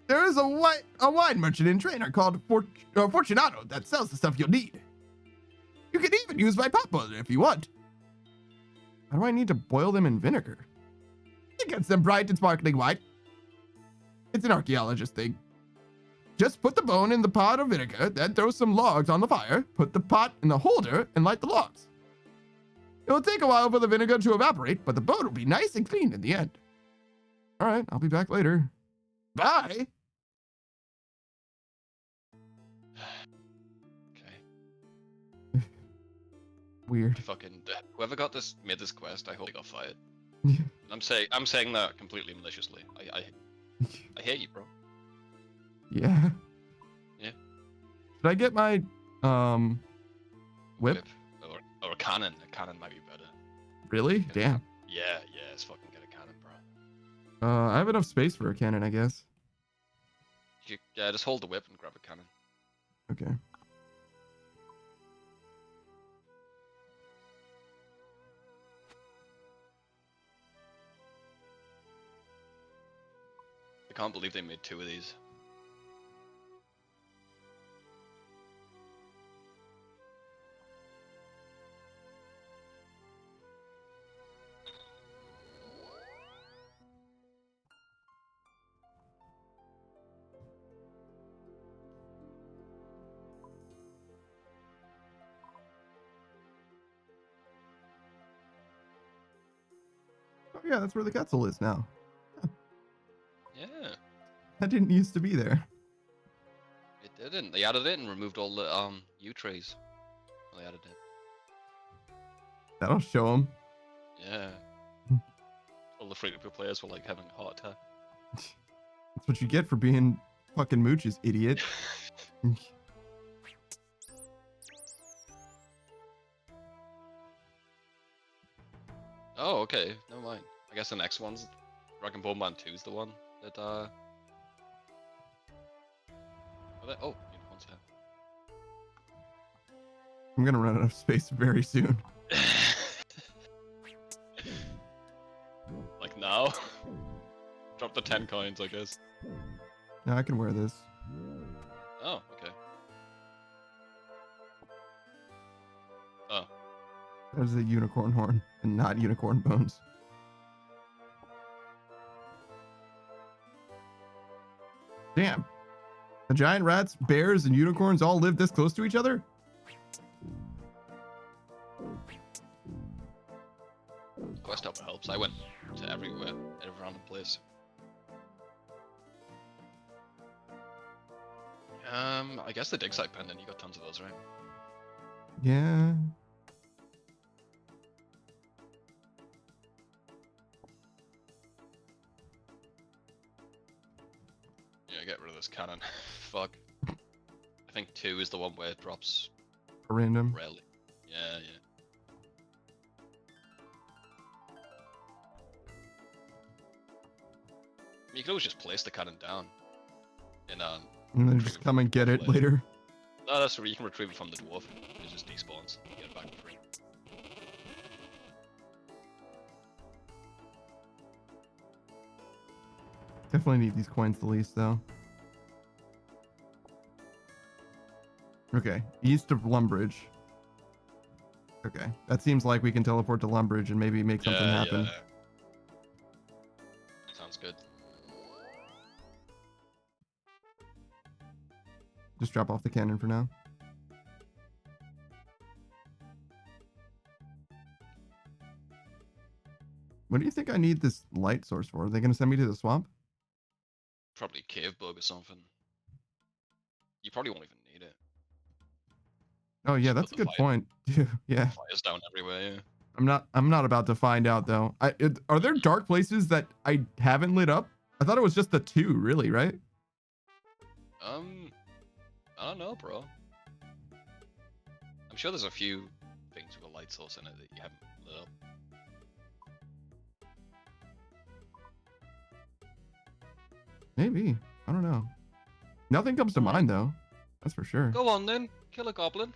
There is a wine merchant and trainer called Fortunato that sells the stuff you'll need. You can even use my pot boiler if you want. How do I need to boil them in vinegar? It gets them bright and sparkling white. It's an archaeologist thing. Just put the bone in the pot of vinegar, then throw some logs on the fire, put the pot in the holder, and light the logs. It will take a while for the vinegar to evaporate, but the bone will be nice and clean in the end. All right, I'll be back later. Bye. Okay. Weird. Fucking whoever made this quest, I hope they got fired. I'm saying that completely maliciously. I hate you, bro. Yeah. Yeah. Should I get my whip? Or a cannon. A cannon might be better. Really? Damn. Yeah, let's fucking get a cannon, bro. I have enough space for a cannon, I guess. Yeah, just hold the whip and grab a cannon. Okay. I can't believe they made 2 of these. Oh yeah, that's where the Quetzal is now. Yeah. That didn't used to be there. It didn't. They added it and removed all the U trays. They added it. That'll show them. Yeah. All the free-to-play players were like having a heart attack. That's what you get for being fucking mooches, idiot. Oh, okay. Never mind. I guess the next one's Dragon Ball Man 2's the one that oh, unicorns here. I'm gonna run out of space very soon. Like now? Drop the 10 coins, I guess. No, I can wear this. Oh, okay. Oh. That is a unicorn horn and not unicorn bones. Damn. The giant rats, bears, and unicorns all live this close to each other? Quest helper helps. I went to everywhere, every random place. I guess the dig site pendant, you got tons of those, right? Yeah. Yeah, get rid of this cannon. Fuck. I think 2 is the one where it drops A random. rarely. Yeah. You could always just place the cannon down. And And then just come and get it later. no, that's where you can retrieve it from the dwarf. It just despawns. You get it back for free. Definitely need these coins the least, though. Okay, east of Lumbridge. Okay, that seems like we can teleport to Lumbridge and maybe make something happen. Yeah. Sounds good. Just drop off the cannon for now. What do you think I need this light source for? Are they going to send me to the swamp? Probably cave bug or something. You probably won't even need it. Oh yeah, that's a good point. Yeah. Fires down everywhere, yeah. I'm not about to find out though. Are there dark places that I haven't lit up? I thought it was just the 2, really, right? I don't know, bro. I'm sure there's a few things with a light source in it that you haven't lit up. Maybe. I don't know. Nothing comes to mind though. That's for sure. Go on then, kill a goblin.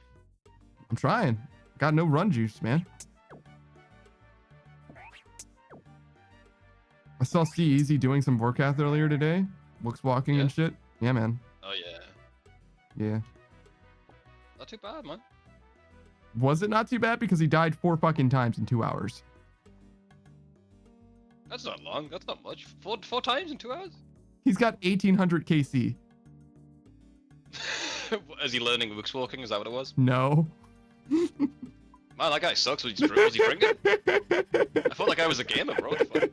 I'm trying. Got no run juice, man. I saw C Easy doing some Vorkath earlier today. Looks walking and shit. Yeah, man. Oh yeah. Yeah. Not too bad, man. Was it not too bad? Because he died 4 fucking times in 2 hours. That's not long. That's not much. Four times in 2 hours? He's got 1800 KC. Is he learning Wooks walking? Is that what it was? No. Man, that guy sucks. Was he drinking? I felt like I was a gamer, bro. What the fuck?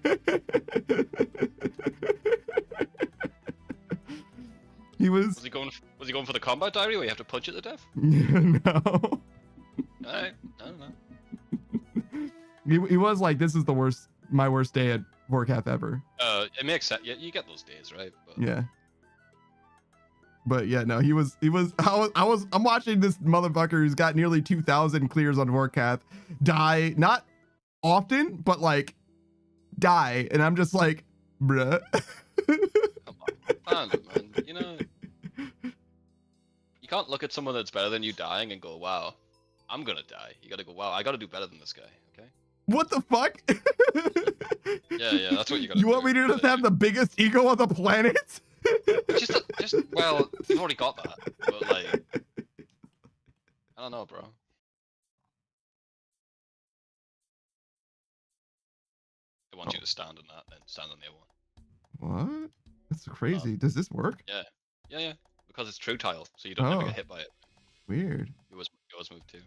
He was. Was he going for the combat diary where you have to punch it to death? No. Alright, I don't know. He was like, this is my worst day at Vorkath ever. It makes sense. Yeah, you get those days, right? But... Yeah. But yeah, no, I'm watching this motherfucker who's got nearly 2,000 clears on Vorkath die, not often, but like die. And I'm just like, bruh. Come on, man. You know, you can't look at someone that's better than you dying and go, wow, I'm gonna die. You gotta go, wow, I gotta do better than this guy, okay? What the fuck? Yeah, that's what you gotta do. You want me to just have the biggest ego on the planet? Well, you've already got that, but like, I don't know, bro. I want you to stand on that, then stand on the other one. What? That's crazy. Does this work? Yeah, because it's true tile, so you don't ever get hit by it. Weird. Yours move too.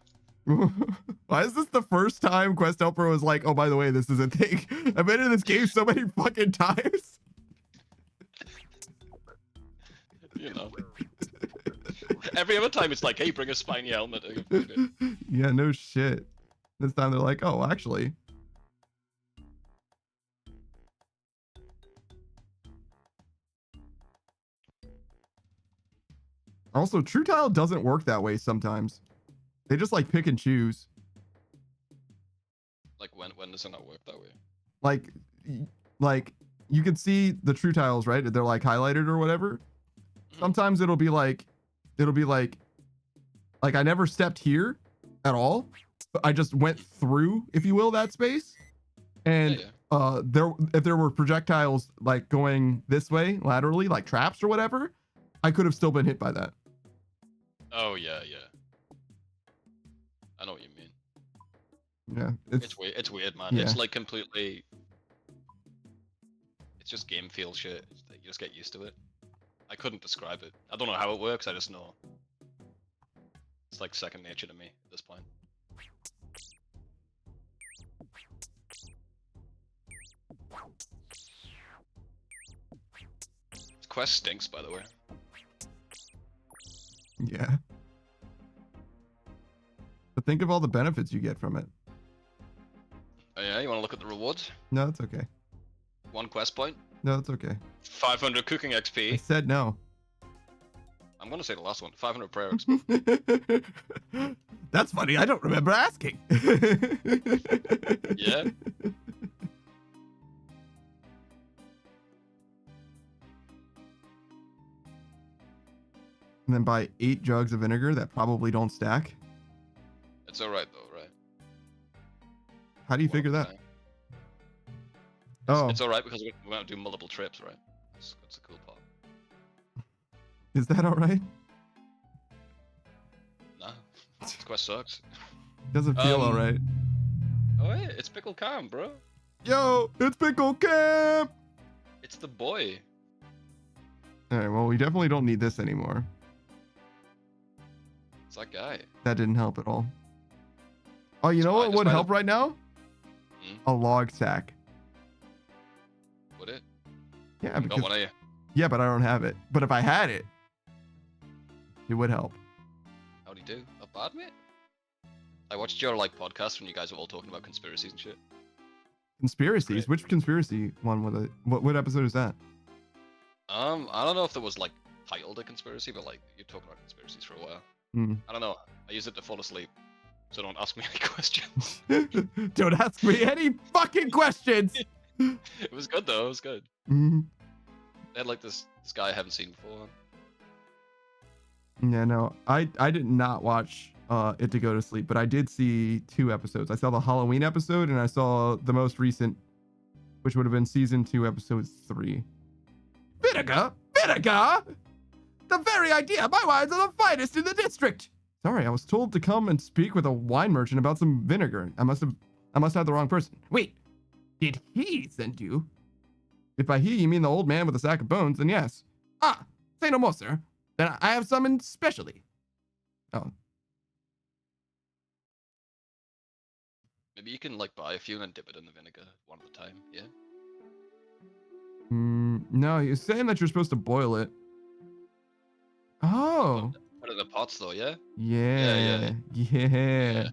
Why is this the first time Quest Helper was like, oh, by the way, this is a thing? I've been in this game so many fucking times. You know. Every other time it's like, hey, bring a spiny helmet. Yeah, no shit. This time they're like, oh, actually. Also, True Tile doesn't work that way sometimes. They just like pick and choose. Like when does it not work that way? Like you can see the True Tiles, right? They're like highlighted or whatever. Sometimes it'll be like I never stepped here at all. I just went through, if you will, that space. And if there were projectiles like going this way laterally, like traps or whatever, I could have still been hit by that. Oh yeah. I know what you mean. Yeah, it's weird. It's weird, man. Yeah. It's like completely. It's just game feel shit. You just get used to it. I couldn't describe it. I don't know how it works. I just know. It's like second nature to me at this point. This quest stinks, by the way. Yeah. But think of all the benefits you get from it. Oh yeah, you want to look at the rewards? No, it's okay. 1 quest point. No, it's okay. 500 cooking I XP. said no. I'm gonna say the last one. 500 prayer XP. That's funny. I don't remember asking. Yeah. And then buy 8 jugs of vinegar that probably don't stack. It's alright though, right? How do you figure that? Oh, It's alright because we're gonna do multiple trips, right? That's a cool part. is that all right? Nah, this quest sucks. Doesn't feel all right. Oh hey, it's Pickle Cam, bro. Yo, it's Pickle Camp. It's the boy. All right, well, we definitely don't need this anymore. It's that guy. That didn't help at all. Oh, you know what would help right now? A log sack. Would it? Yeah, Got one of you. Yeah, but I don't have it. But if I had it, it would help. How'd he do? Not bad, mate. I watched your like podcast when you guys were all talking about conspiracies and shit. Conspiracies? Great. Which conspiracy one with it? What episode is that? I don't know if it was like titled a conspiracy, but like you're talking about conspiracies for a while. I don't know. I use it to fall asleep, so don't ask me any questions. Don't ask me any fucking questions. It was good though. It was good. Mm-hmm. They had like this guy I haven't seen before. Yeah, no, I did not watch it to go to sleep, but I did see 2 episodes. I saw the Halloween episode, and I saw the most recent, which would have been season 2, episode 3. Vinegar? The very idea! My wines are the finest in the district! Sorry, I was told to come and speak with a wine merchant about some vinegar. I must have the wrong person. Wait, Did he send you? If by he you mean the old man with a sack of bones, then yes. Ah, say no more, sir. Then I have summoned specially. Oh. Maybe you can like buy a few and then dip it in the vinegar one at a time. Yeah. No, you're saying that you're supposed to boil it. Oh. Put it in the pots though, yeah. Yeah. Yeah.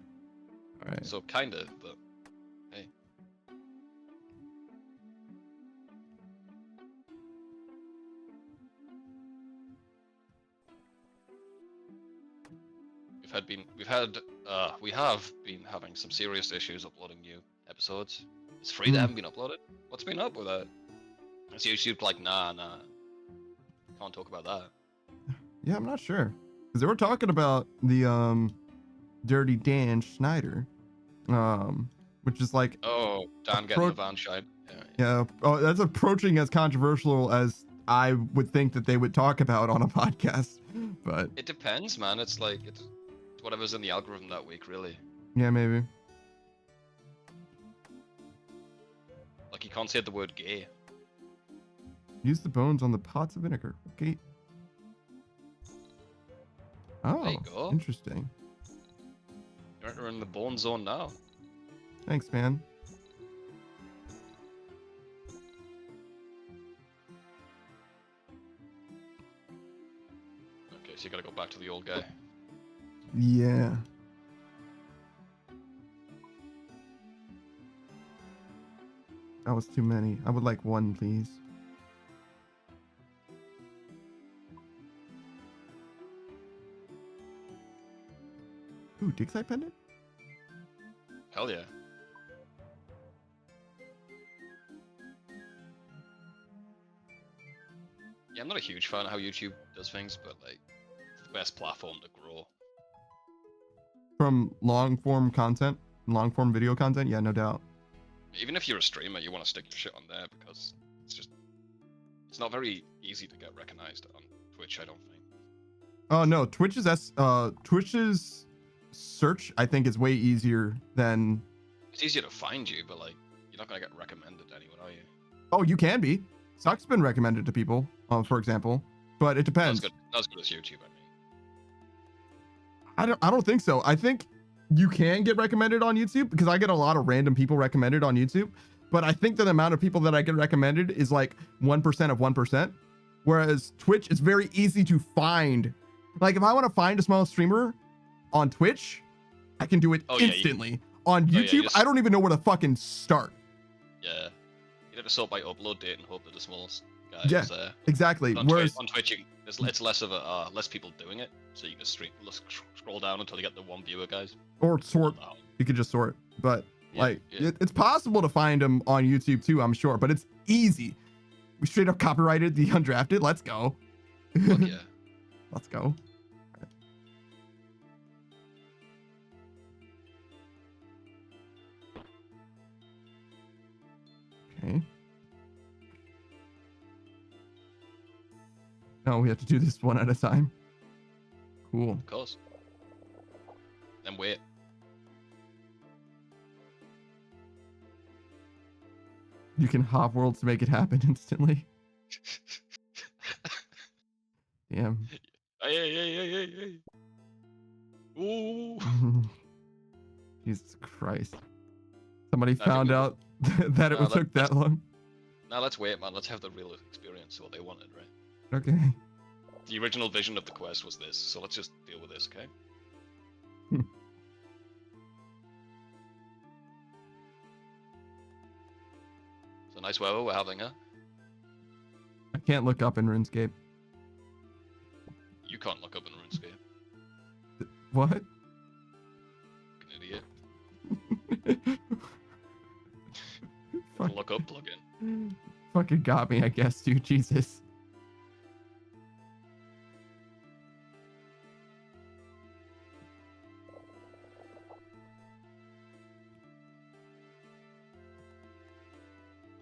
All right. So kind of, but hey. We have been having some serious issues uploading new episodes. It's free, they haven't been uploaded. What's been up with that? It's YouTube like, nah, can't talk about that. Yeah, I'm not sure. Because they were talking about the Dirty Dan Schneider. Which is like, oh, Dan getting the van shine. Yeah. Oh, that's approaching as controversial as I would think that they would talk about on a podcast. But it depends, man. It's like it's whatever's in the algorithm that week, really. Yeah, maybe. Like you can't say the word gay. Use the bones on the pots of vinegar. Okay. Oh, there you go. Interesting. You're in the bone zone now. Thanks, man. Okay, so you gotta go back to the old guy. Yeah. That was too many. I would like one, please. Ooh, dig site pendant? Hell yeah. Yeah, I'm not a huge fan of how YouTube does things, but like, it's the best platform to grow. From long form content, long form video content, yeah, no doubt. Even if you're a streamer, you want to stick your shit on there because it's not very easy to get recognized on Twitch, I don't think. Oh no, Twitch's search I think is way easier than. It's easier to find you, but like you're not gonna get recommended to anyone, are you? Oh, you can be. Suck's been recommended to people, for example, but it depends. Not as good as YouTube, I mean. I don't think so. I think you can get recommended on YouTube because I get a lot of random people recommended on YouTube, but I think that the amount of people that I get recommended is like 1% of 1%, whereas Twitch is very easy to find. Like if I want to find a small streamer on Twitch, I can do it instantly. On YouTube, I don't even know where to fucking start. Yeah. You have to sort by upload date and hope that the smallest guy is there. Exactly. On Whereas on Twitch, it's less of a less people doing it, so you can just scroll down until you get the one viewer guys. Or sort. You could just sort, but it's possible to find them on YouTube too, I'm sure. But it's easy. We straight up copyrighted the undrafted. Let's go. Fuck yeah. Let's go. Okay. No, we have to do this one at a time. Cool. Of course. Then wait. You can hop worlds to make it happen instantly. Damn. Hey. Ooh. Jesus Christ. Somebody found out that it took that long. Now let's wait, man. Let's have the real experience of what they wanted, right? Okay. The original vision of the quest was this, so let's just deal with this, okay? It's a nice weather we're having, huh? I can't look up in RuneScape. You can't look up in RuneScape. What? An idiot. Look up plugin. Fucking got me, I guess, dude. Jesus.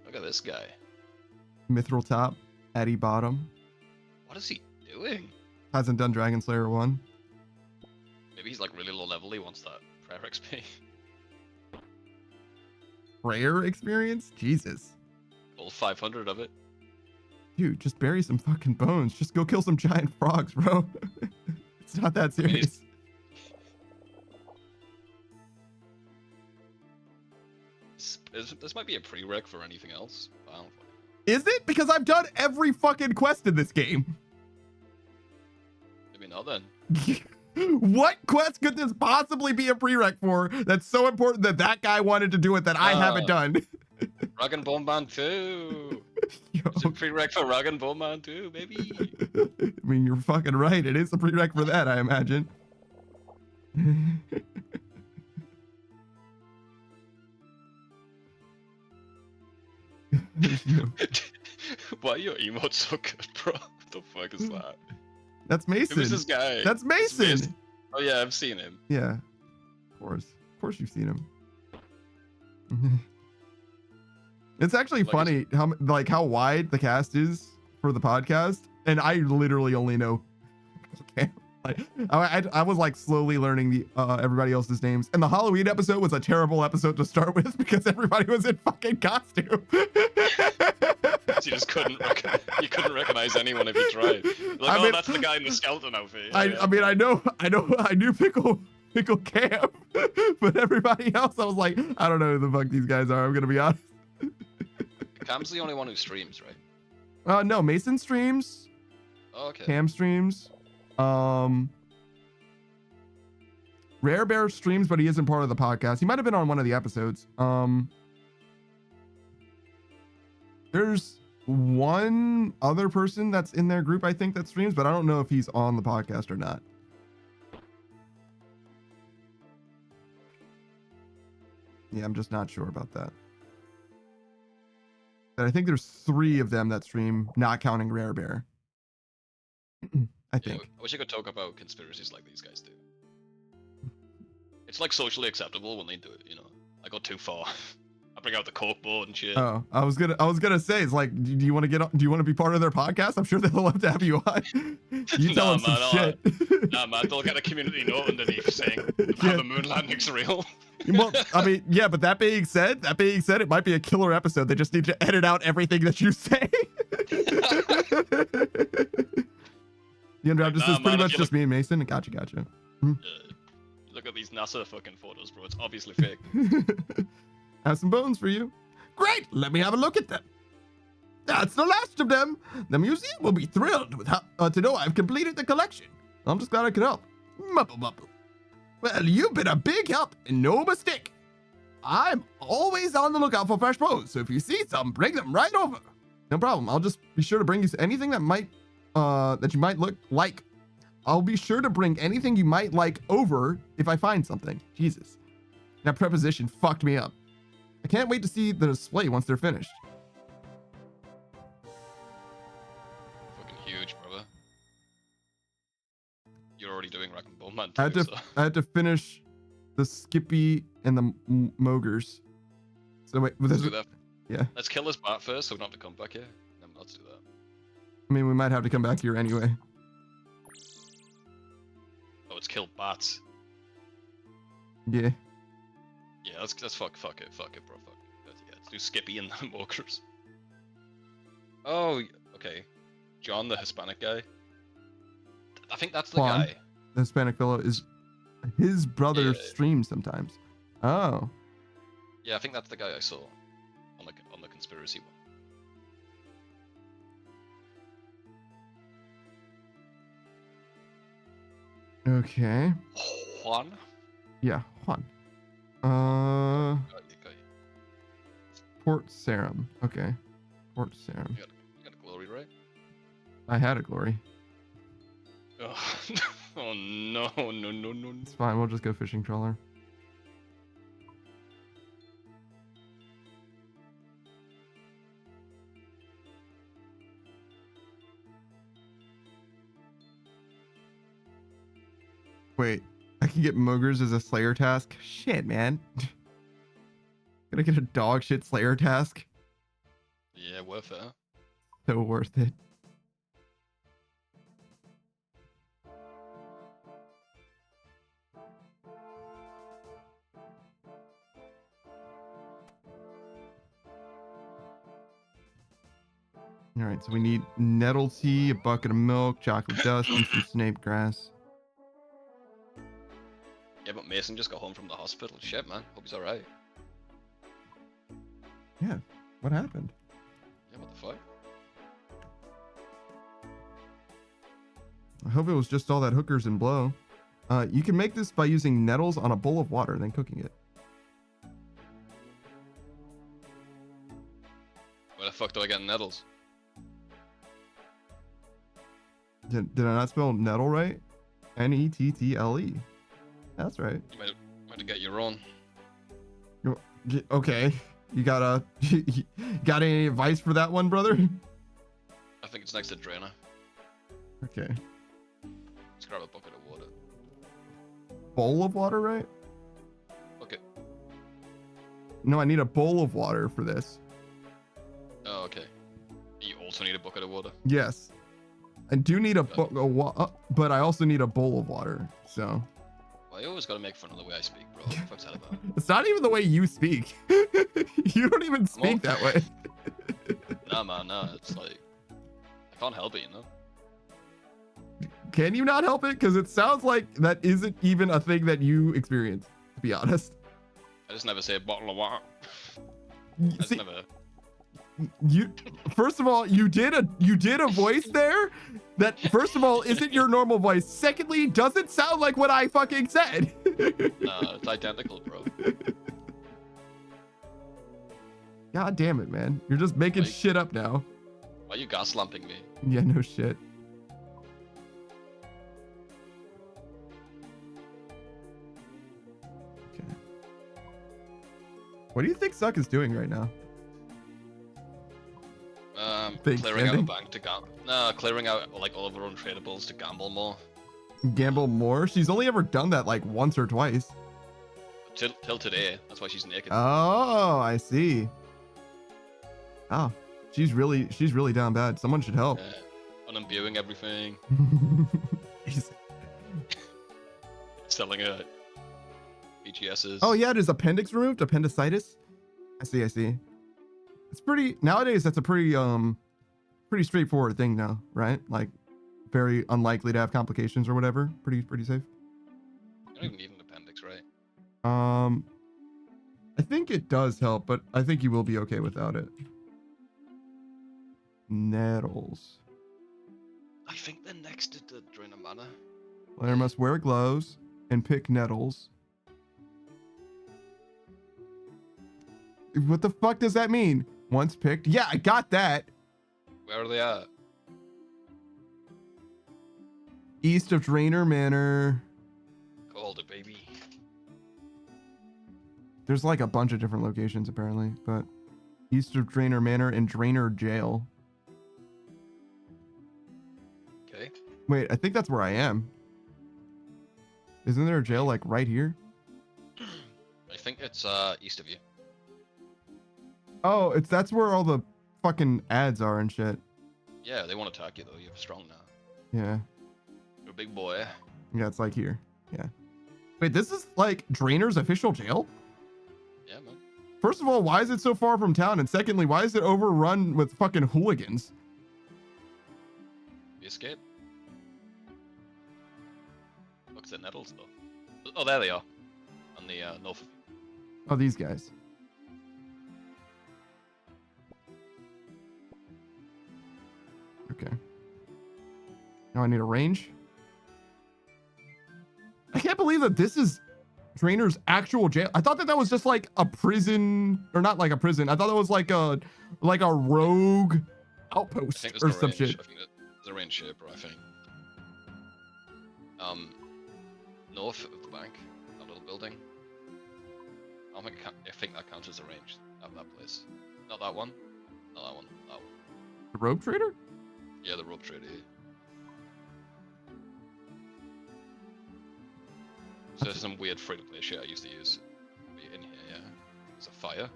Look at this guy. Mithril top, Addy bottom. What is he doing? Hasn't done Dragon Slayer 1. Maybe he's like really low level. He wants that prayer XP. prayer experience? Jesus. All 500 of it. Dude, just bury some fucking bones. Just go kill some giant frogs, bro. It's not that serious. This might be a prereq for anything else. I don't fucking Is it? Because I've done every fucking quest in this game. maybe not then. What quest could this possibly be a prereq for that's so important that that guy wanted to do it that I haven't done? Rag and Bone Man 2. Yo. It's a prereq for Rag and Bone Man 2, baby. I mean, you're fucking right. It is a prereq for that, I imagine. No... Why are your emotes so good, bro? What the fuck is that? That's Mason. Who's this guy? That's Mason. Oh yeah, I've seen him. Yeah, of course you've seen him. It's actually Like, funny how wide the cast is for the podcast, and I literally only know. Okay, like I was like slowly learning the everybody else's names, and the Halloween episode was a terrible episode to start with because everybody was in fucking costume. You just couldn't recognize anyone if you tried. Like, I mean, that's the guy in the skeleton outfit. I mean, I knew Pickle Camp, but everybody else, I was like, I don't know who the fuck these guys are. I'm gonna be honest. Cam's the only one who streams, right? No, Mason streams. Oh, okay. Cam streams. Rare Bear streams, but he isn't part of the podcast. He might have been on one of the episodes. There's one other person that's in their group, I think, that streams, but I don't know if he's on the podcast or not. Yeah, I'm just not sure about that. But I think there's 3 of them that stream, not counting Rare Bear. I think. Yeah, I wish I could talk about conspiracies like these guys do. It's like socially acceptable when they do it, you know. I go too far. I bring out the cork board and shit. Oh, I was gonna say, it's like, do you want to get on? Do you want to be part of their podcast? I'm sure they'll love to have you on. You tell them some shit. Nah, man, they'll get a community note underneath saying how the moon landing's real. Well, I mean, yeah, but that being said, it might be a killer episode. They just need to edit out everything that you say. The Underground just is pretty much just me and Mason. Gotcha. Look at these NASA fucking photos, bro. It's obviously fake. Have some bones for you. Great, let me have a look at them. That's the last of them. The museum will be thrilled with to know I've completed the collection. I'm just glad I could help. Mupple. Well, you've been a big help and no mistake. I'm always on the lookout for fresh bones, so if you see some, bring them right over. No problem. I'll just be sure to bring you anything that might, that you might look like. I'll be sure to bring anything you might like over if I find something. Jesus. That preposition fucked me up. I can't wait to see the display once they're finished. Fucking huge, brother. You're already doing Rack and Bone Man I too, had to finish the Skippy and the Mogers. So wait, let's do that. Yeah. Let's kill this bat first, so we don't have to come back here. Then let's do that. I mean, we might have to come back here anyway. Oh, it's kill bats. Yeah. Yeah, let's fuck it, bro. Fuck it. Yeah, let's do Skippy and the Mogers. Oh, okay. John, the Hispanic guy. I think that's the Juan, guy. the Hispanic fellow, is his brother streams sometimes. Oh. Yeah, I think that's the guy I saw on the conspiracy one. Okay. Juan? Yeah, Juan. Got you. Port Sarum. Okay. Port Sarum. You got a glory, right? I had a glory. Oh no. It's fine, we'll just go fishing trawler. Wait, I can get Mogers as a Slayer task? Shit, man. Gonna get a dog shit Slayer task? Yeah, worth it, huh? So worth it. All right, so we need nettle tea, a bucket of milk, chocolate dust, and some snape grass. Yeah, but Mason just got home from the hospital. Shit, man. Hope he's alright. Yeah, what happened? Yeah, what the fuck? I hope it was just all that hookers and blow. You can make this by using nettles on a bowl of water, then cooking it. Where the fuck do I get nettles? Did I not spell nettle right? Nettle. That's right. You might get your own. Okay. You got any advice for that one, brother? I think it's next to drainer. Okay. Let's grab a bucket of water. Bowl of water, right? Bucket. No, I need a bowl of water for this. Oh, okay. You also need a bucket of water. Yes. I do need but I also need a bowl of water. So. Well, you always gotta make fun of the way I speak, bro. What the fuck's that about? It's not even the way you speak. You don't even speak that way. Nah, man, nah. It's like I can't help it, you know. Can you not help it? Because it sounds like that isn't even a thing that you experience, to be honest. I just never say a bottle of water. See, Never. you first of all, you did a voice there that first of all isn't your normal voice. Secondly, doesn't sound like what I fucking said. Nah, it's identical, bro. God damn it, man. You're just making shit up now. Why are you gas lamping me? Yeah, no shit. Okay. What do you think Suck is doing right now? Clearing out a bank to gamble. No, clearing out like all of her untradables to gamble more. Gamble more? She's only ever done that like once or twice. Till today. That's why she's naked. Oh, I see. Oh, she's really down bad. Someone should help. Unimbuing everything. He's- Selling her BGSs. Oh yeah, it is appendix removed, appendicitis. I see. It's pretty nowadays. That's a pretty straightforward thing now, right? Like very unlikely to have complications or whatever. Pretty safe. You don't even need an appendix, right? I think it does help, but I think you will be okay without it. Nettles. I think they're next to the Drainer Manor. Player must wear gloves and pick nettles. What the fuck does that mean? Once picked? Yeah, I got that. Where are they at? East of Drainer Manor. Called it, baby. There's like a bunch of different locations apparently, but east of Drainer Manor and Drainer Jail. Okay. Wait, I think that's where I am. Isn't there a jail like right here? I think it's east of you. Oh, that's where all the fucking ads are and shit. Yeah, they want to attack you though. You're strong now. Yeah. You're a big boy. Yeah, it's like here. Yeah. Wait, this is like Drainer's official jail? Yeah, man. First of all, why is it so far from town? And secondly, why is it overrun with fucking hooligans? You escape. Looks at nettles though. Oh, there they are. On the north of you. Oh, these guys. Okay. Now I need a range. I can't believe that this is Drainer's actual jail. I thought that was just like a prison, or not like a prison. I thought that was like a rogue outpost or some shit. I think there's a range shaper, I think. North of the bank, that little building. I think that counts as a range at that place. Not that one. Not that one. That one. The rope trader? Yeah, the rope trader. So there's some weird free-to-play shit I used to use. In here, yeah. There's a fire.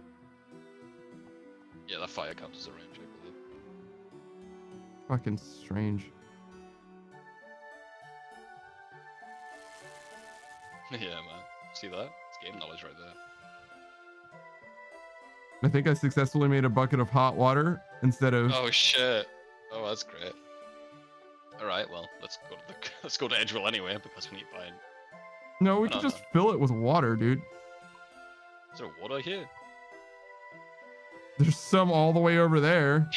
Yeah, that fire counts as a range, I believe. Fucking strange. Yeah, man. See that? It's game knowledge right there. I think I successfully made a bucket of hot water instead of. Oh shit. Oh, that's great. All right, well, let's go to let's go to Edgeville anyway because we need to find. No, we could just fill it with water, dude. Is there water here? There's some all the way over there.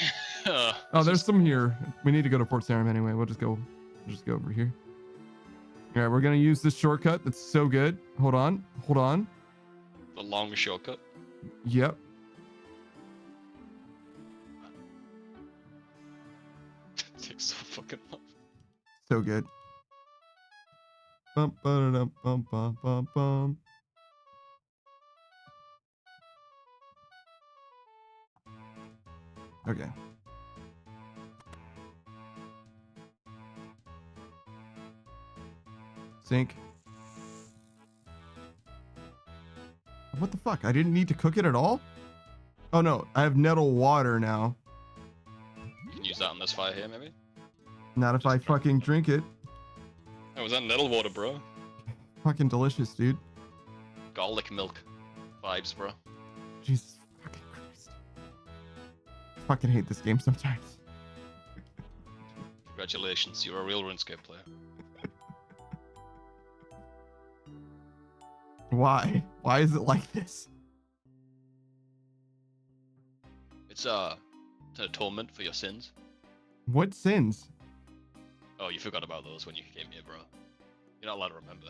Oh, there's some here. We need to go to Fort Sarum anyway. We'll just go over here. All right, we're gonna use this shortcut. That's so good. Hold on. The longest shortcut. Yep. It takes so fucking long. So good. Bum, ba-da-dum, bum, bum, bum, bum. Okay. Sink. What the fuck? I didn't need to cook it at all? Oh no, I have nettle water now. You can use that on this fire here, maybe? Not if I fucking drink it. Oh, was that nettle water, bro? Fucking delicious, dude. Garlic milk vibes, bro. Jesus fucking Christ. I fucking hate this game sometimes. Congratulations, you're a real RuneScape player. Why? Why is it like this? It's an atonement for your sins. What sins? Oh, you forgot about those when you came here, bro. You're not allowed to remember.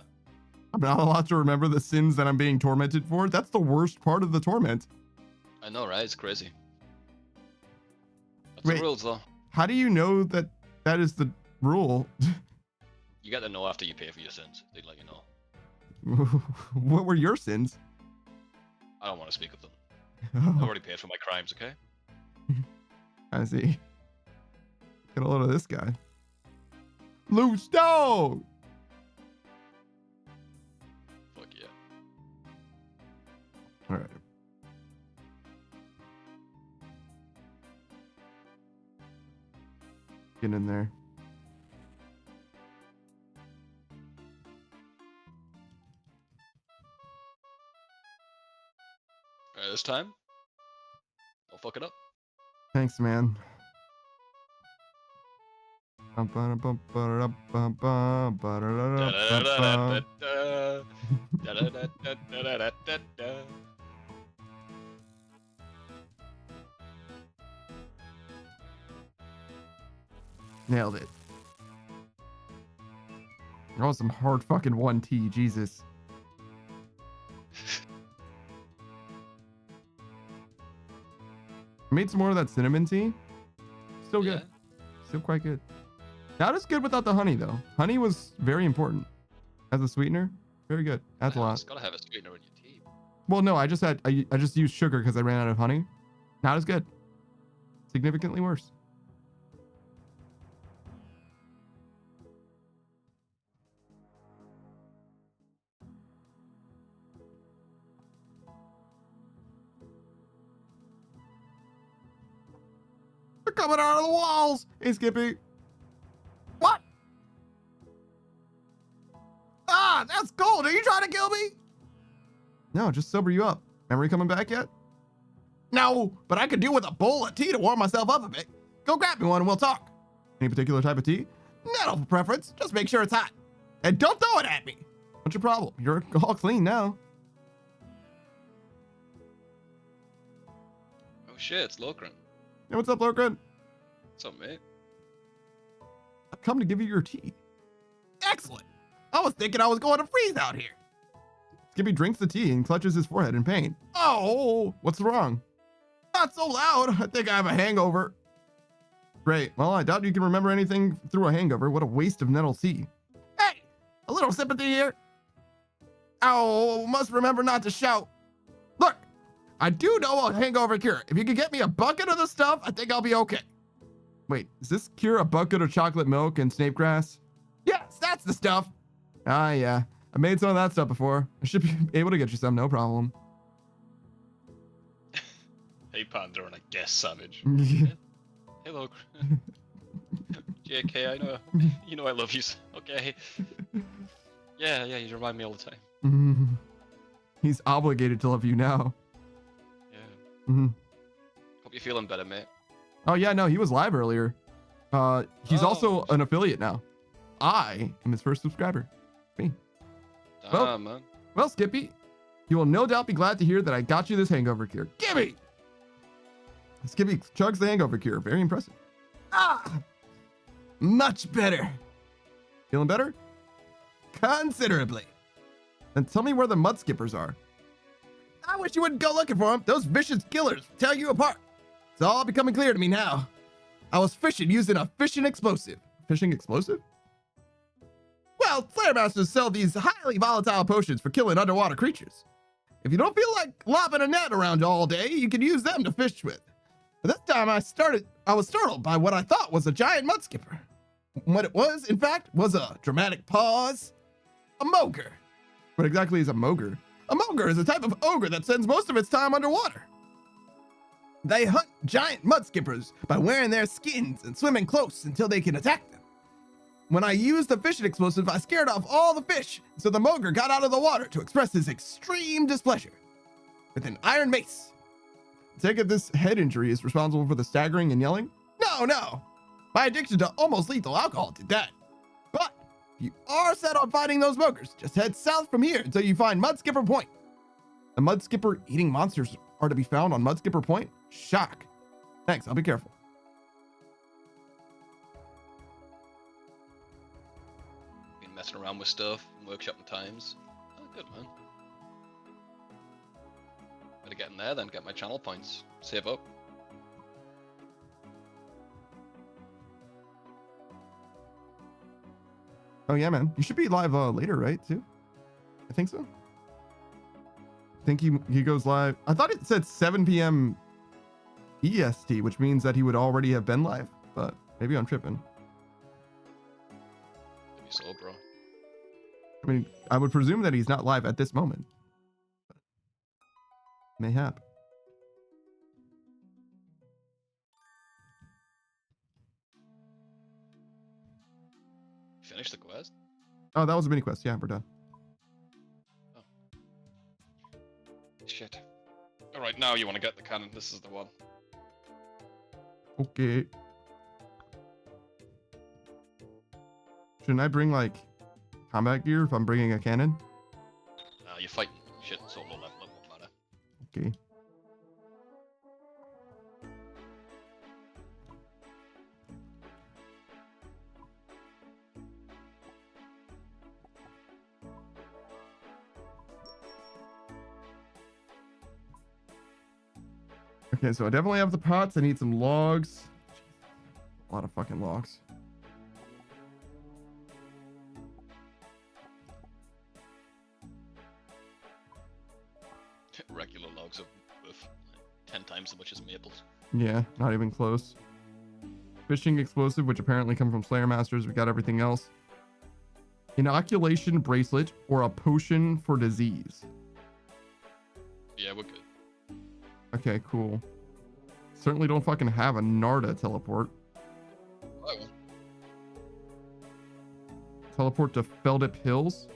I'm not allowed to remember the sins that I'm being tormented for? That's the worst part of the torment. I know, right? It's crazy. That's Wait, the rules, though. How do you know that that is the rule? You get to know after you pay for your sins. They let you know. What were your sins? I don't want to speak of them. I already paid for my crimes, okay? I see. Get a load of this guy. Loose dog! Fuck yeah. Alright. Get in there. Alright, this time, don't fuck it up. Thanks, man. Nailed it. That was some hard fucking 1T, Jesus. I made some more of that cinnamon tea. Still good. Still quite good. Not as good without the honey though. Honey was very important as a sweetener. Very good. Adds a lot. Gotta have a sweetener in your tea. Well, no, I just used sugar because I ran out of honey. Not as good. Significantly worse. They're coming out of the walls. Hey, Skippy. What? Ah, that's cold. Are you trying to kill me? No, just sober you up. Memory coming back yet? No, but I could do with a bowl of tea to warm myself up a bit. Go grab me one and we'll talk. Any particular type of tea? Not of preference. Just make sure it's hot. And don't throw it at me. What's your problem? You're all clean now. Oh shit, it's Lokren. Hey, what's up, Lorcan? What's up, mate? I've come to give you your tea. Excellent. I was thinking I was going to freeze out here. Skippy drinks the tea and clutches his forehead in pain. Oh, what's wrong? Not so loud. I think I have a hangover. Great. Well, I doubt you can remember anything through a hangover. What a waste of nettle tea. Hey, a little sympathy here. Oh, must remember not to shout. Look, I do know a hangover cure. If you could get me a bucket of the stuff, I think I'll be okay. Wait, is this cure a bucket of chocolate milk and snape grass? Yes, that's the stuff. Ah, yeah. I made some of that stuff before. I should be able to get you some, no problem. Hey, Panda, and I guess Savage. Yeah. Hello. JK, I know. You know I love you. Okay. Yeah, you remind me all the time. He's obligated to love you now. Yeah. Mm-hmm. Hope you're feeling better, mate. Oh yeah, no, he was live earlier. He's also an affiliate now. I am his first subscriber. Me. Damn, man. Well, Skippy, you will no doubt be glad to hear that I got you this hangover cure. Gimme! Skippy chugs the hangover cure. Very impressive. Much better. Feeling better? Considerably. Then tell me where the mud skippers are. I wish you wouldn't go looking for them. Those vicious killers tear you apart. It's all becoming clear to me now. I was fishing using a fishing explosive. Fishing explosive? Well, Slayer Masters sell these highly volatile potions for killing underwater creatures. If you don't feel like lobbing a net around all day, you can use them to fish with. But this time I was startled by what I thought was a giant mud skipper. What it was, in fact, was a dramatic pause. A mogre. What exactly is a mogre? A mogre is a type of ogre that spends most of its time underwater. They hunt giant mud skippers by wearing their skins and swimming close until they can attack them. When I used the fishing explosive, I scared off all the fish, so the mogre got out of the water to express his extreme displeasure with an iron mace. Take it this head injury is responsible for the staggering and yelling? No. My addiction to almost lethal alcohol did that. But if you are set on fighting those mogres, just head south from here until you find Mudskipper Point. The Mudskipper eating monsters are to be found on Mudskipper Point? Shock. Thanks, I'll be careful. Been messing around with stuff, workshopping times. Oh, good, man. Better get in there then, get my channel points. Save up. Oh yeah, man. You should be live later, right, too? I think so. I think he goes live. I thought it said 7 p.m. EST, which means that he would already have been live, but maybe I'm tripping. Maybe so, bro. I mean, I would presume that he's not live at this moment. Mayhap. Finish the quest? Oh, that was a mini quest. Yeah, we're done. Oh. Shit. Alright, now you want to get the cannon. This is the one. Okay. Shouldn't I bring, like, combat gear if I'm bringing a cannon? You're fighting shit solo level, it won't matter. Okay. Okay, so I definitely have the pots. I need some logs. A lot of fucking logs. Regular logs are worth 10 times as much as maples. Yeah, not even close. Fishing explosive, which apparently come from Slayer Masters. We got everything else. Inoculation bracelet or a potion for disease. Yeah, we're good. Okay, cool. Certainly don't fucking have a Narda teleport. Oh. Teleport to Feldip Hills?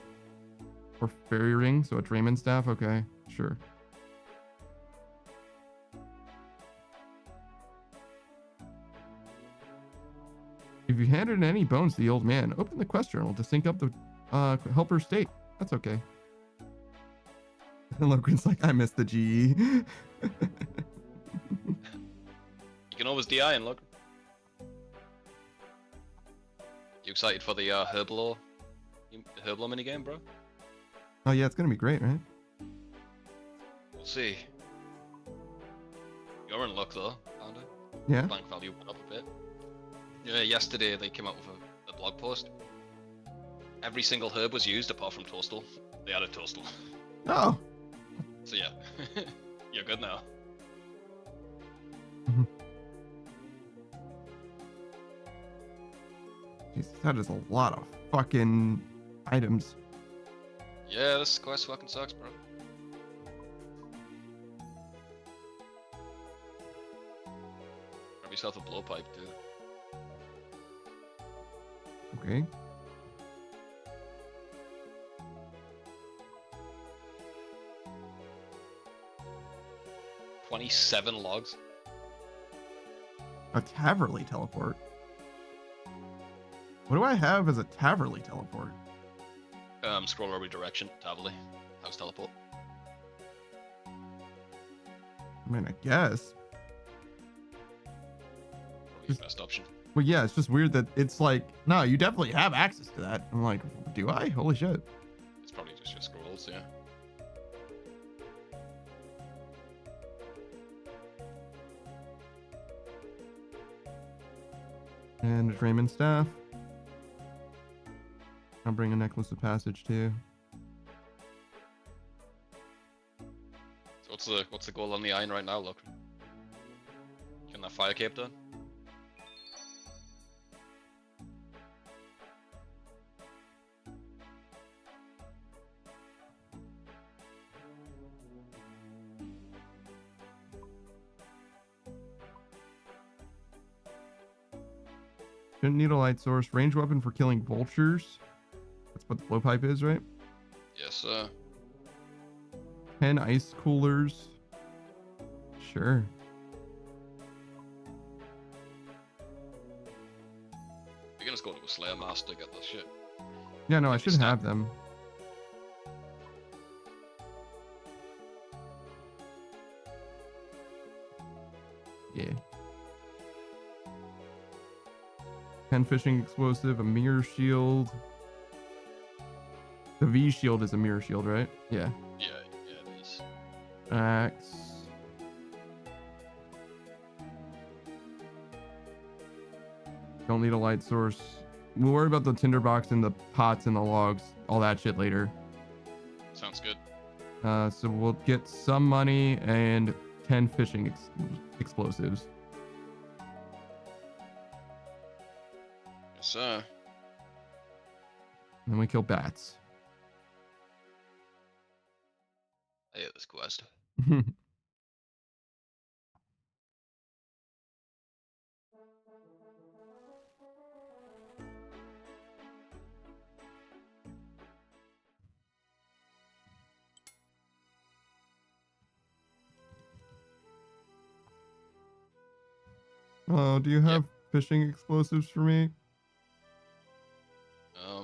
Or Fairy Ring, so a Draymond staff? Okay, sure. If you handed any bones to the old man, open the quest journal to sync up the helper state. That's okay. And Logren's like, I miss the GE. You can always DI and look. You excited for the Herbalo minigame, bro? Oh yeah, it's gonna be great, right? We'll see. You're in luck though, aren't you? Yeah. Bank value went up a bit. Yeah, yesterday they came out with a blog post. Every single herb was used apart from Toastal. They added Toastal. Oh. So yeah, you're good now. Mm-hmm. Jesus, that is a lot of fucking items. Yeah, this quest fucking sucks, bro. Grab yourself a blowpipe, too. Okay. 27 logs. A Taverley teleport. What do I have as a Taverley teleport? Scroll every direction. Taverley. House teleport. I mean, I guess. Probably the best option. Well, yeah, it's just weird that it's like, no, you definitely have access to that. I'm like, do I? Holy shit. It's probably just your scrolls, yeah. And there's Raymond's staff. I'll bring a necklace of passage too. So what's the goal on the iron right now, look? Getting that fire cape done? Shouldn't need a light source. Range weapon for killing vultures. That's what the blowpipe is, right? Yes, sir. 10 ice coolers. Sure. You're gonna just go to a Slayer Master to get this shit. Yeah, no, I should have them. Yeah. 10 fishing explosive, a mirror shield. The V shield is a mirror shield, right? Yeah. Yeah, it is. Axe. Don't need a light source. We'll worry about the tinderbox and the pots and the logs, all that shit later. Sounds good. So we'll get some money and 10 fishing explosives. Yes, sir. And then we kill bats. I hate this quest. Oh, do you have fishing explosives for me? I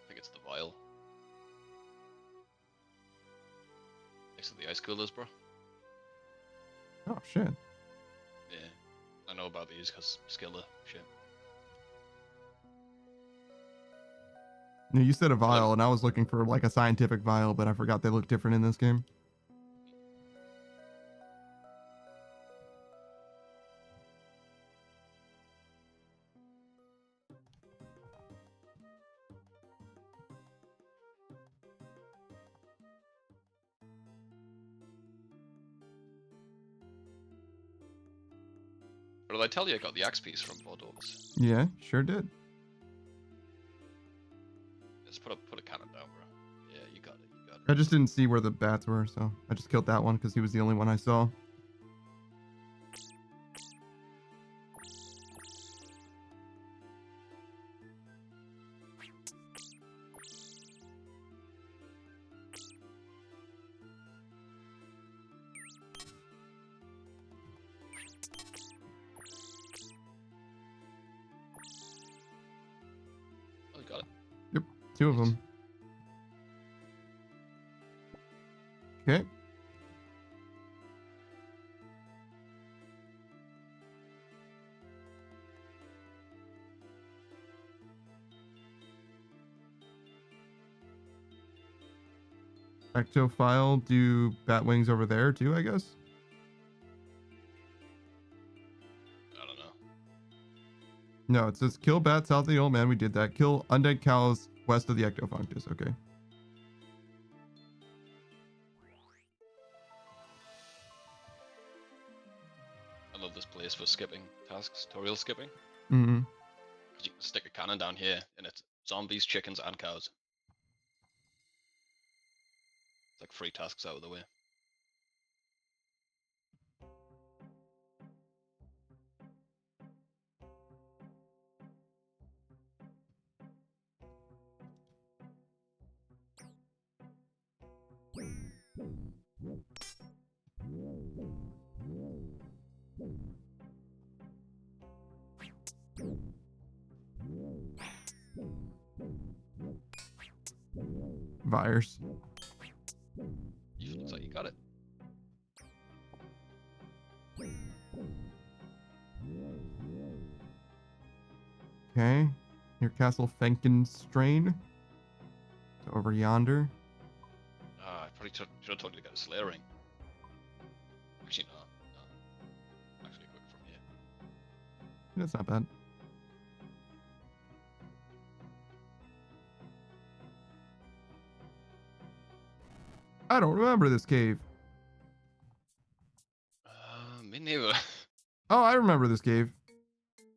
think it's the vial. Next to the ice coolers, bro. Oh, shit. Yeah. I know about these because skiller shit. No, you said a vial, and I was looking for like a scientific vial, but I forgot they look different in this game. But did I tell you I got the axe piece from Bordeaux? Yeah, sure did. Just put a cannon down, bro. Yeah, you got it. You got it. I just didn't see where the bats were, so I just killed that one because he was the only one I saw. Oh, you got it. Yep, 2 of them. Okay. Ectophile, do bat wings over there too, I guess? I don't know. No, it says kill bats south of the old man. We did that. Kill undead cows west of the ectofunctus. Okay. I love this place for skipping tasks, tutorial skipping. Mm-hmm. 'Cause you can stick a cannon down here and it's zombies, chickens, and cows. It's like 3 tasks out of the way. virus. Looks like you got it. Okay. Near Castle Fenkenstrain. So over yonder. I probably should have told you to get a Slayer ring. Actually, no. Actually, quick from here. That's not bad. I don't remember this cave. Me neither. Oh, I remember this cave.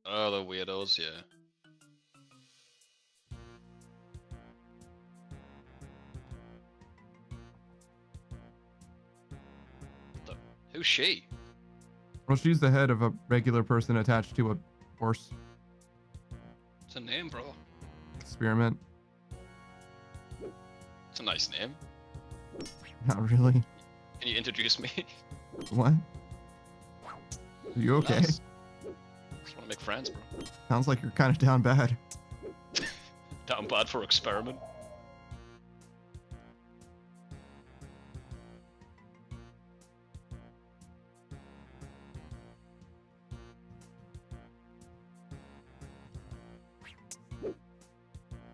Oh, the weirdos, yeah. Who's she? Well, she's the head of a regular person attached to a horse What's her name, bro? experiment. It's a nice name. Not really. Can you introduce me? What? Are you okay? Nice. Just want to make friends, bro. Sounds like you're kind of down bad. Down bad for experiment.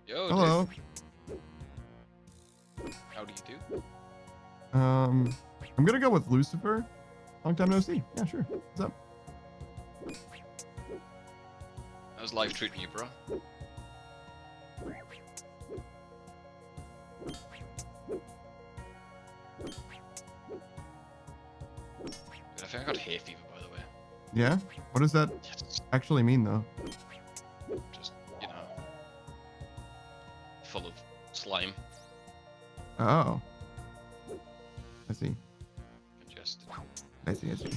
Yo, Hello. dude. How do you do? I'm gonna go with Lucifer. Long time no see. Yeah, sure. What's up? How's life treating you, bro? Dude, I think I got hay fever, by the way. Yeah? What does that Yes. actually mean, though? Just, you know, full of slime, Oh. I see. congested. I see. Do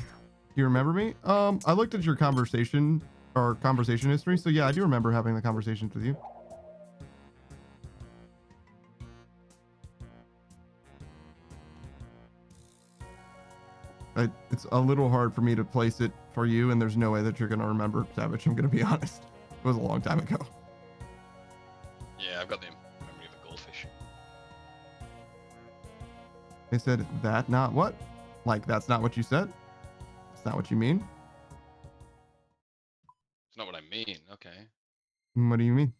you remember me? I looked at your conversation history, so yeah, I do remember having the conversations with you. It's a little hard for me to place it for you, and there's no way that you're gonna remember Savage. I'm gonna be honest. It was a long time ago. Yeah, I've got the memory of a goldfish. They said that not what? Like that's not what you said? That's not what you mean? It's not what I mean, okay. What do you mean?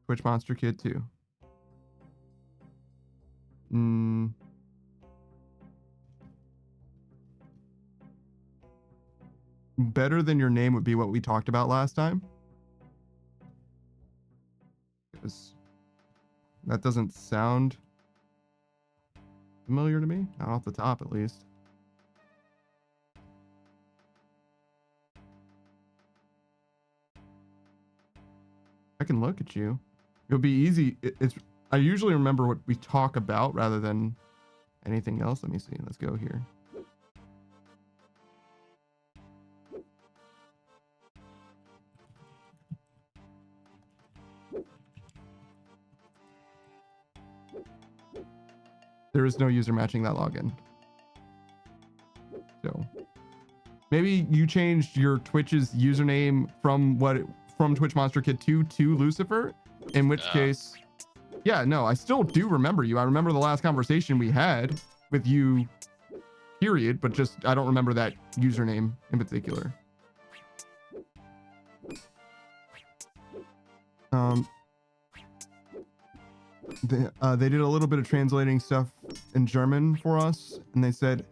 Twitch Monster Kid 2. Better than your name would be what we talked about last time. Because that doesn't sound familiar to me. Not off the top, at least. I can look at you. It'll be easy. I usually remember what we talk about rather than anything else. Let me see. Let's go here. There is no user matching that login. So maybe you changed your Twitch's username from Twitch Monster Kid 2 to Lucifer, in which case, yeah, no, I still do remember you. I remember the last conversation we had with you, period, but just I don't remember that username in particular. They did a little bit of translating stuff in German for us, and they said,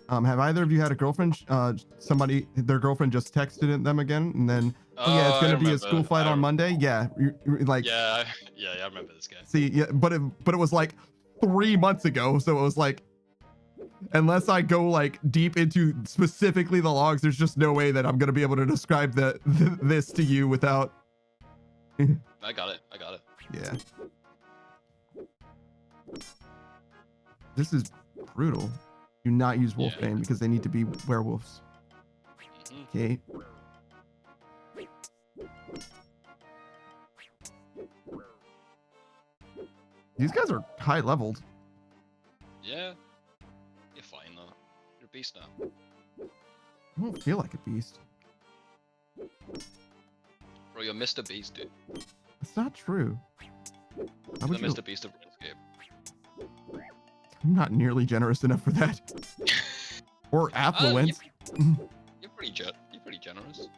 have either of you had a girlfriend? Their girlfriend just texted them again, and then, yeah, it's gonna be a school fight on Monday. Yeah, you're like, yeah, I remember this guy. See, yeah, but it was like 3 months ago, so it was like, unless I go like deep into specifically the logs, there's just no way that I'm gonna be able to describe this to you without. I got it. Yeah. This is brutal. Do not use Wolfbane because they need to be werewolves. Okay. These guys are high leveled. Yeah. You're fine though. You're a beast now. I don't feel like a beast. Bro, you're Mr. Beast, dude. It's not true. You're How the would you... Mr. Beast of RuneScape. I'm not nearly generous enough for that. Or affluent. You're pretty generous.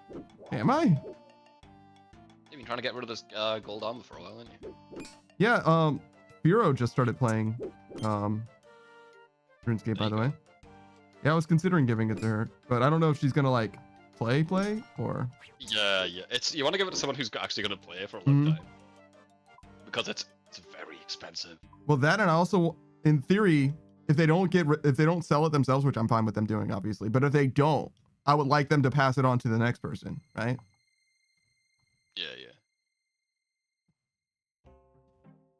Am I? You've been trying to get rid of this gold armor for a while, haven't you? Yeah, Furo just started playing RuneScape, by the way. Yeah, I was considering giving it to her, but I don't know if she's gonna like play or... Yeah. You want to give it to someone who's actually gonna play for a long time. Because it's very expensive. Well, that, and I also, in theory, if they don't sell it themselves, which I'm fine with them doing, obviously, but if they don't, I would like them to pass it on to the next person, right? Yeah.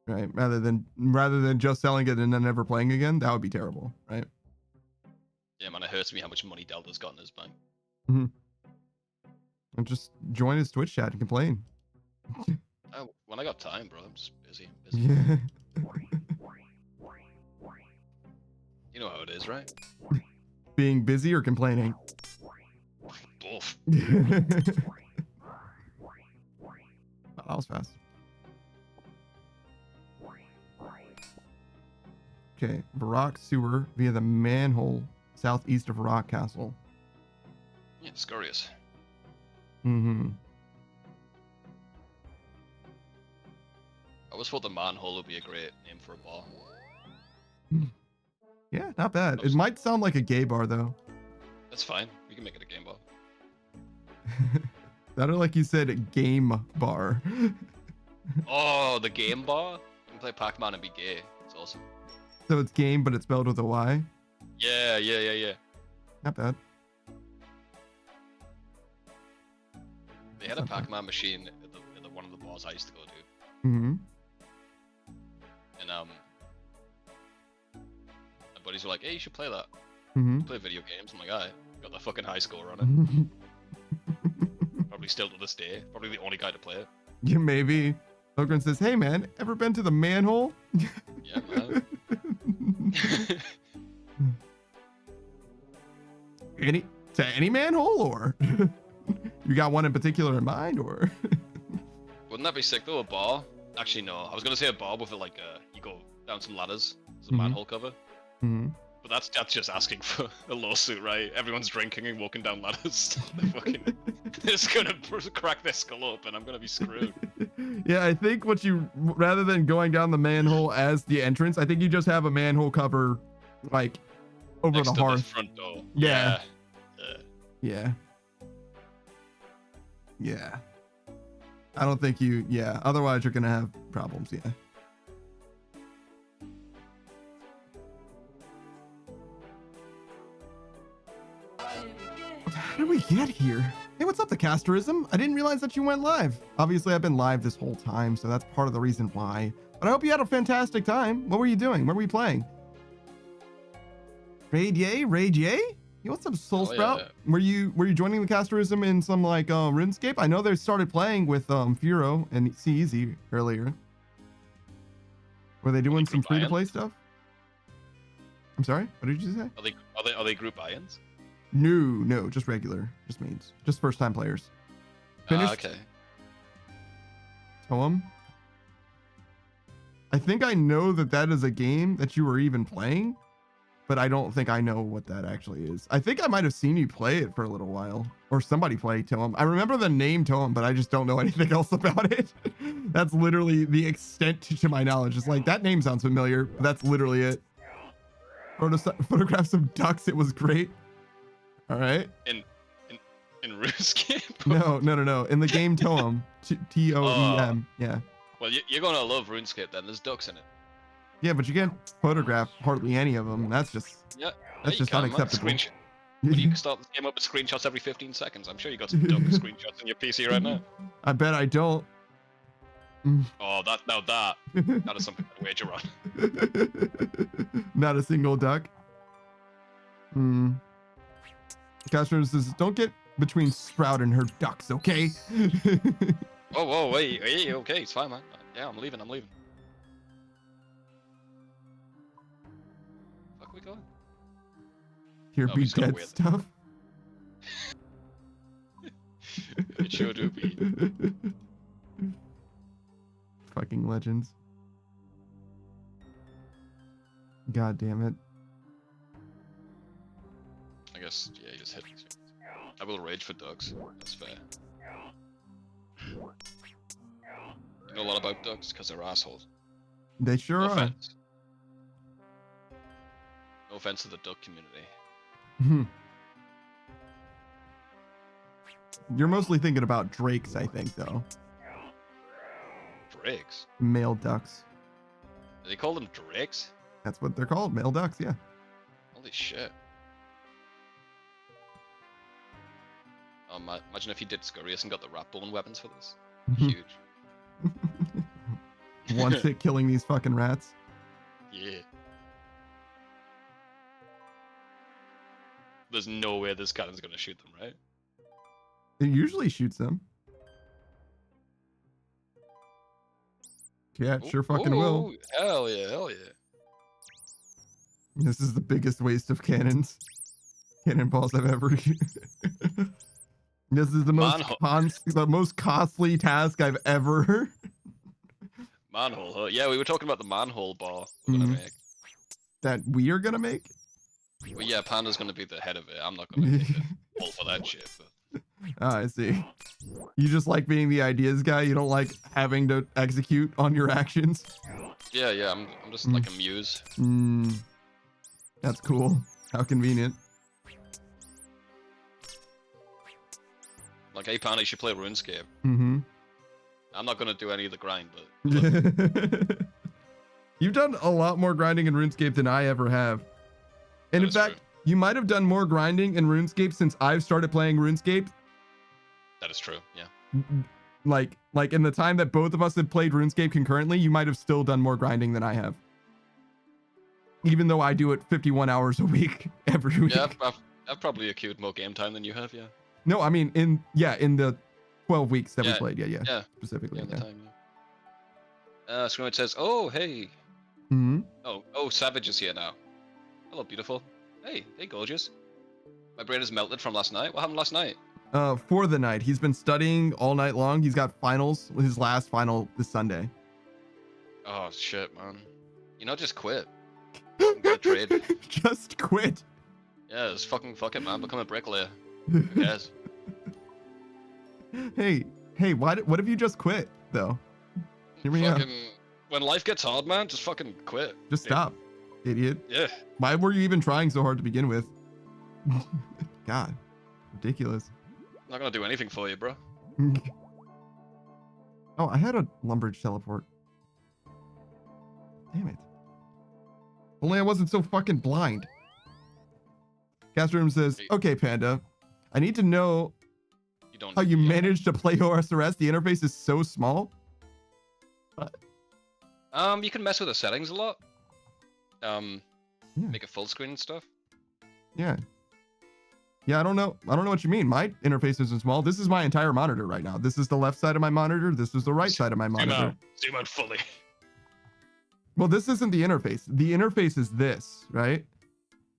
Right, rather than just selling it and then never playing again, that would be terrible, right? Yeah, man, it hurts me how much money Delta's got in his bank. And just join his Twitch chat and complain. When I got time, bro, I'm just busy. Yeah. You know how it is, right? Being busy or complaining? Both. Oh, that was fast. Okay, Varrock sewer via the manhole southeast of Varrock Castle. Yeah, Scorious. Mm-hmm. I always thought the manhole would be a great name for a bar. Yeah, not bad. It might sound like a gay bar, though. That's fine. We can make it a game bar. That or like you said, game bar. Oh, the game bar? You can play Pac-Man and be gay. It's awesome. So it's game, but it's spelled with a Y? Yeah. Not bad. They had a Pac-Man machine at one of the bars I used to go to. Mm-hmm. And my buddies were like, "Hey, you should play that. Mm-hmm. Play video games." I'm like, "Alright." Got the fucking high score on it. Probably still to this day. Probably the only guy to play it. Yeah, maybe. Logren says, "Hey man, ever been to the manhole?" Yeah, man. Any manhole, or you got one in particular in mind, or? Wouldn't that be sick though? A bar? Actually, no. I was gonna say a bar with you go down some ladders. There's a manhole cover. Mm-hmm. But that's just asking for a lawsuit, right? Everyone's drinking and walking down ladders. They're just gonna crack their skull up, and I'm gonna be screwed. Yeah, I think rather than going down the manhole as the entrance, I think you just have a manhole cover, like, over Next the to hearth. The front door. Yeah. Yeah. Yeah. I don't think otherwise you're gonna have problems, yeah. How did we get here? Hey, what's up, the Casterism? I didn't realize that you went live. Obviously, I've been live this whole time, so that's part of the reason why. But I hope you had a fantastic time. What were you doing? What were you playing? Raid yay? Yo, what's up, Soul Sprout? Yeah. Were you joining the Casterism in some like RuneScape? I know they started playing with Furo and CEZ earlier. Were they doing some free-to-play stuff? I'm sorry, what did you say? Are they group buy-ins? No, just regular, just mains, just first-time players. Finished. Okay. Toem. I think I know that is a game that you were even playing, but I don't think I know what that actually is. I think I might have seen you play it for a little while, or somebody play Toem. I remember the name Toem, but I just don't know anything else about it. That's literally the extent to my knowledge. It's like, that name sounds familiar, but that's literally it. Photograph some ducks. It was great. All right. In RuneScape? No. In the game Toem. Toem. Yeah. Well, you're gonna love RuneScape then. There's ducks in it. Yeah, but you can't photograph hardly any of them. That's just unacceptable. When you start the game up with screenshots every 15 seconds, I'm sure you got some duck screenshots in your PC right now. I bet I don't. Oh, that is something to wager on. Not a single duck. Customer says, "Don't get between Sprout and her ducks, okay?" Whoa, wait, okay, it's fine, man. Yeah, I'm leaving. we going? Here Oh, be we just gotta dead wait. stuff. It sure do be. Fucking legends. God damn it. I guess, yeah, you just hit me. I will rage for ducks. That's fair. You know a lot about ducks because they're assholes. They sure No are. offense. No offense to the duck community. You're mostly thinking about drakes, I think, though. Drakes? Male ducks. Do they call them drakes? That's what they're called. Male ducks, yeah. Holy shit. Imagine if he did Scurrius and got the rat bone weapons for this. Huge. One hit killing these fucking rats. Yeah. There's no way this cannon's gonna shoot them, right? It usually shoots them. Yeah, it sure fucking will. Ooh, hell yeah, hell yeah. This is the biggest waste of cannonballs I've ever used. This is the most costly task I've ever. Manhole, huh? Yeah, we were talking about the manhole bar we're gonna make. That we are gonna make? Well, yeah, Panda's gonna be the head of it. I'm not gonna make the pull for that shit. But... Ah, I see. You just like being the ideas guy. You don't like having to execute on your actions. Yeah, I'm just like a muse. That's cool. How convenient. Like, hey, Panda, you should play RuneScape. I'm not gonna do any of the grind, but... You've done a lot more grinding in RuneScape than I ever have. And in fact, you might have done more grinding in RuneScape since I've started playing RuneScape. That is true, yeah. Like in the time that both of us had played RuneScape concurrently, you might have still done more grinding than I have. Even though I do it 51 hours a week every week. Yeah, I've probably accrued more game time than you have, yeah. No, I mean in the 12 weeks that we played, yeah. Specifically, yeah. The time, yeah. Screen says, "Oh, hey." Oh, Savage is here now. Hello, beautiful. Hey, gorgeous. My brain is melted from last night. What happened last night? For the night, he's been studying all night long. He's got finals. His last final this Sunday. Oh shit, man. You know, just quit. Get a trade. Just quit. Yeah, just fucking fuck it, man. Become a bricklayer. Who cares? Hey, what if you just quit though? Hear me out. When life gets hard, man, just fucking quit. Just stop, idiot. Yeah. Why were you even trying so hard to begin with? God, ridiculous. I'm not gonna do anything for you, bro. Oh, I had a Lumbridge teleport. Damn it. Only I wasn't so fucking blind. Castroom says, okay, Panda, I need to know how you managed to play OSRS. The interface is so small. What? You can mess with the settings a lot. Make it full screen and stuff. Yeah. Yeah, I don't know what you mean. My interface isn't small. This is my entire monitor right now. This is the left side of my monitor. This is the right side of my monitor. Zoom out fully. Well, this isn't the interface. The interface is this, right?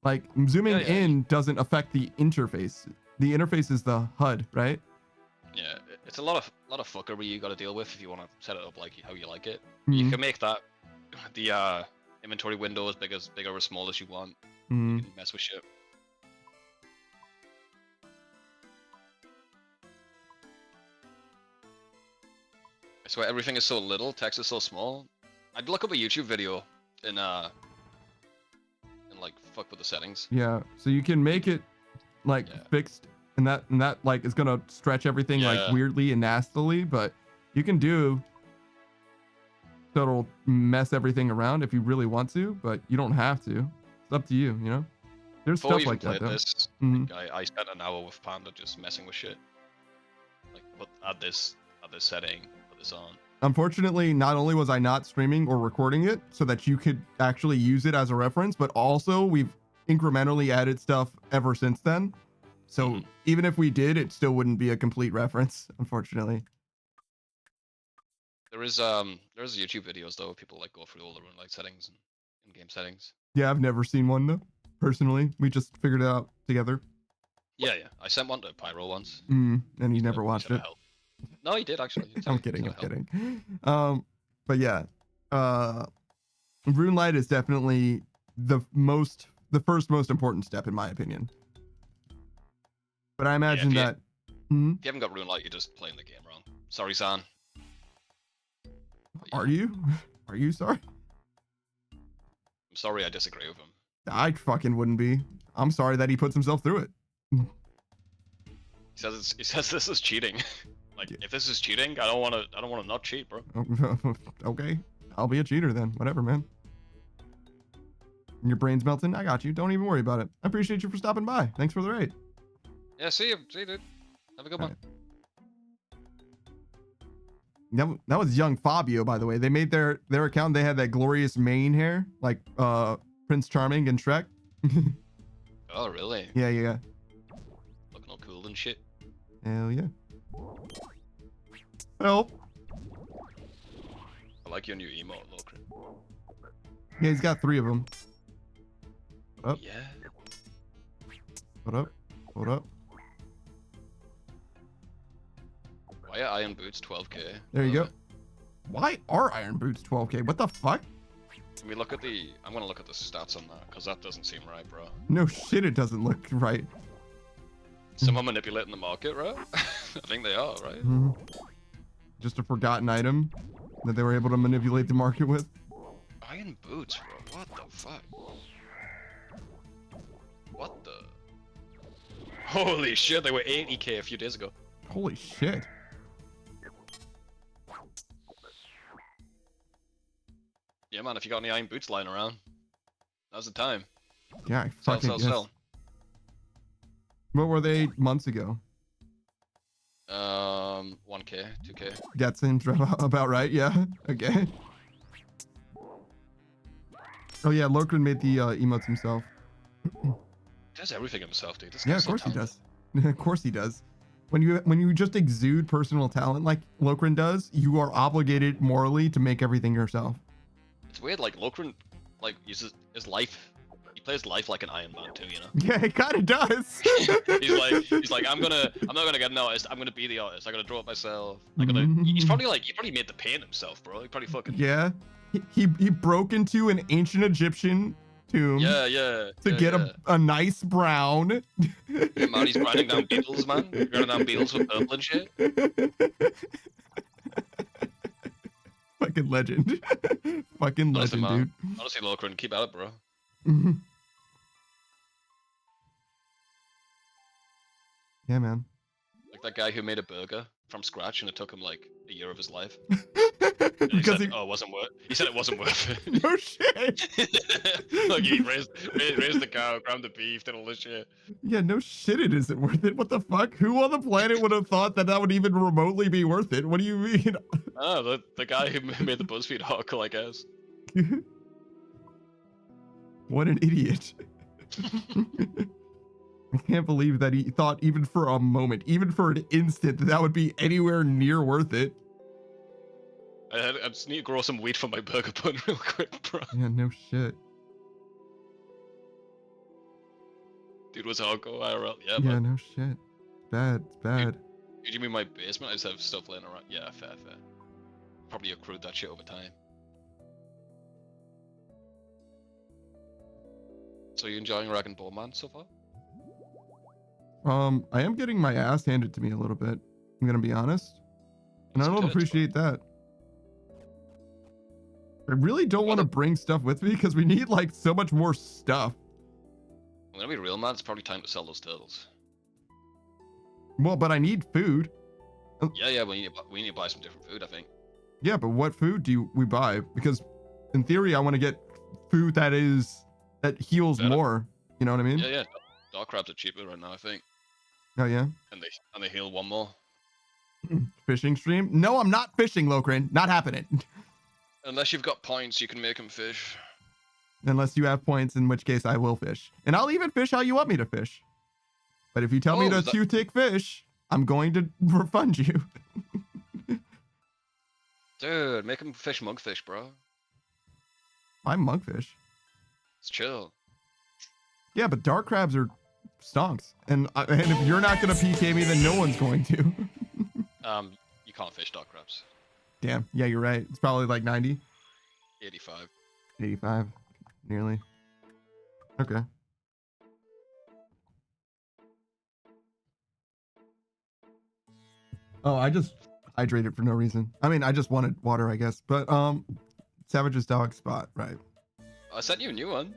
Like zooming in doesn't affect the interface. The interface is the HUD, right? Yeah, it's a lot of fuckery you got to deal with if you want to set it up like how you like it. You can make that the inventory window as big or as small as you want. You can mess with shit. I swear everything is so little, text is so small. I'd look up a YouTube video and like fuck with the settings. Yeah, so you can make it like fixed, and that like is gonna stretch everything like weirdly and nastily, but you can do so it'll mess everything around if you really want to, but you don't have to. It's up to you, you know. There's Before stuff like that though. This, like, I spent an hour with Panda just messing with shit. Like add this setting, put this on. Unfortunately, not only was I not streaming or recording it so that you could actually use it as a reference, but also we've incrementally added stuff ever since then. So even if we did, it still wouldn't be a complete reference, unfortunately. There's YouTube videos though, people like go through all the rune light settings and in-game settings. Yeah, I've never seen one though. Personally, we just figured it out together. Yeah, yeah. I sent one to Pyro once. And he He never said- he watched said it. help. No, he did actually. He said- I'm he kidding. said I'm help. kidding. But yeah, Rune Light is definitely the first most important step in my opinion. But I imagine you- that. If you haven't got Rune Light, you're just playing the game wrong. Sorry, San. Are you? Are you sorry? I'm sorry I disagree with him. I fucking wouldn't be. I'm sorry that he puts himself through it. He says this is cheating. Like, if this is cheating, I don't want to not cheat, bro. Okay, I'll be a cheater then. Whatever, man. Your brain's melting. I got you. Don't even worry about it. I appreciate you for stopping by. Thanks for the raid. Yeah, see you, dude. Have a good one. That was young Fabio, by the way. They made their account. They had that glorious mane hair, like Prince Charming and Shrek. Oh, really? Yeah. Looking all cool and shit. Hell yeah. Help. I like your new emote, Locrin. Yeah, he's got 3 of them. What up? Yeah. What up? What up? Why are Iron Boots 12k? There you go. Why are Iron Boots 12k? What the fuck? Can we look at the... I'm gonna look at the stats on that, because that doesn't seem right, bro. No shit, it doesn't look right. Someone manipulating the market, right? I think they are, right? Just a forgotten item that they were able to manipulate the market with. Iron Boots, bro. What the fuck? What the... Holy shit, they were 80k a few days ago. Holy shit. Yeah, man, if you got any Iron Boots lying around, now's the time. Yeah, I fucking guess. Sell. What were they months ago? 1k, 2k. That seems about right, yeah. Okay. Oh yeah, Lorcan made the emotes himself. He does everything himself, dude. This Yeah, guy's of course so he does. Of course he does. When you just exude personal talent like Locrin does, you are obligated morally to make everything yourself. It's weird, like Locrin, like uses his life. He plays life like an Iron Man too, you know. Yeah, it kind of does. he's like, I'm not gonna get an artist. I'm gonna be the artist. I'm gonna draw it myself. He's probably like, he probably made the paint himself, bro. He probably fucking. Yeah, he broke into an ancient Egyptian tomb. Yeah. To get a nice brown. Yeah, man, he's grinding down beetles, man. Grinding down beetles with purple and shit. Fucking legend. Fucking Honestly, legend, man. dude. Honestly, Locrin, keep at it, bro. Yeah, man. Like that guy who made a burger from scratch and it took him like a year of his life. Because he said, oh, it wasn't worth. He said it wasn't worth it. No shit. Like he raised the cow, ground the beef, did all this shit. Yeah, no shit, it isn't worth it. What the fuck? Who on the planet would have thought that would even remotely be worth it? What do you mean? Oh, the guy who made the BuzzFeed article, I guess. What an idiot. I can't believe that he thought even for a moment, even for an instant, that would be anywhere near worth it. I just need to grow some weed for my burger bun real quick, bro. Yeah, no shit. Dude was hardcore IRL. Yeah, Yeah, man. no shit. Bad, it's bad. Dude, you mean my basement? I just have stuff laying around. Yeah, fair. Probably accrued that shit over time. So you enjoying Rag and Ball Man so far? I am getting my ass handed to me a little bit. I'm gonna be honest. And I Some don't tits, appreciate that. I really don't want to bring stuff with me because we need like so much more stuff. I'm gonna be real, man. It's probably time to sell those turtles. Well, but I need food. Yeah, we need to buy some different food, I think. Yeah, but what food do we buy? Because in theory, I want to get food that heals Better. more. You know what I mean? Yeah. Dark crabs are cheaper right now, I think. Oh yeah. And they heal one more. Fishing stream? No, I'm not fishing, Locrin. Not happening. Unless you've got points, you can make them fish. Unless you have points, in which case I will fish. And I'll even fish how you want me to fish. But if you tell me to two-tick fish, I'm going to refund you. Dude, make them fish mugfish, bro. I'm monkfish. It's chill. Yeah, but dark crabs are stonks, and if you're not gonna PK me, then no one's going to. You can't fish dark crabs. Damn. Yeah, you're right. It's probably like 90, 85. 85, nearly. Okay. Oh, I just hydrated for no reason. I mean, I just wanted water, I guess. But Savage's dog spot, right? I sent you a new one.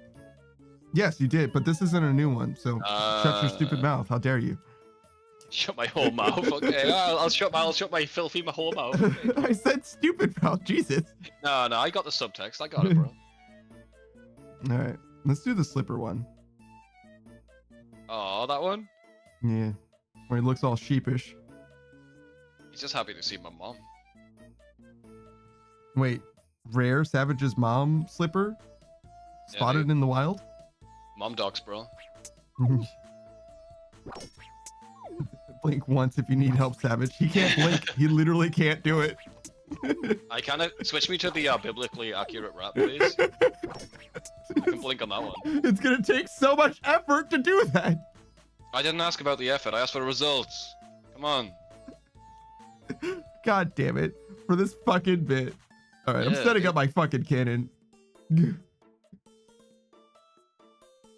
Yes, you did, but this isn't a new one, so shut your stupid mouth. How dare you? Shut my whole mouth. Okay, I'll shut my filthy whole mouth. Okay. I said stupid mouth. Jesus. No, I got the subtext. I got it, bro. All right, let's do the slipper one. Oh, that one? Yeah, where he looks all sheepish. He's just happy to see my mom. Wait, rare Savage's mom slipper? Spotted in the wild? Mom dogs, bro. Blink once if you need help, Savage. He can't blink. He literally can't do it. I kind of switch me to the biblically accurate rap, please. I can blink on that one. It's gonna take so much effort to do that. I didn't ask about the effort. I asked for the results. Come on. God damn it. For this fucking bit. Alright, I'm setting up my fucking cannon.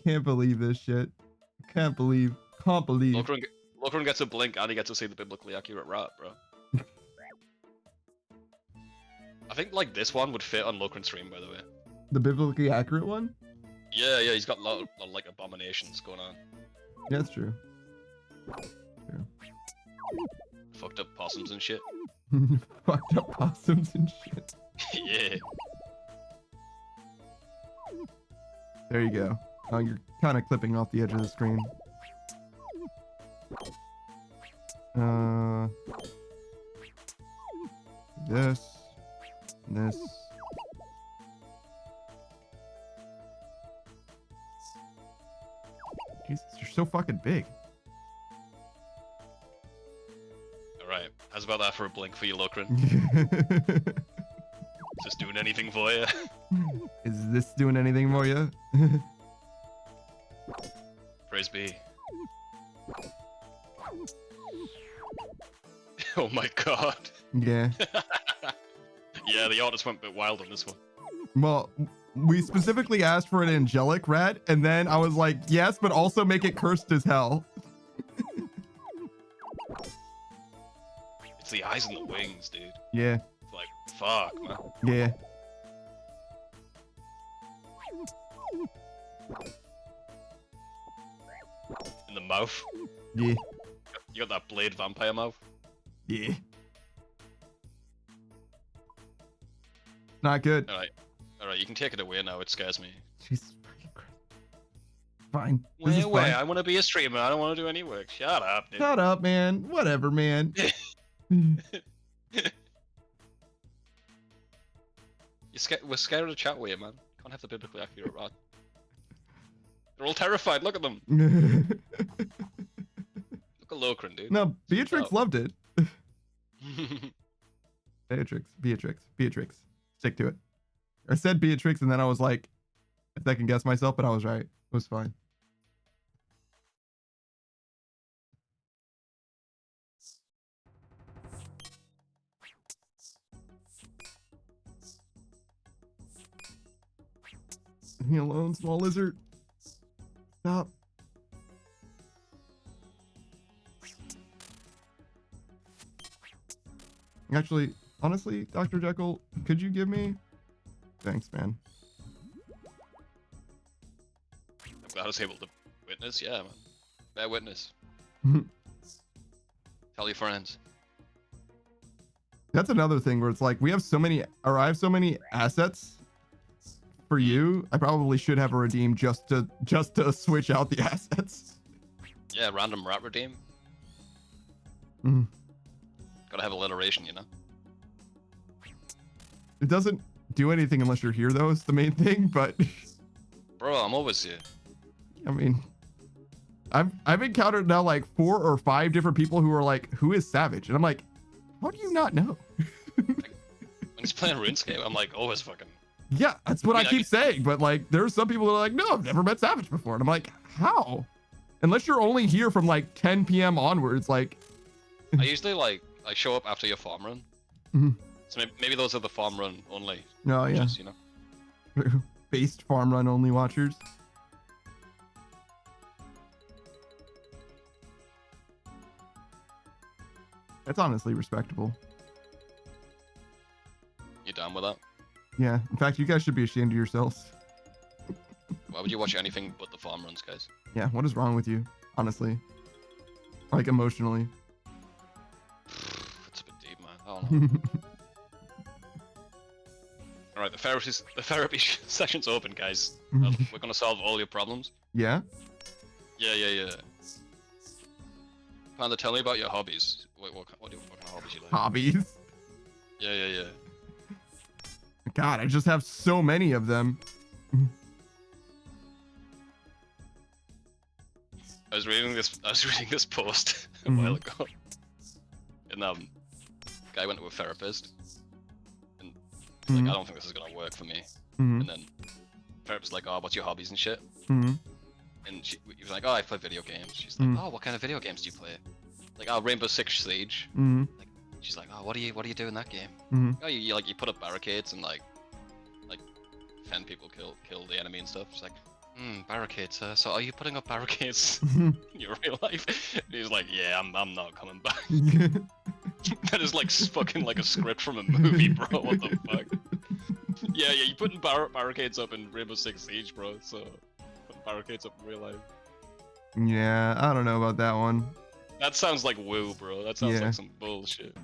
Can't believe this shit. Can't believe. Lokron gets a blink and he gets to see the biblically accurate rap, bro. I think like this one would fit on Lokron's stream, by the way. The biblically accurate one? Yeah, he's got a lot of like abominations going on. Yeah, that's true. Fucked up possums and shit. Fucked up possums and shit. Yeah. There you go. Oh, you're kind of clipping off the edge of the screen. This. Jesus, you're so fucking big. Alright, how's about that for a blink for you, Lokron? Is this doing anything for you? Is this doing anything for you? Praise be. Oh my god. Yeah. Yeah, the artist went a bit wild on this one. Well, we specifically asked for an angelic rat, and then I was like, yes, but also make it cursed as hell. It's the eyes and the wings, dude. Yeah. It's like, fuck, man. Yeah. In the mouth. Yeah. You got that blade vampire mouth. Yeah. Not good. Alright, you can take it away now, it scares me. Jesus fucking Christ. Fine. This is Wait, fine. I want to be a streamer, I don't want to do any work. Shut up, dude. Shut up, man. Whatever, man. We're scared to chat with you, man. Can't have the biblically accurate rod. They're all terrified, look at them. Look at Lokron, dude. No, Beatrix loved it. Beatrix. Stick to it. I said Beatrix and then I was like, I second guessed myself, but I was right. It was fine. Leave me alone, small lizard. Stop. Actually, honestly, Dr. Jekyll, could you give me? Thanks, man. I'm glad I was able to witness, yeah, man. Bear witness. Tell your friends. That's another thing where it's like we have so many, or I have so many assets for you. I probably should have a redeem just to switch out the assets. Yeah, random rat redeem. Mm. Gotta have alliteration, you know. It doesn't do anything unless you're here, though. It's the main thing. But bro, I'm always here. I mean, I've encountered now like 4 or 5 different people who are like, "Who is Savage?" And I'm like, "How do you not know?" When he's playing RuneScape, I'm like always fucking Yeah, that's what I mean, I keep guess- saying. But like, there's some people that are like, no, I've never met Savage before. And I'm like, how? Unless you're only here from like 10 p.m. onwards, like. I usually like I show up after your farm run. Mhm. So maybe those are the farm run only. Oh yeah. Just, you know. Based farm run only watchers. That's honestly respectable. You down with that? Yeah. In fact, you guys should be ashamed of yourselves. Why would you watch anything but the farm runs, guys? Yeah. What is wrong with you? Honestly. Like emotionally. It's a bit deep, man. I don't know. All right, the therapy session's open, guys. We're gonna solve all your problems. Yeah. Yeah. Panda, tell me about your hobbies. What kind of hobbies you like? Hobbies. Yeah. God, I just have so many of them. I was reading this post a while ago, and guy went to a therapist, and he's like, I don't think this is gonna work for me. And then therapist's like, oh, what's your hobbies and shit? And he was like, oh, I play video games. She's like, oh, what kind of video games do you play? Like, oh, Rainbow Six Siege. Like, she's like, oh, what do you do in that game? Oh, you put up barricades and like 10 people kill the enemy and stuff. She's like, barricades. So are you putting up barricades in your real life? And he's like, yeah, I'm not coming back. That is like fucking like a script from a movie, bro. What the fuck? Yeah, you putting barricades up in Rainbow Six Siege, bro. So put barricades up in real life. Yeah, I don't know about that one. That sounds like woo, bro. That sounds like some bullshit.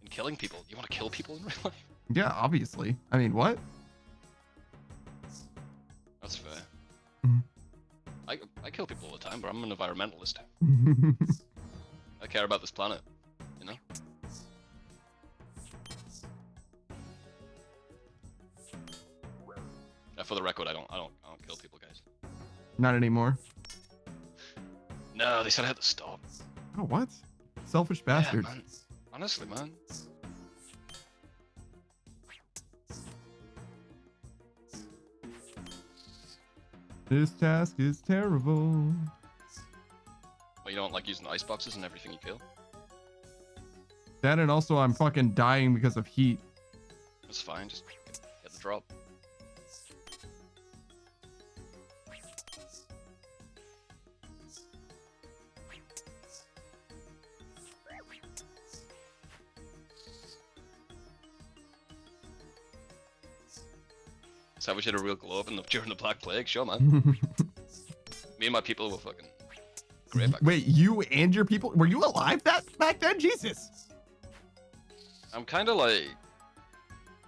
And killing people. You want to kill people in real life? Yeah, obviously. I mean, what? That's fair. I kill people all the time, bro. I'm an environmentalist. I care about this planet, you know? For the record, I don't kill people, guys. Not anymore. No, they said I had to stop. Oh, what? Selfish bastards. Yeah, man. Honestly, man. This task is terrible. Well, you don't like using ice boxes and everything you kill? That, and also I'm fucking dying because of heat. That's fine, just get the drop. Savage had a real glow up during the Black Plague, sure, man. Me and my people were fucking great back then. Wait, you and your people, were you alive back then? Jesus. I'm kind of like,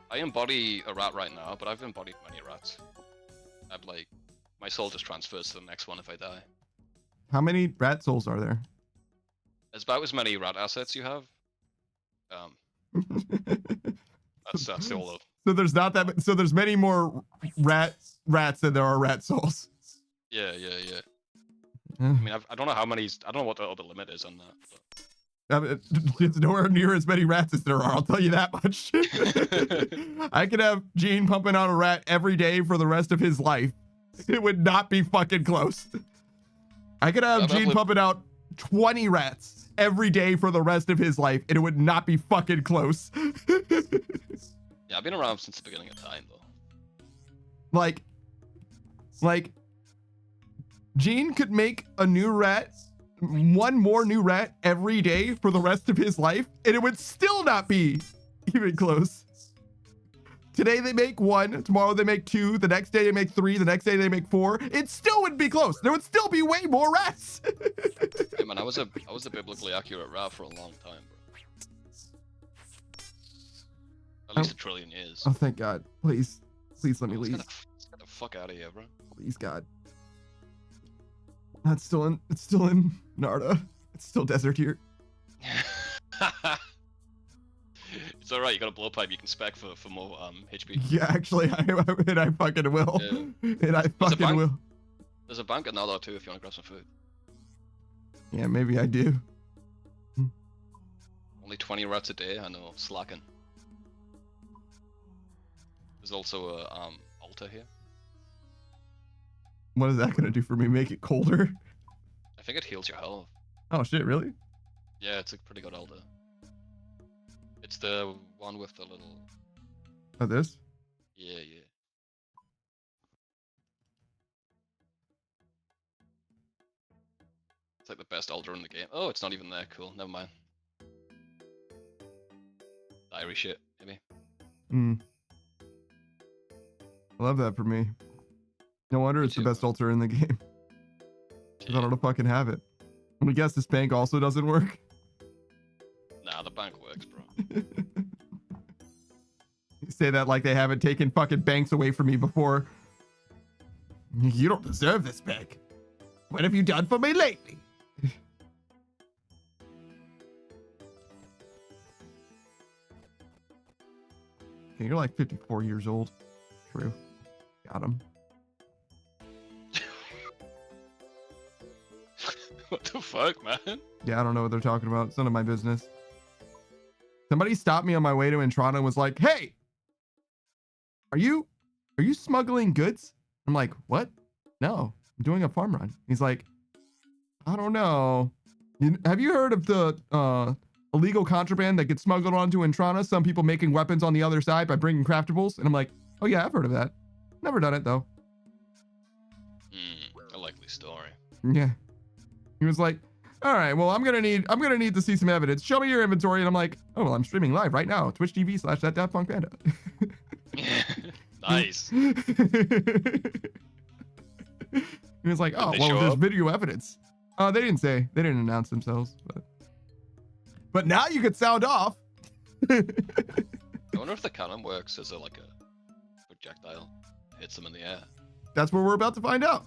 I embody a rat right now, but I've embodied many rats. I'm like, my soul just transfers to the next one if I die. How many rat souls are there? There's about as many rat assets you have. That's all of. So there's not that. So there's many more rats than there are rat souls. Yeah. I mean, I don't know how many. I don't know what the other limit is on that. It's nowhere near as many rats as there are. I'll tell you that much. I could have Gene pumping out a rat every day for the rest of his life. It would not be fucking close. I could have Gene pumping out 20 rats every day for the rest of his life, and it would not be fucking close. Yeah, I've been around since the beginning of time, though. Like, Gene could make a new rat, one more new rat every day for the rest of his life, and it would still not be even close. Today they make one, tomorrow they make two, the next day they make three, the next day they make four. It still would be close. There would still be way more rats. Hey man, I was a biblically accurate rat for a long time, bro. At least a trillion years. Oh, thank God. Please let me leave. Let's get the fuck out of here, bro. Please, God. It's still in Narda. It's still desert here. It's alright, you got a blowpipe you can spec for more HP. Yeah, actually, I fucking will. Yeah. And I fucking will. There's a bank at Narda too if you want to grab some food. Yeah, maybe I do. Only 20 rats a day, I know, slacking. There's also a altar here. What is that gonna do for me? Make it colder? I think it heals your health. Oh shit, really? Yeah, it's a pretty good altar. It's the one with the little. Oh, this? Yeah, yeah. It's like the best altar in the game. Oh, it's not even there. Cool. Never mind. Diary shit, maybe. I love that for me. No wonder Me it's the too. best altar in the game. 'Cause I don't fucking have it. Let me guess, this bank also doesn't work. Nah, the bank works, bro. You say that like they haven't taken fucking banks away from me before. You don't deserve this bank. What have you done for me lately? Okay, you're like 54 years old. True. Got him. What the fuck, man? Yeah, I don't know what they're talking about. It's none of my business. Somebody stopped me on my way to Entrada and was like, "Hey, are you smuggling goods?" I'm like, "What? No, I'm doing a farm run." He's like, "I don't know. Have you heard of the illegal contraband that gets smuggled onto Entrada? Some people making weapons on the other side by bringing craftables?" And I'm like, "Oh yeah, I've heard of that. Never done it though." A likely story. Yeah. He was like, "All right, well, I'm gonna need to see some evidence. Show me your inventory." And I'm like, "Oh, well, I'm streaming live right now. Twitch TV/thatdaftpunkpanda." Nice. He was like, "Oh, they well, show there's up? video evidence." They didn't say. They didn't announce themselves. But now you could sound off. I wonder if the cannon works as a projectile. Hits them in the air. That's what we're about to find out.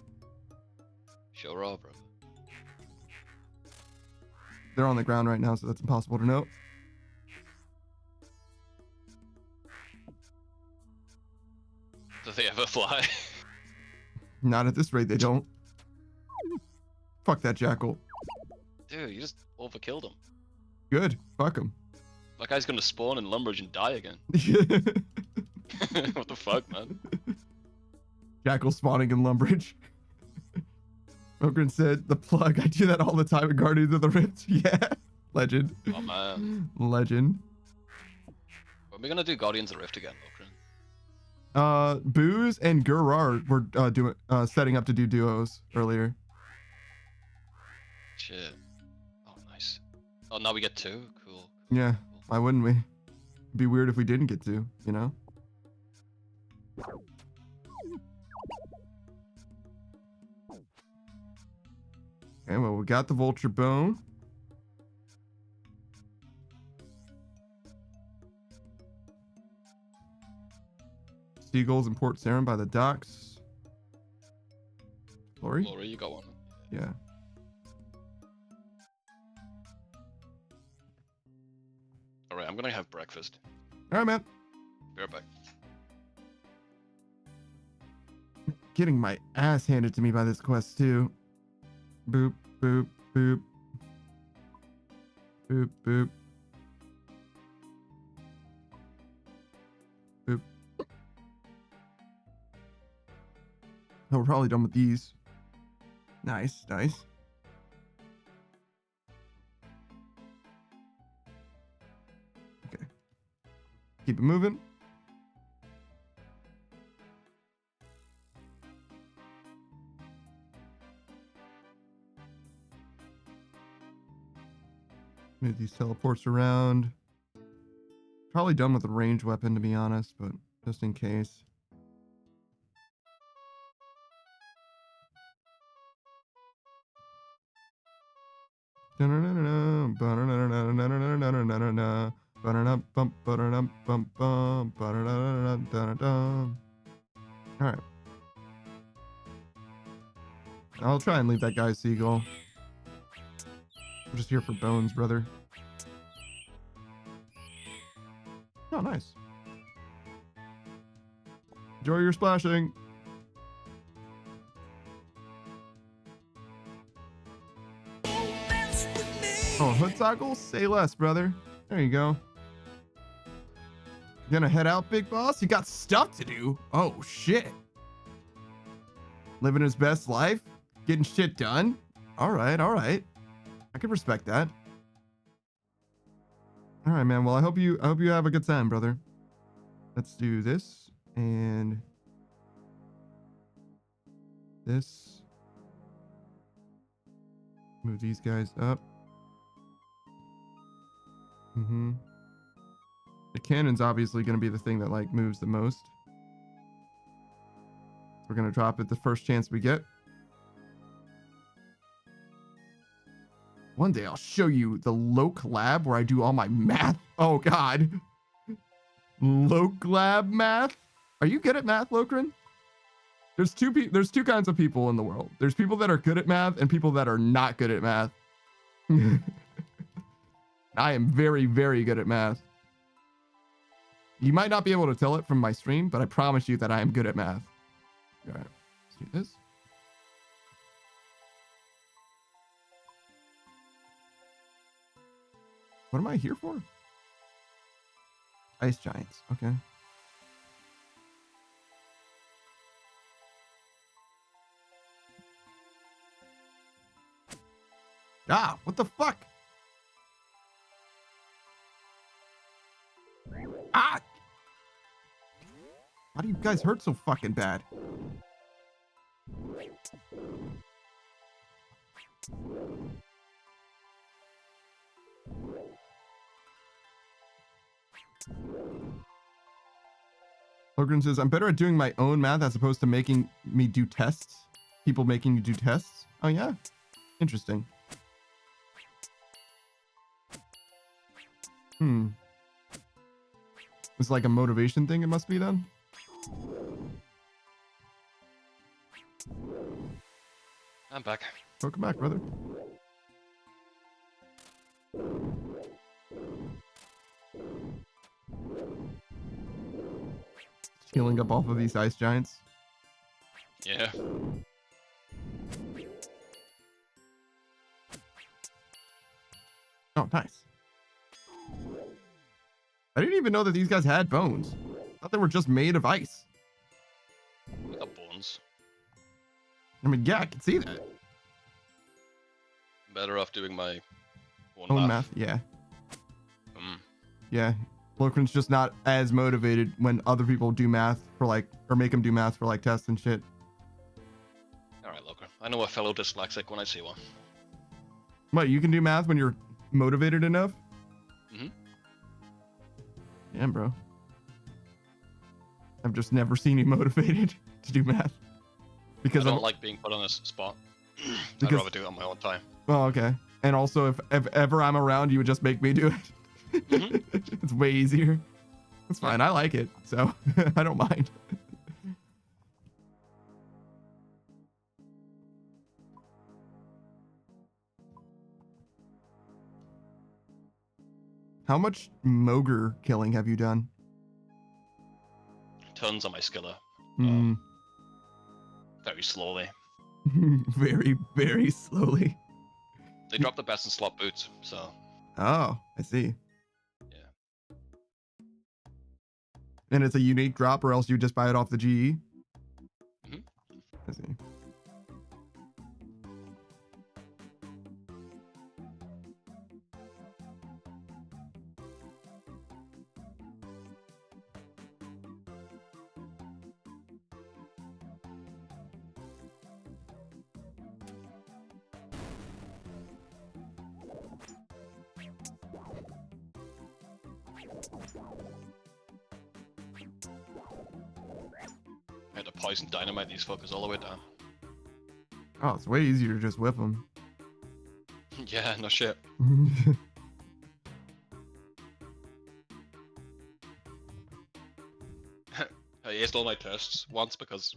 Sure are, bro. They're on the ground right now, so that's impossible to know. Do they ever fly? Not at this rate, they don't. Fuck that jackal. Dude, you just overkilled him. Good. Fuck him. That guy's gonna spawn in Lumbridge and die again. What the fuck, man? Jackal spawning in Lumbridge. Ogren said, "The plug. I do that all the time in Guardians of the Rift." Yeah. Legend. Oh, man. Legend. When are we gonna do Guardians of the Rift again, Ogren? Booze and Gerard were setting up to do duos earlier. Shit. Oh, nice. Oh, now we get two? Cool. Yeah. Why wouldn't we? It'd be weird if we didn't get to, you know? Okay, well, we got the vulture bone. Seagulls in Port Sarim by the docks. Lori? Lori, you got one. Yeah. Alright, I'm gonna have breakfast. All right, man. Be right back. Getting my ass handed to me by this quest, too. Boop, boop, boop. Boop, boop. Boop. Oh, we're probably done with these. Nice, nice. Okay. Keep it moving. Move these teleports around. Probably done with the range weapon, to be honest, but just in case. Alright. I'll try and leave that guy seagull. I'm just here for bones, brother. Oh, nice. Enjoy your splashing. Oh, hood toggle? Say less, brother. There you go. Gonna head out, big boss? You got stuff to do. Oh, shit. Living his best life? Getting shit done? All right, all right. I can respect that. All right, man. Well, I hope you have a good time, brother. Let's do this and this. Move these guys up. The cannon's obviously going to be the thing that like moves the most. We're going to drop it the first chance we get. One day I'll show you the Loc lab where I do all my math. Oh God. Loc lab math? Are you good at math, Lokrin? There's two kinds of people in the world. There's people that are good at math and people that are not good at math. I am very, very good at math. You might not be able to tell it from my stream, but I promise you that I am good at math. All right, let's do this. What am I here for? Ice giants. Okay. Ah, what the fuck? Ah! Why do you guys hurt so fucking bad? Logren says, I'm better at doing my own math as opposed to making me do tests. People making you do tests. Oh, yeah. Interesting. It's like a motivation thing, it must be then. I'm back. Welcome back, brother. Healing up off of these ice giants. Yeah. Oh, nice. I didn't even know that these guys had bones. I thought they were just made of ice. We got bones. I mean, yeah, I can see that. Better off doing my own math. Yeah. Yeah. Lokrin's just not as motivated when other people do math for like, or make him do math for like tests and shit. Alright, Lokrin. I know a fellow dyslexic when I see one. What, you can do math when you're motivated enough? Damn, bro. I've just never seen you motivated to do math. Because I don't like being put on a spot. I'd rather do it on my own time. Oh, okay. And also, if ever I'm around, you would just make me do it. It's way easier. That's fine. I like it, so I don't mind. How much Mogre killing have you done? Tons on my skiller. Very slowly. Very, very slowly. They drop the best in slot boots, so. Oh, I see. Yeah. And it's a unique drop, or else you just buy it off the GE? I see. I had to poison dynamite these fuckers all the way down. Oh, it's way easier to just whip them. Yeah, no shit. I aced all my tests once because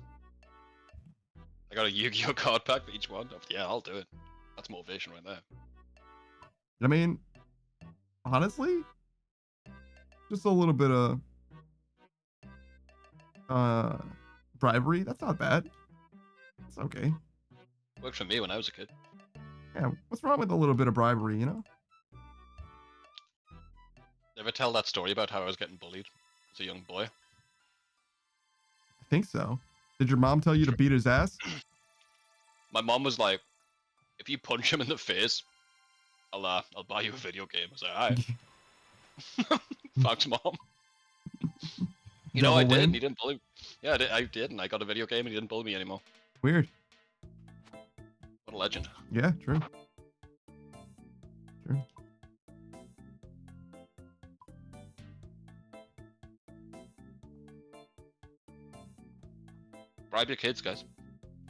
I got a Yu-Gi-Oh card pack for each one. Yeah, I'll do it. That's motivation right there. I mean, honestly, just a little bit of bribery. That's not bad. It's okay. Worked for me when I was a kid. Yeah, what's wrong with a little bit of bribery, you know? Ever tell that story about how I was getting bullied as a young boy. I think so. Did your mom tell you to beat his ass? My mom was like, "If you punch him in the face, I'll buy you a video game." I was like, "Alright." Thanks, mom. You know, I did, and he didn't bully me. Yeah, I did, and I got a video game, and he didn't bully me anymore. Weird. What a legend. Yeah, true. True. Bribe your kids, guys.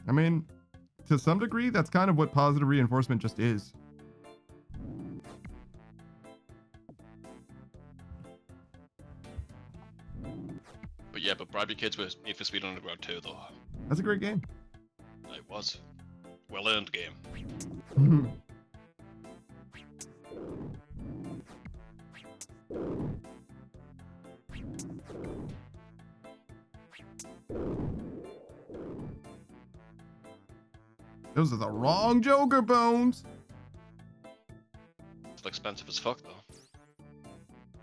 I mean, to some degree, that's kind of what positive reinforcement just is. But yeah, but bribe your kids with Need for Speed Underground 2, though. That's a great game. It was. Well-earned game. Those are the wrong Joker bones. It's expensive as fuck, though.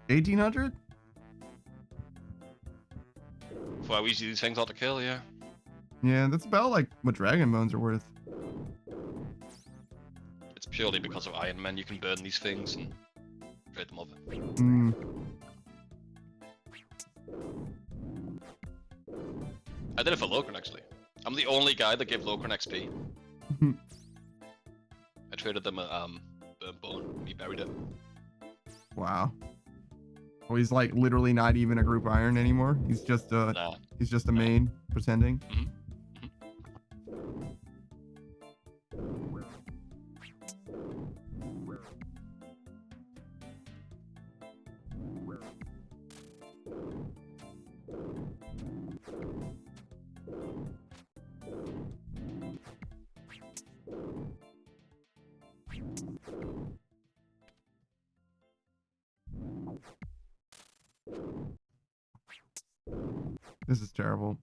1800? For how easy these things are to kill, yeah. Yeah, that's about like what dragon bones are worth. It's purely because of Iron Man you can burn these things and trade them over. I did it for Locran, actually. I'm the only guy that gave Locran XP. I traded them a burnt bone. He buried it. Wow. Oh, he's like literally not even a group iron anymore. He's just he's just a main pretending. This is terrible.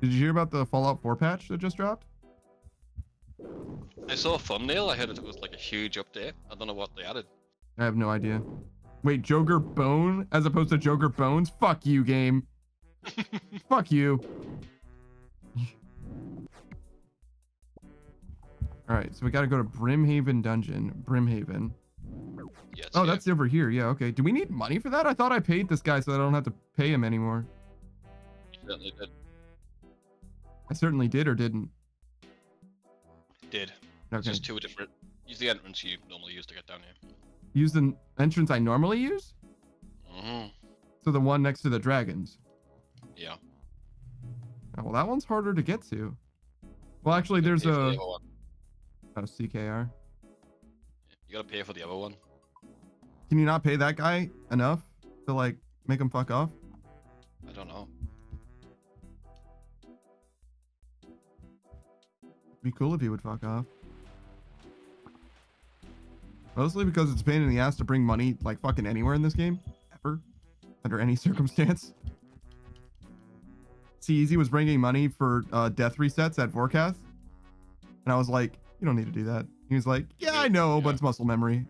Did you hear about the Fallout 4 patch that just dropped? I saw a thumbnail. I heard it was like a huge update. I don't know what they added. I have no idea. Wait, Joker Bone as opposed to Joker Bones? Fuck you, game. Fuck you. All right, so we got to go to Brimhaven Dungeon. Brimhaven. Yes, oh, that's over here. Yeah, okay. Do we need money for that? I thought I paid this guy so that I don't have to pay him anymore. You certainly did. I certainly did or didn't? Did. Okay. It's just two different. Use the entrance you normally use to get down here. Use the entrance I normally use? Mm-hmm. So the one next to the dragons? Yeah. Oh, well, that one's harder to get to. Well, actually, there's a... Oh, CKR. You gotta pay for the other one. Can you not pay that guy enough to, like, make him fuck off? I don't know. Be cool if he would fuck off. Mostly because it's a pain in the ass to bring money, like, fucking anywhere in this game. Ever. Under any circumstance. C-Easy was bringing money for death resets at Vorkath. And I was like, you don't need to do that. He was like, yeah, I know, but it's muscle memory.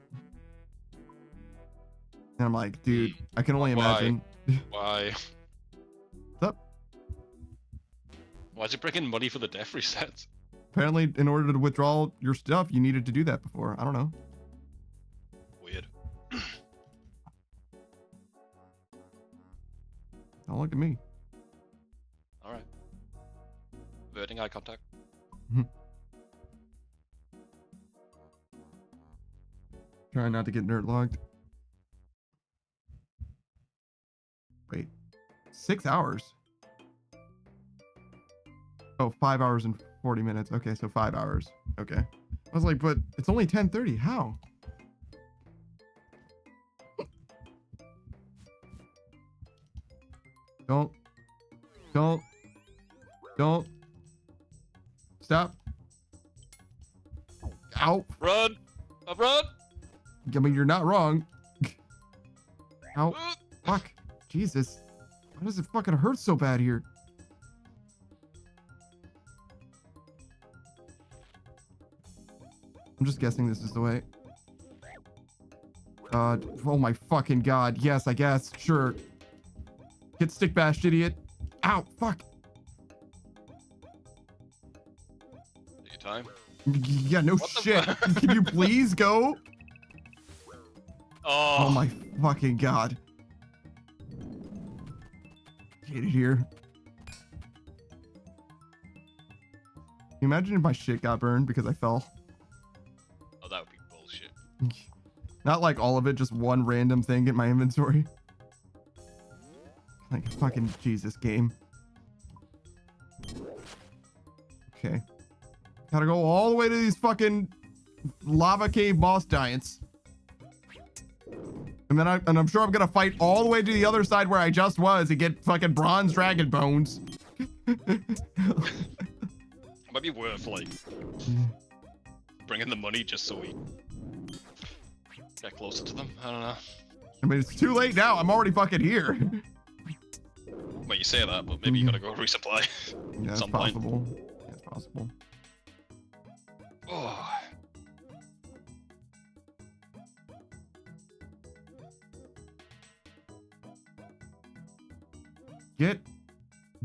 And I'm like, dude, I can only imagine. Why? What's up? Why is he bringing money for the death resets? Apparently, in order to withdraw your stuff, you needed to do that before. I don't know. Weird. Don't look at me. Alright. Averting eye contact. Trying not to get nerd logged. Wait. 6 hours? Oh, 5 hours and 40 minutes. Okay, so 5 hours. Okay. I was like, but it's only 10:30. How? Don't. Stop. Ow. Run! Run! I mean, you're not wrong. Ow. Fuck. Jesus. Why does it fucking hurt so bad here? I'm just guessing this is the way. Oh my fucking god. Yes, I guess. Sure. Get stick bashed, idiot. Ow, fuck. Take your time. Yeah, no What the shit. fu- Can you please go? Oh, Oh my fucking god. Get it here. Can you imagine if my shit got burned because I fell? Oh, that would be bullshit. Not like all of it, just one random thing in my inventory. Like a fucking Jesus game. Okay. Gotta go all the way to these fucking lava cave boss giants. And then I'm sure I'm gonna fight all the way to the other side where I just was and get fucking bronze dragon bones. It might be worth, like, bringing the money just so we get closer to them. I don't know. I mean, it's too late now. I'm already fucking here. Well, you say that, but maybe you gotta go resupply Yeah, at it's some point. possible. Yeah, it's possible. Oh.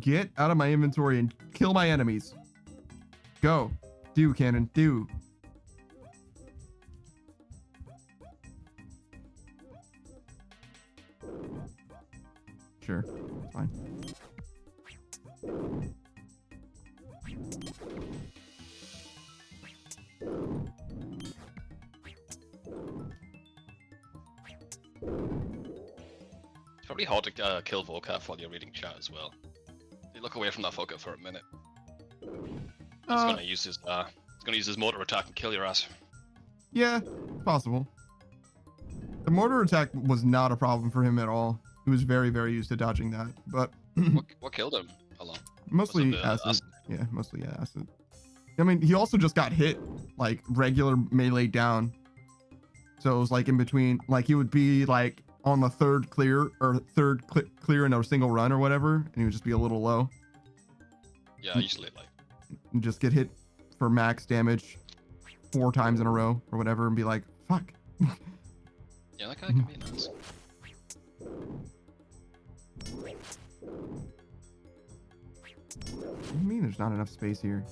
Get out of my inventory and kill my enemies. Go. Do, cannon. Do. Sure. It's fine. It's probably hard to kill Vorkath while you're reading chat as well. You look away from that fucker for a minute. He's gonna use his mortar attack and kill your ass. Yeah, it's possible. The mortar attack was not a problem for him at all. He was very, very used to dodging that. But What killed him? How long? mostly Was it, acid. Yeah, mostly acid. I mean, he also just got hit like regular melee down. So it was like in between, like he would be like on the third clear or clear in a single run or whatever, and he would just be a little low. Yeah, I usually like. And just get hit for max damage 4 times in a row or whatever, and be like, fuck. Yeah, that guy can be nice. What do you mean there's not enough space here?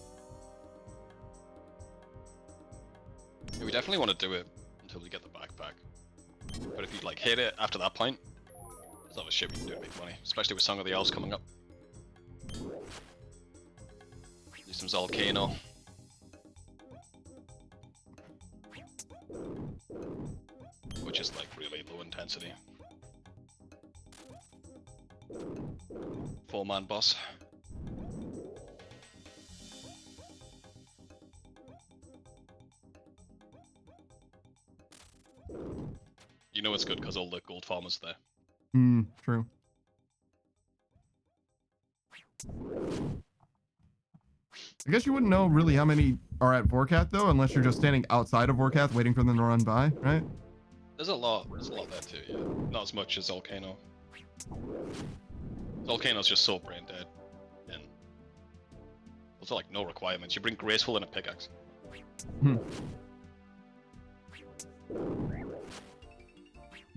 Yeah, we definitely want to do it until we get the backpack. But if you like hit it after that point, there's other shit we can do to make money, especially with Song of the Elves coming up. Do some Volcano. Which is like really low intensity. 4-man boss. You know it's good because all the gold farmers are there. True. I guess you wouldn't know really how many are at Vorkath though, unless you're just standing outside of Vorkath waiting for them to run by, right? There's a lot there too, yeah. Not as much as Volcano. Volcano's just so brain dead. And also like no requirements. You bring Graceful and a pickaxe. I'm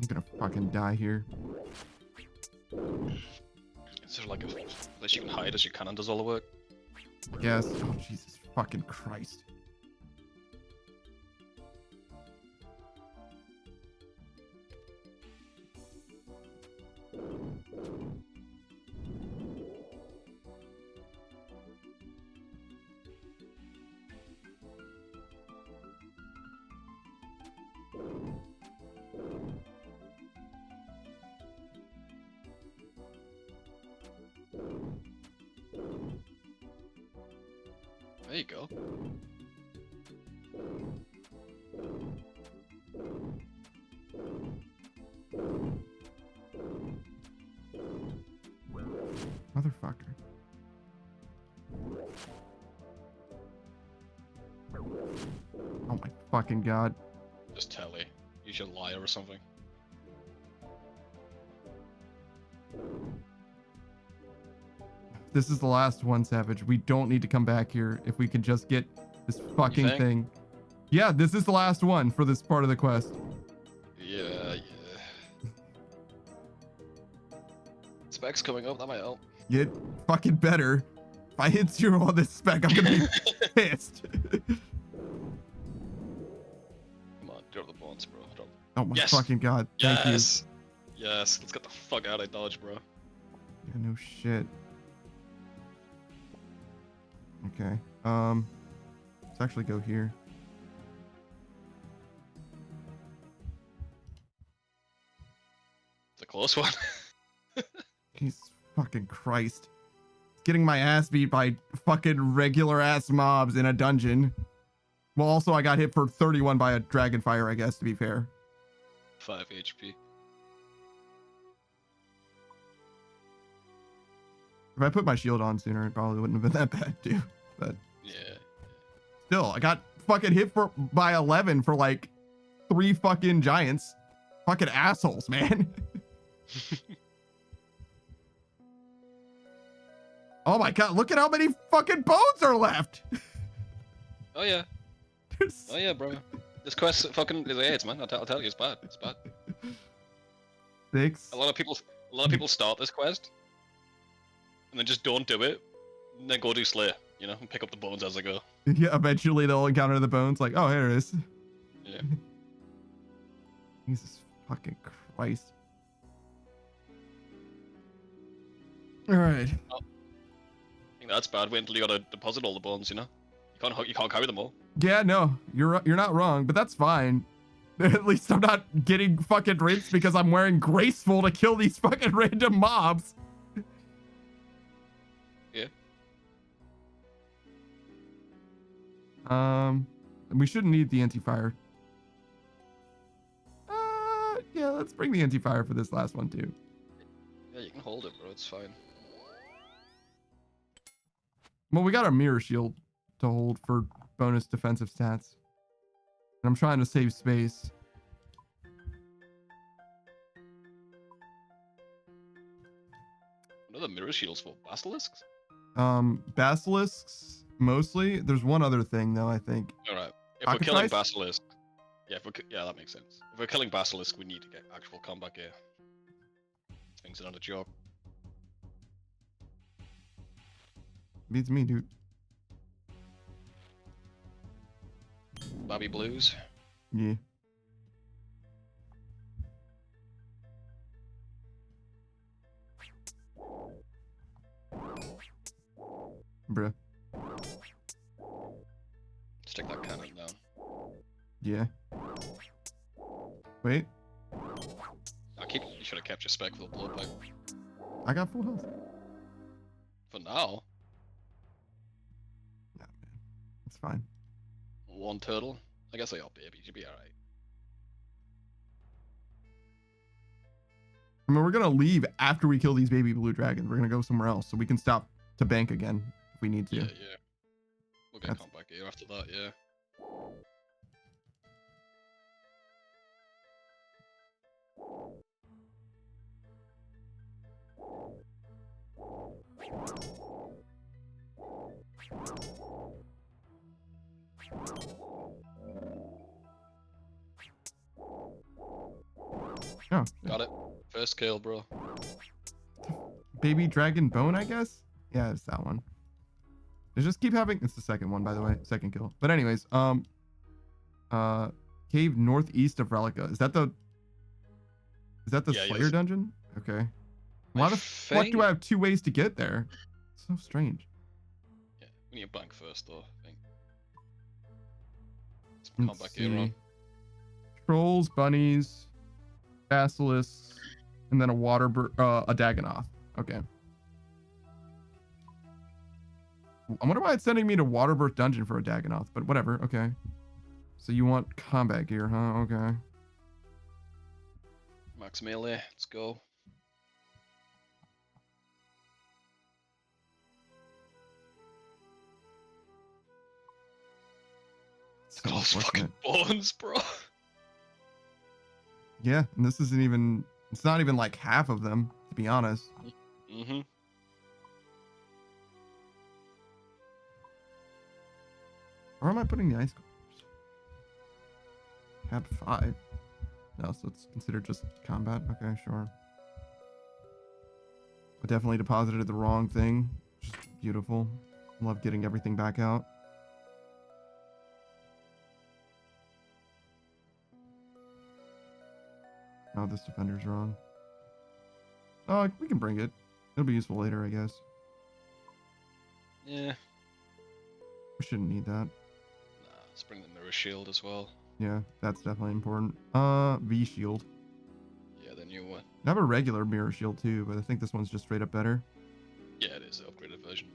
gonna fucking die here. Is there like a place you can hide as your cannon does all the work? Yes. Oh, Jesus fucking Christ. There you go. Motherfucker. Oh my fucking god. Just Telly. Use your liar or something. This is the last one, Savage. We don't need to come back here if we can just get this fucking think? thing. Yeah, this is the last one for this part of the quest. Yeah. Specs coming up, that might help. Get fucking better. If I hit 0 on this spec, I'm gonna be pissed. Come on, drop the bones, bro. Drop. Oh my Yes. fucking god. Thank you. Yes, let's get the fuck out of Dodge, bro. Yeah, no shit. Okay. Let's actually go here. It's a close one. Jesus fucking Christ. Getting my ass beat by fucking regular ass mobs in a dungeon. Well, also I got hit for 31 by a dragonfire, I guess, to be fair. 5 HP. If I put my shield on sooner, it probably wouldn't have been that bad, too. But Yeah. still, I got fucking hit by 11 for like 3 fucking giants. Fucking assholes, man. Oh my god, look at how many fucking bones are left. Oh yeah. Oh yeah, bro. This quest fucking is AIDS, man. I'll tell you, it's bad. It's bad. 6. A lot of people start this quest and then just don't do it, and then go do Slayer, you know, and pick up the bones as they go. Yeah, eventually they'll encounter the bones like, oh, here it is. Yeah. Jesus fucking Christ. All right. Oh, I think that's bad. Wait until you gotta deposit all the bones, you know? You can't carry them all. Yeah, no, you're not wrong, but that's fine. At least I'm not getting fucking rinsed because I'm wearing graceful to kill these fucking random mobs. Yeah. We shouldn't need the anti-fire. Yeah, let's bring the anti-fire for this last one too. Yeah, you can hold it, bro. It's fine. Well, we got our mirror shield to hold for bonus defensive stats. And I'm trying to save space. What are the mirror shields for? Basilisks? Basilisks mostly. There's one other thing though, I think. Alright. If we're killing Cockatrice? basilisk, yeah, that makes sense. If we're killing basilisk, we need to get actual combat gear. Things are not a joke. Beats me, dude. Bobby Blues. Yeah. Bruh. Stick that cannon down. Yeah. Wait. You should have kept your spec for the blood pipe. I got full health. For now, Nah, man. It's fine. one turtle. I guess they are babies. You'll be alright. I mean, we're gonna leave after we kill these baby blue dragons. We're gonna go somewhere else so we can stop to bank again if we need to. Yeah. We'll get That's- combat gear after that, yeah. Oh, Got it. First kill, bro. baby dragon bone, I guess. Yeah, it's that one. They just keep having. It's the second one, by the way. Second kill. But anyways, cave northeast of Relica. Is that the Yeah, Slayer yes. dungeon? Okay. I Why the fuck do I have 2 ways to get there? So strange. Yeah, we need a bank first, though, I think. Let's Combat gear on. see. Trolls, bunnies, basilisks, and then a a Dagonoth. Okay. I wonder why it's sending me to Waterbirth Dungeon for a Dagonoth, but whatever. Okay. So you want combat gear, huh? Okay. Max melee, let's go. Look at all those fucking bones, bro. Yeah, and this isn't even. It's not even like half of them, to be honest. Mm-hmm. Where am I putting the ice cores? Map 5. No, so it's considered just combat. Okay, sure. I definitely deposited the wrong thing. Just beautiful. Love getting everything back out. Oh, this defender's wrong. Oh, we can bring it. It'll be useful later, I guess. Yeah. We shouldn't need that. Nah, let's bring the mirror shield as well. Yeah, that's definitely important. V shield. Yeah, the new one. I have a regular mirror shield too, but I think this one's just straight up better. Yeah, it is the upgraded version.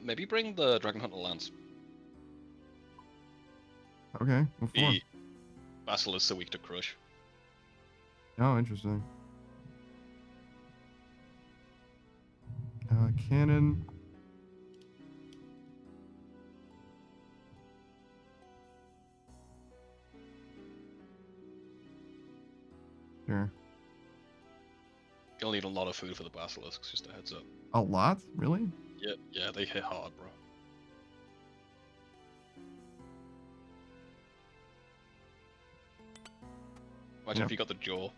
Maybe bring the Dragon Hunter Lance. Okay, what for? The Basilisk are weak to crush. Oh, interesting. Cannon. Sure. You'll need a lot of food for the Basilisks, just a heads up. A lot? Really? Yeah, they hit hard, bro. Imagine if you got the jaw.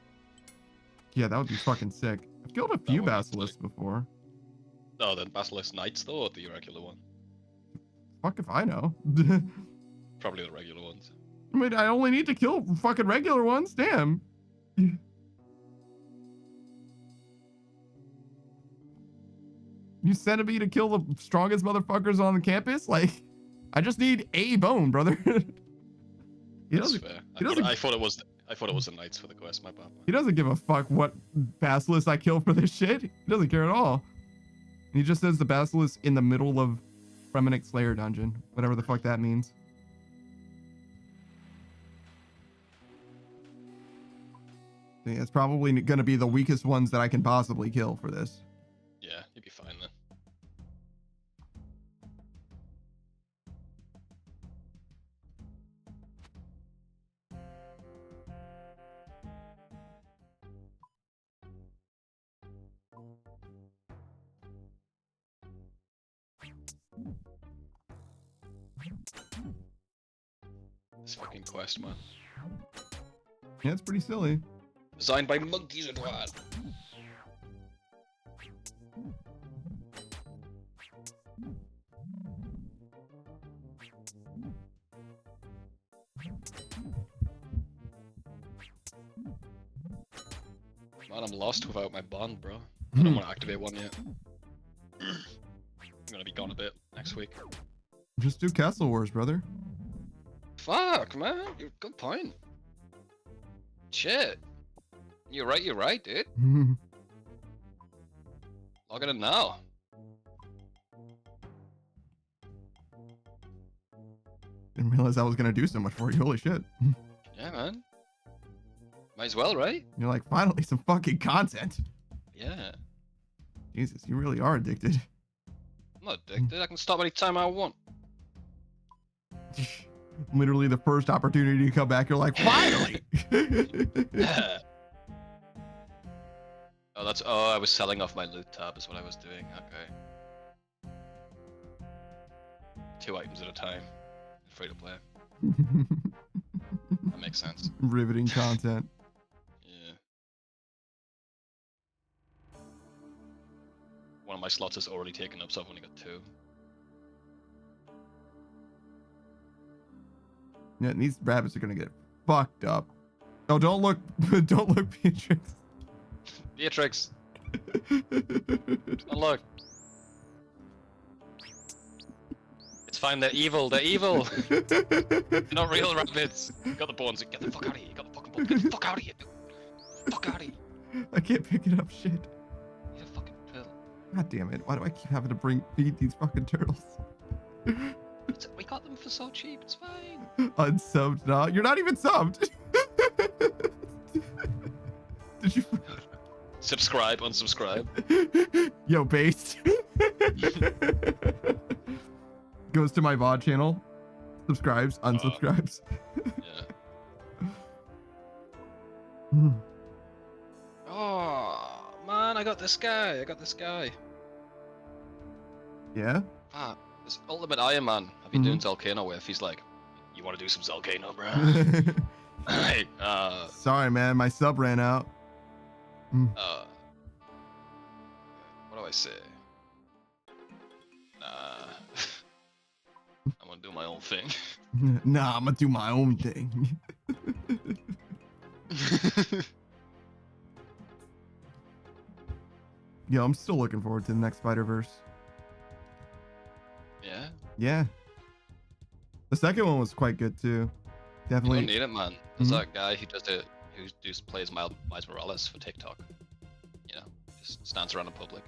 Yeah, that would be fucking sick. I've killed a few basilisks before. Oh, the Basilisk Knights though, or the regular one? Fuck if I know. Probably the regular ones. I mean, I only need to kill fucking regular ones. Damn. You sent me to kill the strongest motherfuckers on the campus? Like, I just need a bone, brother. That's fair. I thought it was the Knights for the quest, my bad. He doesn't give a fuck what basilisk I kill for this shit. He doesn't care at all. He just says the basilisk in the middle of Remnant Slayer dungeon, whatever the fuck that means. Yeah, it's probably going to be the weakest ones that I can possibly kill for this. Yeah, you'd be fine then. This fucking quest, man. Yeah, it's pretty silly. Designed by monkeys and what? Man, I'm lost without my bond, bro. I don't want to activate one yet. I'm gonna be gone a bit next week. Just do Castle Wars, brother. Fuck, man. Good point. Shit. You're right, dude. Log in now. Didn't realize I was gonna do so much for you. Holy shit. Yeah, man. Might as well, right? You're like, finally, some fucking content. Yeah. Jesus, you really are addicted. I'm not addicted. I can stop anytime I want. Literally the first opportunity to come back, you're like, finally! Yeah. Oh, I was selling off my loot tab is what I was doing. Okay. 2 items at a time. Free to play. That makes sense. Riveting content. Yeah. One of my slots is already taken up, so I've only got 2. Yeah, and these rabbits are gonna get fucked up. Oh, don't look, don't look, Beatrix. Beatrix! Don't look. It's fine, they're evil, they're evil! They're not real rabbits! You got the bones, get the fuck out of here, you got the fucking bones, get the fuck out of here, dude! Fuck out of here! I can't pick it up, shit. You're a fucking pill. God damn it, why do I keep having to feed these fucking turtles? We got them for so cheap, it's fine. Unsubbed, no, you're not even subbed. Did you? Subscribe, unsubscribe. Yo, based. Goes to my VOD channel, subscribes, unsubscribes. Yeah. Oh, man, I got this guy. Yeah? Ah, This Ultimate Iron Man. I've been doing Zelcano with. He's like, you want to do some Zelcano, bro? Hey, Sorry, man. My sub ran out. what do I say? I'm gonna do my own thing. Nah, I'm gonna do my own thing. Yo, I'm still looking forward to the next Spider-Verse. Yeah? Yeah. The second one was quite good too. Definitely. You don't need it, man. There's that guy who plays Miles Morales for TikTok. You know, just stands around in public.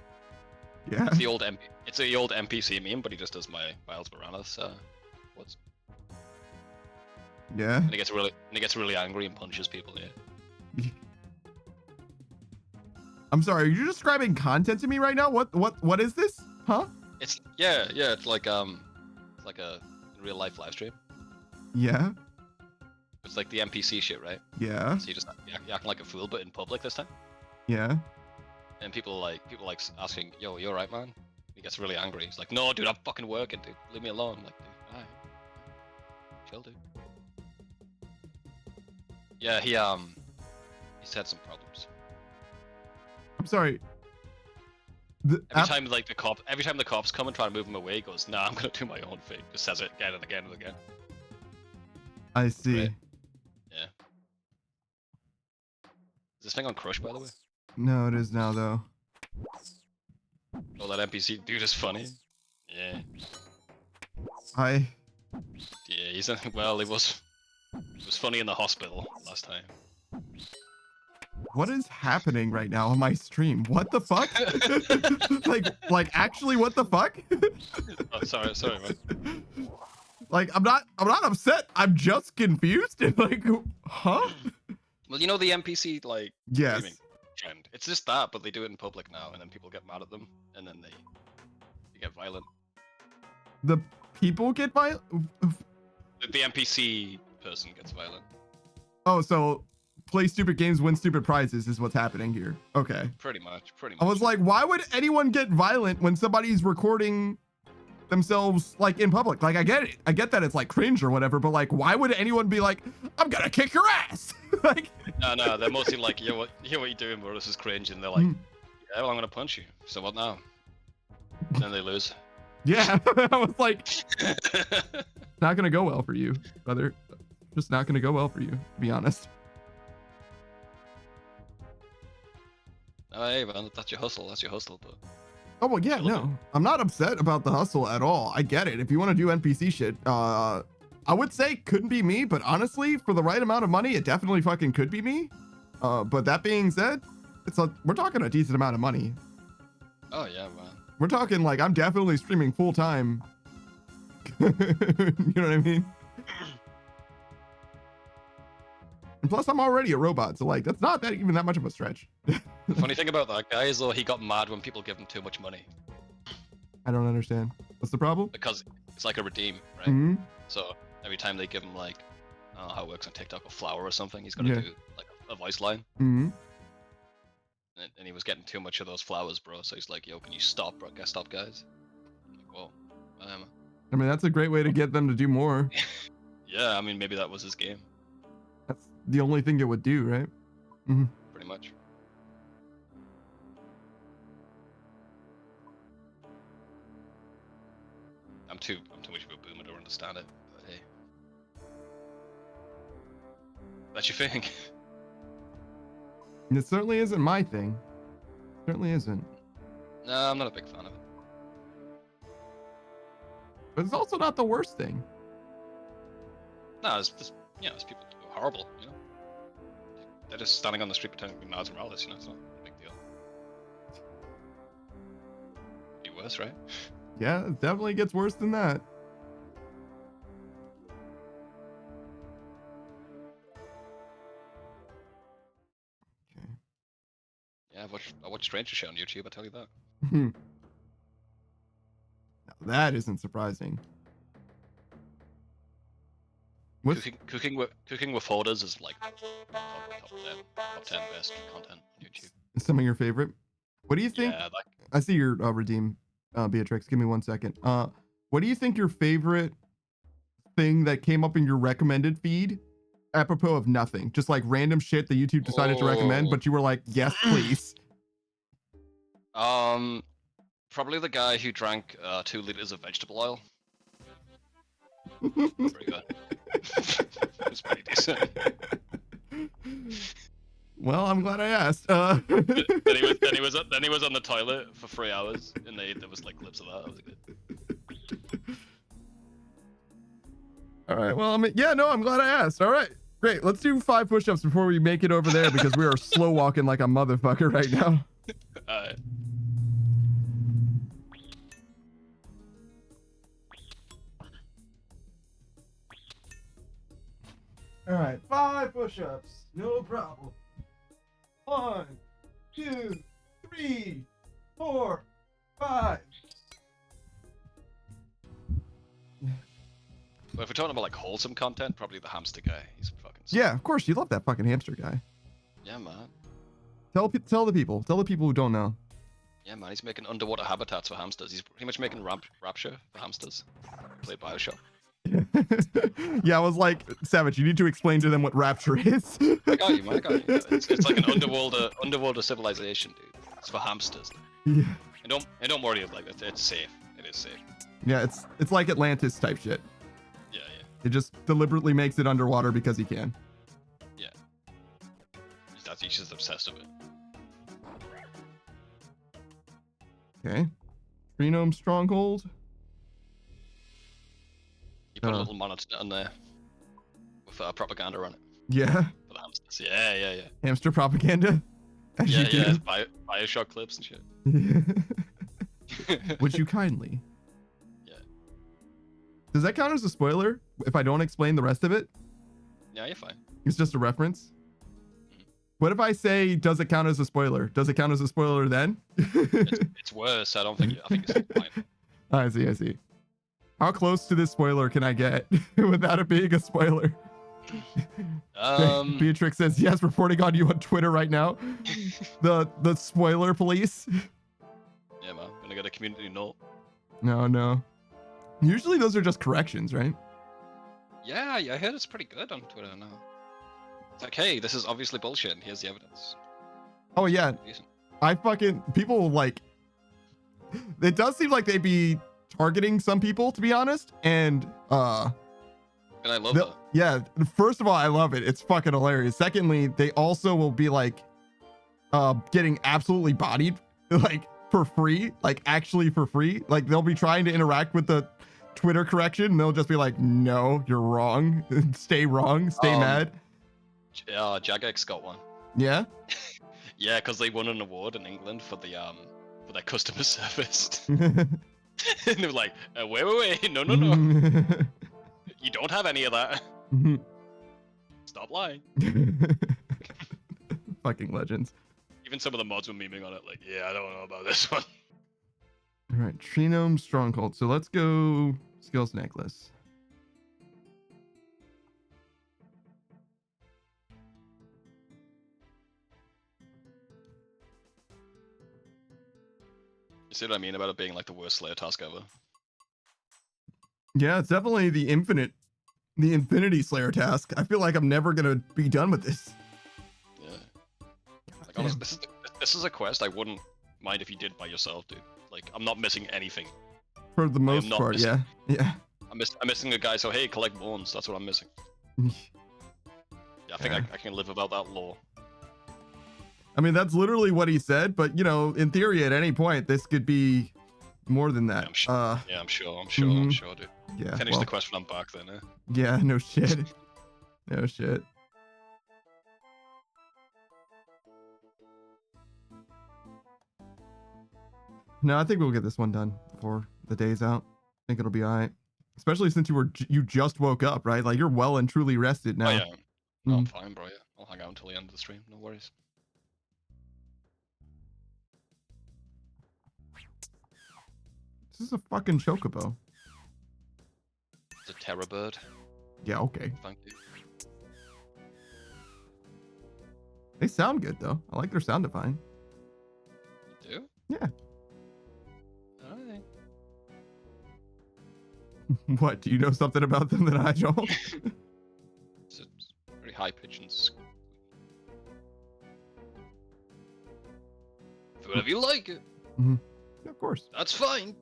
Yeah. It's the old NPC meme, but he just does Miles Morales. What's? Yeah. And he gets really angry and punches people. Yeah. I'm sorry. Are you describing content to me right now? What is this? Huh? It's It's like a real life live stream. Yeah. It's like the NPC shit, right? Yeah. So you just you're acting like a fool, but in public this time. Yeah. And people like asking, "Yo, you alright, man?" He gets really angry. He's like, "No, dude, I'm fucking working, dude. Leave me alone." I'm like, dude, alright, chill, dude. Yeah, he's had some problems. I'm sorry. Every time the cops come and try to move him away, he goes, "Nah, I'm gonna do my own thing." Just says it again and again and again. I see. Right. Yeah. Is this thing on Crush, by the way? No, it is now though. Oh, that NPC dude is funny. Yeah. Yeah, he's well, he was funny in the hospital last time. What is happening right now on my stream? What the fuck? like actually what the fuck? Oh, sorry, man. Like I'm not upset. I'm just confused. Like, huh? Well, you know the NPC like Yes. streaming trend. It's just that, but they do it in public now, and then people get mad at them, and then they get violent. The people get violent? The NPC person gets violent. Oh, so play stupid games, win stupid prizes is what's happening here. Okay. Pretty much. I was like, why would anyone get violent when somebody's recording themselves like in public? Like, I get it. I get that it's like cringe or whatever, but like, why would anyone be like, I'm gonna kick your ass? Like, No, they're mostly like, what you doing, bro? This is cringe, and they're like, yeah, well, I'm gonna punch you. So what now? And then they lose. Yeah. I was like, not gonna go well for you, brother. Just not gonna go well for you, to be honest. Oh, hey, man, that's your hustle. But Oh well, yeah, no, I'm not upset about the hustle at all. I get it. If you want to do NPC shit, I would say couldn't be me, but honestly, for the right amount of money, it definitely fucking could be me. But that being said, we're talking a decent amount of money. Oh yeah, man. We're talking like I'm definitely streaming full time. You know what I mean? And plus, I'm already a robot, so like that's not even that much of a stretch. The funny thing about that guy is though he got mad when people give him too much money. I don't understand. What's the problem? Because it's like a redeem, right? Mm-hmm. So every time they give him like, I don't know how it works on TikTok, a flower or something, he's gonna do like a voice line. Mm-hmm. And he was getting too much of those flowers, bro. So he's like, "Yo, can you stop, bro? Stop, guys." I'm like, whoa. I mean, that's a great way to get them to do more. Yeah, I mean, maybe that was his game. That's the only thing it would do, right? Mm-hmm. Pretty much. I'm too much of a boomer to understand it, but hey. That's your thing. It certainly isn't my thing. Certainly isn't. No, I'm not a big fan of it. But it's also not the worst thing. No, it's just, it's people who are horrible, you know? They're just standing on the street pretending to be Miles Morales, you know? It's not a big deal. Be worse, right? Yeah, it definitely gets worse than that. Okay. Yeah, I watch Stranger Show on YouTube, I tell you that. Now that isn't surprising. Cooking with folders is like top 10 best content on YouTube. Some of your favorite. What do you think? Yeah, I see your redeem, Beatrix. Give me 1 second. what do you think your favorite thing that came up in your recommended feed, apropos of nothing, just like random shit that YouTube decided to recommend, but you were like, yes, please. Probably the guy who drank 2 liters of vegetable oil. Pretty good. It's pretty decent. Well, I'm glad I asked. Then he was on the toilet for 3 hours, and there was like clips of that. That was good. All right. Well, I mean, yeah, no, I'm glad I asked. All right, great. Let's do 5 push-ups before we make it over there because we are slow walking like a motherfucker right now. All right. All right, 5 push-ups, no problem. 1, 2, 3, 4, 5. Well, if we're talking about like wholesome content, probably the hamster guy. He's fucking. Yeah, of course. You love that fucking hamster guy. Yeah, man. Tell the people who don't know. Yeah, man. He's making underwater habitats for hamsters. He's pretty much making Rapture for hamsters. Play Bioshock. Yeah, I was like, Savage, you need to explain to them what Rapture is. I got you, man. I got you. It's like an underwater civilization, dude. It's for hamsters. Yeah. And don't worry, like it's safe. It is safe. Yeah, it's like Atlantis type shit. Yeah, yeah. It just deliberately makes it underwater because he can. Yeah. He's just obsessed with it. Okay. Prenome Stronghold. You put a little monitor on there with propaganda on it. Yeah. For the hamsters. Yeah. Hamster propaganda. As Yeah, you do. Bioshock clips and shit. Would you kindly? Yeah. Does that count as a spoiler if I don't explain the rest of it? Yeah, you're fine. It's just a reference. What if I say, does it count as a spoiler? Does it count as a spoiler then? It's worse. I think it's fine. I see. How close to this spoiler can I get without it being a spoiler? Beatrix says, yes, reporting on you on Twitter right now. The spoiler police. Yeah, man. Gonna get a community note. No. Usually those are just corrections, right? Yeah, I heard it's pretty good on Twitter now. It's like, hey, this is obviously bullshit, and here's the evidence. Oh, yeah. Decent. People like, it does seem like they'd be targeting some people, to be honest. And I love that. Yeah, first of all, I love it. It's fucking hilarious. Secondly, they also will be like getting absolutely bodied, like for free, like actually for free. Like they'll be trying to interact with the Twitter correction and they'll just be like, no, you're wrong. Stay wrong. Stay mad. Jagex got one. Yeah? Yeah, because they won an award in England for their customer service. And they were like, wait, no. You don't have any of that. Stop lying. Fucking legends. Even some of the mods were memeing on it, like, yeah, I don't know about this one. All right, Trinome Stronghold. So let's go Skills Necklace. You see what I mean about it being like the worst Slayer task ever? Yeah, it's definitely the Infinity Slayer task. I feel like I'm never gonna be done with this. Yeah. Like honestly, this is a quest I wouldn't mind if you did by yourself, dude. Like I'm not missing anything. For the most part, yeah. I'm missing a guy. So hey, collect bones. That's what I'm missing. Yeah, I think I can live without that lore. I mean, that's literally what he said, but you know, in theory, at any point, this could be more than that. Yeah, I'm sure, dude. Yeah. Finish the quest when I'm back then, eh? Yeah, no shit. No shit. No, I think we'll get this one done before the day's out. I think it'll be all right. Especially since you just woke up, right? Like you're well and truly rested now. Oh yeah. No, I'm fine, bro. Yeah, I'll hang out until the end of the stream. No worries. This is a fucking chocobo. It's a terror bird. Yeah, okay. Thank you. They sound good though. I like their sound design. You do? Yeah. Alright. What? Do you know something about them that I don't? It's very high pitch and whatever you like it. Yeah, of course. That's fine.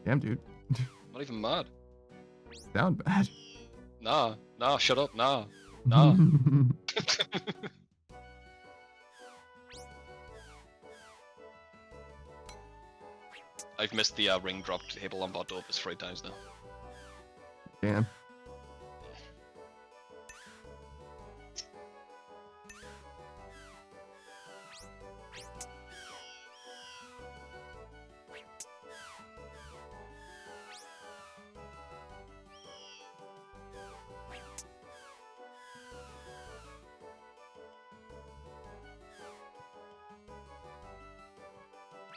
Damn, dude. I'm not even mad. Sound bad. Nah, shut up, nah. I've missed the ring drop table on Bardovas 3 times now. Damn.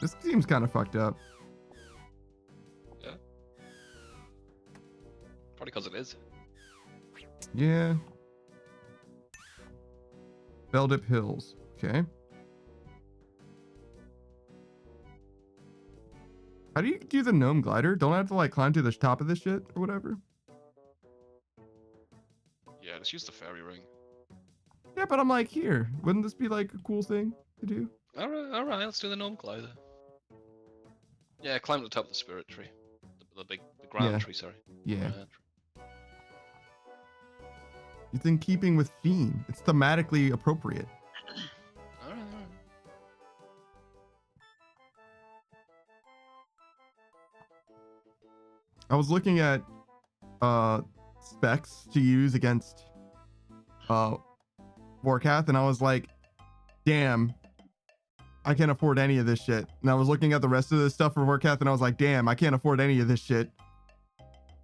This seems kind of fucked up. Yeah. Probably because it is. Yeah. Beldip Hills. Okay. How do you do the gnome glider? Don't I have to like climb to the top of this shit or whatever? Yeah, just use the fairy ring. Yeah, but I'm like here. Wouldn't this be like a cool thing to do? Alright, let's do the gnome glider. Yeah, climb to the top of the spirit tree. The grand tree, sorry. Yeah. It's in keeping with theme. It's thematically appropriate. Alright. I was looking at specs to use against Vorkath, and I was like, damn, I can't afford any of this shit. And I was looking at the rest of this stuff for Vorkath, and I was like, damn, I can't afford any of this shit.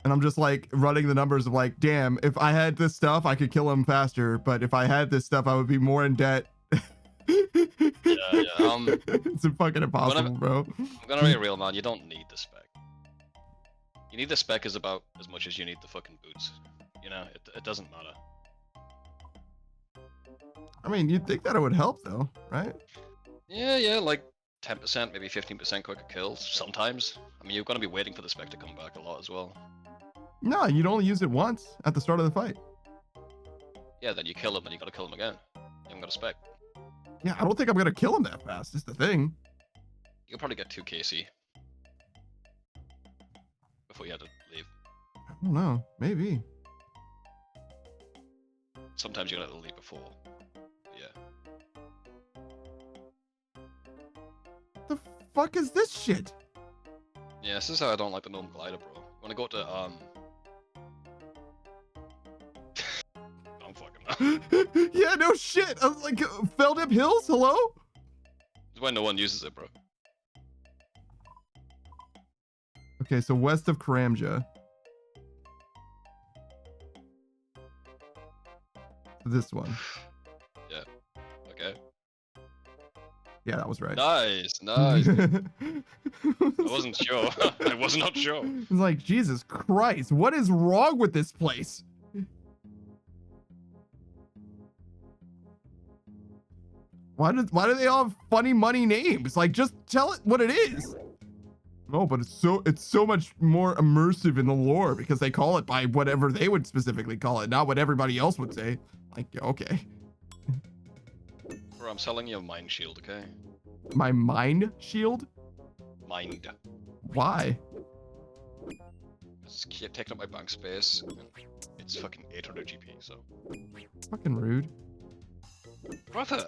And I'm just like running the numbers of like, damn, if I had this stuff, I could kill him faster. But if I had this stuff, I would be more in debt. Yeah. It's fucking impossible, bro. I'm gonna be real, man. You don't need the spec. You need the spec is about as much as you need the fucking boots. You know, it doesn't matter. I mean, you'd think that it would help though, right? Yeah, like 10%, maybe 15% quicker kills sometimes. I mean, you're gonna be waiting for the spec to come back a lot as well. No, you'd only use it once at the start of the fight. Yeah, then you kill him and you gotta kill him again. You haven't got a spec. Yeah, I don't think I'm gonna kill him that fast. Is the thing. You'll probably get 2 KC before you had to leave. I don't know. Maybe. Sometimes you gotta leave before. Yeah. What the fuck is this shit? Yeah, this is how I don't like the gnome glider, bro. When I go to don't fucking know. Yeah, no shit. I was like, Feldip Hills. Hello. It's when no one uses it, bro. Okay, so west of Karamja. This one. Yeah. Okay. Yeah, that was right. Nice. I wasn't sure. I was not sure. It's like, Jesus Christ, what is wrong with this place? Why do they all have funny money names? Like, just tell it what it is. No, but it's so much more immersive in the lore because they call it by whatever they would specifically call it, not what everybody else would say. Like, okay. Bro, I'm selling you a mind shield, okay? My mind shield? Mind. Why? It's keep taking up my bank space. It's fucking 800 GP, so. Fucking rude. Brother!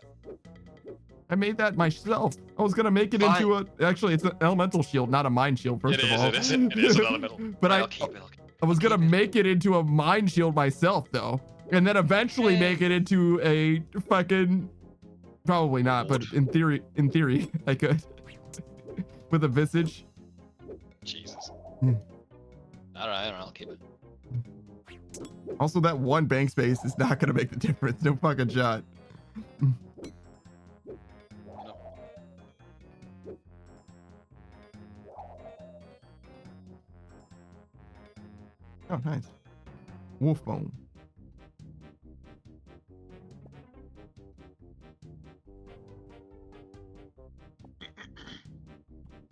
I made that myself. I was gonna make it into a. Actually, it's an elemental shield, not a mind shield. First of all, it is an elemental. But I'll keep it. I was gonna make it into a mind shield myself, though, and then eventually make it into a fucking. Probably not, but in theory, I could. With a visage. Jesus. Alright, I'll keep it. Also, that one bank space is not gonna make the difference. No fucking shot. Oh, nice. Wolf bone.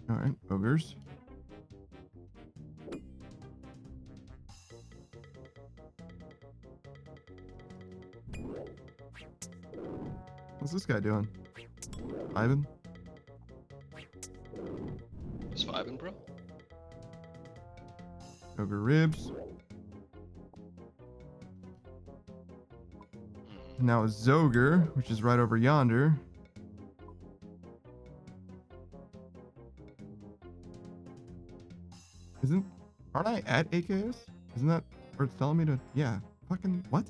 All right, ogres. What's this guy doing? Ivan? Just vibing, bro. Ogre ribs. Now a Zoger, which is right over yonder. Aren't I at AKS? Isn't that where it's telling me to? Yeah. Fucking what?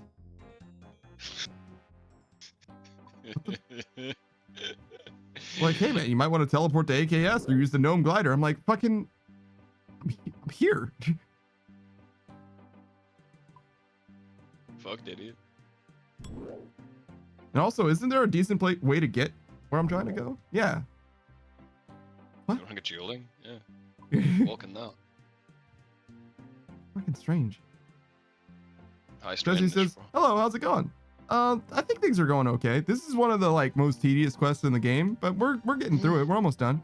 Like, hey man, you might want to teleport to AKS or use the gnome glider. I'm like, fucking, I'm here. Fucked idiot. And also, isn't there a decent way to get where I'm trying to go? Yeah. What? You want to get dueling? Yeah. Walking now. Fucking strange. High Jesse says, hello, how's it going? I think things are going okay. This is one of the like most tedious quests in the game, but we're getting through it. We're almost done.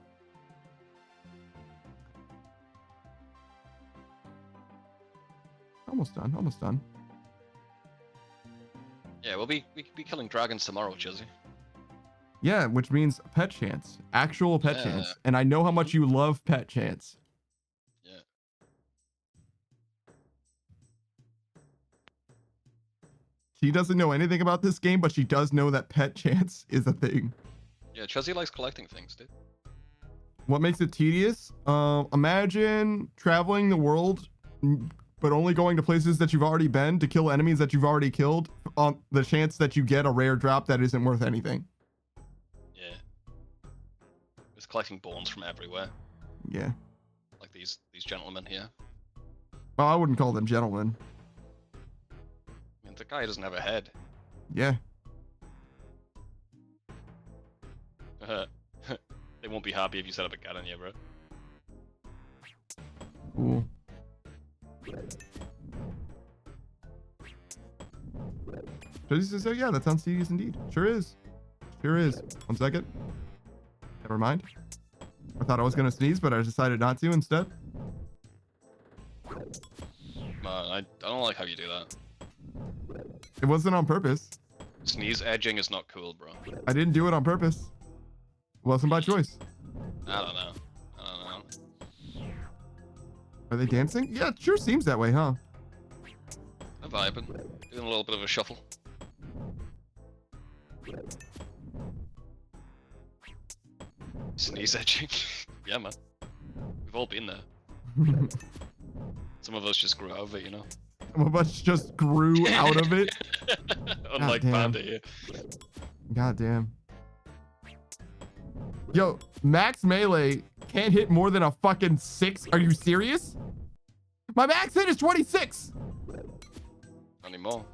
Almost done. Almost done. Yeah, we'll be killing dragons tomorrow, Jesse. Yeah, which means pet chance, actual pet chance, and I know how much you love pet chance. Yeah. She doesn't know anything about this game, but she does know that pet chance is a thing. Yeah, Chelsea likes collecting things, dude. What makes it tedious? Imagine traveling the world, but only going to places that you've already been to kill enemies that you've already killed on the chance that you get a rare drop that isn't worth anything. Yeah. Just collecting bones from everywhere. Yeah. Like these gentlemen here. Well, I wouldn't call them gentlemen. I mean, the guy doesn't have a head. Yeah. They won't be happy if you set up a gun on you, bro. Cool. Josie says, oh yeah, that sounds tedious indeed. Sure is. Sure is. 1 second. Never mind. I thought I was going to sneeze, but I decided not to instead. I don't like how you do that. It wasn't on purpose. Sneeze edging is not cool, bro. I didn't do it on purpose. It wasn't by choice. I don't know. Are they dancing? Yeah, it sure seems that way, huh? I'm vibing. Doing a little bit of a shuffle. Sneeze edging. Yeah, man. We've all been there. Some of us just grew out of it, you know? Some of us just grew out of it. Unlike Panda here. God damn. Yo, max melee can't hit more than a fucking 6. Are you serious? My max hit is 26. Not anymore.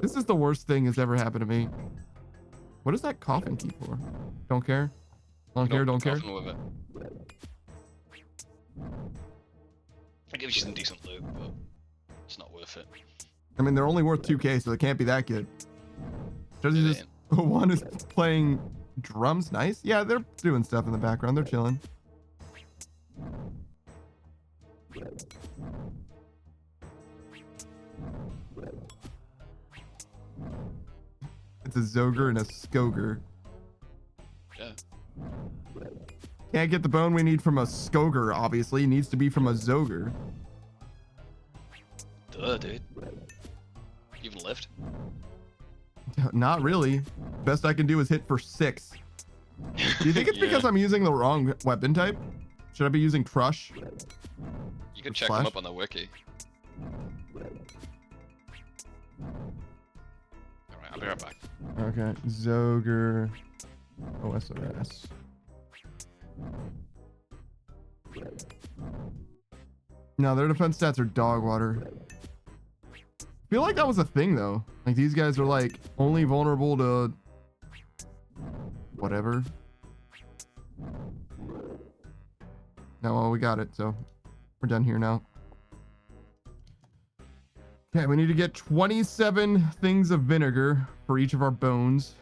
This is the worst thing that's ever happened to me. What is that coffin key for? Don't care. Don't care. Don't care. With it. It gives you some decent loot, but it's not worth it. I mean, they're only worth 2k, so they can't be that good. Just one is playing drums. Nice. Yeah, they're doing stuff in the background. They're chilling. It's a Zoger and a Skoger. Yeah. Can't get the bone we need from a Skoger, obviously. It needs to be from a Zoger. Duh, dude. You even lived? Not really. Best I can do is hit for 6. Do you think it's because I'm using the wrong weapon type? Should I be using Crush? You can check them up on the wiki. Alright, I'll be right back. Okay, Zoger OSRS. No, their defense stats are dog water. I feel like that was a thing though. Like these guys are like only vulnerable to whatever. No, well, we got it, so we're done here now. Okay, we need to get 27 things of vinegar for each of our bones.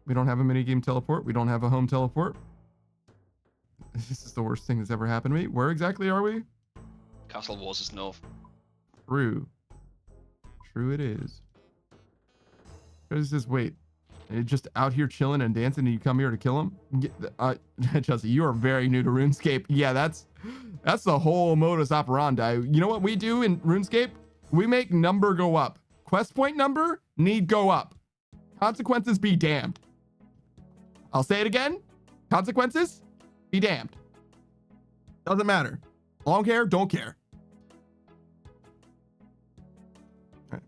We don't have a minigame teleport. We don't have a home teleport. This is the worst thing that's ever happened to me. Where exactly are we? Castle Wars is north. True. True it is. Chelsea says, wait, you're just out here chilling and dancing and you come here to kill him? Chelsea, you are very new to RuneScape. Yeah, that's the whole modus operandi. You know what we do in RuneScape? We make number go up. Quest point number need go up. Consequences be damned. I'll say it again. Consequences be damned. Doesn't matter. Long care, don't care. All right.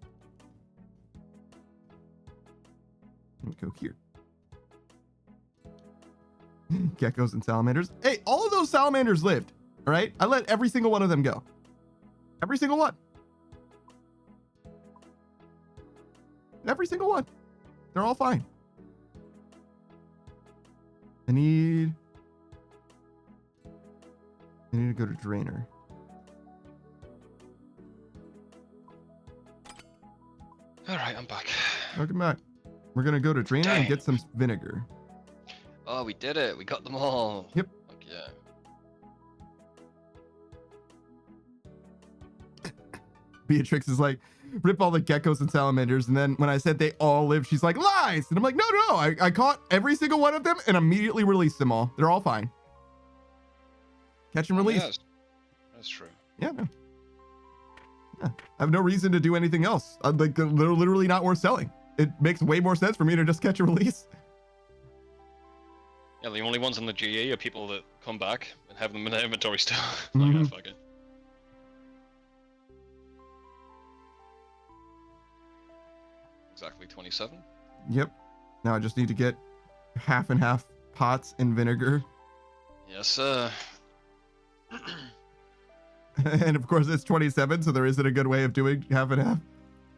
Let me go here. Geckos and salamanders. Hey, all of those salamanders lived. All right. I let every single one of them go. Every single one. Every single one. They're all fine. I need to go to Drainer. All right, I'm back. Welcome back. We're gonna go to Drainer and get some vinegar. Oh, we did it. We got them all. Yep. Fuck yeah. Beatrix is like, rip all the geckos and salamanders. And then when I said they all live, she's like, lies. And I'm like, no. I caught every single one of them and immediately released them all. They're all fine. Catch and release. Yes, that's true. Yeah, no. Yeah. I have no reason to do anything else. Like, they're literally not worth selling. It makes way more sense for me to just catch and release. Yeah, the only ones in the GE are people that come back and have them in their inventory still. Mhm. Like, fuck it. Exactly 27. Yep. Now I just need to get half and half pots in vinegar. Yes, sir. And of course it's 27, so there isn't a good way of doing half and half.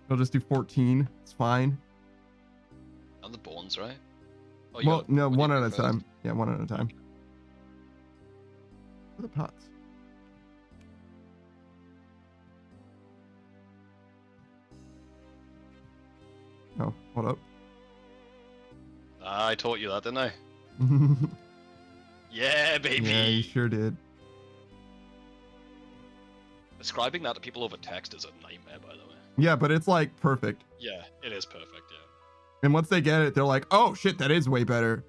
I'll just do 14. It's fine. And the bones, right? Oh, Well, no, one at a first. time. Yeah, one at a time. Where are the pots? Oh, hold up. I taught you that, didn't I? Yeah, baby. Yeah, you sure did. Describing that to people over text is a nightmare, by the way. Yeah, but it's like perfect. Yeah, it is perfect, yeah. And once they get it, they're like, oh shit, that is way better.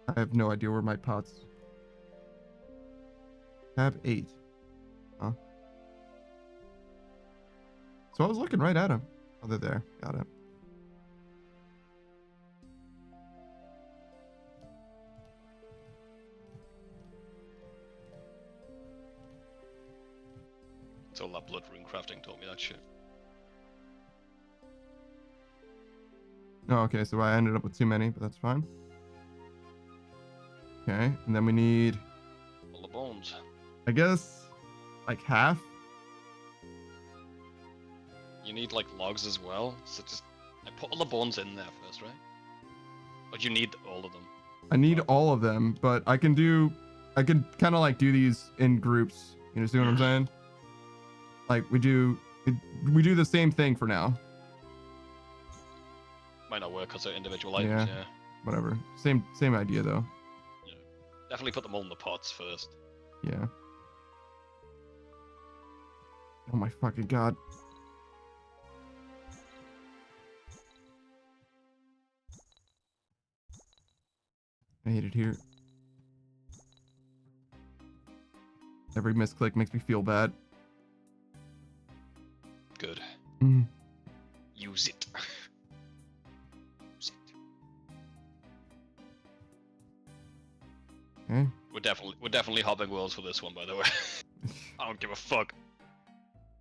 I have no idea where my pots. Tab 8. Huh? So I was looking right at them. Oh, they're there. Got it. It's all that blood rune crafting taught me that shit. Oh, okay, so I ended up with too many, but that's fine. Okay, and then we need, All the bones. I guess, like half. You need like logs as well, so just I put all the bones in there first, right? Or do you need all of them? I need all of them, but I can kind of like do these in groups. You know, see what I'm saying? Like we do the same thing for now. Might not work because they're individual items, yeah. Whatever. Same idea though. Yeah. Definitely put them all in the pots first. Yeah. Oh my fucking god. I hate it here. Every misclick makes me feel bad. Good. Mm. Use it. Use it. Okay. We're definitely hopping worlds for this one, by the way. I don't give a fuck.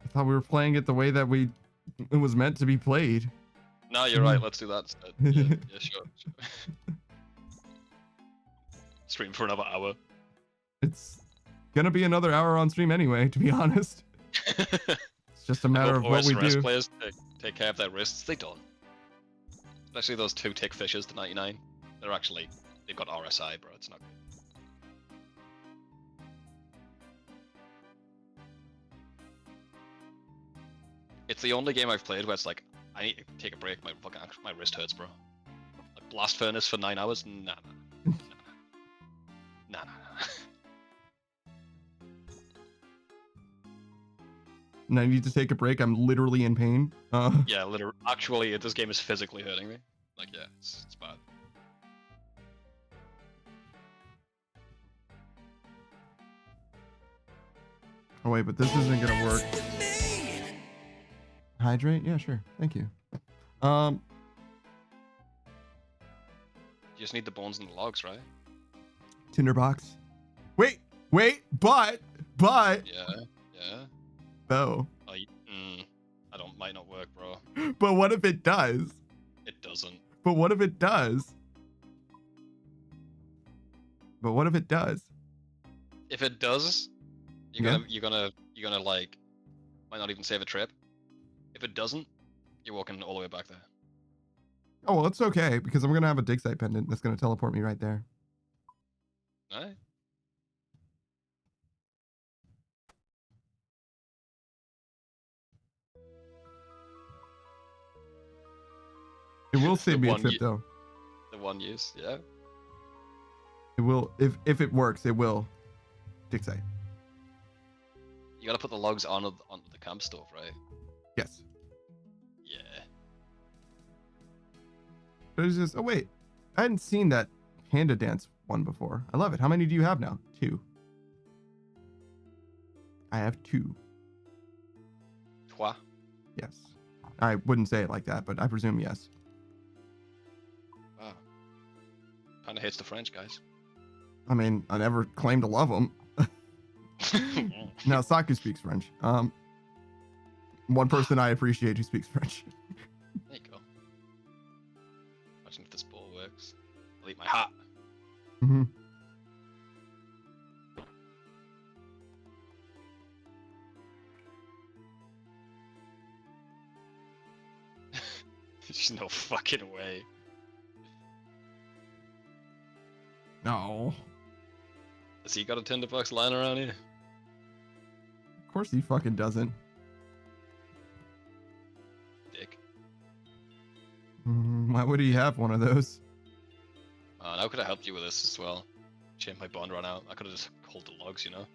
I thought we were playing it the way that it was meant to be played. No, you're right. Let's do that instead. Yeah, sure. Stream for another hour. It's gonna be another hour on stream anyway, to be honest. It's just a matter of what we OSRS do. players take care of their wrists. They don't. Especially those 2 tick fishes to 99. They've got RSI, bro. It's not good. It's the only game I've played where it's like, I need to take a break. My wrist hurts, bro. Like, blast furnace for 9 hours? Nah. Nah. And I need to take a break. I'm literally in pain. Yeah, literally. Actually, this game is physically hurting me. Like, yeah, it's bad. Oh wait, but this isn't gonna work. Hydrate? Yeah, sure. Thank you. You just need the bones and the logs, right? Tinderbox. Wait, but. Yeah. Though. Oh, might not work, bro. But what if it does? It doesn't. But what if it does? But what if it does? If it does, you're gonna like might not even save a trip. If it doesn't, you're walking all the way back there. Oh well, it's okay because I'm gonna have a dig site pendant that's gonna teleport me right there. Alright. It will save me a trip though. The one use, yeah. It will if it works. It will. Dig site. You gotta put the logs on the camp stove, right? Yes. Yeah. But it's just. Oh wait, I hadn't seen that panda dance one before. I love it. How many do you have now? 2. I have 2. Trois. Yes. I wouldn't say it like that, but I presume yes. Wow. Kinda hates the French, guys. I mean, I never claimed to love them. Now, Saku speaks French. One person I appreciate who speaks French. There you go. Imagine if this ball works. I'll eat my hat. Mm-hmm. There's no fucking way. No. Has he got a tinderbox lying around here? Of course he fucking doesn't. Dick. Why would he have one of those? I could have helped you with this as well. Shame my bond ran out. I could have just called the logs, you know?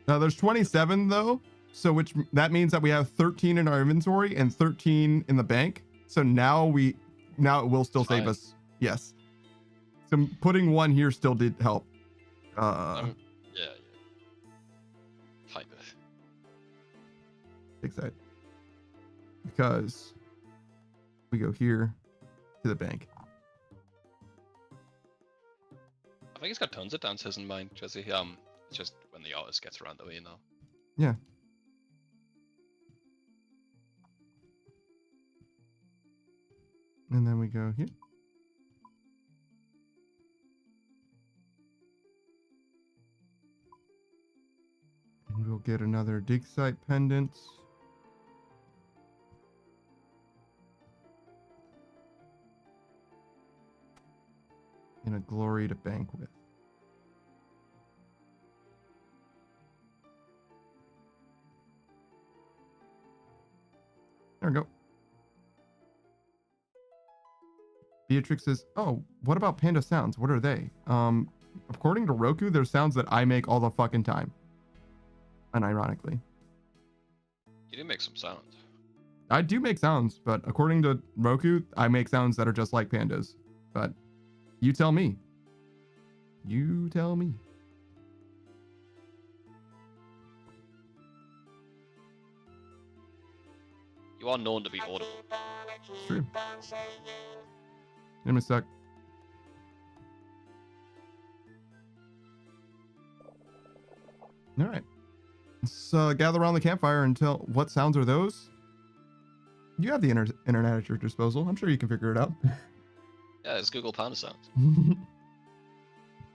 Now there's 27 though, so that means that we have 13 in our inventory and 13 in the bank. So now it will still save us. Yes. So putting 1 here still did help. Yeah. Type it. Excited. Because we go here to the bank. I think he's got tons of dancers in mind, Jesse. It's just when the artist gets around the way, you know. Yeah. And then we go here. And we'll get another dig site pendant. And a glory to bank with. There we go. Beatrix says, oh, what about panda sounds? What are they? According to Roku, they're sounds that I make all the fucking time. Unironically. You did make some sounds. I do make sounds, but according to Roku, I make sounds that are just like pandas. But you tell me. You tell me. You are known to be audible. It's true. Give me a sec. All right. Let's gather around the campfire and tell what sounds are those. You have the internet at your disposal. I'm sure you can figure it out. Yeah, it's Google Panda sounds.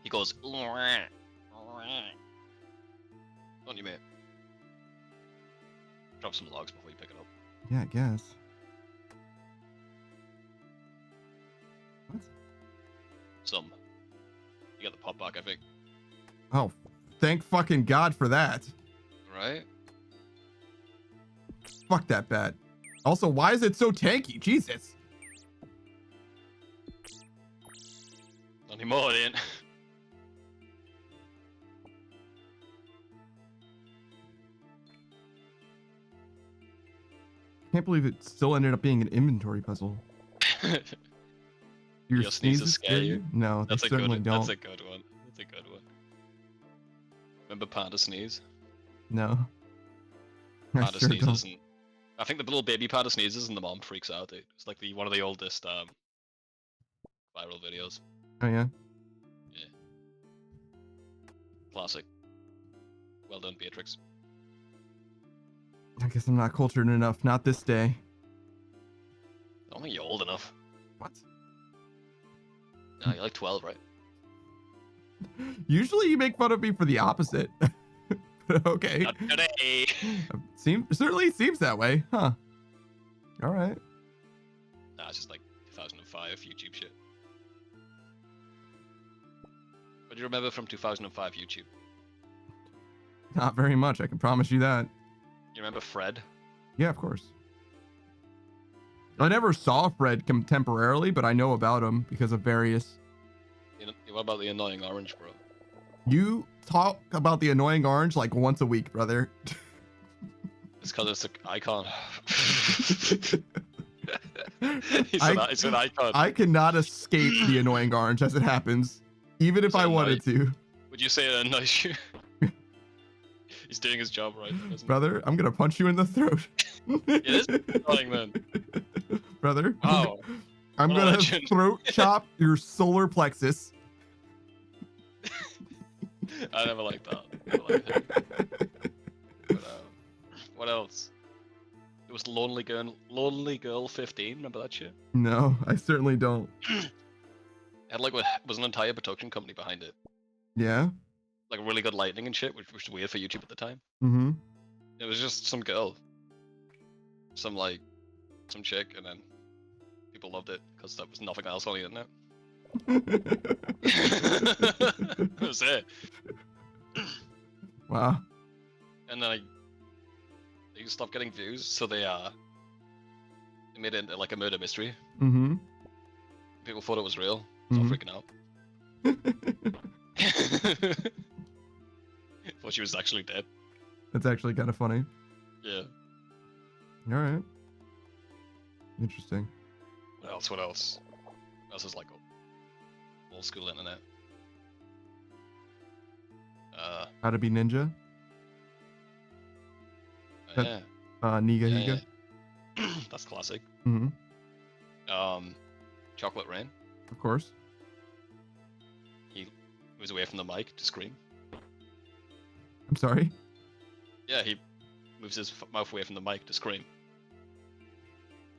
He goes. On you, mate. Drop some logs before you pick it up. Yeah, I guess. What? Some. You got the pop back, I think. Oh, thank fucking God for that. Right? Fuck that bat. Also, why is it so tanky? Jesus. anymore, it ain't. Can't believe it still ended up being an inventory puzzle. Your sneezes scare you? No, they certainly don't. That's a good one. That's a good one. Remember Panda Sneeze? No. Panda sneezes and I think the little baby panda sneezes and the mom freaks out, dude. It's like one of the oldest viral videos. Oh yeah? Yeah. Classic. Well done, Beatrix. I guess I'm not cultured enough. Not this day. I don't think you're old enough. What? No, you're like 12, right? Usually you make fun of me for the opposite. Okay. Not today. Certainly seems that way, huh? All right. Nah, it's just like 2005 YouTube shit. What do you remember from 2005 YouTube? Not very much, I can promise you that. You remember Fred? Yeah, of course. I never saw Fred contemporarily, but I know about him because of various. What about the annoying orange, bro? You talk about the annoying orange like once a week, brother. It's because it's an icon. It's an icon. I cannot escape the annoying orange as it happens, even if I wanted to. Would you say it annoys you? He's doing his job right, isn't brother. I'm gonna punch you in the throat. It is annoying, man. Brother. Wow. I'm gonna throat chop your solar plexus. I never liked that. But, what else? It was Lonely Girl 15. Remember that shit? No, I certainly don't. It had was an entire production company behind it. Yeah. Like really good lighting and shit, which was weird for YouTube at the time. Mm-hmm. It was just some girl, some chick, and then people loved it because there was nothing else on the internet. That was it. Wow. And then they stopped getting views, so they made it into like a murder mystery. Mm-hmm. People thought it was real. So freaking out. Thought she was actually dead. That's actually kind of funny. Yeah. All right. Interesting. What else? What else? What else is like old school internet? How to be ninja. Yeah. Niga Higa. Yeah. That's classic. Mm-hmm. Chocolate Rain. Of course. He moves away from the mic to scream. I'm sorry. Yeah, he moves his mouth away from the mic to scream.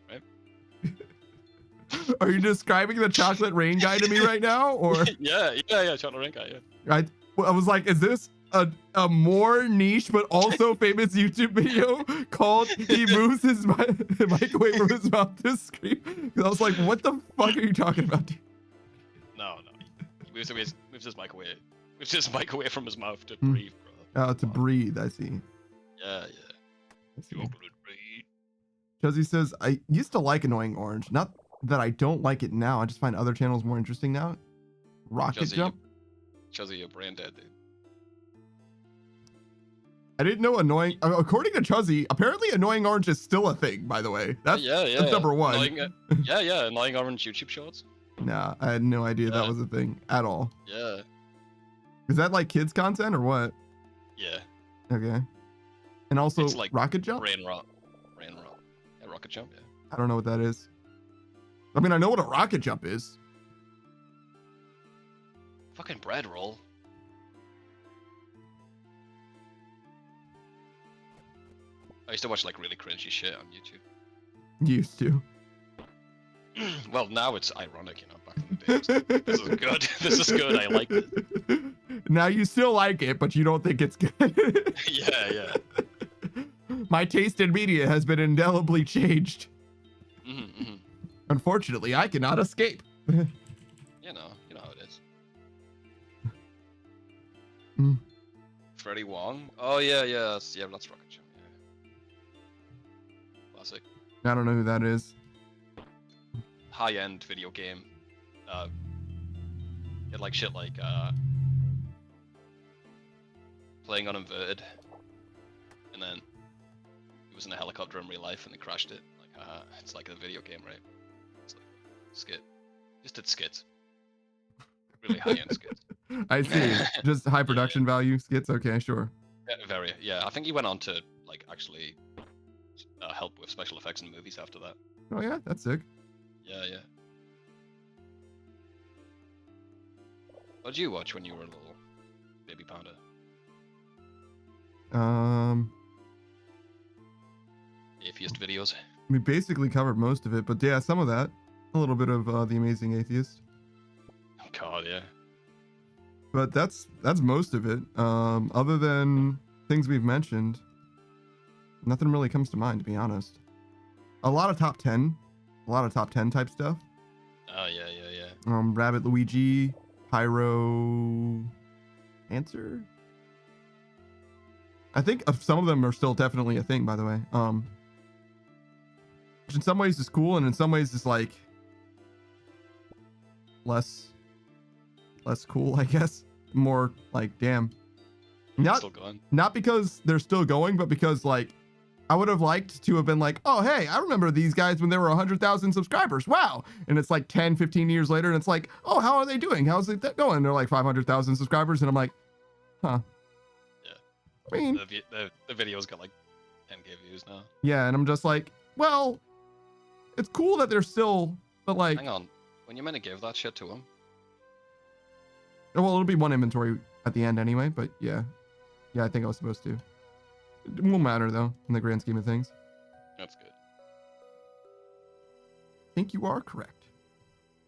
Right? Are you describing the Chocolate Rain guy to me right now, or? yeah, Chocolate Rain guy. Yeah. I was like, is this a more niche but also famous YouTube video called "He moves his mic away from his mouth to scream"? Because I was like, what the fuck are you talking about, dude? No. He moves his mic away. Moves his mic away from his mouth to breathe, bro. Oh, to breathe. I see. Yeah. Chocolate Rain. Chuzzy says, I used to like Annoying Orange. Not that I don't like it now. I just find other channels more interesting now. Rocket Jump. Chuzzy, you're brain dead, dude. I didn't know Annoying. According to Chuzzy, apparently Annoying Orange is still a thing. By the way, that's number one. Annoying Orange YouTube shorts. Nah, I had no idea that was a thing at all. Yeah. Is that like kids content or what? Yeah. Okay. And also it's like Rocket Jump. Rain Rock. Yeah, Rocket Jump. Yeah. I don't know what that is. I mean, I know what a Rocket Jump is. Fucking bread roll. I used to watch like really cringy shit on YouTube. Used to. Well, now it's ironic, you know. Back in the day, this is good. This is good. I like it. Now you still like it, but you don't think it's good. Yeah. My taste in media has been indelibly changed. Mm-hmm. Unfortunately, I cannot escape. You know how it is. Freddie Wong. Oh yeah, that's Rocket Jump. Yeah. Classic. I don't know who that is. High-end video game It like shit like playing on inverted, and then he was in a helicopter in real life and they crashed it. Like it's like a video game, right? It's like skit. Just did skits. Really high end skits. I see. Just high production value skits. Okay, sure. Yeah, very. Yeah, I think he went on to like actually help with special effects in movies after that. Oh yeah, that's sick. Yeah, yeah. What did you watch when you were a little baby panda? Atheist videos. We basically covered most of it, but yeah, some of that. A little bit of The Amazing Atheist. Oh god, yeah. But that's most of it. Other than things we've mentioned, nothing really comes to mind, to be honest. A lot of top 10 type stuff. Oh yeah, yeah, yeah. Rabbit Luigi, Pyro, Answer. I think some of them are still definitely a thing, by the way. Which in some ways is cool, and in some ways is like less cool, I guess. More like, damn. Not because they're still going, but because like I would have liked to have been like, oh hey, I remember these guys when they were 100,000 subscribers. Wow. And it's like 10, 15 years later, and it's like, oh, how are they doing? How's it going? They're like 500,000 subscribers, and I'm like, huh. Yeah. I mean, the video's got like 10K views now. Yeah, and I'm just like, well, it's cool that they're still, but like, hang on, when you're meant to give that shit to them. Well, it'll be one inventory at the end anyway, but yeah, I think I was supposed to. It won't matter though in the grand scheme of things. That's good. I think you are correct.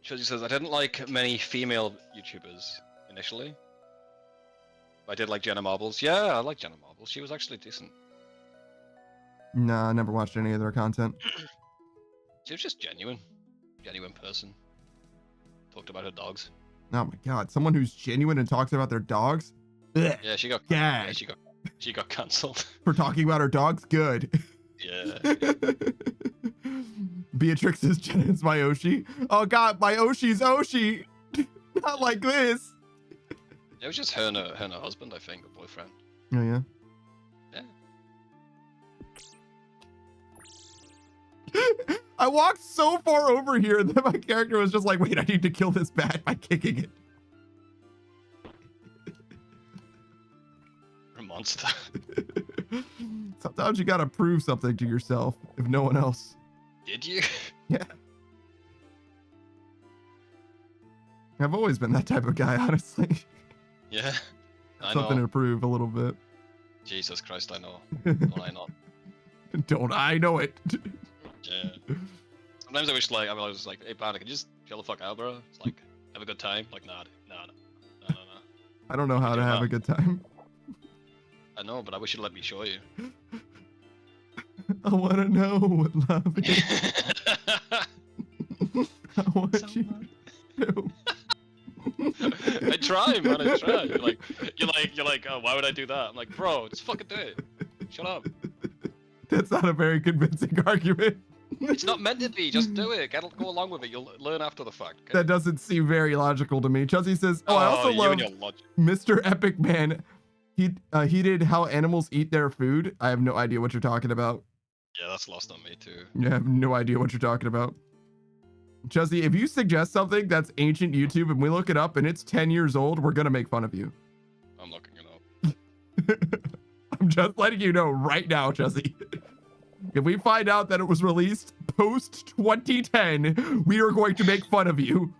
Shizzy says, I didn't like many female YouTubers initially. I did like Jenna Marbles. Yeah, I like Jenna Marbles. She was actually decent. Nah, I never watched any of their content. She was just genuine person. Talked about her dogs. Oh my god, someone who's genuine and talks about their dogs? Ugh. Yeah, she got she got cancelled. For talking about her dogs? Good. Yeah. Beatrix is Jenna's my Oshi. Oh god, my Oshi's Oshi. Not like this. It was just her and her husband, I think, or boyfriend. Oh yeah? Yeah. I walked so far over here that my character was just like, wait, I need to kill this bat by kicking it. A monster. Sometimes you gotta prove something to yourself, if no one else. Did you? Yeah. I've always been that type of guy, honestly. Yeah. Something to prove a little bit. Jesus Christ, I know. Don't I not? Don't I know it? Yeah. Sometimes I wish I was like, hey Panda, can you just chill the fuck out, bro? It's like, have a good time. Like, nah. I don't know how to have a good time. I know, but I wish you'd let me show you. I want to know what love is. I want you to. I try, man. I try. You're like, oh, why would I do that? I'm like, bro, just fucking do it. Shut up. That's not a very convincing argument. It's not meant to be. Just do it. Go along with it. You'll learn after the fact. Okay? That doesn't seem very logical to me. Chuzzy says, "Oh, I also love Mr. Epic Man. He did how animals eat their food. I have no idea what you're talking about." Yeah, that's lost on me too. Yeah, I have no idea what you're talking about. Chuzzy, if you suggest something that's ancient YouTube and we look it up and it's 10 years old, we're gonna make fun of you. I'm looking it up. I'm just letting you know right now, Chuzzy. If we find out that it was released post 2010, we are going to make fun of you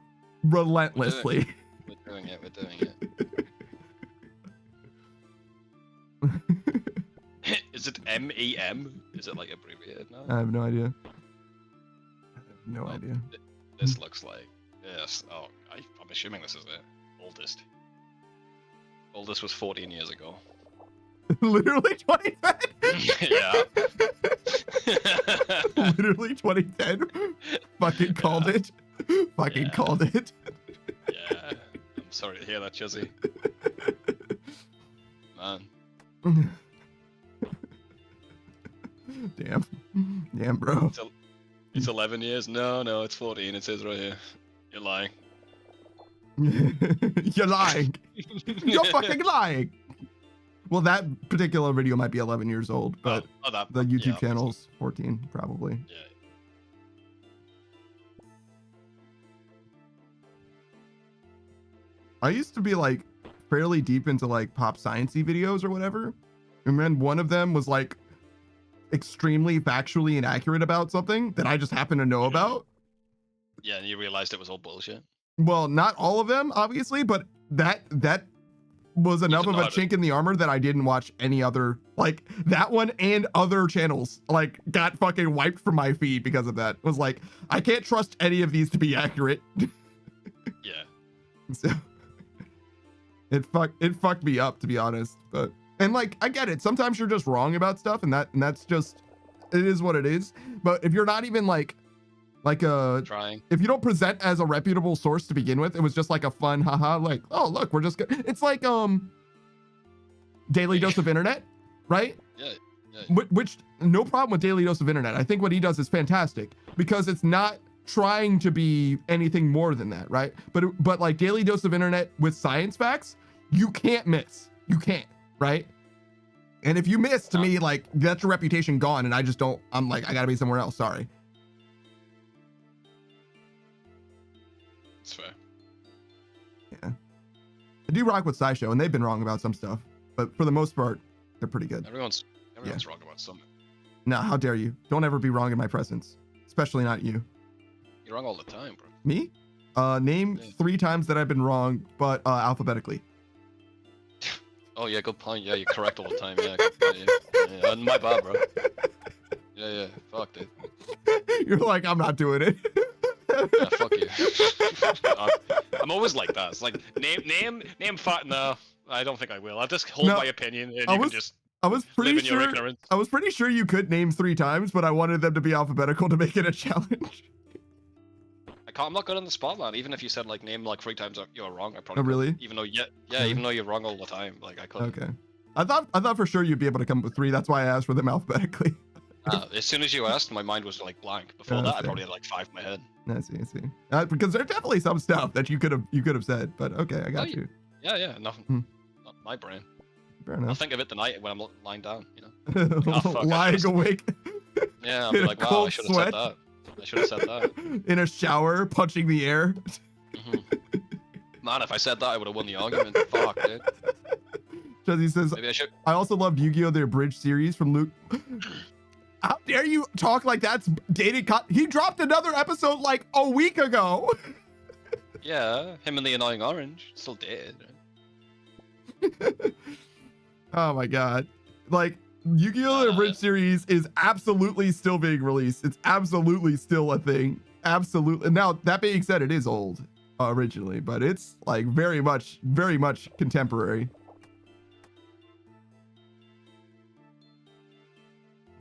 relentlessly. We're doing it. Is it MEM? Is it like abbreviated now? I have no idea. No idea. This looks like, yes. Oh, I'm assuming this is the oldest. Oldest was 14 years ago. Literally 2010? Yeah. Literally 2010? Fucking called it. Fucking called it. Yeah. I'm sorry to hear that, Chuzzy. Man. Damn, bro. It's 11 years? No, it's 14. It says right here. You're lying. You're lying. You're fucking lying. Well, that particular video might be 11 years old, but the YouTube channel's 14, probably. Yeah. I used to be like fairly deep into like pop sciencey videos or whatever. And then one of them was like extremely factually inaccurate about something that I just happen to know about. Yeah, and you realized it was all bullshit. Well, not all of them, obviously, but that was enough of a chink in the armor that I didn't watch any other, like that one and other channels like got fucking wiped from my feed because of that. It was like, I can't trust any of these to be accurate. Yeah. So it fucked me up, to be honest. But and like I get it. Sometimes you're just wrong about stuff, and that's just, it is what it is. But if you're not even like trying, if you don't present as a reputable source to begin with, it was just like a fun haha, like, oh look, we're just good. It's like Daily Dose of Internet, right? Yeah. Which no problem with Daily Dose of Internet. I think what he does is fantastic because it's not trying to be anything more than that, right? But like Daily Dose of Internet with science facts, you can't miss. You can't, right? And if you miss, to me, like that's your reputation gone, and I just don't. I'm like, I gotta be somewhere else. Sorry. It's fair. Yeah, I do rock with SciShow, and they've been wrong about some stuff, but for the most part, they're pretty good. Everyone's wrong about something. No, how dare you? Don't ever be wrong in my presence, especially not you. You're wrong all the time, bro. Me? Name 3 times that I've been wrong, but alphabetically. Oh yeah, good point. Yeah, you're correct all the time. Yeah, yeah. My bad, bro. Yeah. Fuck, dude. You're like, I'm not doing it. Yeah, fuck you. I'm always like that. It's like name fact. No, I don't think I will. I'll just hold my opinion, and you can just. I was pretty live in sure. your ignorance. I was pretty sure you could name 3 times, but I wanted them to be alphabetical to make it a challenge. I'm not good on the spot, man. Even if you said like name like 3 times you're wrong, I probably. Oh really? Could. Even though even though you're wrong all the time, like I could. Okay. I thought for sure you'd be able to come up with 3. That's why I asked for them alphabetically. As soon as you asked, my mind was like blank. Before that, I probably had like 5 in my head. I see. Because there's definitely some stuff that you could have said, but okay, I got you. Yeah, nothing. Not my brain. Fair enough. I'll think of it tonight when I'm lying down, you know. Lying awake. Yeah, I'll be like, wow, I should have said that. I should have said that. In a shower, punching the air. Man, if I said that, I would have won the argument. Fuck, dude. Jesse says, maybe I should. I also loved Yu-Gi-Oh! The Abridged series from Luke. How dare you talk like that's dated? He dropped another episode like a week ago. Yeah, him and the annoying orange. Still dead. Oh my god. Like, Yu-Gi-Oh! The Abridged series is absolutely still being released. It's absolutely still a thing. Absolutely. Now, that being said, it is old originally, but it's like very much contemporary.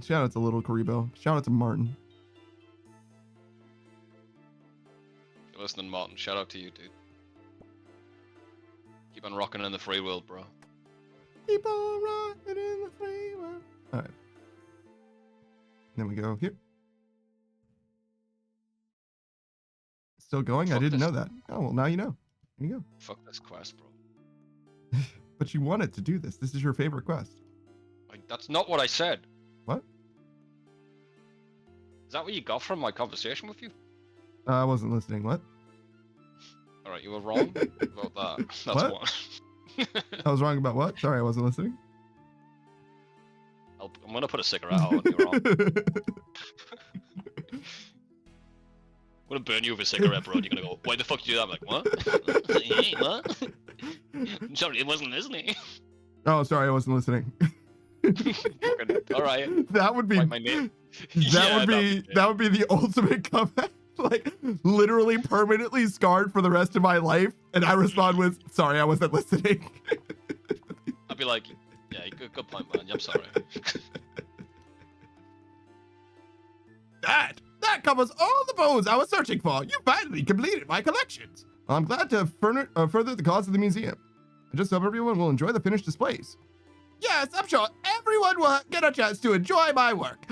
Shout out to Little Karibo. Shout out to Martin. You're listening, Martin. Shout out to you, dude. Keep on rocking in the free world, bro. Keep on rocking in the free world. All right. Then we go here. Still going? I didn't know that. Oh, well, now you know. Here you go. Fuck this quest, bro. But you wanted to do this. This is your favorite quest. That's not what I said. What? Is that what you got from my conversation with you? I wasn't listening. What? Alright, you were wrong about that. That's what? one. I was wrong about what? Sorry, I wasn't listening. I'm gonna put a cigarette out on you, wrong. I'm gonna burn you with a cigarette, bro, and you're gonna go, why the fuck did you do that? I'm like, what? Hey, what? Sorry, I wasn't listening. Oh, sorry, I wasn't listening. Alright. That would be my name. That would be the ultimate comeback. Like literally permanently scarred for the rest of my life. And I respond with, sorry, I wasn't listening. I'd be like, yeah, good point, man. I'm sorry. That covers all the bones I was searching for. You finally completed my collections. I'm glad to further the cause of the museum. I just hope everyone will enjoy the finished displays. Yes, I'm sure everyone will get a chance to enjoy my work.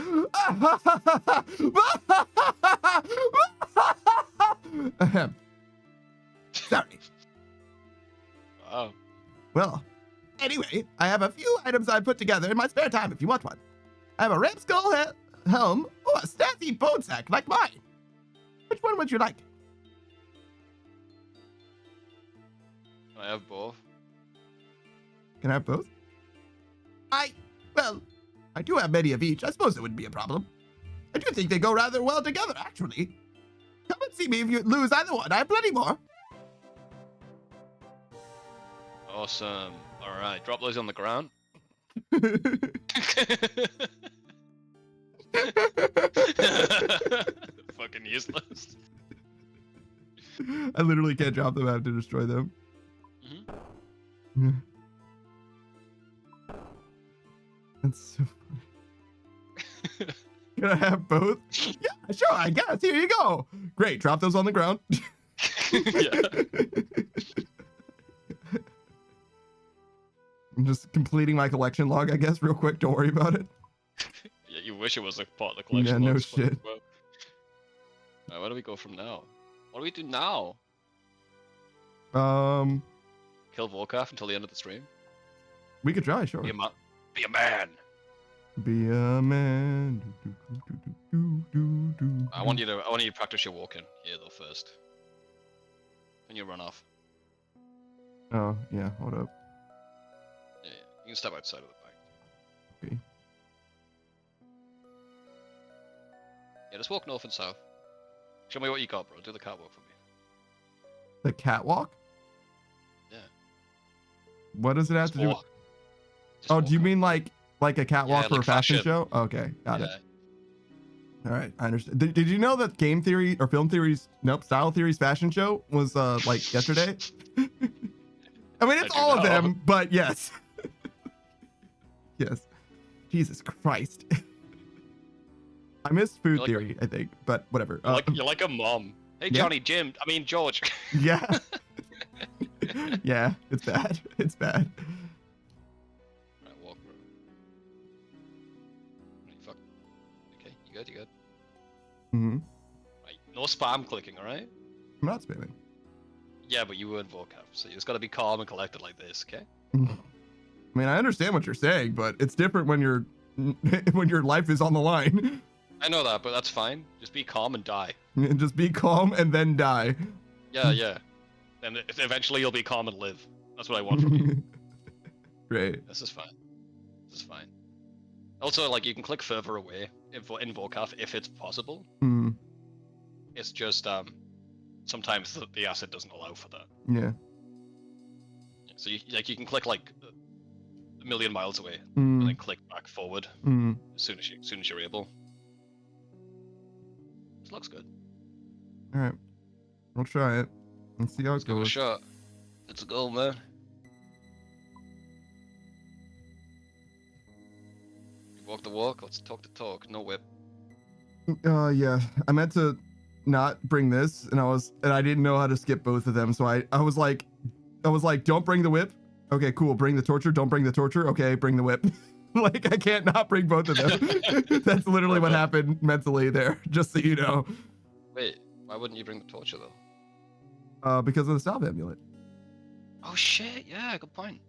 Sorry. Well, anyway, I have a few items I put together in my spare time if you want one. I have a ram skull helm or a snazzy bone sack like mine. Which one would you like? I have both. Can I have both? Well, I do have many of each. I suppose it wouldn't be a problem. I do think they go rather well together, actually. Come and see me if you lose either one. I have plenty more. Awesome. All right, drop those on the ground. Fucking useless. I literally can't drop them. I have to destroy them. Mm-hmm. That's so funny. Can I have both? Yeah, sure, I guess. Here you go. Great, drop those on the ground. Yeah. I'm just completing my collection log, I guess, real quick. Don't worry about it. Yeah, you wish it was a part of the collection. Yeah, no log, shit. Alright, where do we go from now? What do we do now? Kill Vorkath until the end of the stream? We could try, sure. Be a man. Be a man. Be a man. I want you to practice your walking here though first. Then you run off. Oh, yeah, hold up. Yeah, you can step outside of the bank. Okay. Yeah, just walk north and south. Show me what you got, bro. Do the catwalk for me. The catwalk? Yeah. What does it have Just to do? walk. Just Oh, walk do you up. mean like a catwalk Yeah, for like a fashion fashion. show? Okay, got Yeah. it. All right, I understand. Did you know that game theory or film theories, style theories fashion show was like yesterday? I mean, it's I do all of know. them, but yes. Yes. Jesus Christ. I missed food like theory, I think, but whatever. You're like a mom. Hey, yeah. Johnny, George. Yeah. Yeah, it's bad. It's bad. Right, walk, bro. Right, fuck. Okay, you good. Mm-hmm. Right, no spam clicking, alright? I'm not spamming. Yeah, but you weren't Vorkath, so you just gotta be calm and collected like this, okay? I mean, I understand what you're saying, but it's different when when your life is on the line. I know that, but that's fine. Just be calm and die. Just be calm and then die. Yeah. And eventually you'll be calm and live. That's what I want from you. Great. This is fine. Also, like, you can click further away in Vorkath if it's possible. Mm, It's just, sometimes the asset doesn't allow for that. yeah. So, you can click, like, a million miles away, Mm, and then click back forward mm. as soon as you're able. This looks good. All right. I'll try it. Let's see how Let's it give it a goes. shot. Let's go, man. You walk the walk, let's talk the talk. No whip. Yeah. I meant to not bring this, and I didn't know how to skip both of them, so I was like, don't bring the whip. Okay, cool. Bring the torture. Don't bring the torture. Okay, bring the whip. Like, I can't not bring both of them. That's literally what happened mentally there, just so you know. Wait, why wouldn't you bring the torture though? Because of the salve amulet. Oh shit, yeah, good point.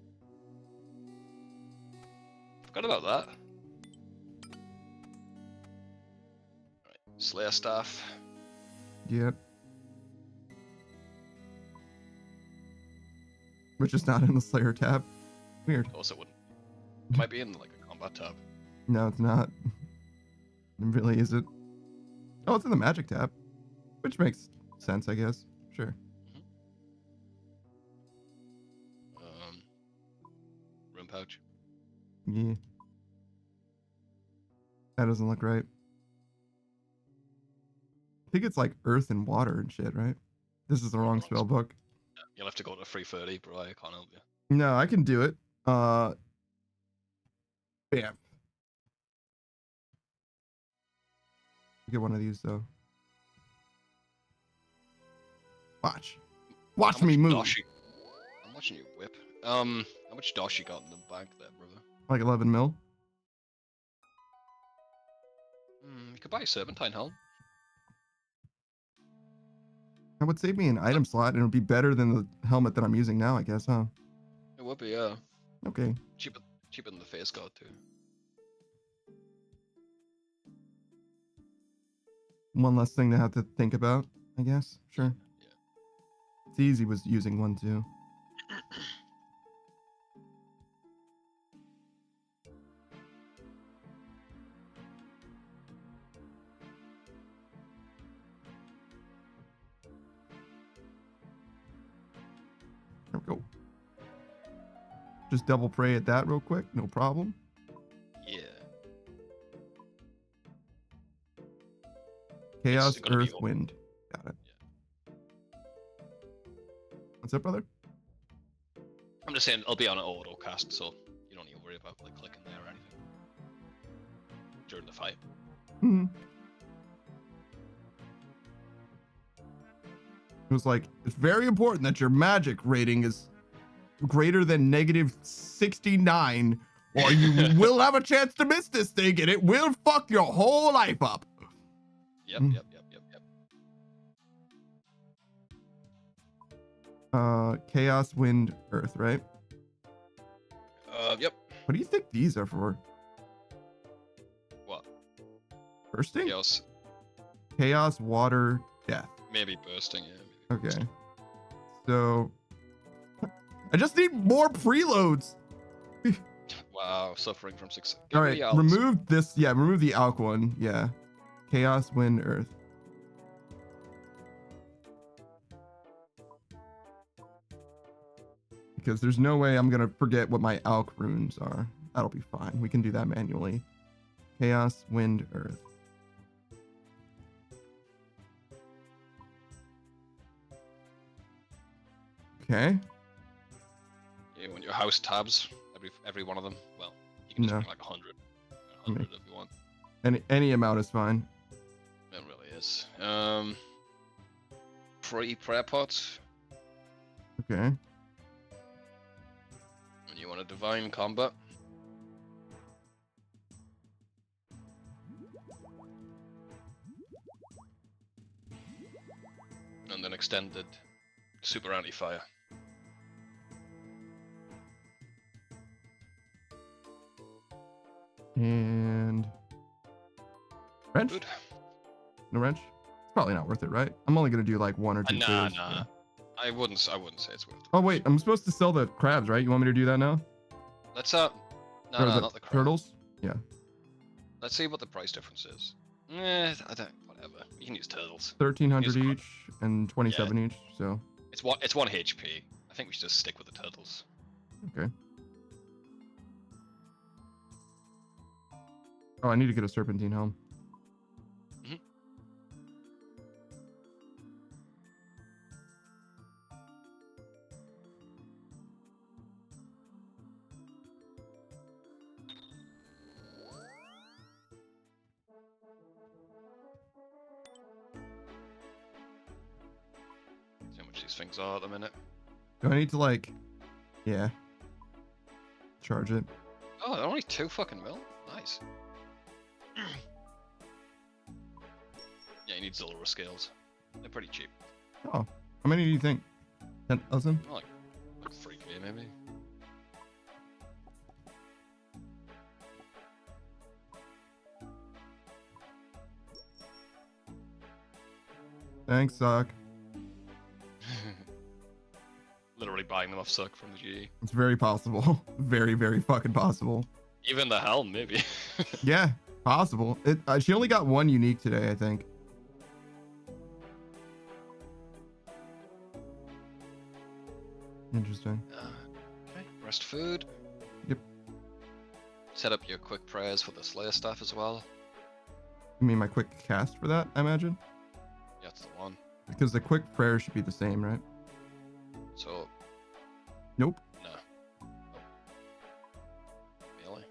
Forgot about that. Right, Slayer staff. Yep. Which is not in the Slayer tab. Weird. Of course it wouldn't. It might be in like a combat tab. No, it's not. It really isn't. Oh, it's in the magic tab. Which makes sense, I guess. Sure. Room pouch. Yeah. That doesn't look right. I think it's like earth and water and shit, right? This is the wrong spell book. Yeah, you'll have to go to 330, bro. I can't help you. No, I can do it. Bam. Get one of these though. Watch me move. I'm watching you whip. How much dosh you got in the bank there, brother? Like 11 mil. You could buy a serpentine helm. That would save me an item slot, and it would be better than the helmet that I'm using now, I guess, huh? It would be, yeah. Okay. Cheaper than the face guard too. One less thing to have to think about, I guess. Sure. Yeah. It's easy was using one too. There we go. Just double pray at that real quick, no problem. Yeah. Chaos, gonna be Earth, Wind. Got it. Yeah. What's up, brother? I'm just saying it'll be on an auto cast, so you don't need to worry about like clicking there or anything during the fight. Hmm. It was like, it's very important that your magic rating is greater than -69, or you will have a chance to miss this thing, and it will fuck your whole life up. Yep. Chaos, Wind, Earth, right? Yep. What do you think these are for? What? Bursting? Chaos. Chaos, Water, Death. Maybe bursting, yeah. Maybe Okay. bursting. So, I just need more preloads. Wow, suffering from success. All right, remove this. Yeah, remove the Alk one. Yeah. Chaos, Wind, Earth. Because there's no way I'm going to forget what my Alk runes are. That'll be fine. We can do that manually. Chaos, Wind, Earth. Okay. Yeah, when your house tabs, every one of them. Well, you can just No. bring like 100. 100 if you want. Any amount is fine. It really is. Prayer pots. Okay. And you want a divine combat. And then extended super anti-fire. And wrench? Good. No wrench? It's probably not worth it, right? I'm only gonna do like one or two. Nah. clears, yeah. I wouldn't say it's worth it. Oh wait, I'm supposed to sell the crabs, right? You want me to do that now? Let's Or not the crab. turtles. Yeah. Let's see what the price difference is. I don't. Whatever. You can use turtles. 1,300 Use- each and 27 each. So It's one HP. I think we should just stick with the turtles. okay. Oh, I need to get a serpentine helm. Mhm. See how much these things are at the minute. Do I need to like, yeah, charge it? Oh, they're only 2 fucking mil. Nice. Yeah, you need Zillow scales. They're pretty cheap. Oh, how many do you think? 10,000? Like 3K maybe. Thanks, Sock. Literally buying them off Suck from the GE. It's very possible. Very, very fucking possible. Even the helm, maybe. Yeah, possible. She only got one unique today, I think. Interesting. Okay, rest food. Yep. Set up your quick prayers for the Slayer staff as well. You mean my quick cast for that, I imagine? Yeah, that's the one. Because the quick prayer should be the same, right? So, Nope. no. Melee?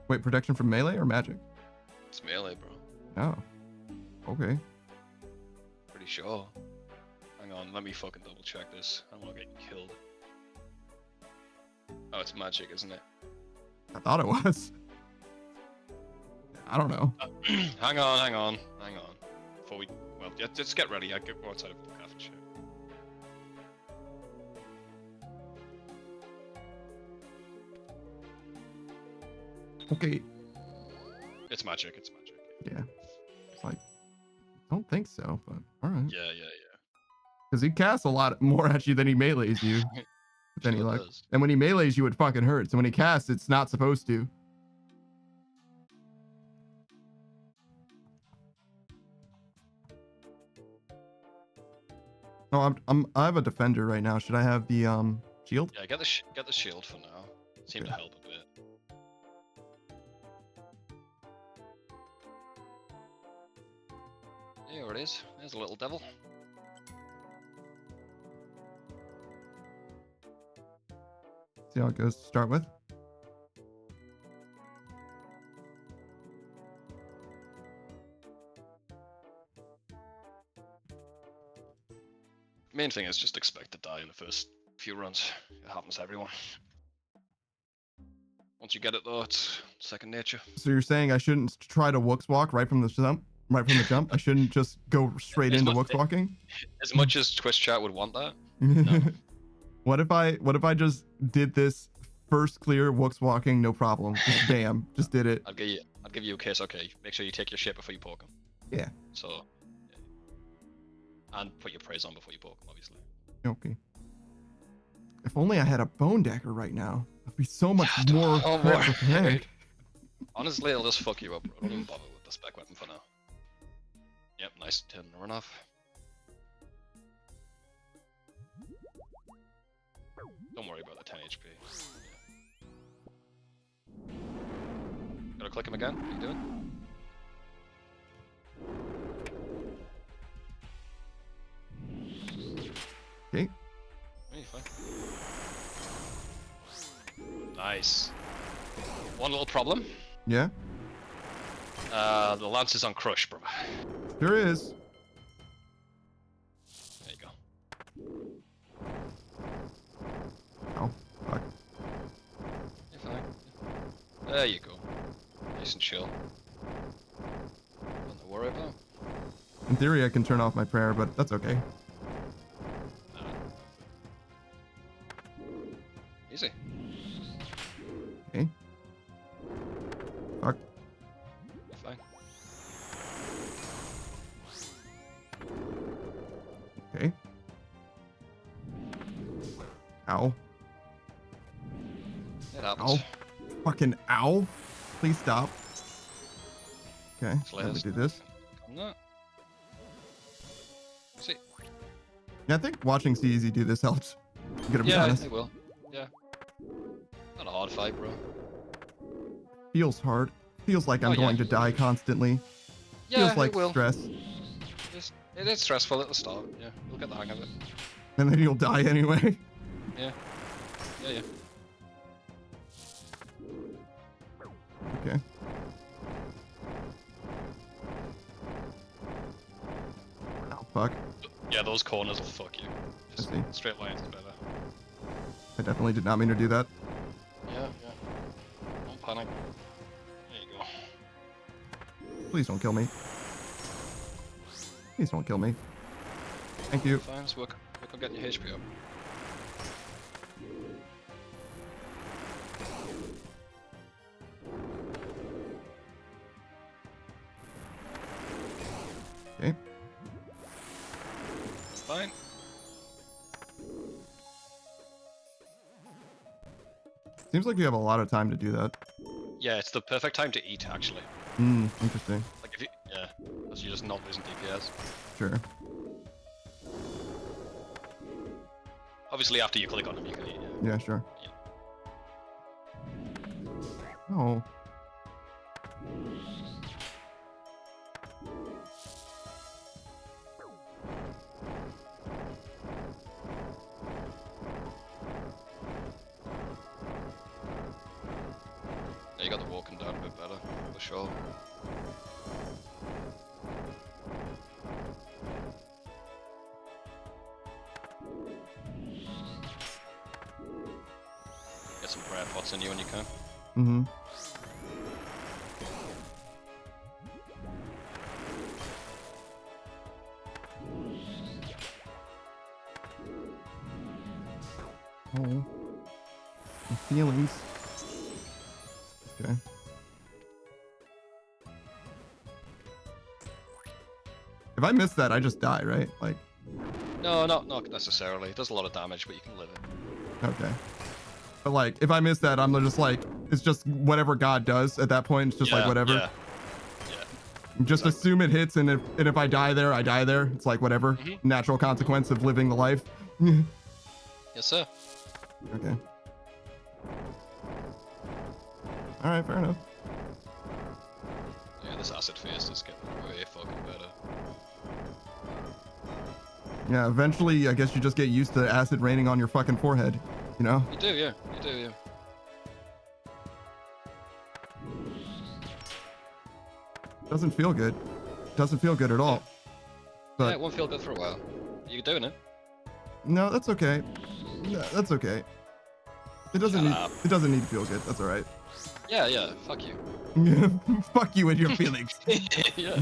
Wait, protection from melee or magic? It's melee, bro. Oh. Okay. Pretty sure. Hang on, let me fucking double check this. I don't want to get killed. Oh, it's magic, isn't it? I thought it was. I don't know. Hang on. Before we, well, yeah, just get ready. I could go outside of Vorkath and shit. Okay. It's magic. It's magic. Yeah. It's like, don't think so, but all right. Yeah. Because he casts a lot more at you than he melees you. With any Sure luck. does. And when he melees you, it fucking hurts. And when he casts, it's not supposed to. Oh, I have a defender right now. Should I have the shield? Yeah, get the shield for now. Seem to help a bit. Here it is. There's a little devil. See how it goes to start with. Main thing is just expect to die in the first few runs. It happens to everyone. Once you get it though, it's second nature. So you're saying I shouldn't try to Wooks walk right from the jump? Right from the jump? I shouldn't just go straight into Wooks walking? As much as Twitch chat would want that. No. What if I just did this first clear Wooks walking, no problem. Just bam. Just did it. I'll give you a case, okay. Make sure you take your shit before you poke him. Yeah. So yeah. And put your praise on before you poke him, obviously. Okay. If only I had a bone dagger right now. I'd be so much more prepared. Honestly, it'll just fuck you up, bro. Don't even bother with the spec weapon for now. Yep, nice 10 run off. Don't worry about the 10 HP. Yeah. Gotta click him again? What are you doing? Okay. Yeah, you're fine. Nice. One little problem. Yeah. The lance is on crush, bro. There is. There you go. Oh, fuck. You're fine. There you go. Nice and chill. Nothing to worry about. In theory, I can turn off my prayer, but that's okay. Easy. Okay. Fuck. You're fine. Okay. Ow. It happens. Ow. Fucking ow. Please stop. Okay, Let let me us do this. No. See. Yeah, I think watching CZ do this helps. I'm gonna be Yeah, honest. it will. Yeah. Not a hard fight, bro. Feels hard. Feels like I'm Oh, yeah. going to die constantly. Yeah, Feels like it will. stress. It is stressful at the start. Yeah, you'll get the hang of it. And then you'll die anyway. Yeah. Yeah. Okay. Oh, fuck. Yeah, those corners will fuck you. Just see. straight lines is better. I definitely did not mean to do that. Yeah. Don't panic. There you go. Please don't kill me. Please don't kill me. Thank you. Fine, let's work on getting your HP up. Okay. Fine. Seems like you have a lot of time to do that. Yeah, it's the perfect time to eat, actually. Interesting. Like if you, yeah, because you're just not losing DPS. Sure. Obviously, after you click on him, you can eat. Yeah, sure. Yeah. Oh. Yeah, you got the walking down a bit better, for sure. Get some prayer pots in you when you can. Mm-hmm. Oh. My feelings. Okay. If I miss that, I just die, right? Like. No, not necessarily. It does a lot of damage, but you can live it. Okay. But like, if I miss that, I'm just like, it's just whatever God does at that point. It's just like whatever. Yeah. Just assume it hits, and if I die there, I die there. It's like whatever. Natural consequence of living the life. Yes, sir. Okay. All right, fair enough. Yeah, this acid phase is getting way fucking better. Yeah, eventually, I guess you just get used to acid raining on your fucking forehead. You know? You do, yeah. You do, yeah. Doesn't feel good. Doesn't feel good at all. But Yeah, it won't feel good for a while. You're doing it. no, that's okay. No, that's okay. It doesn't need. It doesn't need to feel good. That's all right. Yeah. Fuck you. Fuck you and your feelings. Yeah.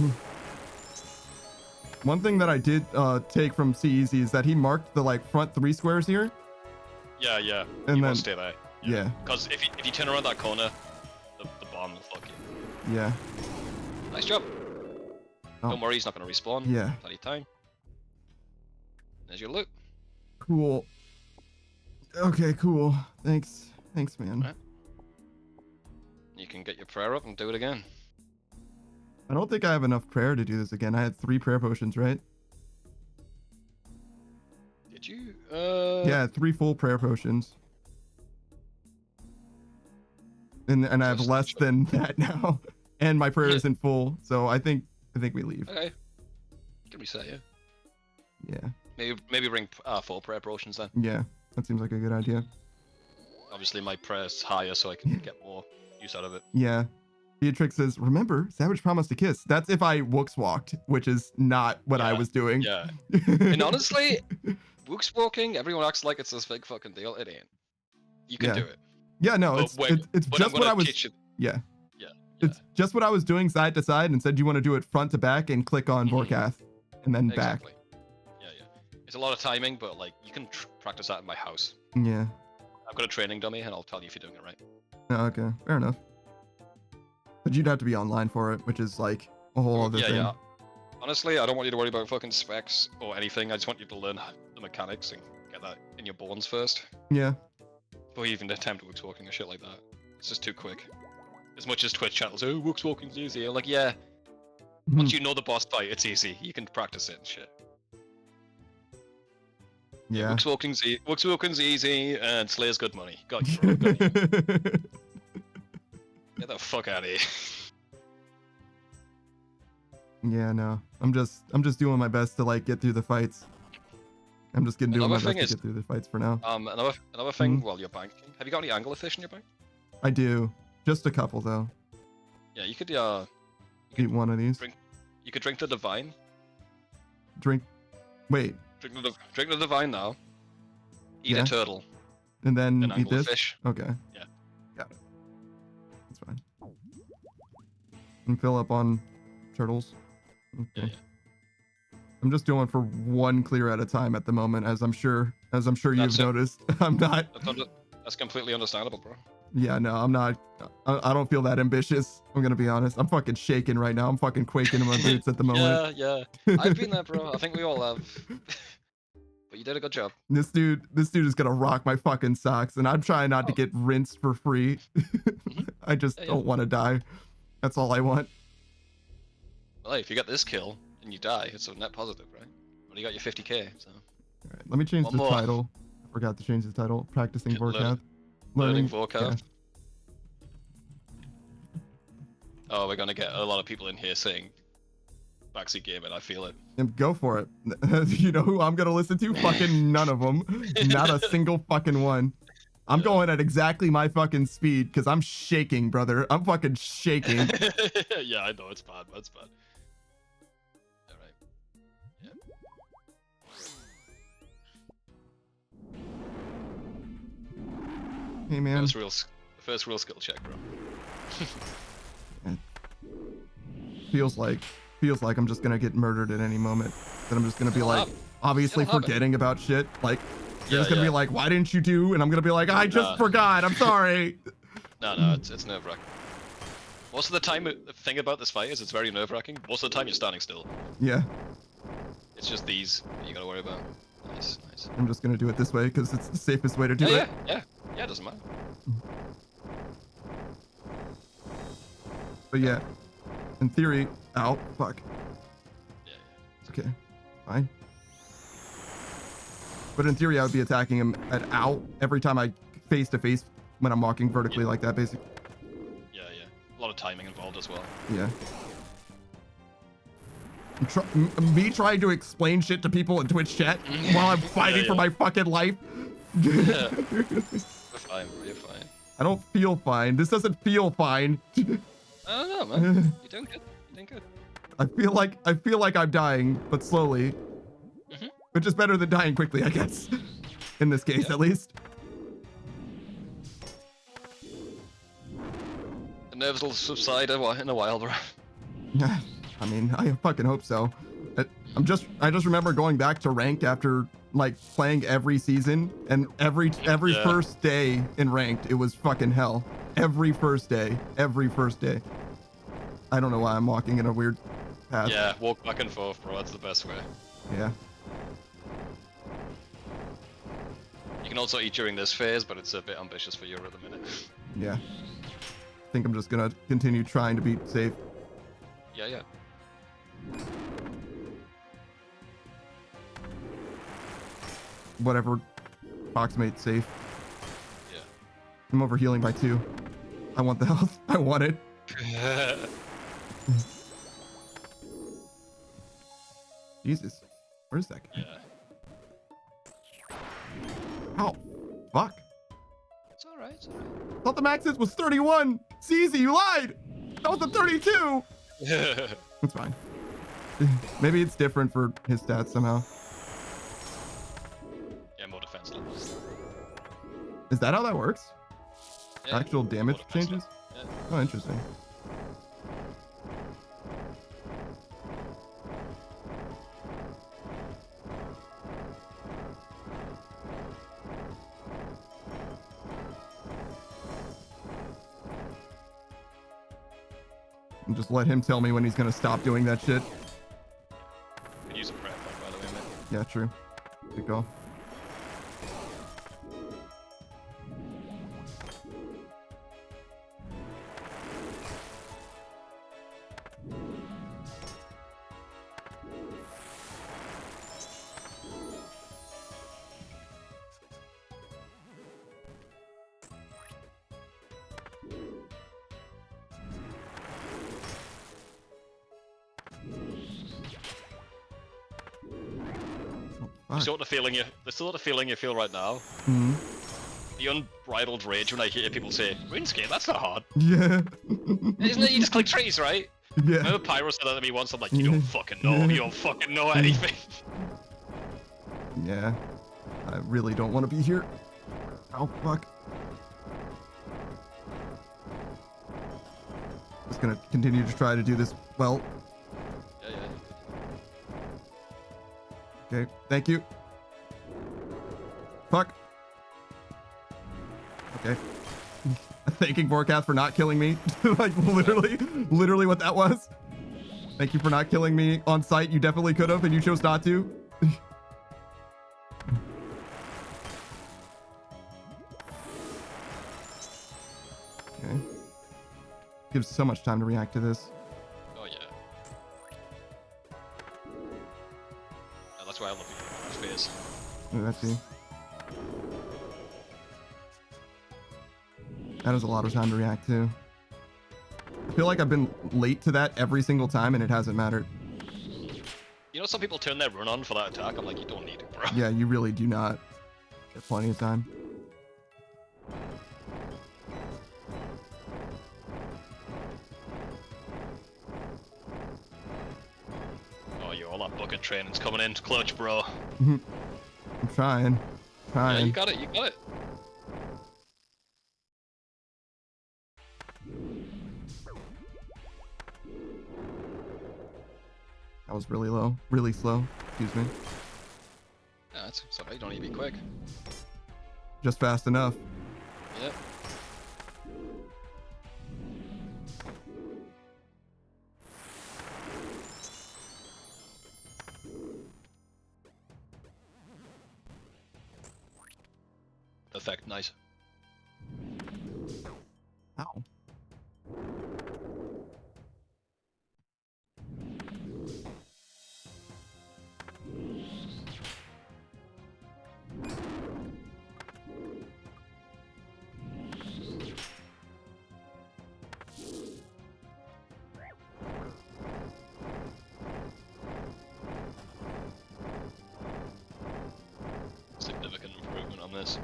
One thing that I did take from CEZ is that he marked the like front 3 squares here. Yeah. And you then want to stay there. yeah. Because if you turn around that corner, the bomb will fuck you. Yeah. Nice job. Oh. Don't worry, he's not going to respawn. Yeah. Plenty of time. There's your loot. Cool. Okay, cool. Thanks, man. Right. You can get your prayer up and do it again. I don't think I have enough prayer to do this again. I had 3 prayer potions, right? Did you? Yeah, 3 full prayer potions. And I have less than that now. And my prayer isn't full, so I think we leave. Okay. You can reset, yeah. Yeah. Maybe bring 4 prayer potions then. Yeah, that seems like a good idea. Obviously my prayer's higher, so I can get more use out of it. Yeah. Beatrix says, remember, Savage promised to kiss. That's if I Wooks walked, which is not what I was doing. Yeah. And honestly, Wooks walking, everyone acts like it's this big fucking deal. It ain't. You can do it. Yeah, no, it's just what I was. Yeah. Yeah. It's just what I was doing side to side, and said you want to do it front to back and click on Vorkath and then back. Yeah. It's a lot of timing, but like you can practice that in my house. Yeah. I've got a training dummy, and I'll tell you if you're doing it right. Oh, okay, fair enough. But you'd have to be online for it, which is like a whole other thing. Yeah. Honestly, I don't want you to worry about fucking specs or anything. I just want you to learn the mechanics and get that in your bones first. Yeah. Or even attempt Wooks walking or shit like that. It's just too quick. As much as Twitch channels, oh, Wooks walking's easy. I'm like, yeah. Once you know the boss fight, it's easy. You can practice it and shit. Yeah. Wooks walking's easy, and Slayer's good money. Got you, bro. Got you. Get the fuck out of here. Yeah, no. I'm just doing my best to like get through the fights. I'm just doing my best to get through the fights for now. Another thing while you're banking. Have you got any anglerfish in your bank? I do. Just a couple though. Yeah, you could Eat one of these. You could drink the divine. Wait. Drink the divine now. Eat a turtle. And then eat this? Fish. Okay. Yeah. Got it. That's fine. And fill up on turtles. Okay. Yeah. I'm just doing for 1 clear at a time at the moment, as I'm sure you've noticed. I'm not. That's completely understandable, bro. Yeah, no, I'm not. I don't feel that ambitious. I'm gonna be honest. I'm fucking shaking right now. I'm fucking quaking in my boots at the moment. Yeah. I've been there, bro. I think we all have. But you did a good job. This dude is gonna rock my fucking socks, and I'm trying not to get rinsed for free. I just don't want to die. That's all I want. Well, hey, if you get this kill and you die, it's a net positive, right? Well, you got your 50k, so. All right, let me change the title. I forgot to change the title. Practicing Vorkath. Learning Vorkath. Yeah. Oh, we're gonna get a lot of people in here saying backseat gaming. I feel it. And go for it. You know who I'm gonna listen to? Fucking none of them. Not a single fucking one. I'm going at exactly my fucking speed because I'm shaking, brother. I'm fucking shaking. Yeah, I know it's bad. That's bad. All right. Yeah. Hey man. First real skill check, bro. Feels like I'm just gonna get murdered at any moment. That I'm just gonna be like, obviously forgetting about shit. Like, you're just gonna be like, why didn't you do? And I'm gonna be like, I just forgot. I'm sorry. No, it's nerve-wracking. Most of the time, the thing about this fight is it's very nerve-wracking. Most of the time, you're standing still. Yeah. It's just these that you gotta worry about. Nice, nice. I'm just gonna do it this way because it's the safest way to do Yeah, it. yeah, it doesn't matter. But yeah, in theory, ow, fuck. Yeah, Okay, fine. But in theory, I would be attacking him at out every time I face to face when I'm walking vertically like that, basically. yeah. A lot of timing involved as well. Yeah. Me trying to explain shit to people in Twitch chat while I'm fighting for my fucking life. Yeah. You're fine, bro. You're fine. I don't feel fine. This doesn't feel fine. I don't know, man. You're doing good. You're doing good. I feel like I'm dying, but slowly. Which is better than dying quickly, I guess. In this case, at least. The nerves will subside in a while, bro. I mean, I fucking hope so. I just remember going back to ranked after like playing every season, and every first day in ranked, it was fucking hell. Every first day. I don't know why I'm walking in a weird path. Yeah, walk back and forth, bro. That's the best way. Yeah. You can also eat during this phase, but it's a bit ambitious for you at the minute. Yeah. I think I'm just gonna continue trying to be safe. Yeah. Whatever Foxmate's safe. Yeah. I'm over healing by 2. I want the health. I want it. Jesus. Where's that guy? Yeah. Oh, fuck. It's alright. I thought the max hit was 31. CZ, you lied. That was a 32. It's fine. Maybe it's different for his stats somehow. Yeah, more defense levels. Is that how that works? Yeah, Actual damage more defense changes? level. Oh, interesting. And just let him tell me when he's gonna stop doing that shit. Could use a prep point, by the way, mate. Yeah, true. Good call. The sort of feeling you feel right now. Mm-hmm. The unbridled rage when I hear people say, "RuneScape, that's not hard." Yeah. Isn't it? You just click trees, right? Yeah. Remember Pyro said that to me once. I'm like, you don't fucking know. You don't fucking know anything. Yeah. I really don't want to be here. Oh, fuck. Just gonna continue to try to do this well. Yeah. Okay, thank you. Fuck. Okay. Thanking Vorkath for not killing me. Like, literally what that was. Thank you for not killing me on sight. You definitely could have, and you chose not to. Okay. Gives so much time to react to this. Oh yeah. That's why I love you. Face. Ooh, let's see. That is a lot of time to react to. I feel like I've been late to that every single time and it hasn't mattered. You know, some people turn their run on for that attack. I'm like, you don't need it, bro. Yeah, you really do not. Get plenty of time. Oh, you all that bucket training's coming in clutch, bro. I'm trying. Yeah, you got it. You got it. That was really low. Really slow. Excuse me. Yeah, that's sorry. You don't need to be quick. Just fast enough. Yep. effect. Nice. Ow. Significant improvement on this.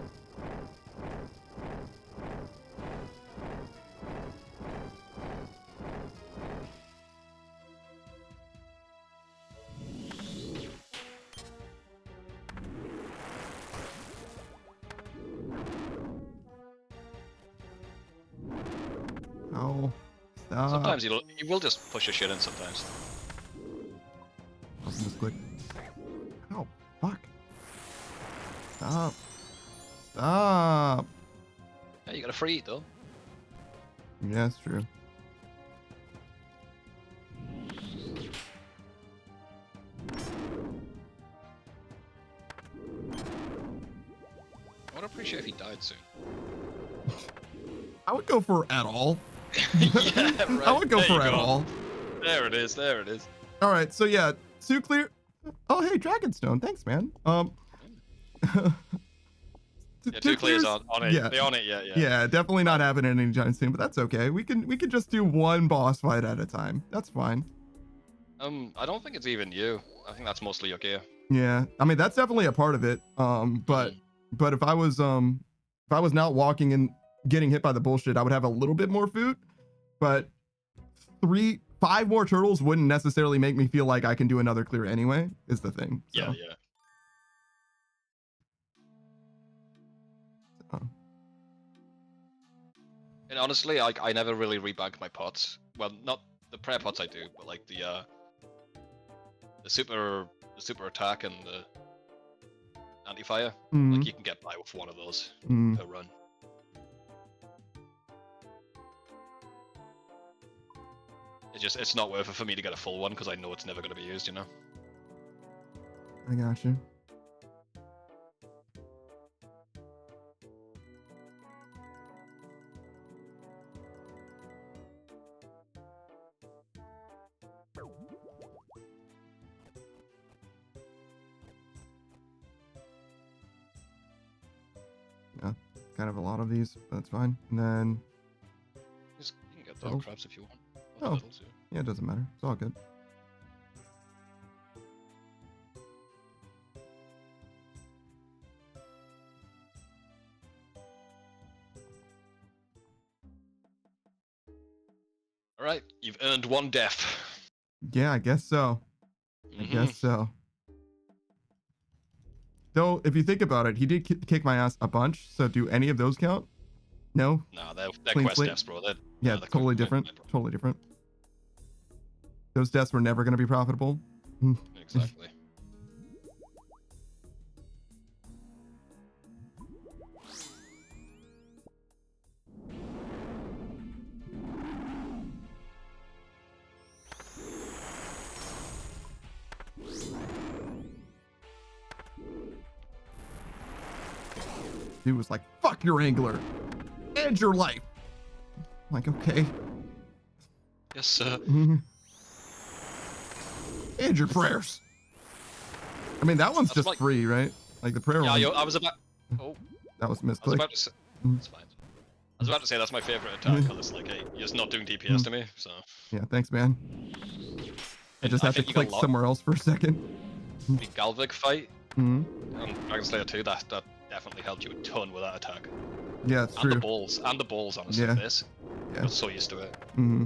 Oh. Stop. Sometimes you will just push your shit in sometimes. I'll misclick. Oh, fuck. Stop. Stop. Yeah, you got a free eat though. Yeah, that's true. I would appreciate if he died soon. I would go for at all. Yeah, right. I would go There for you at go. all. There it is. There it is. All right, so yeah, 2 clear. Oh, hey, Dragonstone. Thanks, man. Yeah, 2 clears on it. Yeah. They on it, yeah. Yeah, definitely not happening anytime soon, but that's okay. We can just do one boss fight at a time. That's fine. I don't think it's even you. I think that's mostly your gear. Yeah, I mean that's definitely a part of it. But if I was not walking and getting hit by the bullshit, I would have a little bit more food. But 5 more turtles wouldn't necessarily make me feel like I can do another clear anyway. Is the thing. So. Yeah. And honestly, I never really rebagged my pots. Well, not the prayer pots I do, but like the super attack and the anti-fire. Like you can get by with one of those per run. It's not worth it for me to get a full one because I know it's never going to be used, you know. I got you. Yeah, kind of a lot of these, but that's fine. And then You can get dog crabs if you want. Oh, Turtles, yeah. yeah, it doesn't matter. It's all good. All right, you've earned 1 death. Yeah, I guess so. I guess so. Though, if you think about it, he did kick my ass a bunch. So, do any of those count? No. No, they're Clean quest slate? deaths, bro. Yeah, they're totally different. Totally different. Those deaths were never going to be profitable. Exactly. Dude was like, fuck your angler and your life. I'm like, okay. Yes, sir. And your prayers. I mean, that one's That's just like- free, right? Like the prayer one. Yeah, I was about. Oh, That was I was misclick. about to say. That's fine. I was about to say that's my favorite attack because it's like, hey, you're just not doing DPS to me, so. Yeah, thanks, man. I just have to think you got click somewhere else for a second. The Galvik fight Mhm. on Dragon Slayer 2, that definitely helped you a ton with that attack. Yeah, it's And true. the balls, honestly, Yeah. this. Yeah. I'm so used to it. Mm-hmm.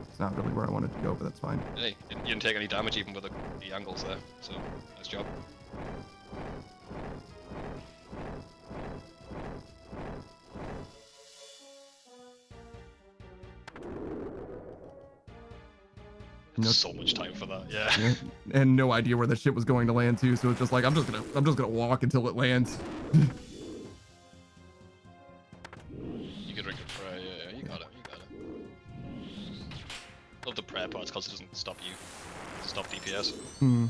It's not really where I wanted to go, but that's fine. Hey, you didn't take any damage even with the angles there, so nice job. No- So much time for that, yeah. Yeah. And no idea where the shit was going to land too, so it's just like I'm just gonna walk until it lands. You can drink a prayer, yeah, you got it. Love the prayer parts because it doesn't stop you. stop DPS. Hmm.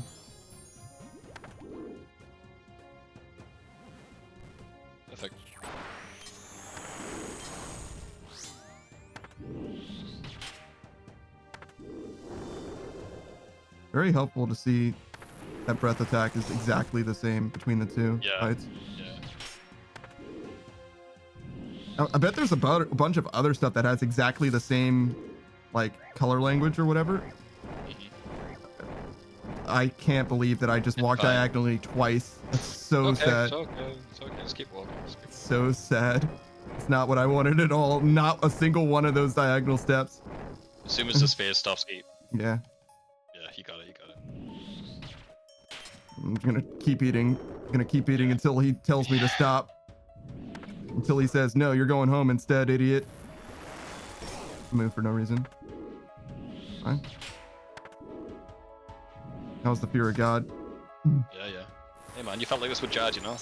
Perfect. Very helpful to see that breath attack is exactly the same between the two Yeah. fights. Yeah. I bet there's a bunch of other stuff that has exactly the same, like, color language or whatever. I can't believe that I just walked diagonally twice. That's so sad. It's okay. It's okay. Just keep walking. So sad. It's not what I wanted at all. Not a single one of those diagonal steps. As soon as the space stops, keep. Yeah. Yeah, you got it. You got it. I'm gonna keep eating. I'm gonna keep eating until he tells me to stop. Until he says, no, you're going home instead, idiot. Move for no reason. Fine. That was the fear of God. Yeah. Hey man, you felt like this with Jad, you know?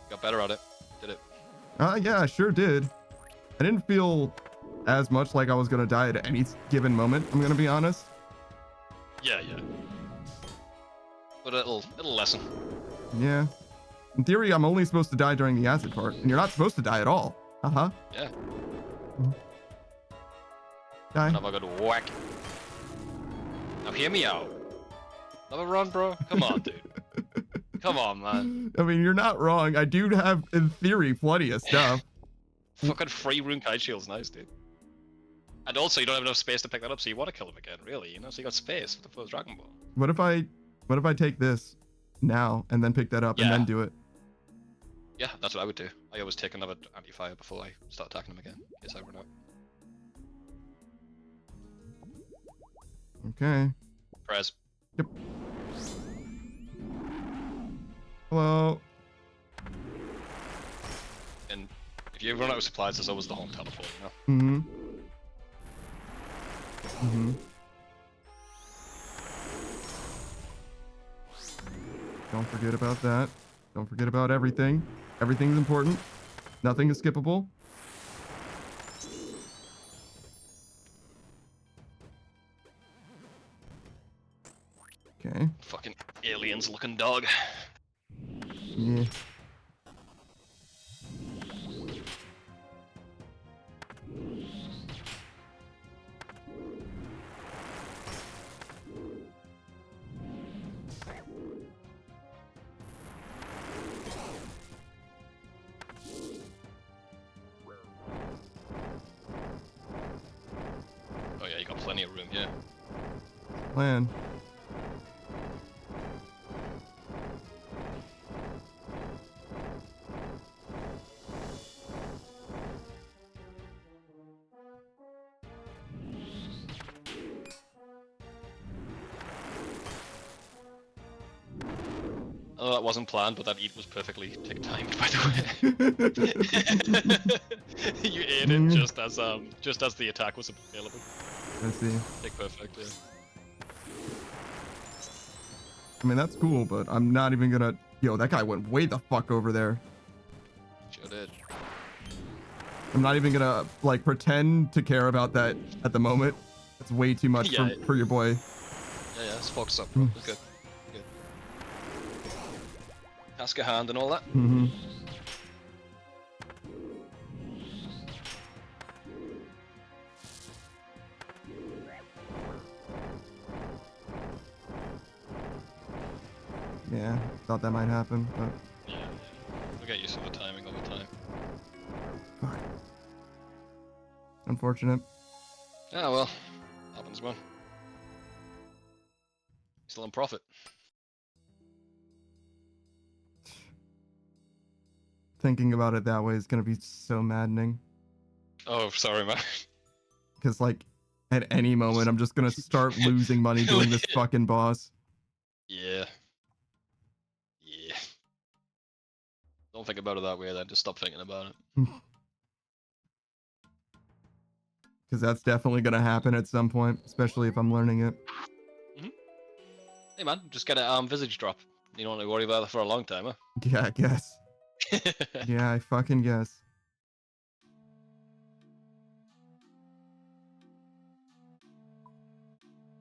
Got better at it. Did it. Yeah, I sure did. I didn't feel as much like I was gonna die at any given moment, I'm gonna be honest. Yeah. But it'll lessen. Yeah. In theory, I'm only supposed to die during the acid part, and you're not supposed to die at all. Uh-huh. Yeah. Die. And I got to whack. Now hear me out. Another run, bro? Come on, dude. Come on, man. I mean, you're not wrong. I do have, in theory, plenty of stuff. Fucking free rune kite shield's nice, dude. And also, you don't have enough space to pick that up, so you want to kill him again, really, you know? So you got space for the first Dragon Ball. What if I take this now and then pick that up and then do it? Yeah, that's what I would do. I always take another anti-fire before I start attacking him again, in case I run out. Okay. Prez. Yep. Hello. And if you run out of supplies, there's always the home teleport, you know? Mm-hmm. Mm-hmm. Don't forget about that. Don't forget about everything. Everything's important. Nothing is skippable. Okay. Fucking aliens looking dog. Yeah. Oh yeah, you got plenty of room, yeah. Plan. Oh, that wasn't planned, but that eat was perfectly timed, by the way. You ate it just as the attack was available. I see. Like perfect, yeah. I mean, that's cool, but I'm not even gonna... Yo, that guy went way the fuck over there. Sure did. I'm not even gonna, like, pretend to care about that at the moment. That's way too much for your boy. Yeah, let's focus up, bro. It's good. Good. Task a hand and all that. Mm-hmm. Yeah, thought that might happen, but... Yeah. We'll get used to the timing all the time. Fuck. Unfortunate. Yeah, well. Happens, man. Still in profit. Thinking about it that way is gonna be so maddening. Oh, sorry, man. Because, like, at any moment, I'm just gonna start losing money doing this fucking boss. Yeah. Yeah. Don't think about it that way then, just stop thinking about it. Because that's definitely gonna happen at some point, especially if I'm learning it. Hey man, just get a visage drop. You don't want to worry about that for a long time, huh? Yeah, I guess. Yeah, I fucking guess.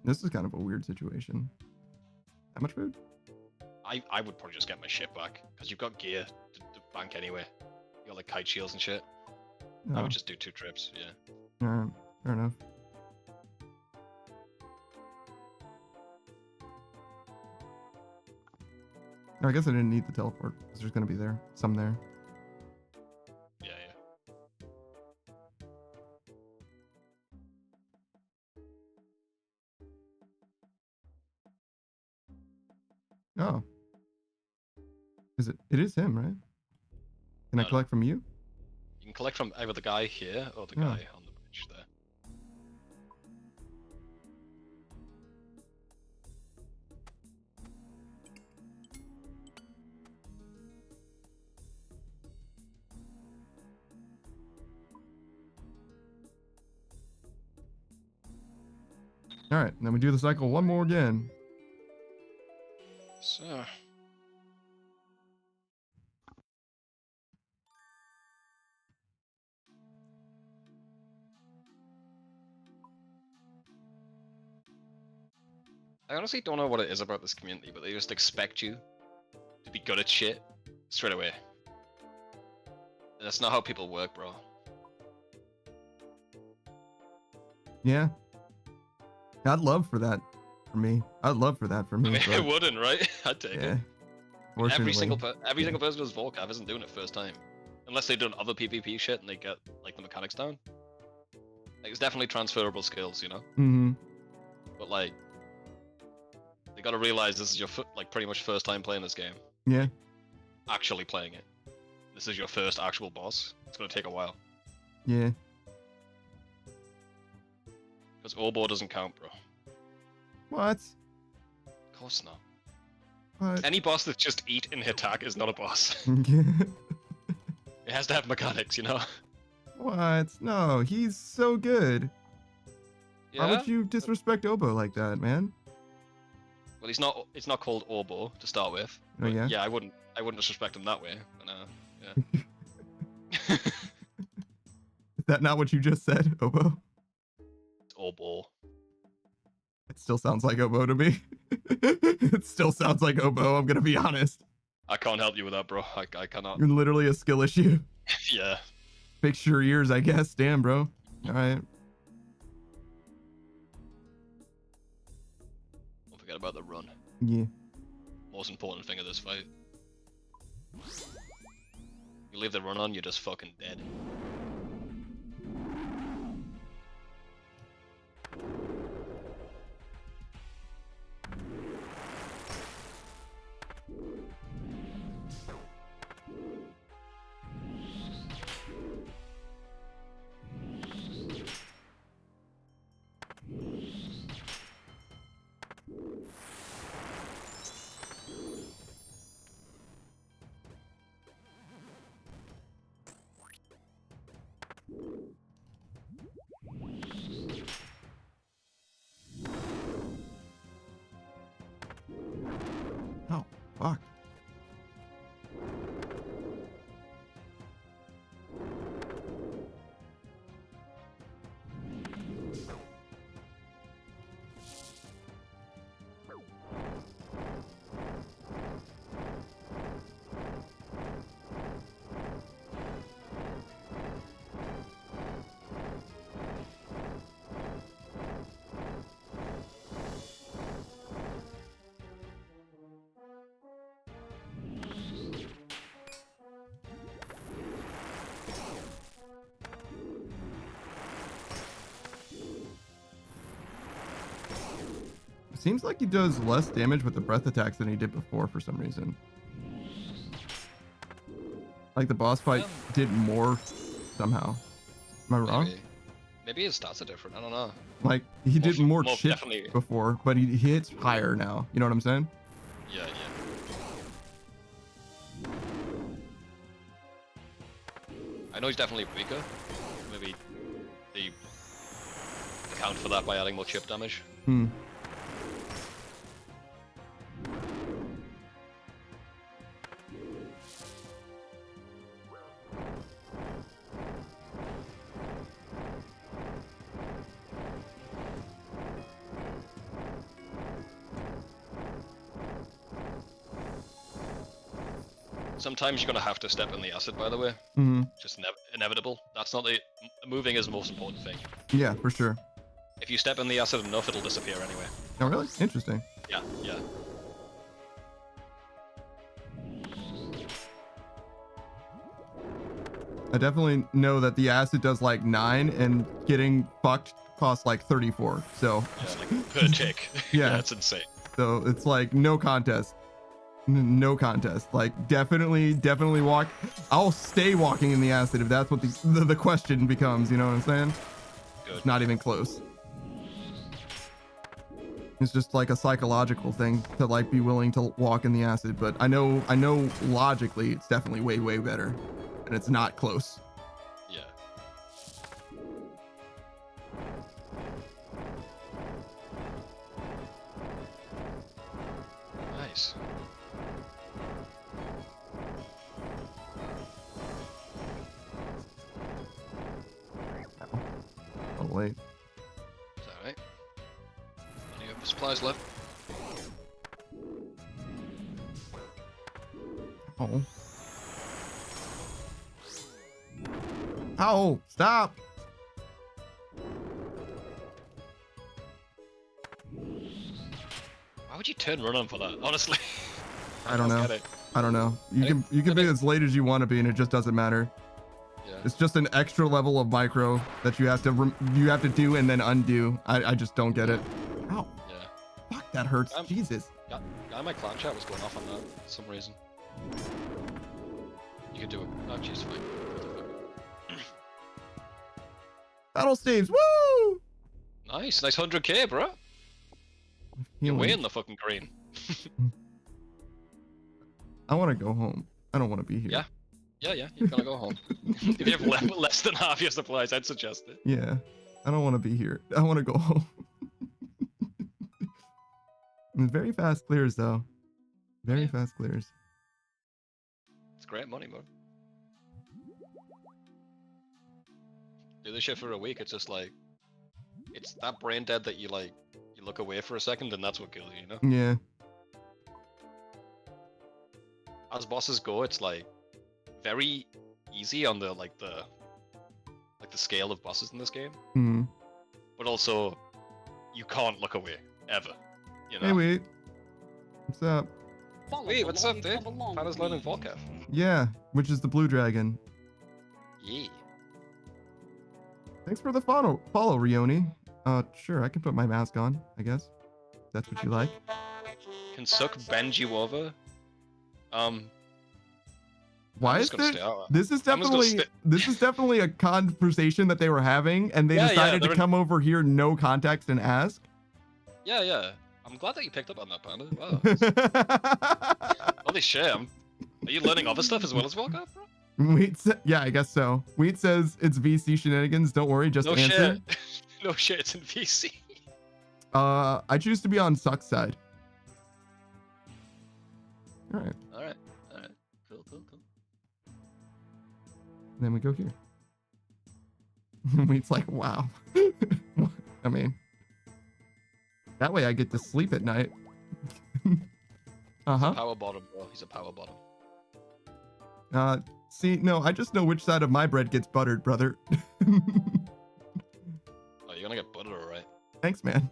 This is kind of a weird situation. How much food? I would probably just get my shit back because you've got gear to bank anyway. You got like kite shields and shit. I Oh, would just do 2 trips. Yeah. all right, fair enough. I guess I didn't need the teleport because there's gonna be some there. Yeah. Oh, is it? It is him, right? Can I No. collect from you? You can collect from either the guy here or the Yeah. guy on the bridge there. All right, then we do the cycle one more again. So. I honestly don't know what it is about this community, but they just expect you to be good at shit straight away. And that's not how people work, bro. Yeah, I'd love for that for me. I'd love for that for me. I mean, but it wouldn't, right? I'd take yeah, it. Every single yeah. person who's Vorkath isn't doing it first time, unless they've done other PvP shit and they get like the mechanics down. Like, it's definitely transferable skills, you know. Mm-hmm. But like, they gotta realize this is your like pretty much first time playing this game. Yeah. Actually playing it. This is your first actual boss. It's gonna take a while. Yeah. Because Orbo doesn't count, bro. What? Of course not. What? Any boss that's just eat and attack is not a boss. It has to have mechanics, you know? What? No, he's so good. Yeah? Why would you disrespect Obo like that, man? Well, it's not called Orbo to start with. Oh yeah? Yeah, I wouldn't disrespect him that way. But, yeah. Is that not what you just said, Obo? It's Orbo. It still sounds like Obo to me. It still sounds like Obo, I'm gonna be honest. I can't help you with that, bro. I cannot. You're literally a skill issue. Yeah. Fix your ears, I guess. Damn, bro. Alright. Don't forget about the run. Yeah. Most important thing of this fight. You leave the run on, you're just fucking dead. Oh, fuck. Seems like he does less damage with the breath attacks than he did before for some reason. Like the boss fight did more somehow. Am I wrong? Maybe his stats are different. I don't know. Like he did more shit definitely. before, but he hits higher now. You know what I'm saying? Yeah. I know he's definitely weaker. Maybe they account for that by adding more chip damage. Hmm. sometimes you're gonna have to step in the acid. By the way, just inevitable. That's not the moving is the most important thing. Yeah, for sure. If you step in the acid enough, it'll disappear anyway. Oh, really? Interesting. Yeah, yeah. I definitely know that the acid does like 9 and getting fucked costs like 34. So Yeah, like per tick. Yeah. That's insane. So it's like no contest. No contest. Like definitely walk. I'll stay walking in the acid if that's what the question becomes. You know what I'm saying? Good. It's not even close. It's just like a psychological thing to like be willing to walk in the acid. But I know logically it's definitely way better, and it's not close. Yeah. Nice. Oh wait. Is that right? Any other supplies left? Oh. Oh, stop. Why would you turn run on for that? Honestly. I don't know. Get it. I don't know. You can be as late as you want to be, and it just doesn't matter. Yeah. It's just an extra level of micro that you have to do and then undo. I just don't get it. Ow. Yeah. Fuck, that hurts. Jesus. Guy in my clan chat was going off on that for some reason. You could do it. Oh, jeez, fine. Battle staves. Woo! Nice 100k, bro. You're way in the fucking green. I want to go home. I don't want to be here. Yeah, you're gonna go home. If you have less than half your supplies, I'd suggest it. Yeah, I don't want to be here. I want to go home. Very fast clears, though. Very fast clears. It's great money, bro. Do this shit for a week, it's just like... It's that brain dead that you like... You look away for a second and that's what kills you, you know? Yeah. As bosses go, it's like... Very easy on the, like the scale of bosses in this game. Hmm. But also, you can't look away, ever. You know? Hey, wait. What's up? Wait, what's up, dude? Fanta's learning Vorkath. Yeah, which is the blue dragon. Yeah. Thanks for the follow, Rioni. Sure, I can put my mask on, I guess. If that's what you like. Can suck Benji over. Why is this is definitely a conversation that they were having, and they decided to come over here no context and ask. Yeah. I'm glad that you picked up on that, Panda. Wow. Holy shit. Are you learning other stuff as well as Vorkath, bro? Yeah, I guess so. Wheat says it's VC shenanigans. Don't worry, just answer. Shit. No shit, it's in VC. I choose to be on Suck's side. All right. Cool. Then we go here. Wheat's like, wow. I mean, that way I get to sleep at night. Uh-huh. Power bottom, bro. He's a power bottom. See, no, I just know which side of my bread gets buttered, brother. Oh, you're gonna get buttered, alright. Thanks, man.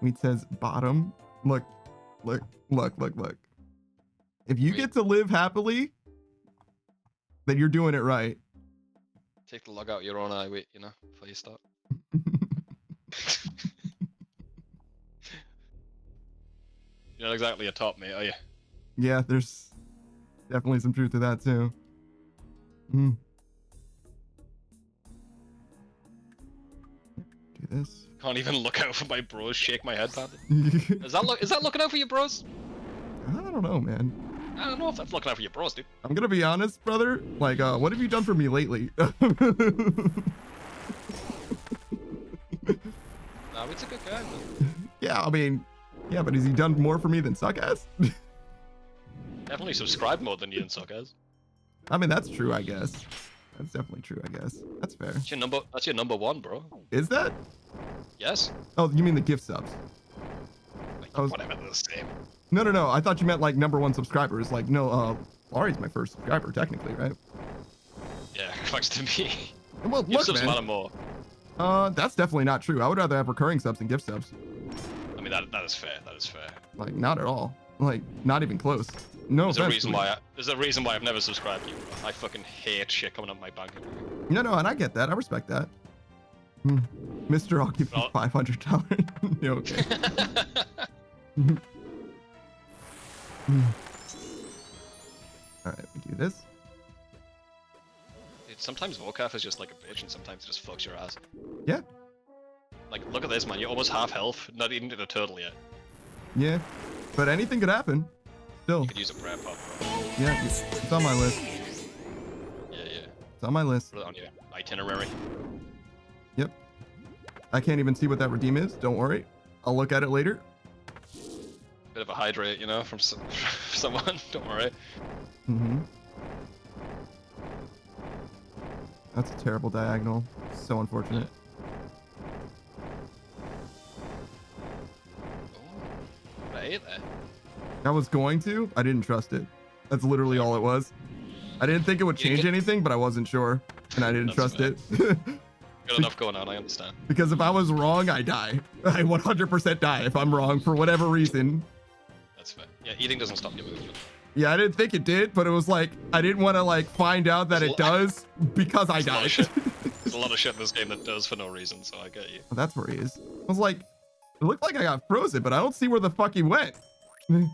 Wheat says bottom. Look. If you get to live happily, then you're doing it right. Take the log out your own eye, wait, you know, before you start. You're not exactly a top, mate, are you? Yeah, there's definitely some truth to that, too. Do this. Can't even look out for my bros, shake my head, Panda. Is that looking out for your bros? I don't know, man. I don't know if that's looking out for your bros, dude. I'm gonna be honest, brother. Like, what have you done for me lately? Nah, it's a good guy, man. Yeah, I mean, yeah, but has he done more for me than Suck has? Definitely subscribe more than you and Suck has. I mean, that's true, I guess. That's definitely true, I guess. That's fair. That's your number one, bro. Is that? Yes. Oh, you mean the gift subs? I was, Whatever, they're the same. no. I thought you meant like #1 subscribers. Like, no, Laurie's my first subscriber, technically, right? Yeah, thanks to me. Well, Gift look, subs matter man. more. That's definitely not true. I would rather have recurring subs than gift subs. I mean, that is fair. That is fair. Like, not at all. Like, not even close. No There's a offense. reason why. There's a reason why I've never subscribed to you, bro. I fucking hate shit coming up my bank. No, and I get that. I respect that. Mr. I'll give you $500. Yeah, okay. All right, we do this. Dude, sometimes Vorkath is just like a bitch, and sometimes it just fucks your ass. Yeah. Like, look at this, man. You're almost half health. Not even to the turtle yet. Yeah, but anything could happen. Still. You could use a prayer pot, bro. Yeah, it's on my list. Yeah. It's on my list. Put it on your itinerary. Yep. I can't even see what that redeem is. Don't worry. I'll look at it later. Bit of a hydrate, you know, from someone. Don't worry. That's a terrible diagonal. So unfortunate. I ate that. I was going to. I didn't trust it. That's literally all it was. I didn't think it would change anything, but I wasn't sure, and I didn't trust it. Got enough going on, I understand. Because if I was wrong, I die. I 100% die if I'm wrong for whatever reason. That's fair. Yeah, eating doesn't stop your movement. Yeah, I didn't think it did, but it was like, I didn't want to like find out that it does because I died. There's a lot of shit in this game that does for no reason, so I get you. Well, that's where he is. I was like, it looked like I got frozen, but I don't see where the fuck he went. Okay.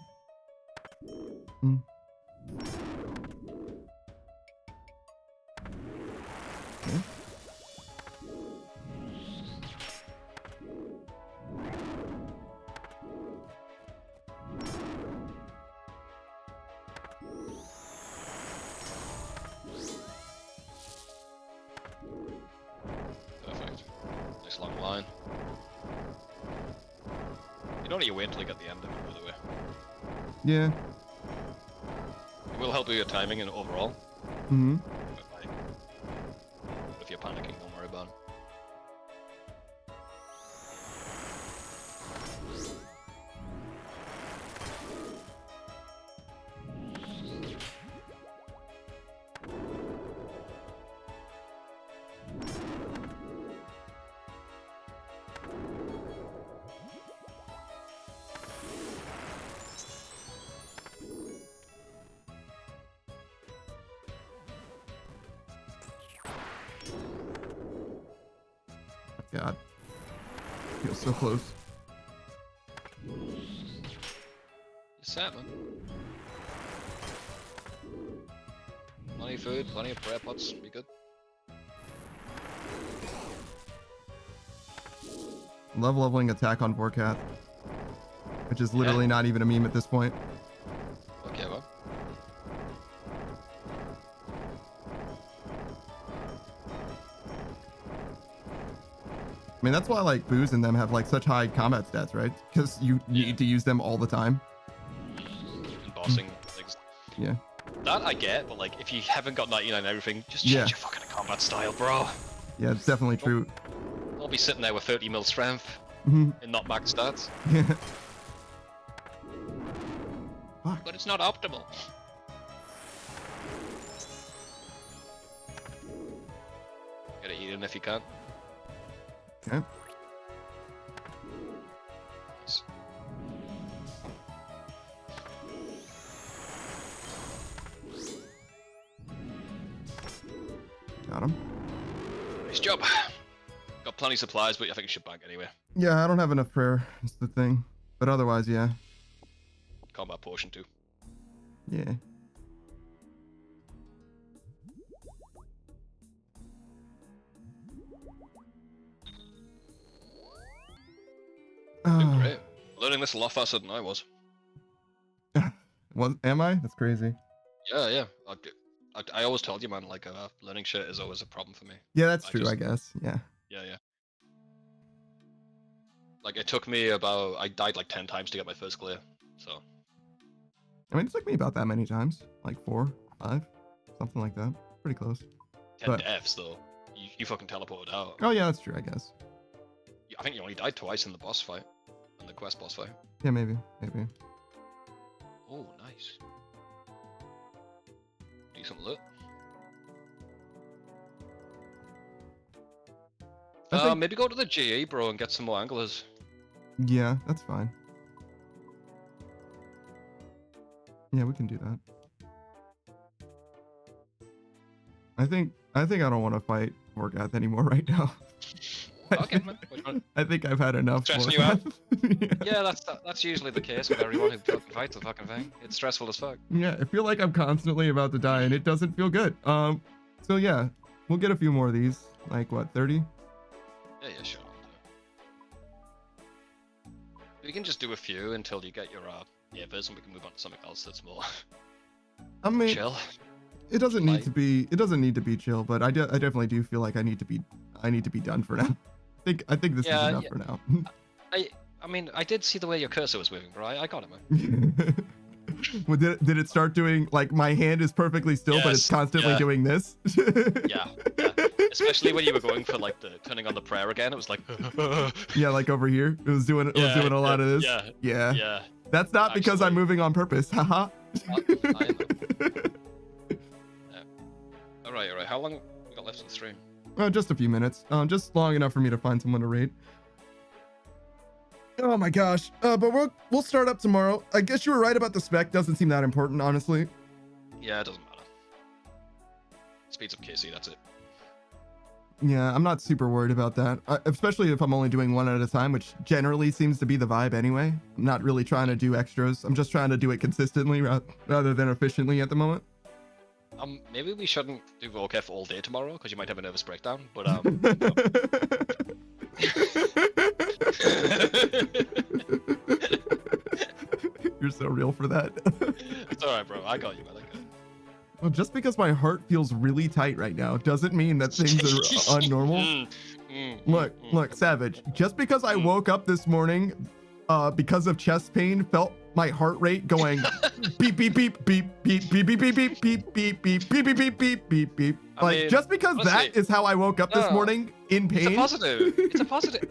Perfect. Nice long line. You don't need to wait until you get the end of it, by the way. Yeah. It will help with your timing and overall. Mm-hmm. But like, if you're panicking, don't worry about it. God. Feels so close. You set, man. Plenty of food, plenty of prayer pots, be good. Love leveling attack on Vorkath, which is literally not even a meme at this point. Okay, well. I mean, that's why like Booze and them have like such high combat stats, right? Because you need to use them all the time. And bossing things. Yeah. That I get, but like, if you haven't got 99 and everything, just change your fucking combat style, bro. Yeah, it's definitely true. I'll be sitting there with 30 mil strength Mhm. and not max stats. Yeah. But it's not optimal. Gotta eat it if you can. Okay. Nice. Got him. Nice job. Got plenty of supplies, but I think you should bank anyway. Yeah, I don't have enough prayer. That's the thing. But otherwise, yeah. Combat potion too. Yeah. Doing great. Learning this a lot faster than I was. What am I? That's crazy. Yeah. I always told you, man, like, learning shit is always a problem for me. Yeah, that's true, I guess. Yeah. Yeah. Like, it took me about... I died like 10 times to get my first clear, so... I mean, it took me about that many times. Like 4, 5, something like that. Pretty close. 10 deaths, though. You fucking teleported out. Oh, yeah, that's true, I guess. I think you only died twice in the boss fight. In the quest boss fight. Yeah, maybe. Oh, nice. Decent loot. Maybe go to the GE, bro, and get some more anglers. Yeah, that's fine. Yeah, we can do that. I think I don't want to fight Vorkath anymore right now. Okay, man. Which one? I think I've had enough. Stressing you out? Yeah. Yeah, that's usually the case with everyone who fucking fights the fucking thing. It's stressful as fuck. Yeah, I feel like I'm constantly about to die, and it doesn't feel good. So yeah, we'll get a few more of these. Like what, 30? Yeah, sure. We can just do a few until you get your Yavers, and we can move on to something else that's more I mean, chill. it doesn't need to be. It doesn't need to be chill, but I definitely do feel like I need to be done for now. I think this is enough for now. I mean, I did see the way your cursor was moving, bro. I got it, man. Well, did it start doing like my hand is perfectly still, but it's constantly doing this? yeah. Especially when you were going for like the turning on the prayer again, it was like. Yeah, like over here, it was doing a lot of this. Yeah. That's not because I'm moving on purpose. Haha. I know. All right. How long we got left on the stream? Just a few minutes. Just long enough for me to find someone to raid. Oh my gosh. But we'll start up tomorrow. I guess you were right about the spec. Doesn't seem that important, honestly. Yeah, it doesn't matter. Speeds up KC, that's it. Yeah, I'm not super worried about that, especially if I'm only doing one at a time, which generally seems to be the vibe anyway. I'm not really trying to do extras. I'm just trying to do it consistently rather than efficiently at the moment. Maybe we shouldn't do Vorkath all day tomorrow because you might have a nervous breakdown. But You're so real for that. It's all right, bro. I got you, man. Well, just because my heart feels really tight right now doesn't mean that things are unnormal. Look, Savage. Just because I woke up this morning, because of chest pain, felt my heart rate going beep beep beep beep beep beep beep beep beep beep beep beep beep beep beep beep beep beep. Like just because that is how I woke up this morning in pain. It's a positive. It's a positive.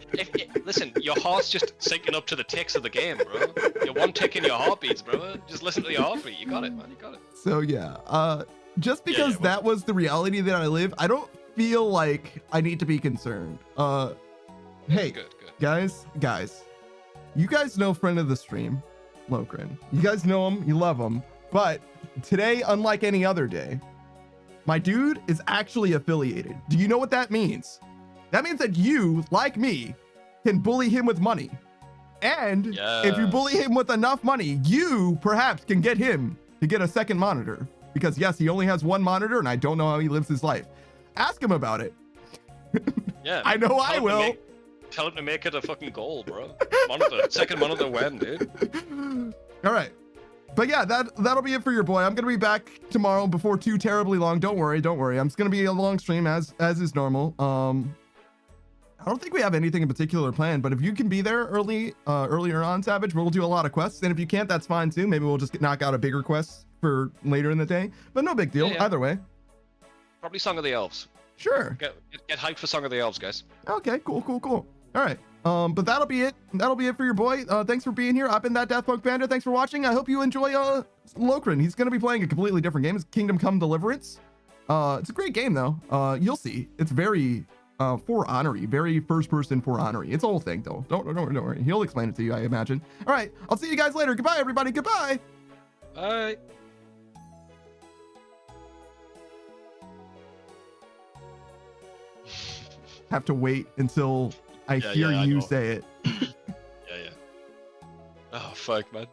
Listen, your heart's just syncing up to the ticks of the game, bro. You're one tick in your heartbeats, bro. Just listen to your heartbeat. You got it, man. You got it. So yeah, just because that was the reality that I live, I don't feel like I need to be concerned. Hey, good. guys, you guys know friend of the stream, Lokrin. You guys know him, you love him, but today, unlike any other day, my dude is actually affiliated. Do you know what that means? That means that you, like me, can bully him with money. And if you bully him with enough money, you perhaps can get him to get a second monitor. Because yes, he only has one monitor and I don't know how he lives his life. Ask him about it. Yeah. I know I will. Tell him to make it a fucking goal, bro. Second monitor when, dude. All right. But yeah, that'll be it for your boy. I'm gonna be back tomorrow before too terribly long. Don't worry. I'm just gonna be a long stream as is normal. I don't think we have anything in particular planned, but if you can be there earlier on, Savage, we'll do a lot of quests. And if you can't, that's fine too. Maybe we'll just knock out a bigger quest for later in the day. But no big deal either way. Probably Song of the Elves. Sure. Get hyped for Song of the Elves, guys. Okay, cool. All right. But that'll be it. That'll be it for your boy. Thanks for being here. I've been that Death Punk Panda. Thanks for watching. I hope you enjoy Lokrin. He's gonna be playing a completely different game. It's Kingdom Come Deliverance. It's a great game though. You'll see. It's very For Honory, very first person For Honory. It's a whole thing though. Don't worry. He'll explain it to you, I imagine. All right. I'll see you guys later. Goodbye, everybody. Goodbye. Bye. Have to wait until I hear you say it. Yeah. Oh, fuck, man.